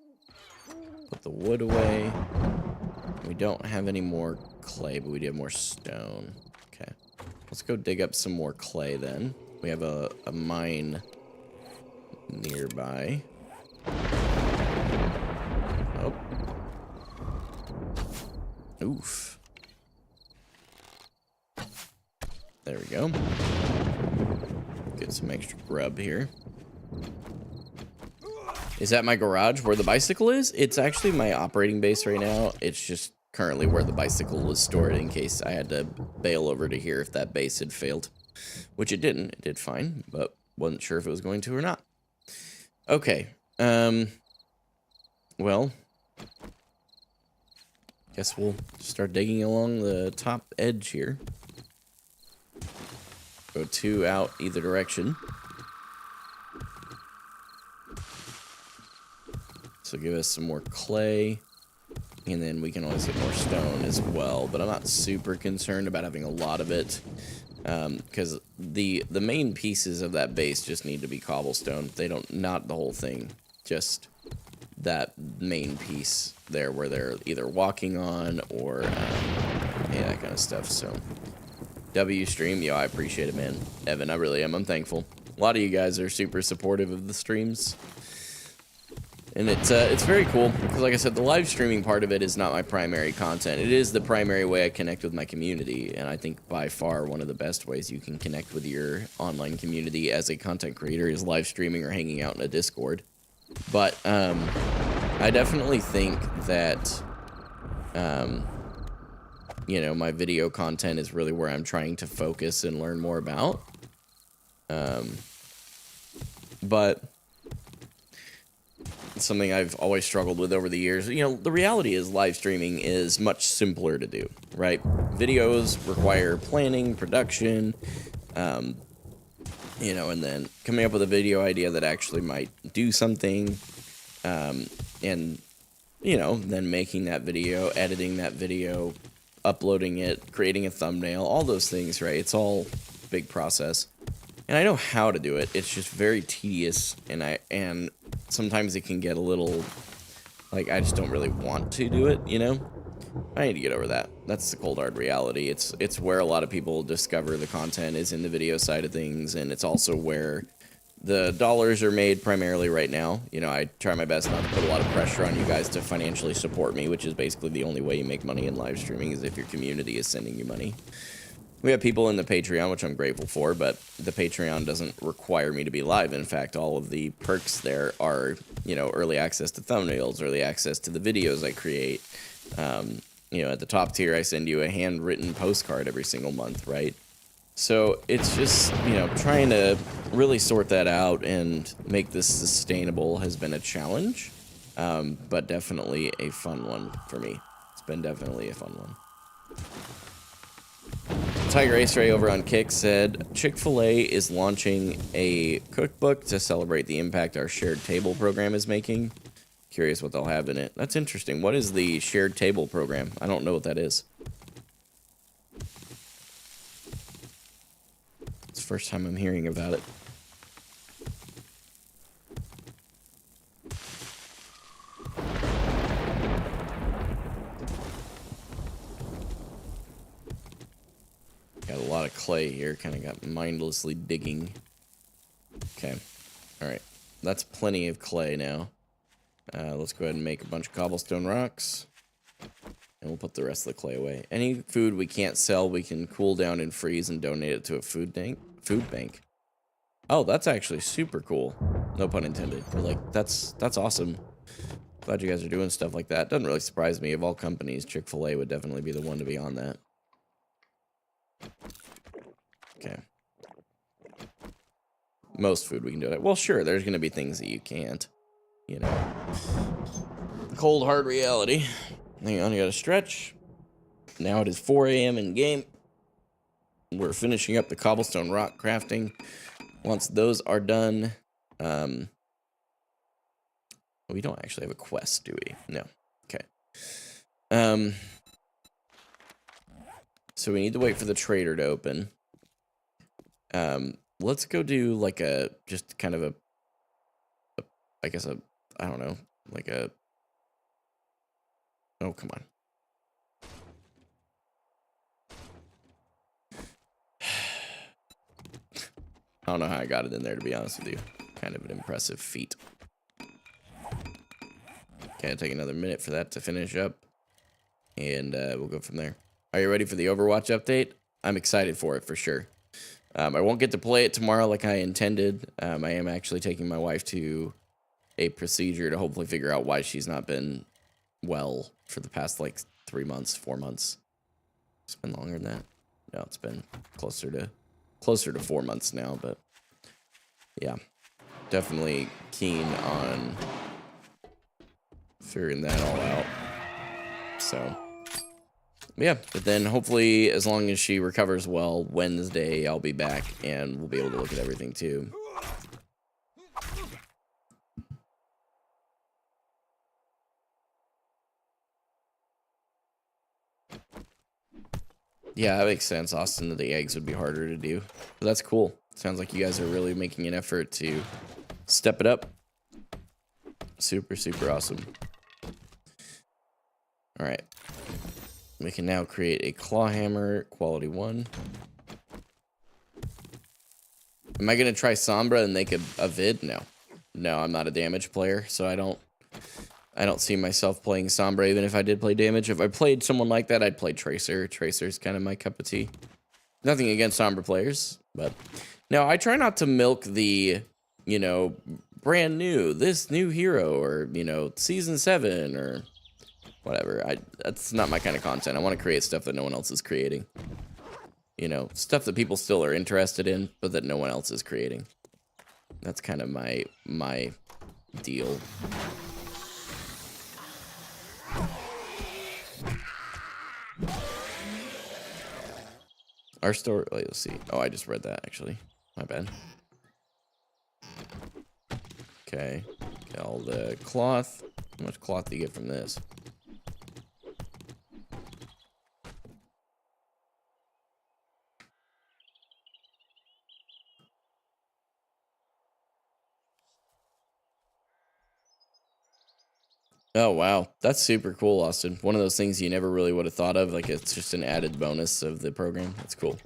Put the wood away. We don't have any more clay, but we do have more stone. Okay. Let's go dig up some more clay then. We have a mine nearby. Oh. Oof. There we go. Get some extra grub here. Is that my garage where the bicycle is? It's actually my operating base right now. It's just currently where the bicycle was stored in case I had to bail over to here if that base had failed. Which it didn't. It did fine, but wasn't sure if it was going to or not. Okay. Well, guess we'll start digging along the top edge here. Go 2 out either direction. So give us some more clay. And then we can always get more stone as well. But I'm not super concerned about having a lot of it. Because the main pieces of that base just need to be cobblestone. They don't, not the whole thing. Just that main piece there where they're either walking on or yeah, that kind of stuff. So W stream, yo, I appreciate it, man. Evan, I really am. I'm thankful. A lot of you guys are super supportive of the streams. And it's very cool, because like I said, the live streaming part of it is not my primary content. It is the primary way I connect with my community, and I think by far one of the best ways you can connect with your online community as a content creator is live streaming or hanging out in a Discord. But I definitely think that, you know, my video content is really where I'm trying to focus and learn more about. But something I've always struggled with over the years. You know, the reality is live streaming is much simpler to do, right? Videos require planning, production, you know, and then coming up with a video idea that actually might do something, and, you know, then making that video, editing that video, uploading it, creating a thumbnail, all those things, right? It's all a big process. And I know how to do it. It's just very tedious, and sometimes it can get a little, like, I just don't really want to do it, you know? I need to get over that. That's the cold hard reality. It's where a lot of people discover the content is in the video side of things, and it's also where the dollars are made primarily right now. You know, I try my best not to put a lot of pressure on you guys to financially support me, which is basically the only way you make money in live streaming is if your community is sending you money. We have people in the Patreon, which I'm grateful for, but the Patreon doesn't require me to be live. In fact, all of the perks there are, you know, early access to thumbnails, early access to the videos I create. You know, at the top tier, I send you a handwritten postcard every single month, right? So it's just, you know, trying to really sort that out and make this sustainable has been a challenge, but definitely a fun one for me. It's been definitely a fun one. Tiger Ace Ray over on Kick said, Chick-fil-A is launching a cookbook to celebrate the impact our shared table program is making. Curious what they'll have in it. That's interesting. What is the shared table program? I don't know what that is. It's the first time I'm hearing about it. Got a lot of clay here, kind of got mindlessly digging. Okay, alright. That's plenty of clay now. Let's go ahead and make a bunch of cobblestone rocks. And we'll put the rest of the clay away. Any food we can't sell, we can cool down and freeze and donate it to a food bank. Oh, that's actually super cool. No pun intended. But like, that's awesome. Glad you guys are doing stuff like that. Doesn't really surprise me. Of all companies, Chick-fil-A would definitely be the one to be on that. Okay. Most food we can do it. Well, sure, there's going to be things that you can't. You know. Cold, hard reality. Hang on, I gotta stretch. Now it is 4 a.m. in game. We're finishing up the cobblestone rock crafting. Once those are done, we don't actually have a quest, do we? No. Okay. So we need to wait for the trader to open. Let's go do like just kind of I guess I don't know, like oh, come on. I don't know how I got it in there, to be honest with you. Kind of an impressive feat. Okay, I'll take another minute for that to finish up. And we'll go from there. Are you ready for the Overwatch update? I'm excited for it, for sure. I won't get to play it tomorrow like I intended. I am actually taking my wife to a procedure to hopefully figure out why she's not been well for the past, like, 3 months, 4 months. It's been longer than that. No, it's been closer to 4 months now, but yeah, definitely keen on figuring that all out. So yeah, but then hopefully, as long as she recovers well, Wednesday I'll be back and we'll be able to look at everything too. Yeah, that makes sense, Austin, that the eggs would be harder to do. But that's cool. Sounds like you guys are really making an effort to step it up. Super, super awesome. All right. We can now create a claw hammer, quality 1. Am I going to try Sombra and make a vid? No. No, I'm not a damage player, so I don't see myself playing Sombra even if I did play damage. If I played someone like that, I'd play Tracer. Tracer's kind of my cup of tea. Nothing against Sombra players, but no, I try not to milk the, you know, brand new, this new hero, or, you know, season 7 or whatever. That's not my kind of content. I want to create stuff that no one else is creating. You know, stuff that people still are interested in, but that no one else is creating. That's kind of my deal. Our story, wait, let's see. Oh, I just read that, actually. My bad. Okay. Get all the cloth. How much cloth do you get from this? Oh, wow. That's super cool, Austin. One of those things you never really would have thought of. Like, it's just an added bonus of the program. That's cool.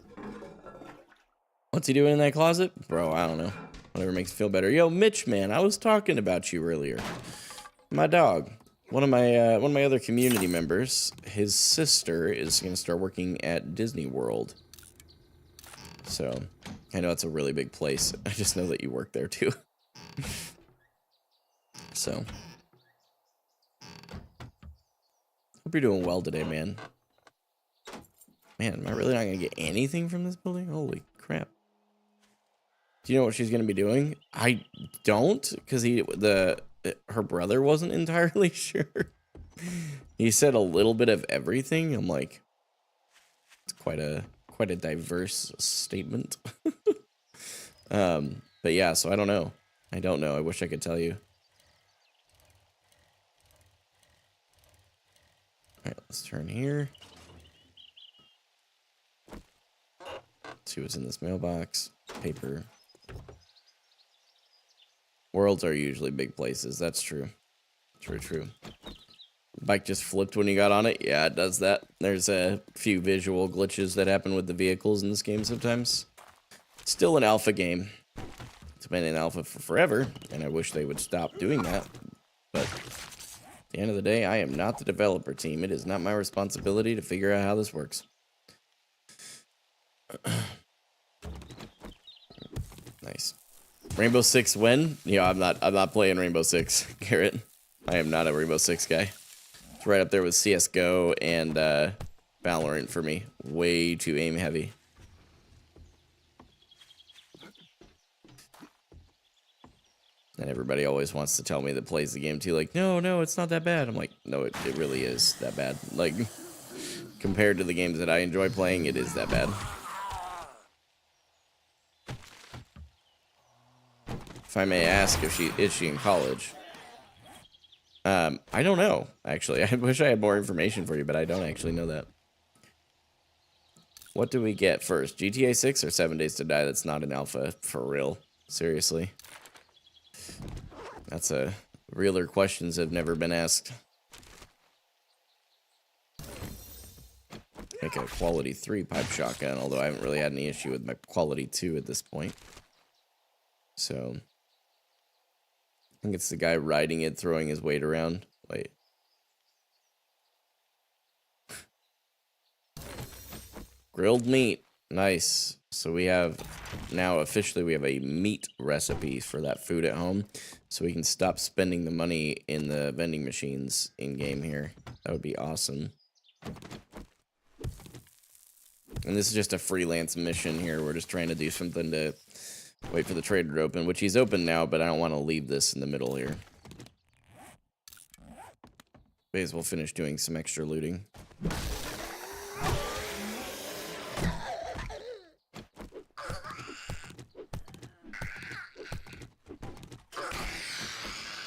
What's he doing in that closet? Bro, I don't know. Whatever makes you feel better. Yo, Mitch, man, I was talking about you earlier. My dog. One of my other community members, his sister is going to start working at Disney World. So, I know it's a really big place. I just know that you work there, too. So... hope you're doing well today, man. Man, am I really not going to get anything from this building? Holy crap. Do you know what she's going to be doing? I don't, because her brother wasn't entirely sure. He said a little bit of everything. I'm like, it's quite a diverse statement. But yeah, so I don't know. I don't know. I wish I could tell you. Alright, let's turn here. See what's in this mailbox. Paper. Worlds are usually big places. That's true. True, true. Bike just flipped when you got on it. Yeah, it does that. There's a few visual glitches that happen with the vehicles in this game sometimes. It's still an alpha game. It's been in alpha for forever, and I wish they would stop doing that. But... at the end of the day, I am not the developer team. It is not my responsibility to figure out how this works. Nice. Rainbow Six when? Yeah, I'm not playing Rainbow Six, Garrett. I am not a Rainbow Six guy. It's right up there with CS:GO and Valorant for me. Way too aim heavy. And everybody always wants to tell me that plays the game too, like, no, it's not that bad. I'm like, no, it really is that bad. Like, compared to the games that I enjoy playing, it is that bad. If I may ask, is she in college? I don't know, actually. I wish I had more information for you, but I don't actually know that. What do we get first? GTA 6 or 7 Days to Die that's not an alpha? For real. Seriously. That's a realer questions have never been asked. Make a quality 3 pipe shotgun, although I haven't really had any issue with my quality 2 at this point. So, I think it's the guy riding it, throwing his weight around. Wait. Grilled meat. Nice. So we have, now officially we have a meat recipe for that food at home. So we can stop spending the money in the vending machines in-game here. That would be awesome. And this is just a freelance mission here. We're just trying to do something to wait for the trader to open, which he's open now, but I don't want to leave this in the middle here. May as well finish doing some extra looting.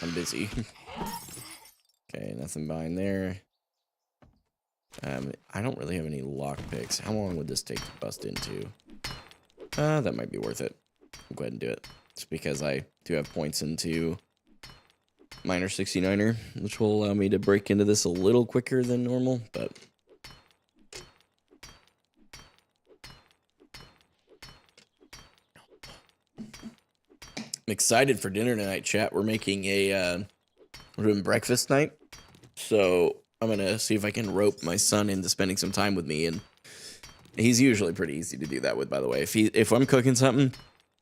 I'm busy. Okay, nothing behind there. I don't really have any lockpicks. How long would this take to bust into? That might be worth it. I'll go ahead and do it. It's because I do have points into Miner 69er, which will allow me to break into this a little quicker than normal, but I'm excited for dinner tonight, chat. We're making we're doing breakfast night. So I'm gonna see if I can rope my son into spending some time with me, and he's usually pretty easy to do that with, by the way. If I'm cooking something,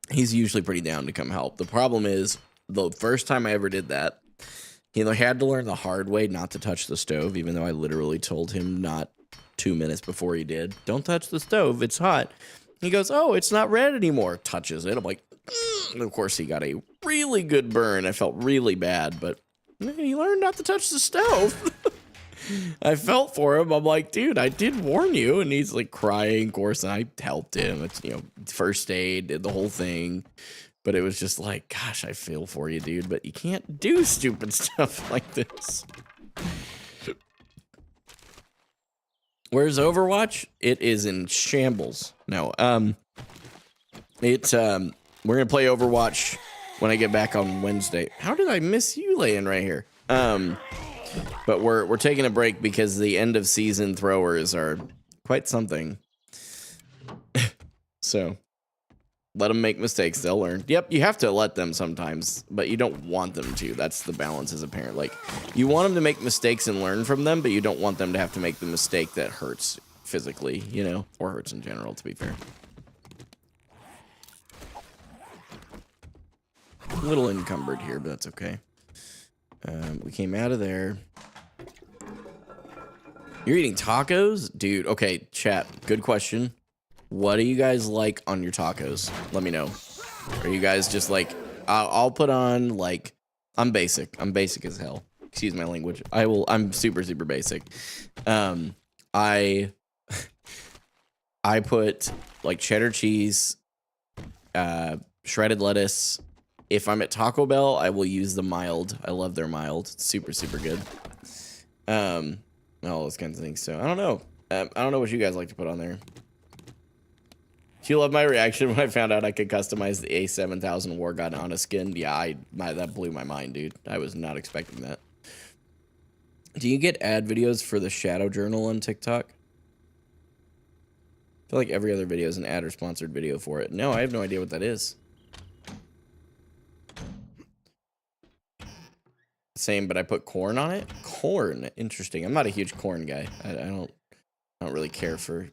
he's usually pretty down to come help. The problem is, the first time I ever did that, he had to learn the hard way not to touch the stove, even though I literally told him not 2 minutes before he did. Don't touch the stove, it's hot. He goes, oh, it's not red anymore. Touches it. I'm like, and of course he got a really good burn. I felt really bad, but he learned not to touch the stove. I felt for him. I'm like, dude, I did warn you. And he's like crying, of course, and I helped him. It's, first aid, did the whole thing. But it was just like, gosh, I feel for you, dude. But you can't do stupid stuff like this. Where's Overwatch? It is in shambles. No, we're gonna play Overwatch when I get back on Wednesday. How did I miss you laying right here? But we're taking a break because the end of season throwers are quite something. So let them make mistakes, they'll learn. Yep, you have to let them sometimes, but you don't want them to. That's the balance as a parent. Like, you want them to make mistakes and learn from them, but you don't want them to have to make the mistake that hurts physically, or hurts in general, to be fair. A little encumbered here, but that's okay. We came out of there. You're eating tacos? Dude, okay, chat, good question. What do you guys like on your tacos? Let me know. Are you guys just like, I'll put on, like, I'm basic. I'm basic as hell. Excuse my language. I'm super, super basic. I put, like, cheddar cheese, shredded lettuce. If I'm at Taco Bell, I will use the mild. I love their mild. It's super, super good. All those kinds of things. So I don't know. I don't know what you guys like to put on there. Do you love my reaction when I found out I could customize the A7000 War God on a skin? Yeah, that blew my mind, dude. I was not expecting that. Do you get ad videos for the Shadow Journal on TikTok? I feel like every other video is an ad or sponsored video for it. No, I have no idea what that is. Same, but I put corn on it. Corn, interesting. I'm not a huge corn guy. I don't really care for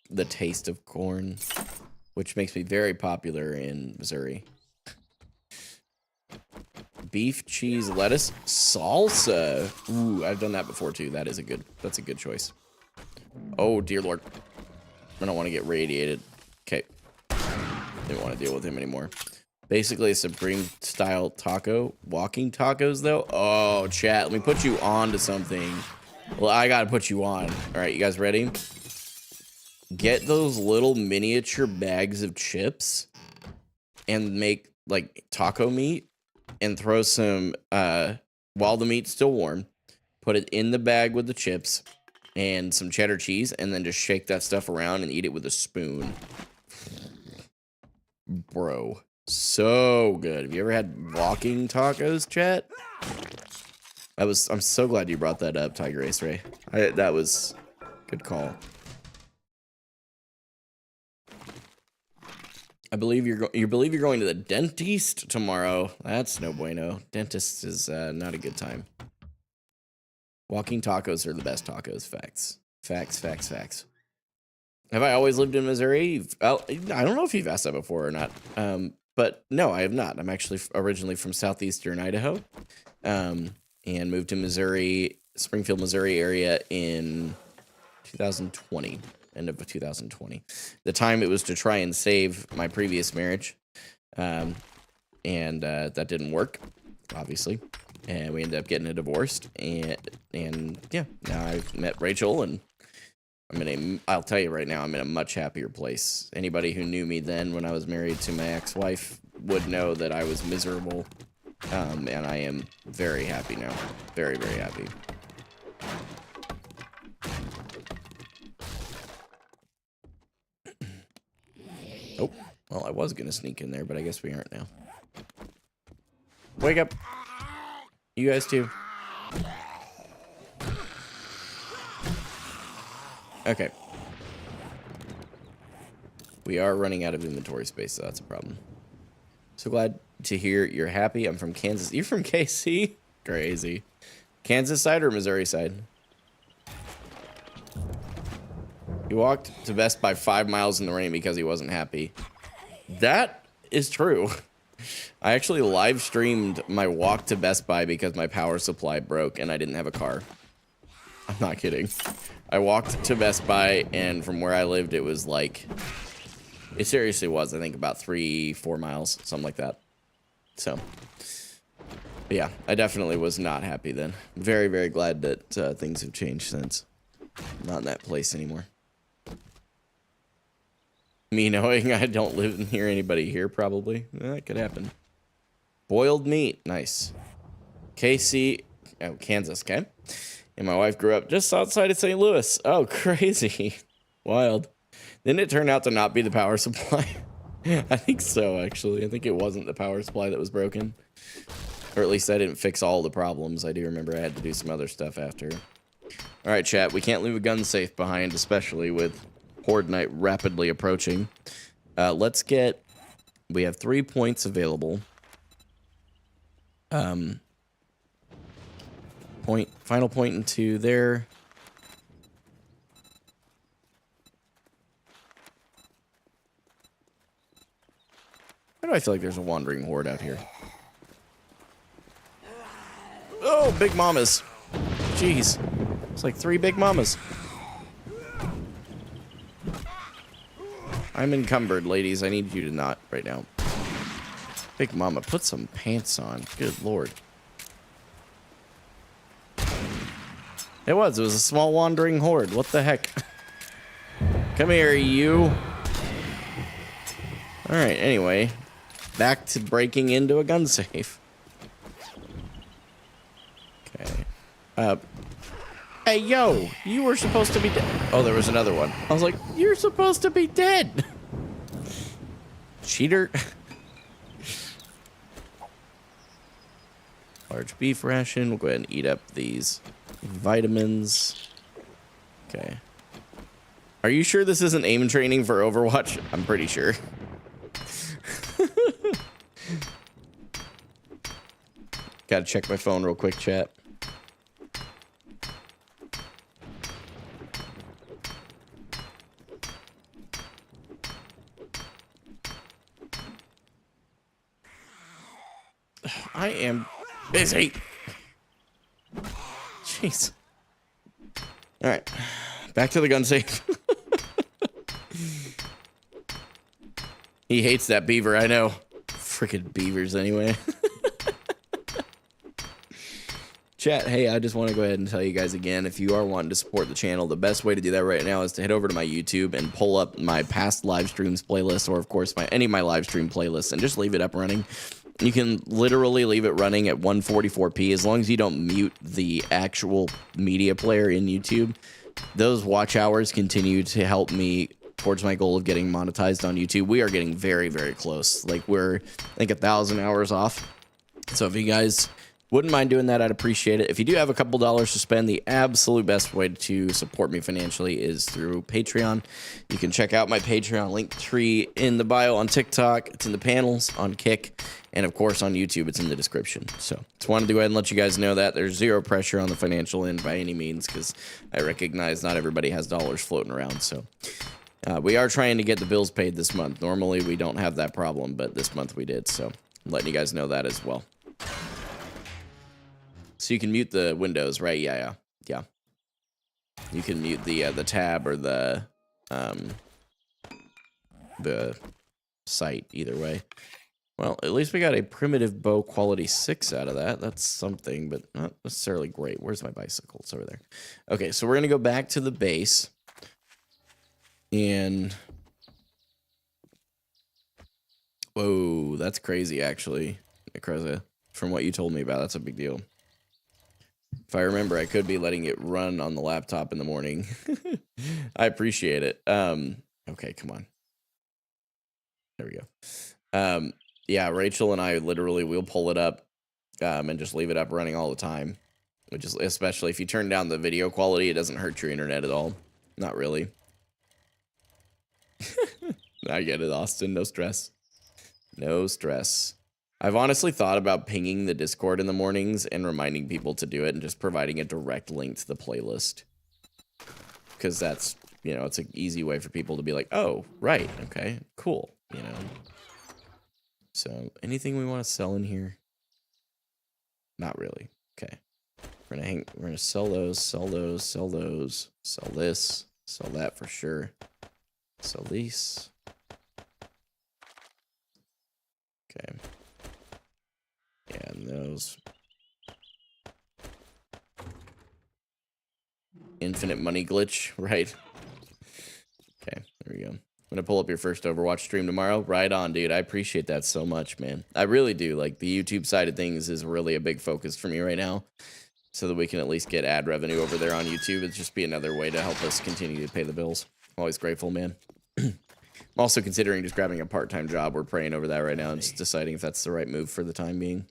the taste of corn, which makes me very popular in Missouri. Beef, cheese, lettuce, salsa. Ooh, I've done that before too. That's a good choice. Oh dear Lord, I don't want to get radiated. Okay, didn't want to deal with him anymore. Basically a Supreme style taco. Walking tacos though. Oh, chat. Let me put you on to something. Well, I gotta put you on. All right, you guys ready? Get those little miniature bags of chips and make like taco meat and throw some while the meat's still warm. Put it in the bag with the chips and some cheddar cheese, and then just shake that stuff around and eat it with a spoon. Bro, so good. Have you ever had walking tacos, chat? I'm so glad you brought that up, Tiger Ace Ray. That was good call. I believe you're going to the dentist tomorrow. That's no bueno. Dentist is not a good time. Walking tacos are the best tacos. Facts. Facts, facts, facts. Have I always lived in Missouri? I don't know if you've asked that before or not. But no, I have not. I'm actually originally from southeastern Idaho. And moved to Missouri, Springfield, Missouri area in 2020. End of 2020. The time it was to try and save my previous marriage. And that didn't work, obviously. And we ended up getting divorced. And yeah, now I've met Rachel, and I'll tell you right now, I'm in a much happier place. Anybody who knew me then when I was married to my ex-wife would know that I was miserable. And I am very happy now. Very, very happy. Oh, well, I was going to sneak in there, but I guess we aren't now. Wake up. You guys too. Okay. We are running out of inventory space, so that's a problem. So glad to hear you're happy. I'm from Kansas. You're from KC? Crazy. Kansas side or Missouri side? He walked to Best Buy 5 miles in the rain because he wasn't happy. That is true. I actually live streamed my walk to Best Buy because my power supply broke and I didn't have a car. I'm not kidding. I walked to Best Buy, and from where I lived, it was like... It seriously was, I think, about 3-4 miles, something like that. So, but yeah, I definitely was not happy then. Very, very glad that things have changed since. I'm not in that place anymore. Me knowing I don't live near anybody here, probably. That could happen. Boiled meat. Nice. KC... Oh, Kansas, okay. And my wife grew up just outside of St. Louis. Oh, crazy. Wild. Didn't it turn out to not be the power supply? I think so, actually. I think it wasn't the power supply that was broken. Or at least I didn't fix all the problems. I do remember I had to do some other stuff after. All right, chat. We can't leave a gun safe behind, especially with Horde Night rapidly approaching. Let's get... We have 3 points available. Final point into there. Why do I feel like there's a wandering horde out here? Oh, big mamas. Jeez. It's like 3 big mamas. I'm encumbered, ladies. I need you to not right now. Big mama, put some pants on. Good lord. It was a small wandering horde. What the heck? Come here, you. Alright, anyway. Back to breaking into a gun safe. Okay. Hey, yo! You were supposed to be dead. Oh, there was another one. I was like, you're supposed to be dead! Cheater. Large beef ration. We'll go ahead and eat up these vitamins. Okay. Are you sure this isn't aim training for Overwatch? I'm pretty sure. Gotta check my phone real quick, chat. I am busy. Jeez. All right. Back to the gun safe. He hates that beaver, I know. Freaking beavers anyway. Chat, hey, I just want to go ahead and tell you guys again, if you are wanting to support the channel, the best way to do that right now is to head over to my YouTube and pull up my past live streams playlist, or of course any of my live stream playlists, and just leave it up running. You can literally leave it running at 144p as long as you don't mute the actual media player in YouTube. Those watch hours continue to help me towards my goal of getting monetized on YouTube. We are getting very, very close. Like, we're, I think, 1,000 hours off. So if you guys wouldn't mind doing that, I'd appreciate it. If you do have a couple dollars to spend, the absolute best way to support me financially is through Patreon. You can check out my Patreon link tree in the bio on TikTok. It's in the panels on Kick. And of course on YouTube, it's in the description. So just wanted to go ahead and let you guys know that there's zero pressure on the financial end by any means, because I recognize not everybody has dollars floating around. So we are trying to get the bills paid this month. Normally we don't have that problem, but this month we did. So I'm letting you guys know that as well. So you can mute the windows, right? Yeah. You can mute the tab or the site, either way. Well, at least we got a primitive bow quality 6 out of that. That's something, but not necessarily great. Where's my bicycle? It's over there. Okay, so we're going to go back to the base. And whoa, that's crazy, actually, Necroza. From what you told me about, that's a big deal. If I remember, I could be letting it run on the laptop in the morning. I appreciate it. Okay, come on. There we go. Yeah, Rachel and I literally will pull it up and just leave it up running all the time. Which is, especially if you turn down the video quality, it doesn't hurt your internet at all. Not really. I get it, Austin. No stress. No stress. I've honestly thought about pinging the Discord in the mornings and reminding people to do it and just providing a direct link to the playlist. Because that's, you know, it's an easy way for people to be like, oh, right, okay, cool, you know. So, anything we want to sell in here? Not really. Okay. We're gonna sell those, sell those, sell those, sell this, sell that for sure. Sell these. Okay. Yeah, and those. Infinite money glitch, right? Okay, there we go. I'm gonna pull up your first Overwatch stream tomorrow. Right on, dude. I appreciate that so much, man. I really do. Like, the YouTube side of things is really a big focus for me right now, so that we can at least get ad revenue over there on YouTube. It'd just be another way to help us continue to pay the bills. I'm always grateful, man. I'm also considering just grabbing a part-time job. We're praying over that right now and just deciding if that's the right move for the time being.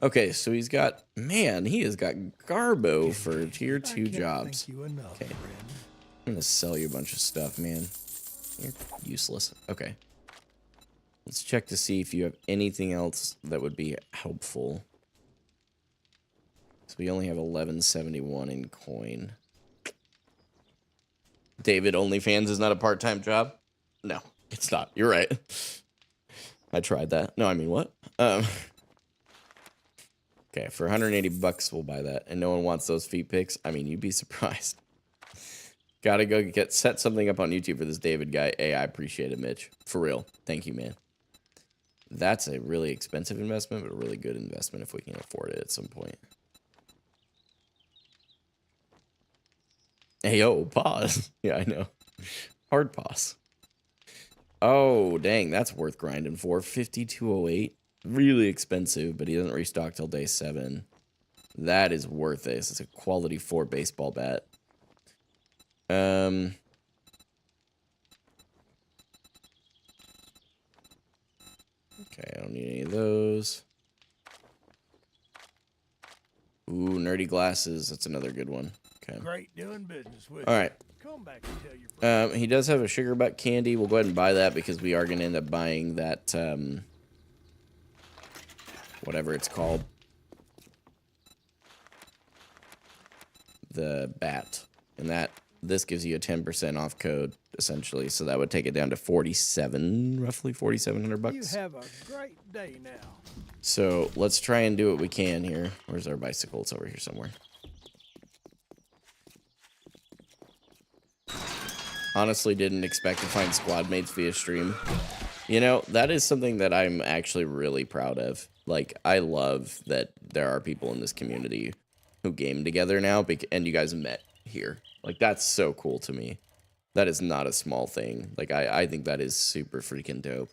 Okay, so he's got, man, he has got Garbo for tier 2 jobs. Okay. I'm gonna sell you a bunch of stuff, man. You're useless. Okay. Let's check to see if you have anything else that would be helpful. So we only have 1171 in coin. David, OnlyFans is not a part-time job? No, it's not. You're right. I tried that. No, I mean, what? Okay, for 180 bucks, we'll buy that. And no one wants those feet pics? I mean, you'd be surprised. Gotta go set something up on YouTube for this David guy. Hey, I appreciate it, Mitch. For real. Thank you, man. That's a really expensive investment, but a really good investment if we can afford it at some point. Hey, yo, pause. Yeah, I know. Hard pause. Oh, dang, that's worth grinding for. 5208. Really expensive, but he doesn't restock till day 7. That is worth it. It's a quality 4 baseball bat. Okay, I don't need any of those. Ooh, nerdy glasses. That's another good one. Okay. Great doing business with All right. Come back and tell your friends. He does have a sugar butt candy. We'll go ahead and buy that because we are going to end up buying that, whatever it's called. The bat. And this gives you a 10% off code, essentially. So that would take it down to 47, roughly 4,700 bucks. You have a great day now. So let's try and do what we can here. Where's our bicycle? It's over here somewhere. Honestly, didn't expect to find squad mates via stream. You know, that is something that I'm actually really proud of. Like, I love that there are people in this community who game together now, and you guys met here. Like, that's so cool to me. That is not a small thing. Like, I think that is super freaking dope.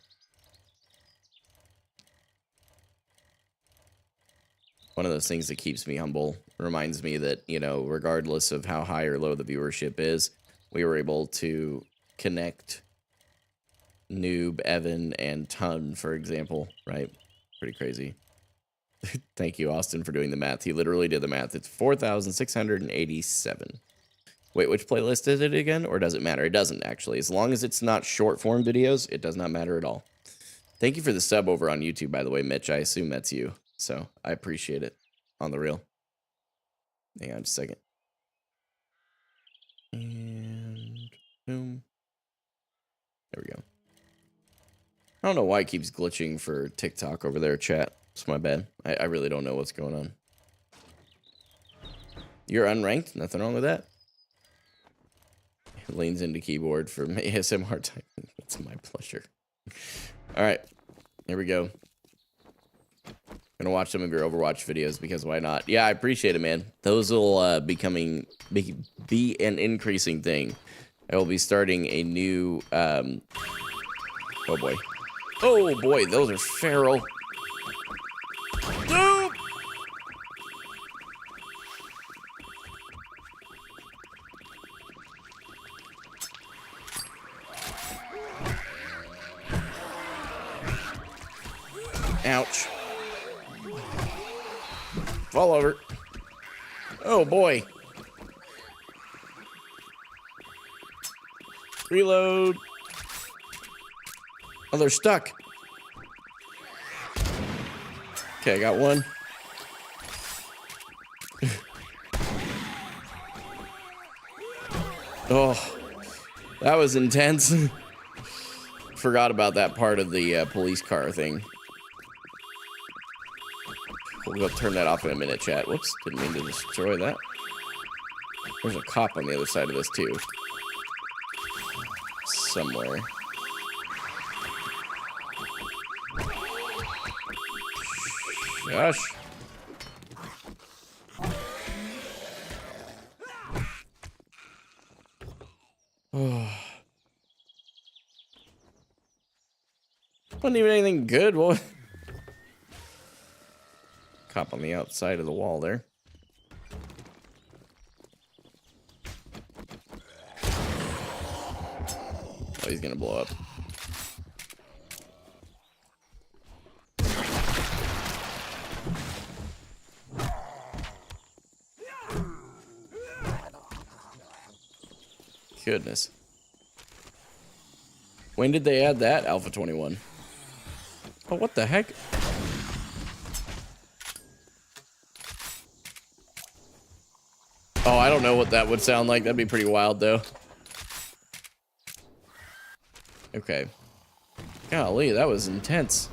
One of those things that keeps me humble. Reminds me that, you know, regardless of how high or low the viewership is, we were able to connect Noob, Evan, and Ton, for example, right? Pretty crazy. Thank you, Austin, for doing the math. He literally did the math. It's 4,687. Wait, which playlist is it again? Or does it matter? It doesn't, actually. As long as it's not short-form videos, it does not matter at all. Thank you for the sub over on YouTube, by the way, Mitch. I assume that's you. So, I appreciate it. On the real. Hang on just a second. And boom. There we go. I don't know why it keeps glitching for TikTok over there, chat. It's my bad. I really don't know what's going on. You're unranked? Nothing wrong with that. Leans into keyboard for ASMR time. It's my pleasure. All right. Here we go. Gonna watch some of your Overwatch videos because why not? Yeah, I appreciate it, man. Those will be an increasing thing. I will be starting a new oh boy. Oh boy, those are feral. No! Ouch. Fall over. Oh boy. Reload. Oh, they're stuck. Okay, I got one. Oh, that was intense. Forgot about that part of the police car thing. We'll go turn that off in a minute, chat. Whoops, didn't mean to destroy that. There's a cop on the other side of this, too. Somewhere. Gosh. Oh. Wasn't even anything good. What? Cop on the outside of the wall there. Oh, he's gonna blow up. Goodness. When did they add that, Alpha 21? Oh, what the heck? Oh, I don't know what that would sound like. That'd be pretty wild, though. Okay. Golly, that was intense.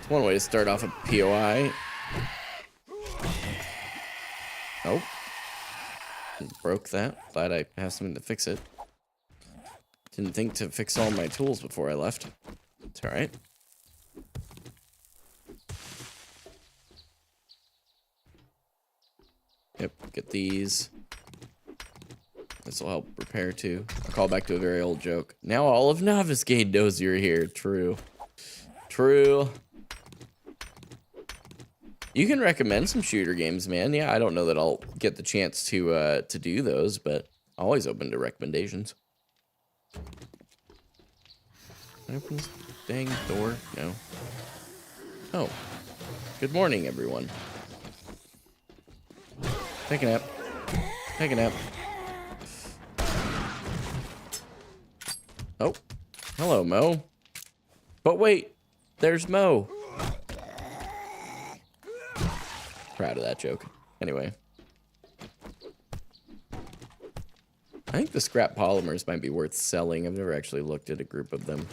It's one way to start off a POI. Oh. Broke that. Glad I have something to fix it. Didn't think to fix all my tools before I left. It's alright. Yep, get these. This will help repair too. I'll call back to a very old joke. Now all of Novice Gate knows you're here. True. True. You can recommend some shooter games, man. Yeah, I don't know that I'll get the chance to do those, but always open to recommendations. Open this dang door? No. Oh. Good morning, everyone. Take a nap. Take a nap. Oh. Hello, Mo. But wait. There's Mo. Proud of that joke. Anyway. I think the scrap polymers might be worth selling. I've never actually looked at a group of them.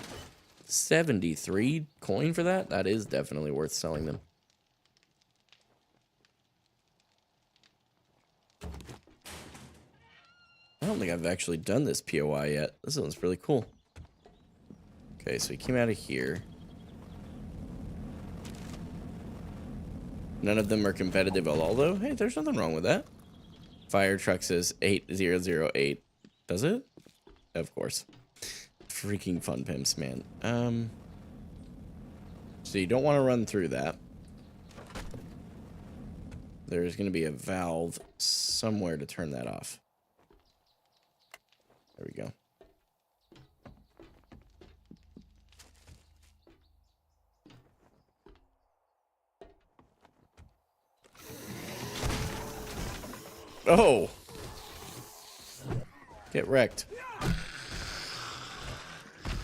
73 coin for that? That is definitely worth selling them. I don't think I've actually done this POI yet. This one's really cool. Okay, so he came out of here. None of them are competitive, although, hey, there's nothing wrong with that. Fire truck says 8008. Does it? Of course. Freaking fun pimps, man. So you don't want to run through that. There's going to be a valve somewhere to turn that off. There we go. Oh! Get wrecked.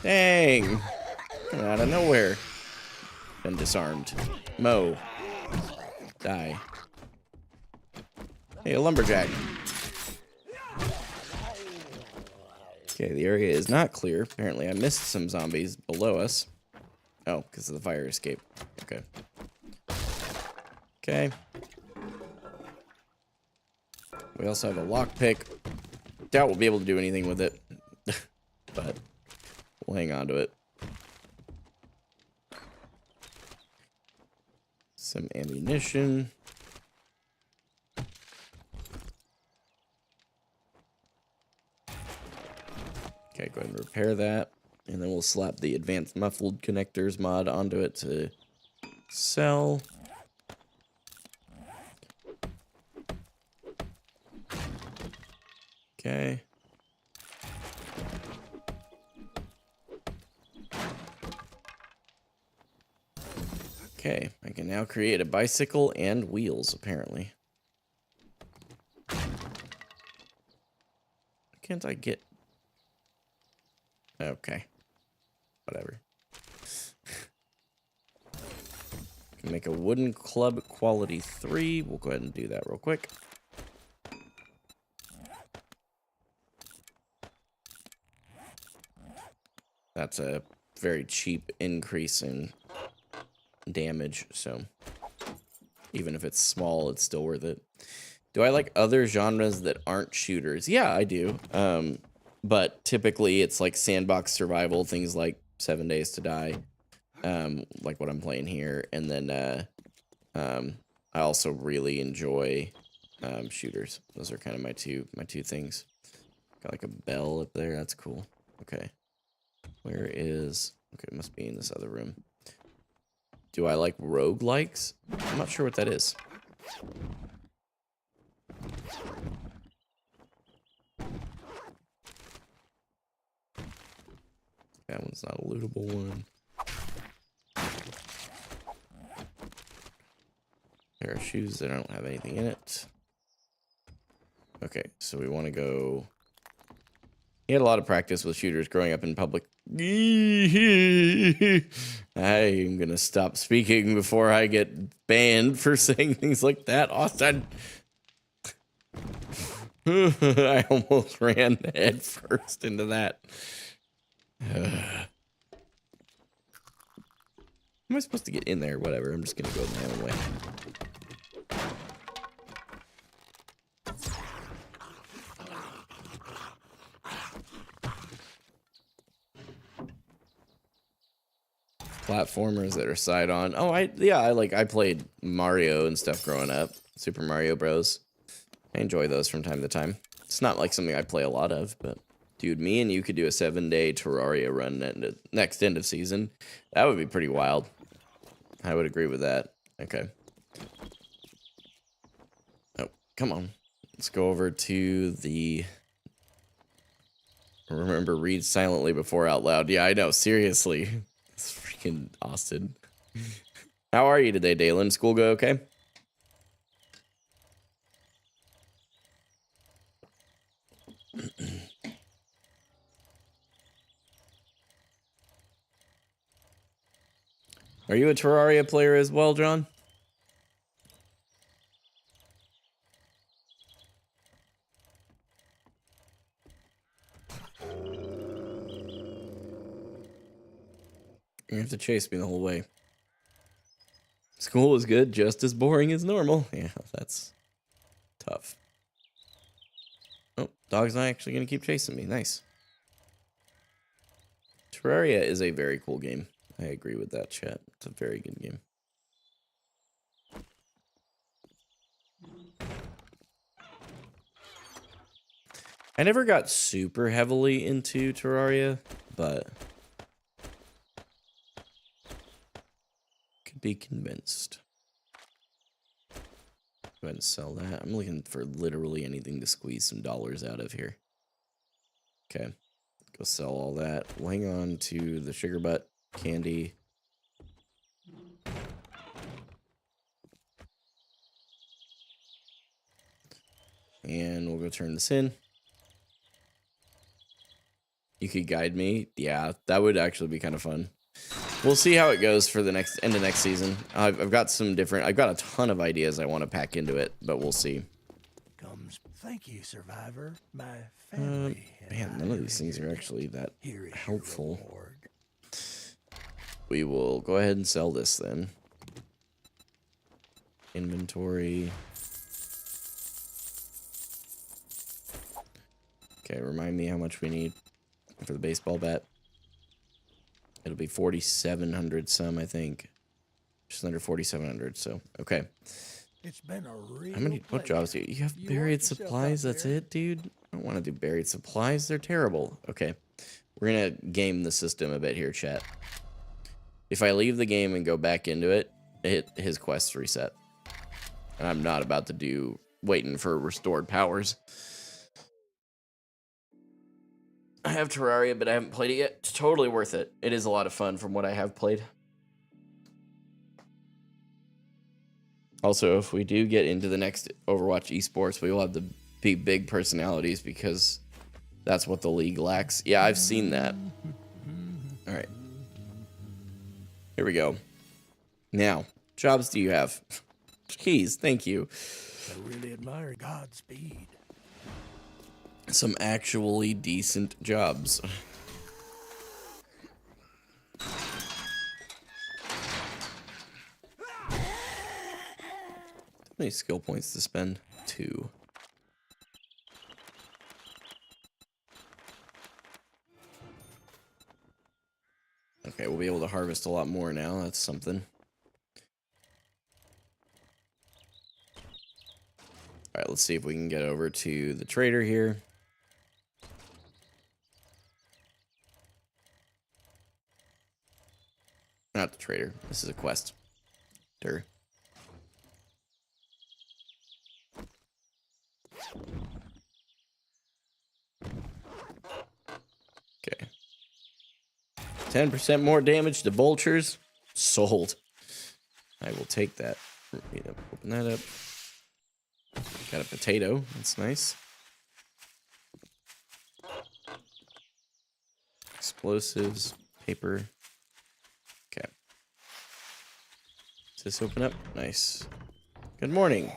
Dang! Coming out of nowhere. Been disarmed. Mo. Die. Hey, a lumberjack. Okay, the area is not clear. Apparently I missed some zombies below us. Oh, because of the fire escape. Okay. Okay. We also have a lockpick. Doubt we'll be able to do anything with it. But we'll hang on to it. Some ammunition. Okay, go ahead and repair that. And then we'll slap the advanced muffled connectors mod onto it to sell. Okay. Okay, I can now create a bicycle and wheels, apparently. Why can't I get... Okay. Whatever. Can make a wooden club quality 3. We'll go ahead and do that real quick. That's a very cheap increase in damage, so even if it's small, it's still worth it. Do I like other genres that aren't shooters? Yeah, I do. But typically it's like sandbox survival, things like 7 Days to Die, like what I'm playing here. And then I also really enjoy shooters. Those are kind of my two things. Got like a bell up there. That's cool. Okay. Where is... Okay, it must be in this other room. Do I like roguelikes? I'm not sure what that is. That one's not a lootable one. Pair of shoes that don't have anything in it. Okay, so we want to go... He had a lot of practice with shooters growing up in public. I'm gonna stop speaking before I get banned for saying things like that, Austin. I almost ran head first into that. Am I supposed to get in there? Whatever, I'm just gonna go my own way. Platformers that are side on. Oh, I played Mario and stuff growing up. Super Mario Bros. I enjoy those from time to time. It's not like something I play a lot of, but dude, me and you could do a 7-day Terraria run next end of season. That would be pretty wild. I would agree with that. Okay. Oh, come on. Let's go over to the... Remember, read silently before out loud. Yeah, I know. Seriously. It's freaking Austin. How are you today, Dalen? School go okay? Are you a Terraria player as well, John? You have to chase me the whole way. School is good, just as boring as normal. Yeah, that's tough. Oh, dog's not actually going to keep chasing me. Nice. Terraria is a very cool game. I agree with that, chat. It's a very good game. I never got super heavily into Terraria, but could be convinced. Go ahead and sell that. I'm looking for literally anything to squeeze some dollars out of here. Okay. Go sell all that. We'll hang on to the sugar butt candy. And we'll go turn this in. You could guide me. Yeah, that would actually be kind of fun. We'll see how it goes for the end of next season. I've got a ton of ideas I want to pack into it, but we'll see. Thank you, survivor. My family. Man, none of these things are actually that helpful. We will go ahead and sell this then. Inventory. Okay, remind me how much we need for the baseball bat. It'll be 4,700 some, I think. Just under 4,700, so okay. It's been a real what jobs do you have? Buried supplies, that's it, dude? I don't want to do buried supplies, they're terrible. Okay. We're gonna game the system a bit here, chat. If I leave the game and go back into it, his quests reset. And I'm not about to do waiting for restored powers. I have Terraria, but I haven't played it yet. It's totally worth it. It is a lot of fun from what I have played. Also, if we do get into the next Overwatch esports, we will have to be big personalities because that's what the league lacks. Yeah, I've seen that. All right. Here we go. Now, jobs do you have? Jeez, thank you. I really admire Godspeed. Some actually decent jobs. How many skill points to spend? 2. Okay, we'll be able to harvest a lot more now. That's something. Alright, let's see if we can get over to the trader here. Not the trader. This is a quest. Okay. Okay. 10% more damage to vultures. Sold. I will take that. Open that up. Got a potato. That's nice. Explosives. Paper. Okay. Does this open up? Nice. Good morning.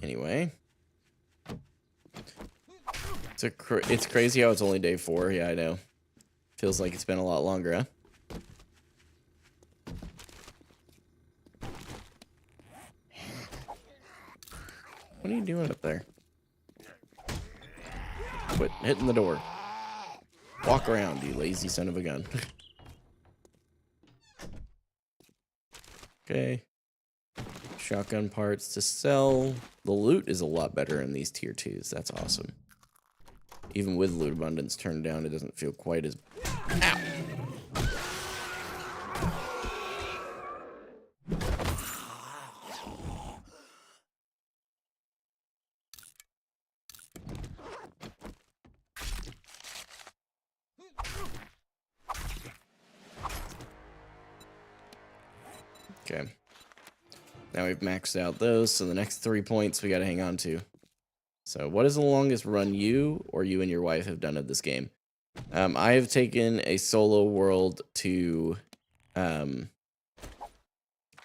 Anyway. It's crazy how it's only day 4. Yeah, I know. Feels like it's been a lot longer, huh? What are you doing up there? Quit hitting the door. Walk around, you lazy son of a gun. Okay. Shotgun parts to sell. The loot is a lot better in these tier 2s. That's awesome. Even with loot abundance turned down, it doesn't feel quite as... Ow! Okay. Now we've maxed out those, so the next 3 points we gotta hang on to. So what is the longest run you or you and your wife have done of this game? I have taken a solo world to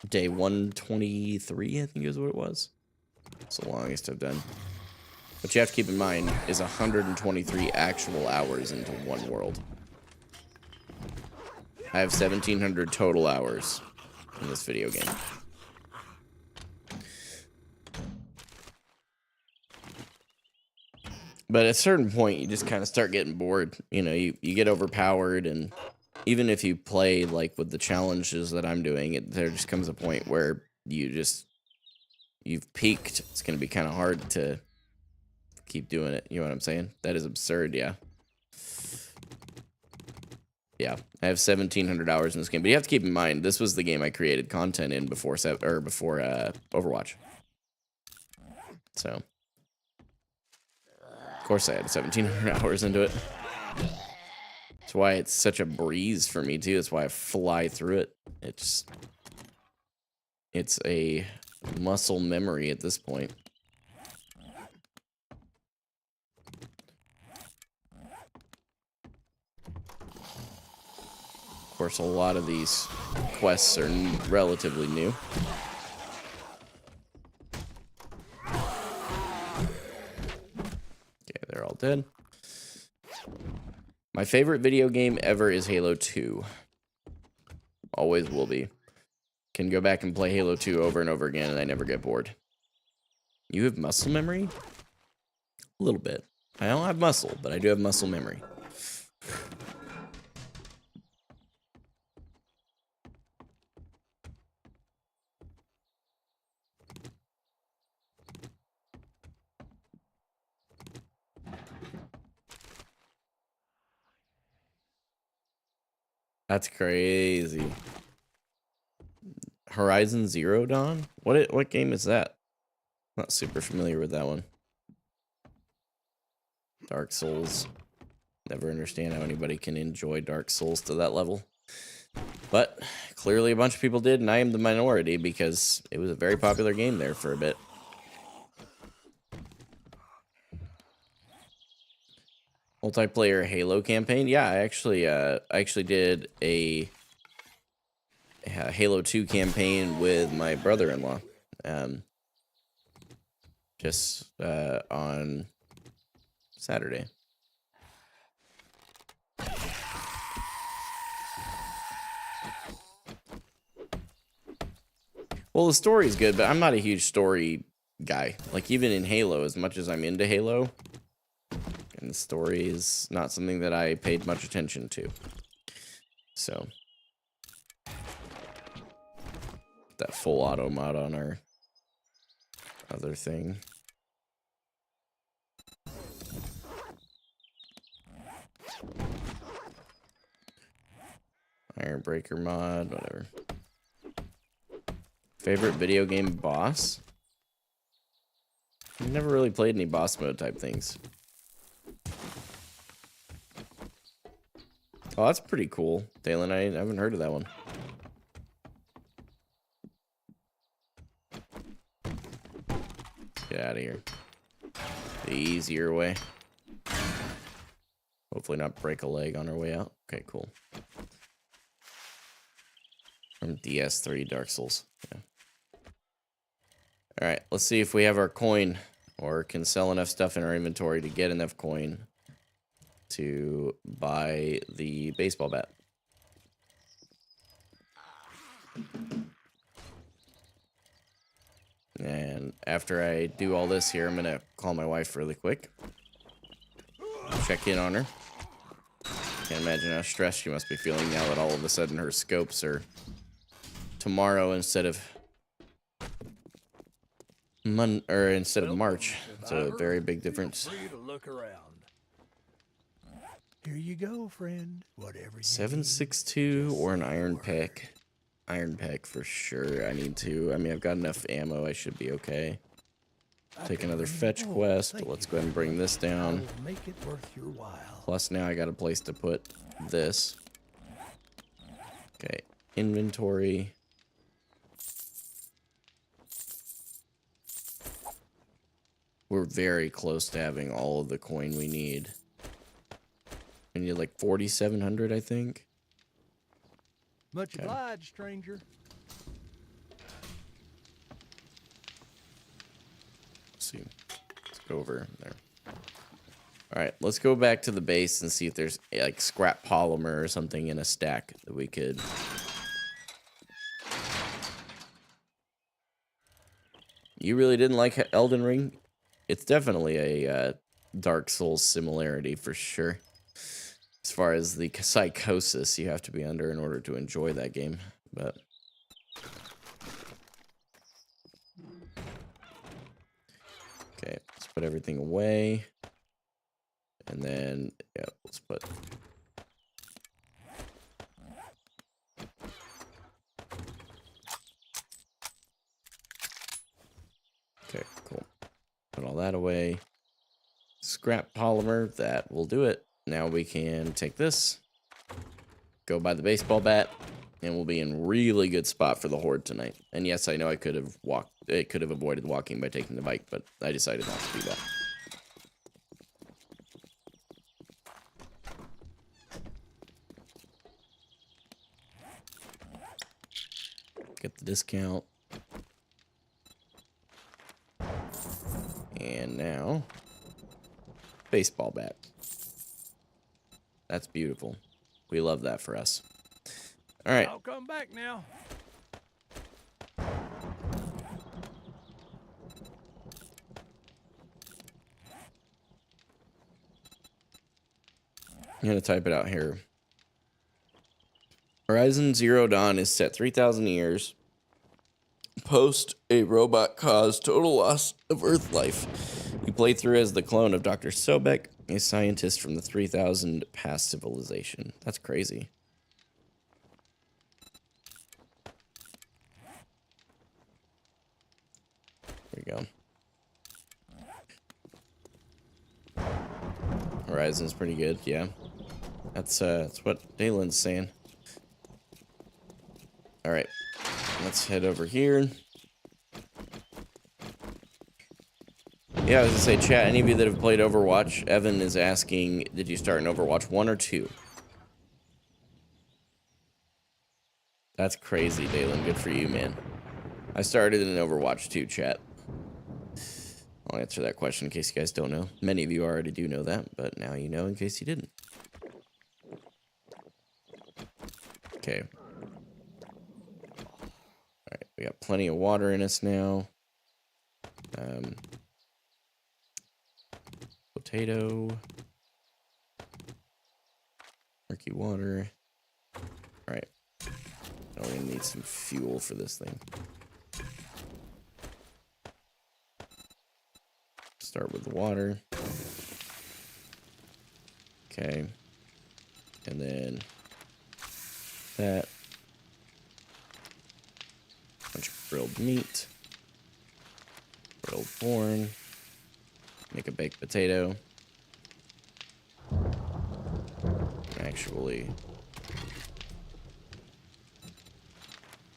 day 123, I think is what it was. It's the longest I've done. What you have to keep in mind is 123 actual hours into one world. I have 1,700 total hours in this video game. But at a certain point, you just kind of start getting bored. You know, you get overpowered, and even if you play like with the challenges that I'm doing, there just comes a point where you've peaked. It's going to be kind of hard to keep doing it. You know what I'm saying? That is absurd, yeah. Yeah, I have 1,700 hours in this game, but you have to keep in mind this was the game I created content in before Overwatch. So, of course, I had 1,700 hours into it. That's why it's such a breeze for me too. That's why I fly through it. It's a muscle memory at this point. Of course, a lot of these quests are relatively new. Okay, they're all dead. My favorite video game ever is Halo 2. Always will be. Can go back and play Halo 2 over and over again, and I never get bored. You have muscle memory? A little bit. I don't have muscle, but I do have muscle memory. That's crazy. Horizon Zero Dawn? What game is that? Not super familiar with that one. Dark Souls. Never understand how anybody can enjoy Dark Souls to that level. But clearly a bunch of people did, and I am the minority because it was a very popular game there for a bit. Multiplayer Halo campaign? Yeah, I actually did a Halo 2 campaign with my brother-in-law. Just on Saturday. Well, the story is good, but I'm not a huge story guy. Like, even in Halo, as much as I'm into Halo, and the story is not something that I paid much attention to. So, that full auto mod on our other thing. Iron Breaker mod, whatever. Favorite video game boss? I've never really played any boss mode type things. Oh, that's pretty cool, Dalen. I haven't heard of that one. Get out of here. The easier way. Hopefully not break a leg on our way out. Okay, cool. From DS3 Dark Souls. Yeah. Alright, let's see if we have our coin or can sell enough stuff in our inventory to get enough coin to buy the baseball bat. And after I do all this here, I'm going to call my wife really quick. Check in on her. Can't imagine how stressed she must be feeling now that all of a sudden her scopes are tomorrow instead of March. It's a very big difference. Here you go, friend. Whatever you 7.62 or an iron pick. Iron pick for sure. I need to. I mean, I've got enough ammo. I should be okay. Take another fetch quest. Let's go ahead and bring this down. make it worth your while. Plus, now I got a place to put this. Okay, inventory. We're very close to having all of the coin we need. We need like 4,700, I think. Much obliged, stranger. Let's see. Let's go over there. All right, let's go back to the base and see if there's like scrap polymer or something in a stack that we could. You really didn't like Elden Ring? It's definitely a Dark Souls similarity for sure. As far as the psychosis you have to be under in order to enjoy that game, but okay, let's put everything away, and then yeah, let's put. Okay, cool. Put all that away. Scrap polymer, that will do it. Now we can take this, go buy the baseball bat, and we'll be in really good spot for the Horde tonight. And yes, I know I could have avoided walking by taking the bike, but I decided not to do that. Get the discount. And now, baseball bat. That's beautiful. We love that for us. All right. I'll come back now. I'm going to type it out here. Horizon Zero Dawn is set 3,000 years post a robot caused total loss of Earth life. You play through as the clone of Dr. Sobek, a scientist from the 3,000 past civilization. That's crazy. There we go. Horizon's pretty good, yeah. That's what Dalen's saying. All right, let's head over here. Yeah, I was gonna say, chat, any of you that have played Overwatch, Evan is asking, did you start in Overwatch 1 or 2? That's crazy, Dalen. Good for you, man. I started in Overwatch 2, chat. I'll answer that question in case you guys don't know. Many of you already do know that, but now you know in case you didn't. Okay. Alright, we got plenty of water in us now. Potato. Murky water. Alright. Now we're gonna need some fuel for this thing. Start with the water. Okay. And then that. Bunch of grilled meat. Grilled corn. Make a baked potato. Actually,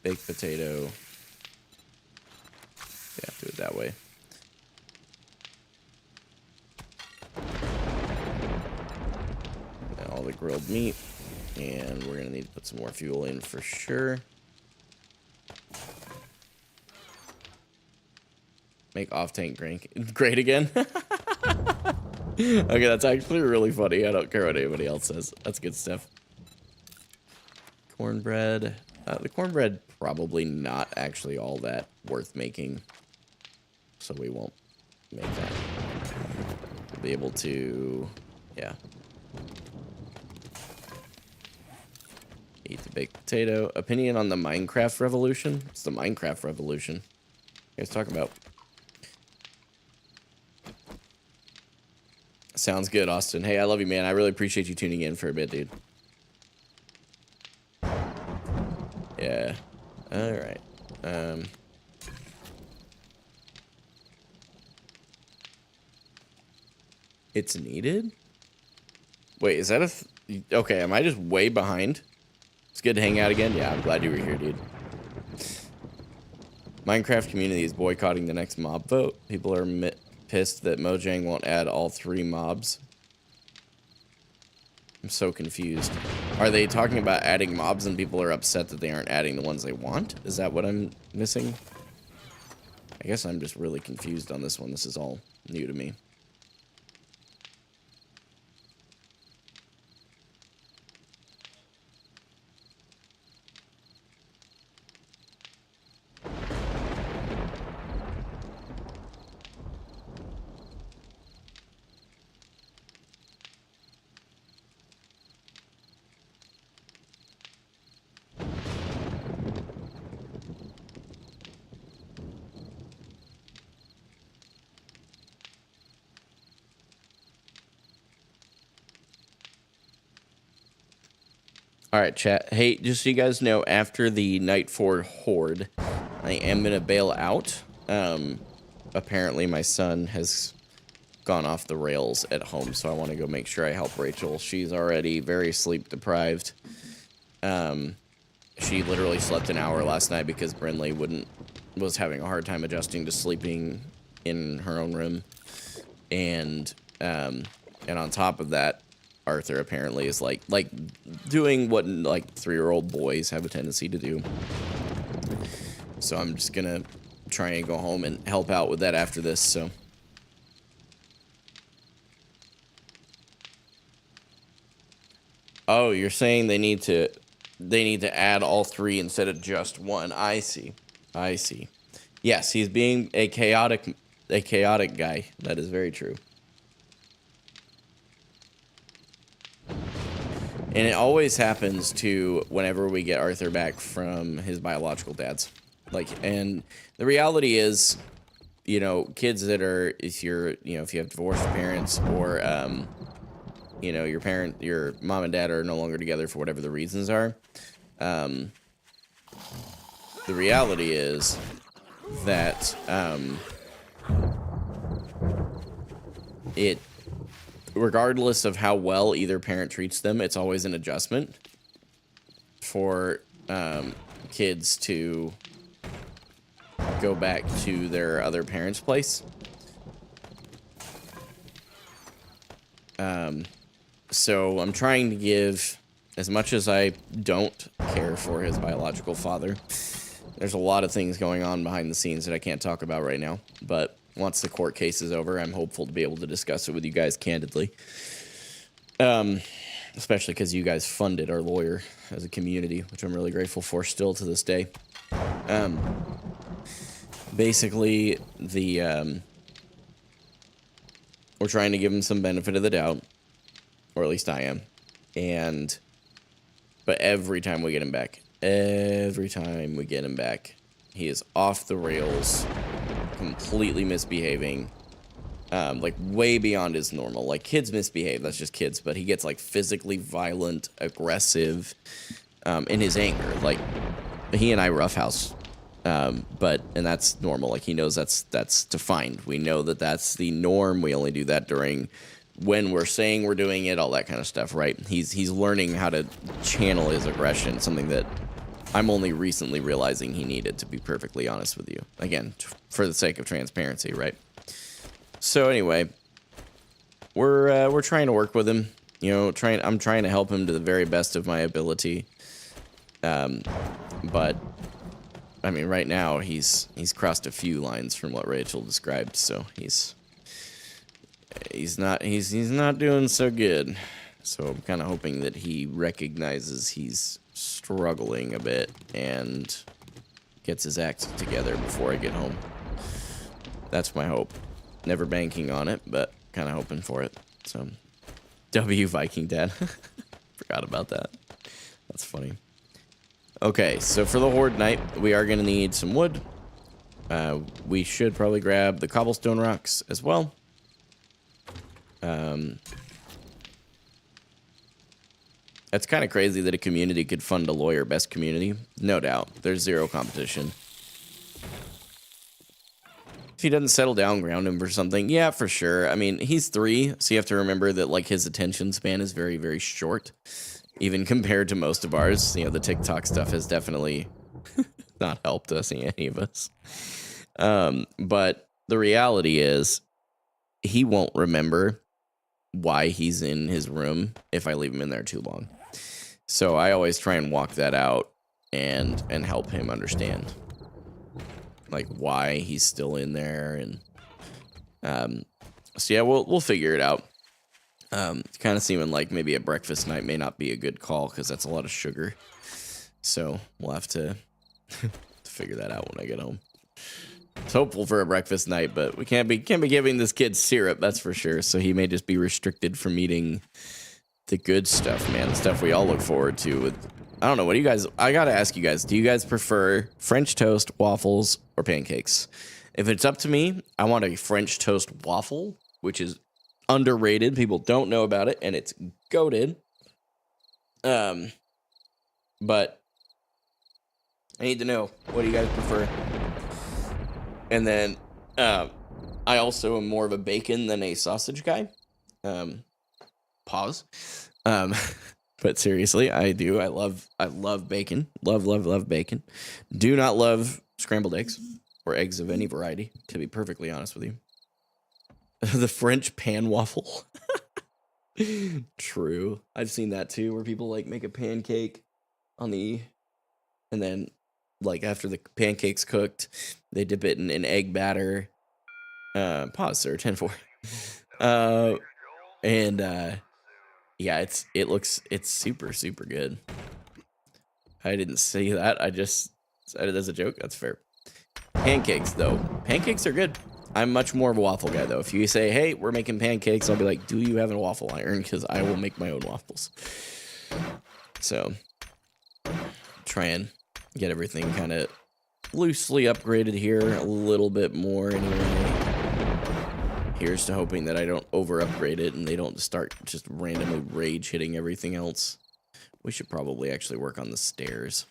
baked potato. Yeah, do it that way. And all the grilled meat. And we're gonna need to put some more fuel in for sure. Make off-tank great again. Okay, that's actually really funny. I don't care what anybody else says. That's good stuff. Cornbread. The cornbread probably not actually all that worth making. So we won't make that. We'll be able to, yeah. Eat the baked potato. Opinion on the Minecraft revolution? It's the Minecraft revolution. What you guys talking about? Sounds good, Austin. Hey, I love you, man. I really appreciate you tuning in for a bit, dude. Yeah. All right. It's needed? Wait, is that a... Okay, am I just way behind? It's good to hang out again. Yeah, I'm glad you were here, dude. Minecraft community is boycotting the next mob vote. People are pissed that Mojang won't add all 3 mobs. I'm so confused. Are they talking about adding mobs and people are upset that they aren't adding the ones they want? Is that what I'm missing? I guess I'm just really confused on this one. This is all new to me. All right, chat. Hey, just so you guys know, after the Night 4 Horde, I am going to bail out. Apparently, my son has gone off the rails at home, so I want to go make sure I help Rachel. She's already very sleep deprived. She literally slept an hour last night because Brinley was having a hard time adjusting to sleeping in her own room. And on top of that, Arthur apparently is like doing what like 3-year-old boys have a tendency to do. So I'm just gonna try and go home and help out with that after this. So oh, you're saying they need to add all 3 instead of just 1. I see. Yes, he's being a chaotic guy. That is very true. And it always happens to whenever we get Arthur back from his biological dad's. Like, and the reality is, you know, kids that are, if you have divorced parents or, you know, your mom and dad are no longer together for whatever the reasons are. The reality is that, regardless of how well either parent treats them, it's always an adjustment for kids to go back to their other parent's place. So I'm trying to give, as much as I don't care for his biological father, there's a lot of things going on behind the scenes that I can't talk about right now, but once the court case is over, I'm hopeful to be able to discuss it with you guys candidly. Especially because you guys funded our lawyer as a community, which I'm really grateful for still to this day. Basically, we're trying to give him some benefit of the doubt, or at least I am. But every time we get him back, he is off the rails, completely misbehaving, like way beyond his normal. Like, kids misbehave, that's just kids, but he gets like physically violent, aggressive, in his anger. Like, he and I roughhouse, and that's normal. Like, he knows that's defined. We know that that's the norm. We only do that during when we're saying we're doing it, all that kind of stuff, right? He's learning how to channel his aggression, something that I'm only recently realizing he needed, to be perfectly honest with you. Again, for the sake of transparency, right? So anyway, we're trying to work with him. You know, I'm trying to help him to the very best of my ability. But I mean, right now he's crossed a few lines from what Rachel described, so he's not doing so good. So I'm kind of hoping that he recognizes he's struggling a bit and gets his act together before I get home. That's my hope. Never banking on it, but kind of hoping for it. So, W Viking Dad. Forgot about that. That's funny. Okay, so for the Horde night, we are going to need some wood. We should probably grab the cobblestone rocks as well. That's kind of crazy that a community could fund a lawyer. Best community? No doubt. There's zero competition. If he doesn't settle down, ground him for something. Yeah, for sure. I mean, he's 3, so you have to remember that, like, his attention span is very, very short. Even compared to most of ours. You know, the TikTok stuff has definitely not helped us, any of us. But the reality is, he won't remember why he's in his room if I leave him in there too long. So I always try and walk that out and help him understand, like, why he's still in there. And so yeah, we'll figure it out. It's kind of seeming like maybe a breakfast night may not be a good call because that's a lot of sugar. So we'll have to figure that out when I get home. It's hopeful for a breakfast night, but we can't be giving this kid syrup, that's for sure. So he may just be restricted from eating the good stuff, man. The stuff we all look forward to. I don't know. What do you guys? I gotta ask you guys. Do you guys prefer French toast, waffles, or pancakes? If it's up to me, I want a French toast waffle, which is underrated. People don't know about it, and it's goated. But I need to know, what do you guys prefer? And then I also am more of a bacon than a sausage guy. Pause. But seriously, I do. I love bacon. Love bacon. Do not love scrambled eggs or eggs of any variety, to be perfectly honest with you. The French pan waffle. True. I've seen that too, where people like make a pancake and then like after the pancake's cooked, they dip it in an egg batter. Pause, sir. 10-4. Yeah, it's super good. I didn't say that. I just said it as a joke. That's fair. Pancakes, though. Pancakes are good. I'm much more of a waffle guy, though. If you say, hey, we're making pancakes, I'll be like, do you have a waffle iron? Because I will make my own waffles. So, try and get everything kind of loosely upgraded here a little bit more anyway. Here's to hoping that I don't over-upgrade it and they don't start just randomly rage-hitting everything else. We should probably actually work on the stairs.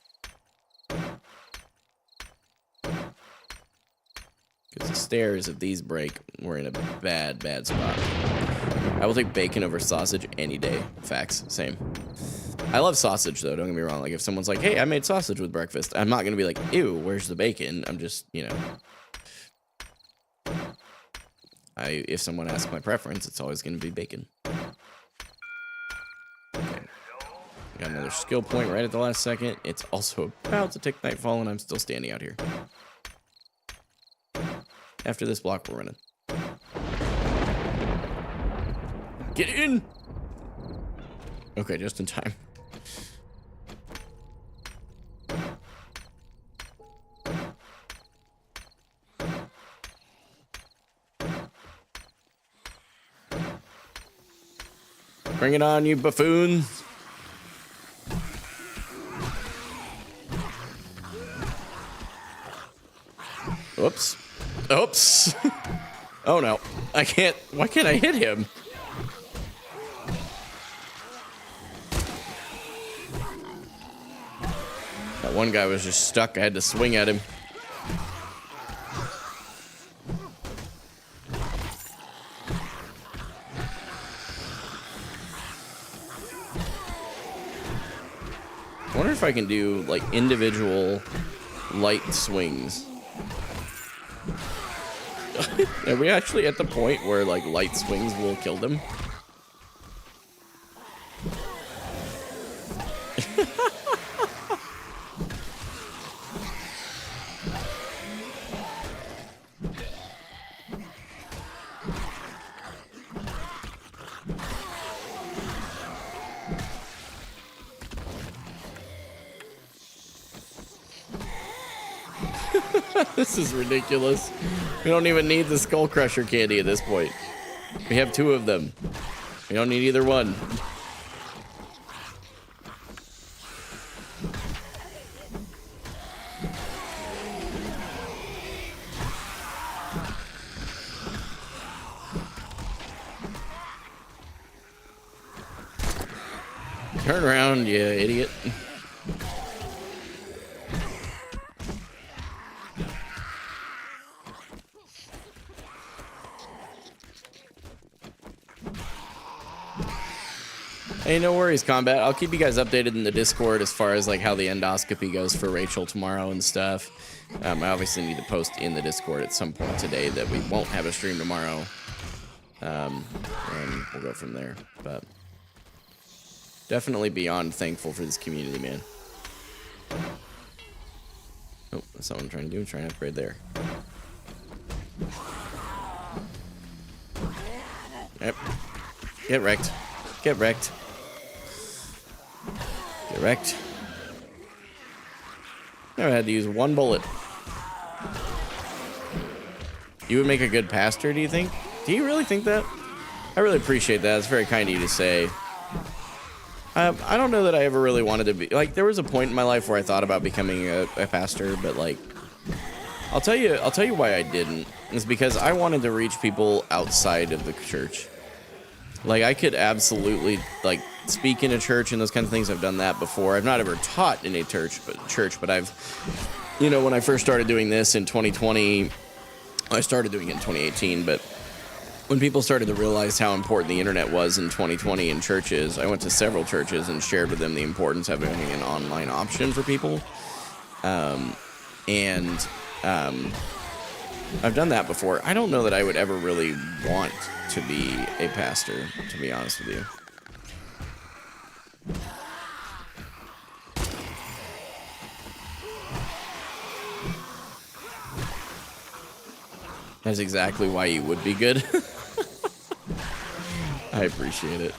Because the stairs, if these break, we're in a bad spot. I will take bacon over sausage any day. Facts. Same. I love sausage, though. Don't get me wrong. Like, if someone's like, hey, I made sausage with breakfast, I'm not going to be like, ew, where's the bacon? I'm just, you know. If someone asks my preference, it's always going to be bacon. Okay. Got another skill point right at the last second. It's also about to take nightfall, and I'm still standing out here. After this block, we're running. Get in! Okay, just in time. Bring it on, you buffoons. Oops. Oops. Oh no. I can't. Why can't I hit him? That one guy was just stuck. I had to swing at him. I wonder if I can do like individual light swings. Are we actually at the point where like light swings will kill them? This is ridiculous. We don't even need the Skull Crusher candy at this point. We have 2 of them. We don't need either one. Turn around, you idiot. Hey, no worries, Combat. I'll keep you guys updated in the Discord as far as like how the endoscopy goes for Rachel tomorrow and stuff. I obviously need to post in the Discord at some point today that we won't have a stream tomorrow. And we'll go from there. But definitely beyond thankful for this community, man. Oh, that's not what I'm trying to do. I'm trying to upgrade there. Yep. Get wrecked. Get wrecked. Get wrecked. Never had to use 1 bullet. You would make a good pastor, do you think? Do you really think that? I really appreciate that. It's very kind of you to say. I don't know that I ever really wanted to be... Like, there was a point in my life where I thought about becoming a pastor, but, like... I'll tell you why I didn't. It's because I wanted to reach people outside of the church. Like, I could absolutely, like, speak in a church and those kind of things. I've done that before. I've not ever taught in a church, but I've, you know, when I first started doing this in 2020, I started doing it in 2018, but when people started to realize how important the internet was in 2020 in churches, I went to several churches and shared with them the importance of having an online option for people. I've done that before. I don't know that I would ever really want to be a pastor, to be honest with you. That's exactly why you would be good. I appreciate it.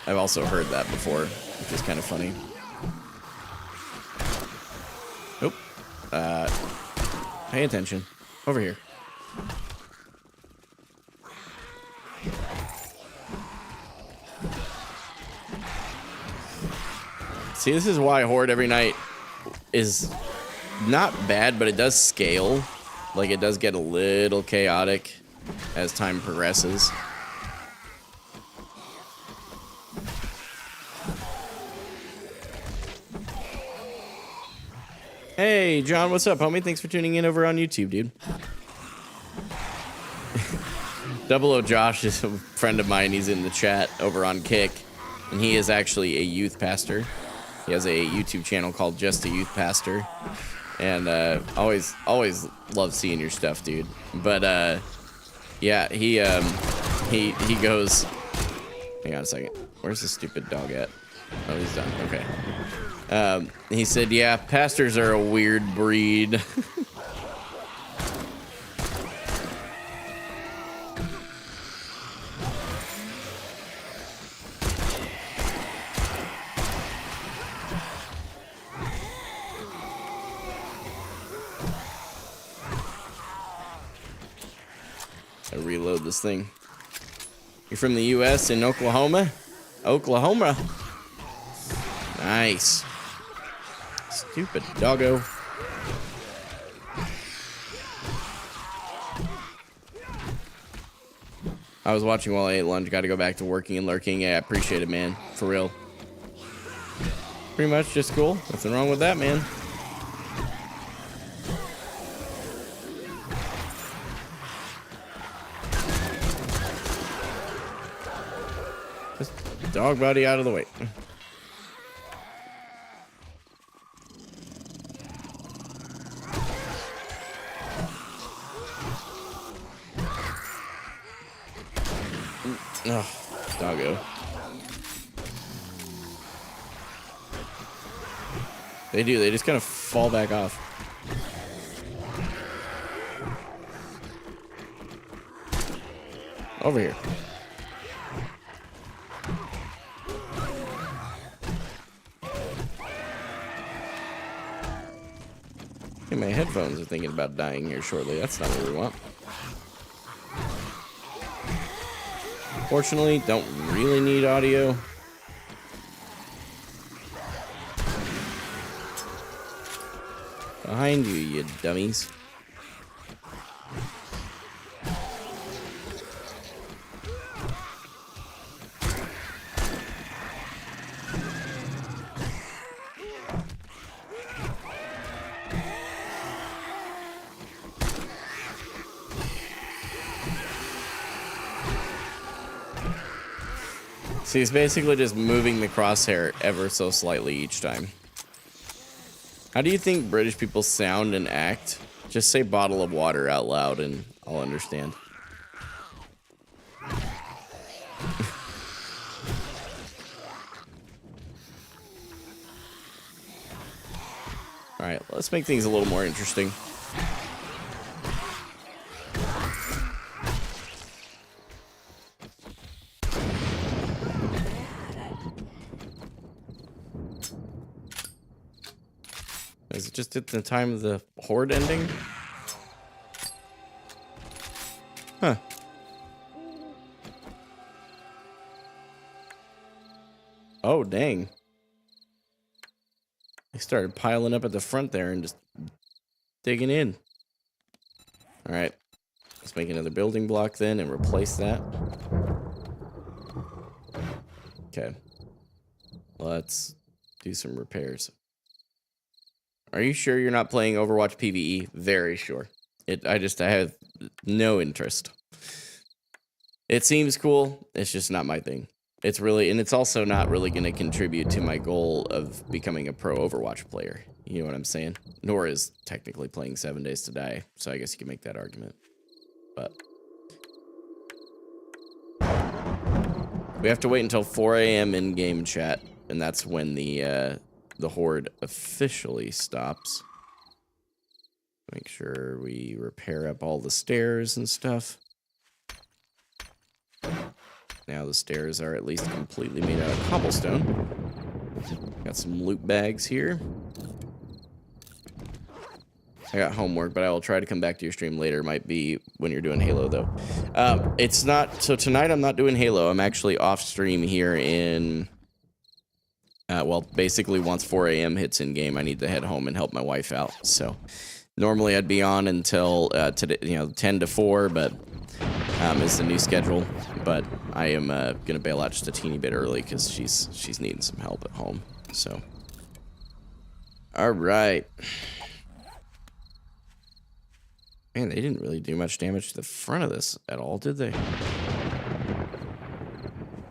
I've also heard that before, which is kind of funny. Nope. Pay attention. Over here. See, this is why Horde every night is not bad, but it does scale. Like, it does get a little chaotic as time progresses. Hey, John, what's up, homie? Thanks for tuning in over on YouTube, dude. Double O Josh is a friend of mine. He's in the chat over on Kick, and he is actually a youth pastor. He has a YouTube channel called Just a Youth Pastor, and always love seeing your stuff, dude. But yeah, he goes. Hang on a second. Where's the stupid dog at? Oh, he's done. Okay. He said, yeah, pastors are a weird breed. I reload this thing. You're from the U.S. in Oklahoma? Oklahoma. Nice. Stupid doggo. I was watching while I ate lunch. Got to go back to working and lurking. Yeah, I appreciate it, man. For real. Pretty much just cool. Nothing wrong with that, man. Just dog buddy out of the way. Oh, doggo. They do. They just kind of fall back off. Over here. Hey, my headphones are thinking about dying here shortly. That's not what we want. Fortunately, don't really need audio. Behind you, you dummies. See, he's basically just moving the crosshair ever so slightly each time. How do you think British people sound and act? Just say bottle of water out loud and I'll understand. Alright, let's make things a little more interesting. Is it just at the time of the Horde ending? Huh. Oh, dang. They started piling up at the front there and just digging in. Alright. Let's make another building block then and replace that. Okay. Let's do some repairs. Are you sure you're not playing Overwatch PvE? Very sure. I have no interest. It seems cool. It's just not my thing. It's also not really going to contribute to my goal of becoming a pro Overwatch player. You know what I'm saying? Nor is technically playing 7 Days to Die. So I guess you can make that argument. But we have to wait until 4 a.m. in-game chat, and that's when the Horde officially stops. Make sure we repair up all the stairs and stuff. Now the stairs are at least completely made out of cobblestone. Got some loot bags here. I got homework, but I will try to come back to your stream later. Might be when you're doing Halo, though. It's not... So tonight I'm not doing Halo. I'm actually off stream here in... well, basically once 4 a.m. hits in-game, I need to head home and help my wife out. So normally I'd be on until today, 10 to 4, but is the new schedule. But I am gonna bail out just a teeny bit early because she's needing some help at home. So, all right. Man, they didn't really do much damage to the front of this at all, did they?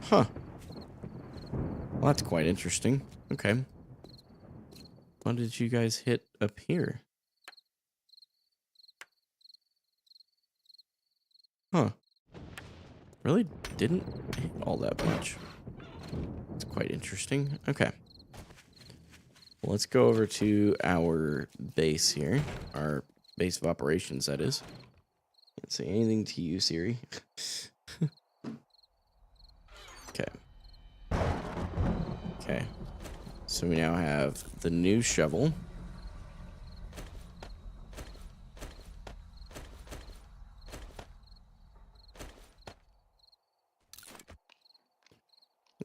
Huh. Well, that's quite interesting. Okay. What did you guys hit up here? Huh. Really didn't hit all that much. It's quite interesting. Okay. Well, let's go over to our base here. Our base of operations, that is. Can't say anything to you, Siri. Okay. Okay. So we now have the new shovel.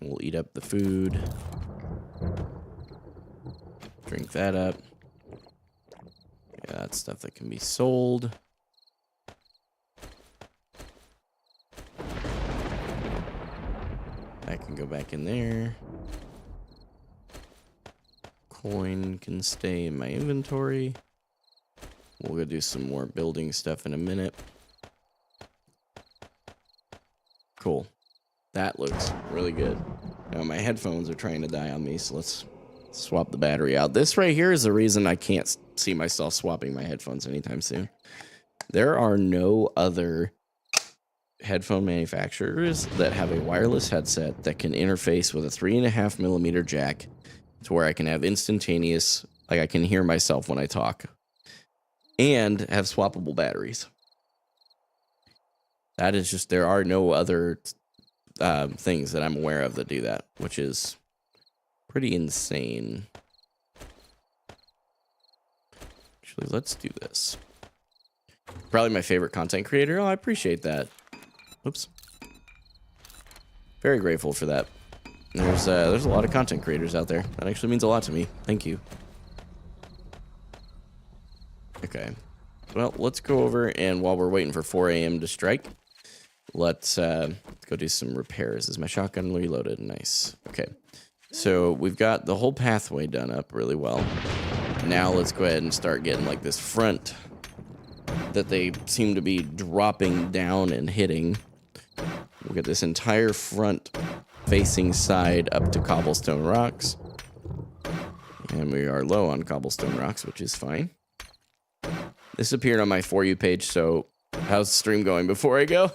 We'll eat up the food. Drink that up. Yeah, that's stuff that can be sold. That can go back in there. Coin can stay in my inventory. We'll go do some more building stuff in a minute. Cool. That looks really good. Now my headphones are trying to die on me, so let's swap the battery out. This right here is the reason I can't see myself swapping my headphones anytime soon. There are no other headphone manufacturers that have a wireless headset that can interface with a 3.5mm jack to where I can have instantaneous, like I can hear myself when I talk, and have swappable batteries. That is just, there are no other things that I'm aware of that do that, which is pretty insane. Actually, let's do this. Probably my favorite content creator. Oh, I appreciate that. Oops. Very grateful for that. There's a lot of content creators out there. That actually means a lot to me. Thank you. Okay. Well, let's go over, and while we're waiting for 4 a.m. to strike, let's go do some repairs. Is my shotgun reloaded? Nice. Okay. So we've got the whole pathway done up really well. Now let's go ahead and start getting like this front that they seem to be dropping down and hitting. We'll get this entire front facing side up to cobblestone rocks. And we are low on cobblestone rocks, which is fine. This appeared on my For You page, so how's the stream going before I go?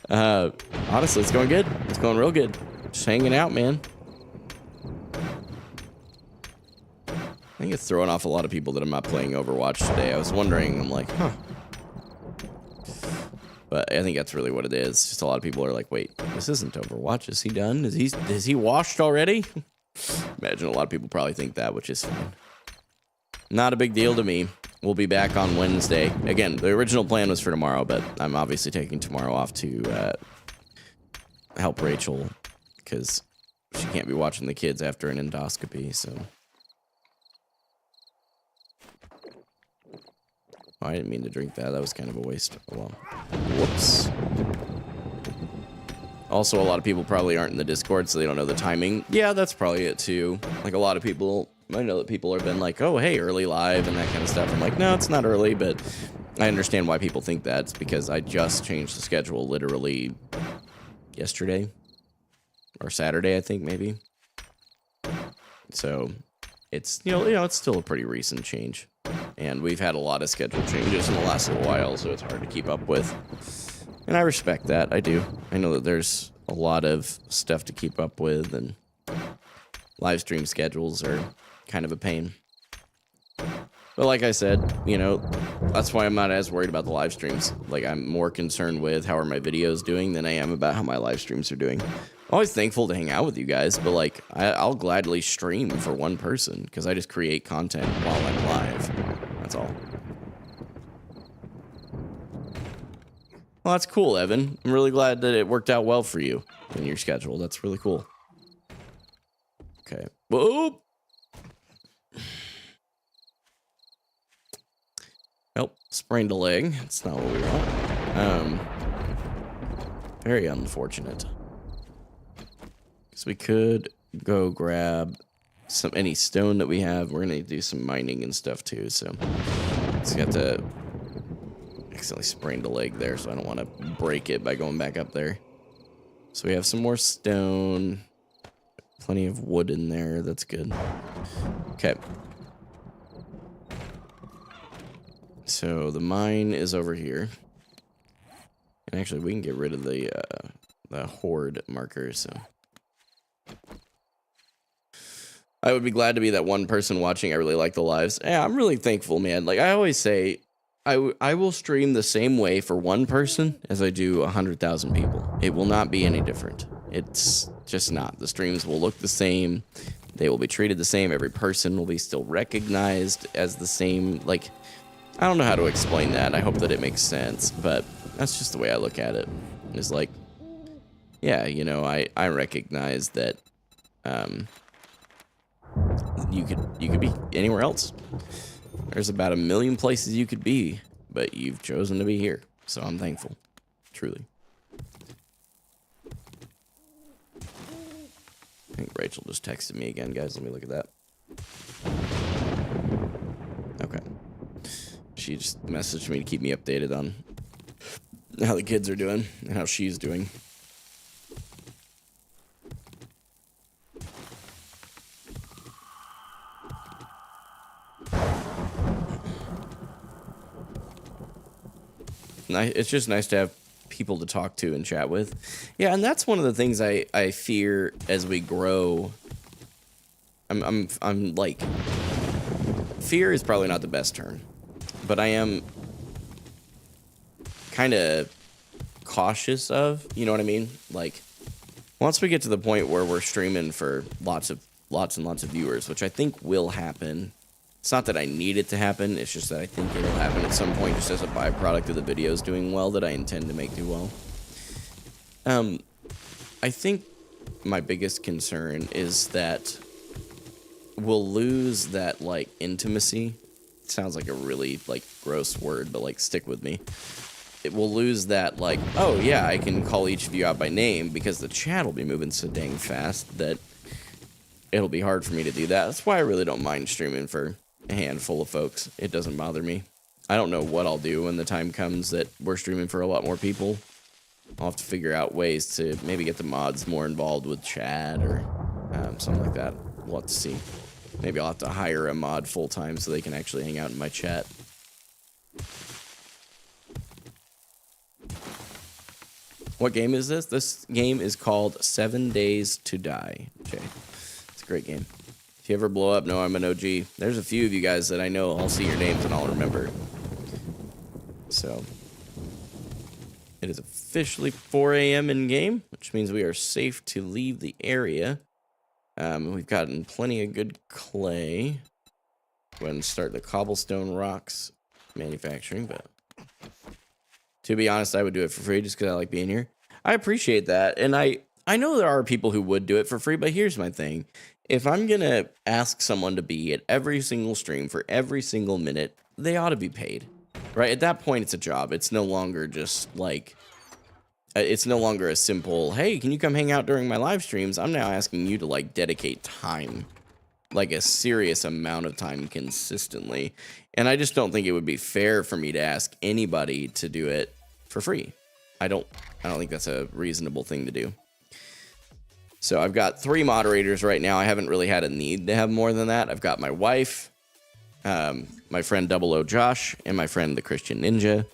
Honestly, it's going good. It's going real good. Just hanging out, man. I think it's throwing off a lot of people that I'm not playing Overwatch today. I was wondering, I'm like, huh. But I think that's really what it is. Just a lot of people are like, wait, this isn't Overwatch. Is he done? Is he washed already? Imagine a lot of people probably think that, which is fine. Not a big deal to me. We'll be back on Wednesday. Again, the original plan was for tomorrow, but I'm obviously taking tomorrow off to help Rachel because she can't be watching the kids after an endoscopy, so. Oh, I didn't mean to drink that. That was kind of a waste. Oh, well. Whoops. Also, a lot of people probably aren't in the Discord, so they don't know the timing. Yeah, that's probably it too. Like a lot of people, I know that people have been like, oh, hey, early live and that kind of stuff. I'm like, no, it's not early, but I understand why people think that. It's because I just changed the schedule literally yesterday or Saturday, I think maybe. So it's, it's still a pretty recent change. And we've had a lot of schedule changes in the last little while, so it's hard to keep up with. And I respect that. I do. I know that there's a lot of stuff to keep up with, and live stream schedules are kind of a pain. But like I said, that's why I'm not as worried about the live streams. Like, I'm more concerned with how are my videos doing than I am about how my live streams are doing. I'm always thankful to hang out with you guys, but like, I'll gladly stream for one person because I just create content while I'm live. That's all. Well, that's cool, Evan. I'm really glad that it worked out well for you in your schedule. That's really cool. Okay. Whoa. Nope. Sprained a leg. That's not what we want. Very unfortunate. Because we could go grab any stone that we have. We're going to do some mining and stuff too, so just got to accidentally sprained a leg there, so I don't want to break it by going back up there. So we have some more stone, plenty of wood in there. That's good. Okay. So the mine is over here, and actually we can get rid of the Horde marker. So I would be glad to be that one person watching. I really like the lives. Yeah, I'm really thankful, man. Like I always say, I will stream the same way for one person as I do 100,000 people. It will not be any different. It's just not. The streams will look the same. They will be treated the same. Every person will be still recognized as the same. Like, I don't know how to explain that. I hope that it makes sense, but that's just the way I look at it. It's like, yeah, I recognize that you could be anywhere else. There's about 1 million places you could be, but you've chosen to be here. So I'm thankful. Truly. I think Rachel just texted me again, guys. Let me look at that. Okay. She just messaged me to keep me updated on how the kids are doing and how she's doing. It's just nice to have people to talk to and chat with. Yeah, and that's one of the things I fear as we grow. I'm like, fear is probably not the best term, but I am kind of cautious of, you know what I mean? Like, once we get to the point where we're streaming for lots and lots of viewers, which I think will happen. It's not that I need it to happen, it's just that I think it'll happen at some point just as a byproduct of the videos doing well that I intend to make do well. I think my biggest concern is that we'll lose that, like, intimacy. It sounds like a really, like, gross word, but, like, stick with me. It will lose that, like, oh, yeah, I can call each of you out by name because the chat will be moving so dang fast that it'll be hard for me to do that. That's why I really don't mind streaming for a handful of folks. It doesn't bother me. I don't know what I'll do when the time comes that we're streaming for a lot more people. I'll have to figure out ways to maybe get the mods more involved with chat or something like that. We'll have to see. Maybe I'll have to hire a mod full-time so they can actually hang out in my chat. What game is this? This game is called 7 Days to Die. Okay. It's a great game. If you ever blow up, know I'm an OG. There's a few of you guys that I know. I'll see your names and I'll remember. So, it is officially 4 a.m. in game, which means we are safe to leave the area. We've gotten plenty of good clay. Go ahead and start the cobblestone rocks manufacturing, but to be honest, I would do it for free just because I like being here. I appreciate that, and I know there are people who would do it for free, but here's my thing. If I'm going to ask someone to be at every single stream for every single minute, they ought to be paid, right? At that point, it's a job. It's no longer just like it's no longer a simple, hey, can you come hang out during my live streams? I'm now asking you to like dedicate time, like a serious amount of time consistently. And I just don't think it would be fair for me to ask anybody to do it for free. I don't think that's a reasonable thing to do. So I've got 3 moderators right now. I haven't really had a need to have more than that. I've got my wife, my friend 00 Josh, and my friend the Christian Ninja.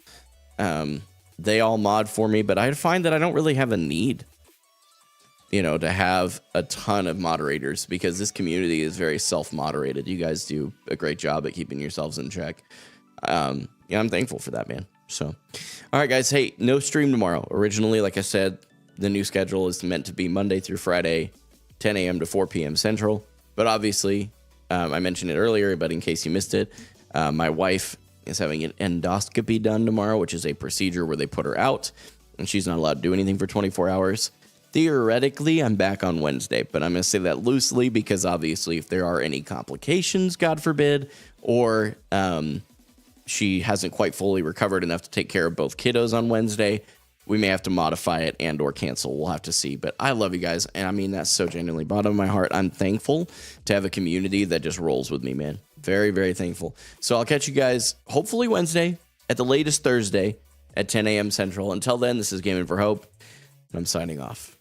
They all mod for me, but I find that I don't really have a need, to have a ton of moderators, because this community is very self-moderated. You guys do a great job at keeping yourselves in check. I'm thankful for that, man. So, all right, guys. Hey, no stream tomorrow. Originally, like I said, the new schedule is meant to be Monday through Friday, 10 a.m. to 4 p.m. Central. But obviously, I mentioned it earlier, but in case you missed it, my wife is having an endoscopy done tomorrow, which is a procedure where they put her out, and she's not allowed to do anything for 24 hours. Theoretically, I'm back on Wednesday, but I'm going to say that loosely because obviously if there are any complications, God forbid, or she hasn't quite fully recovered enough to take care of both kiddos on Wednesday, we may have to modify it and or cancel. We'll have to see. But I love you guys, and I mean that so genuinely. Bottom of my heart, I'm thankful to have a community that just rolls with me, man. Very, very thankful. So I'll catch you guys hopefully Wednesday, at the latest Thursday at 10 a.m. Central. Until then, this is Gaming for Hope, and I'm signing off.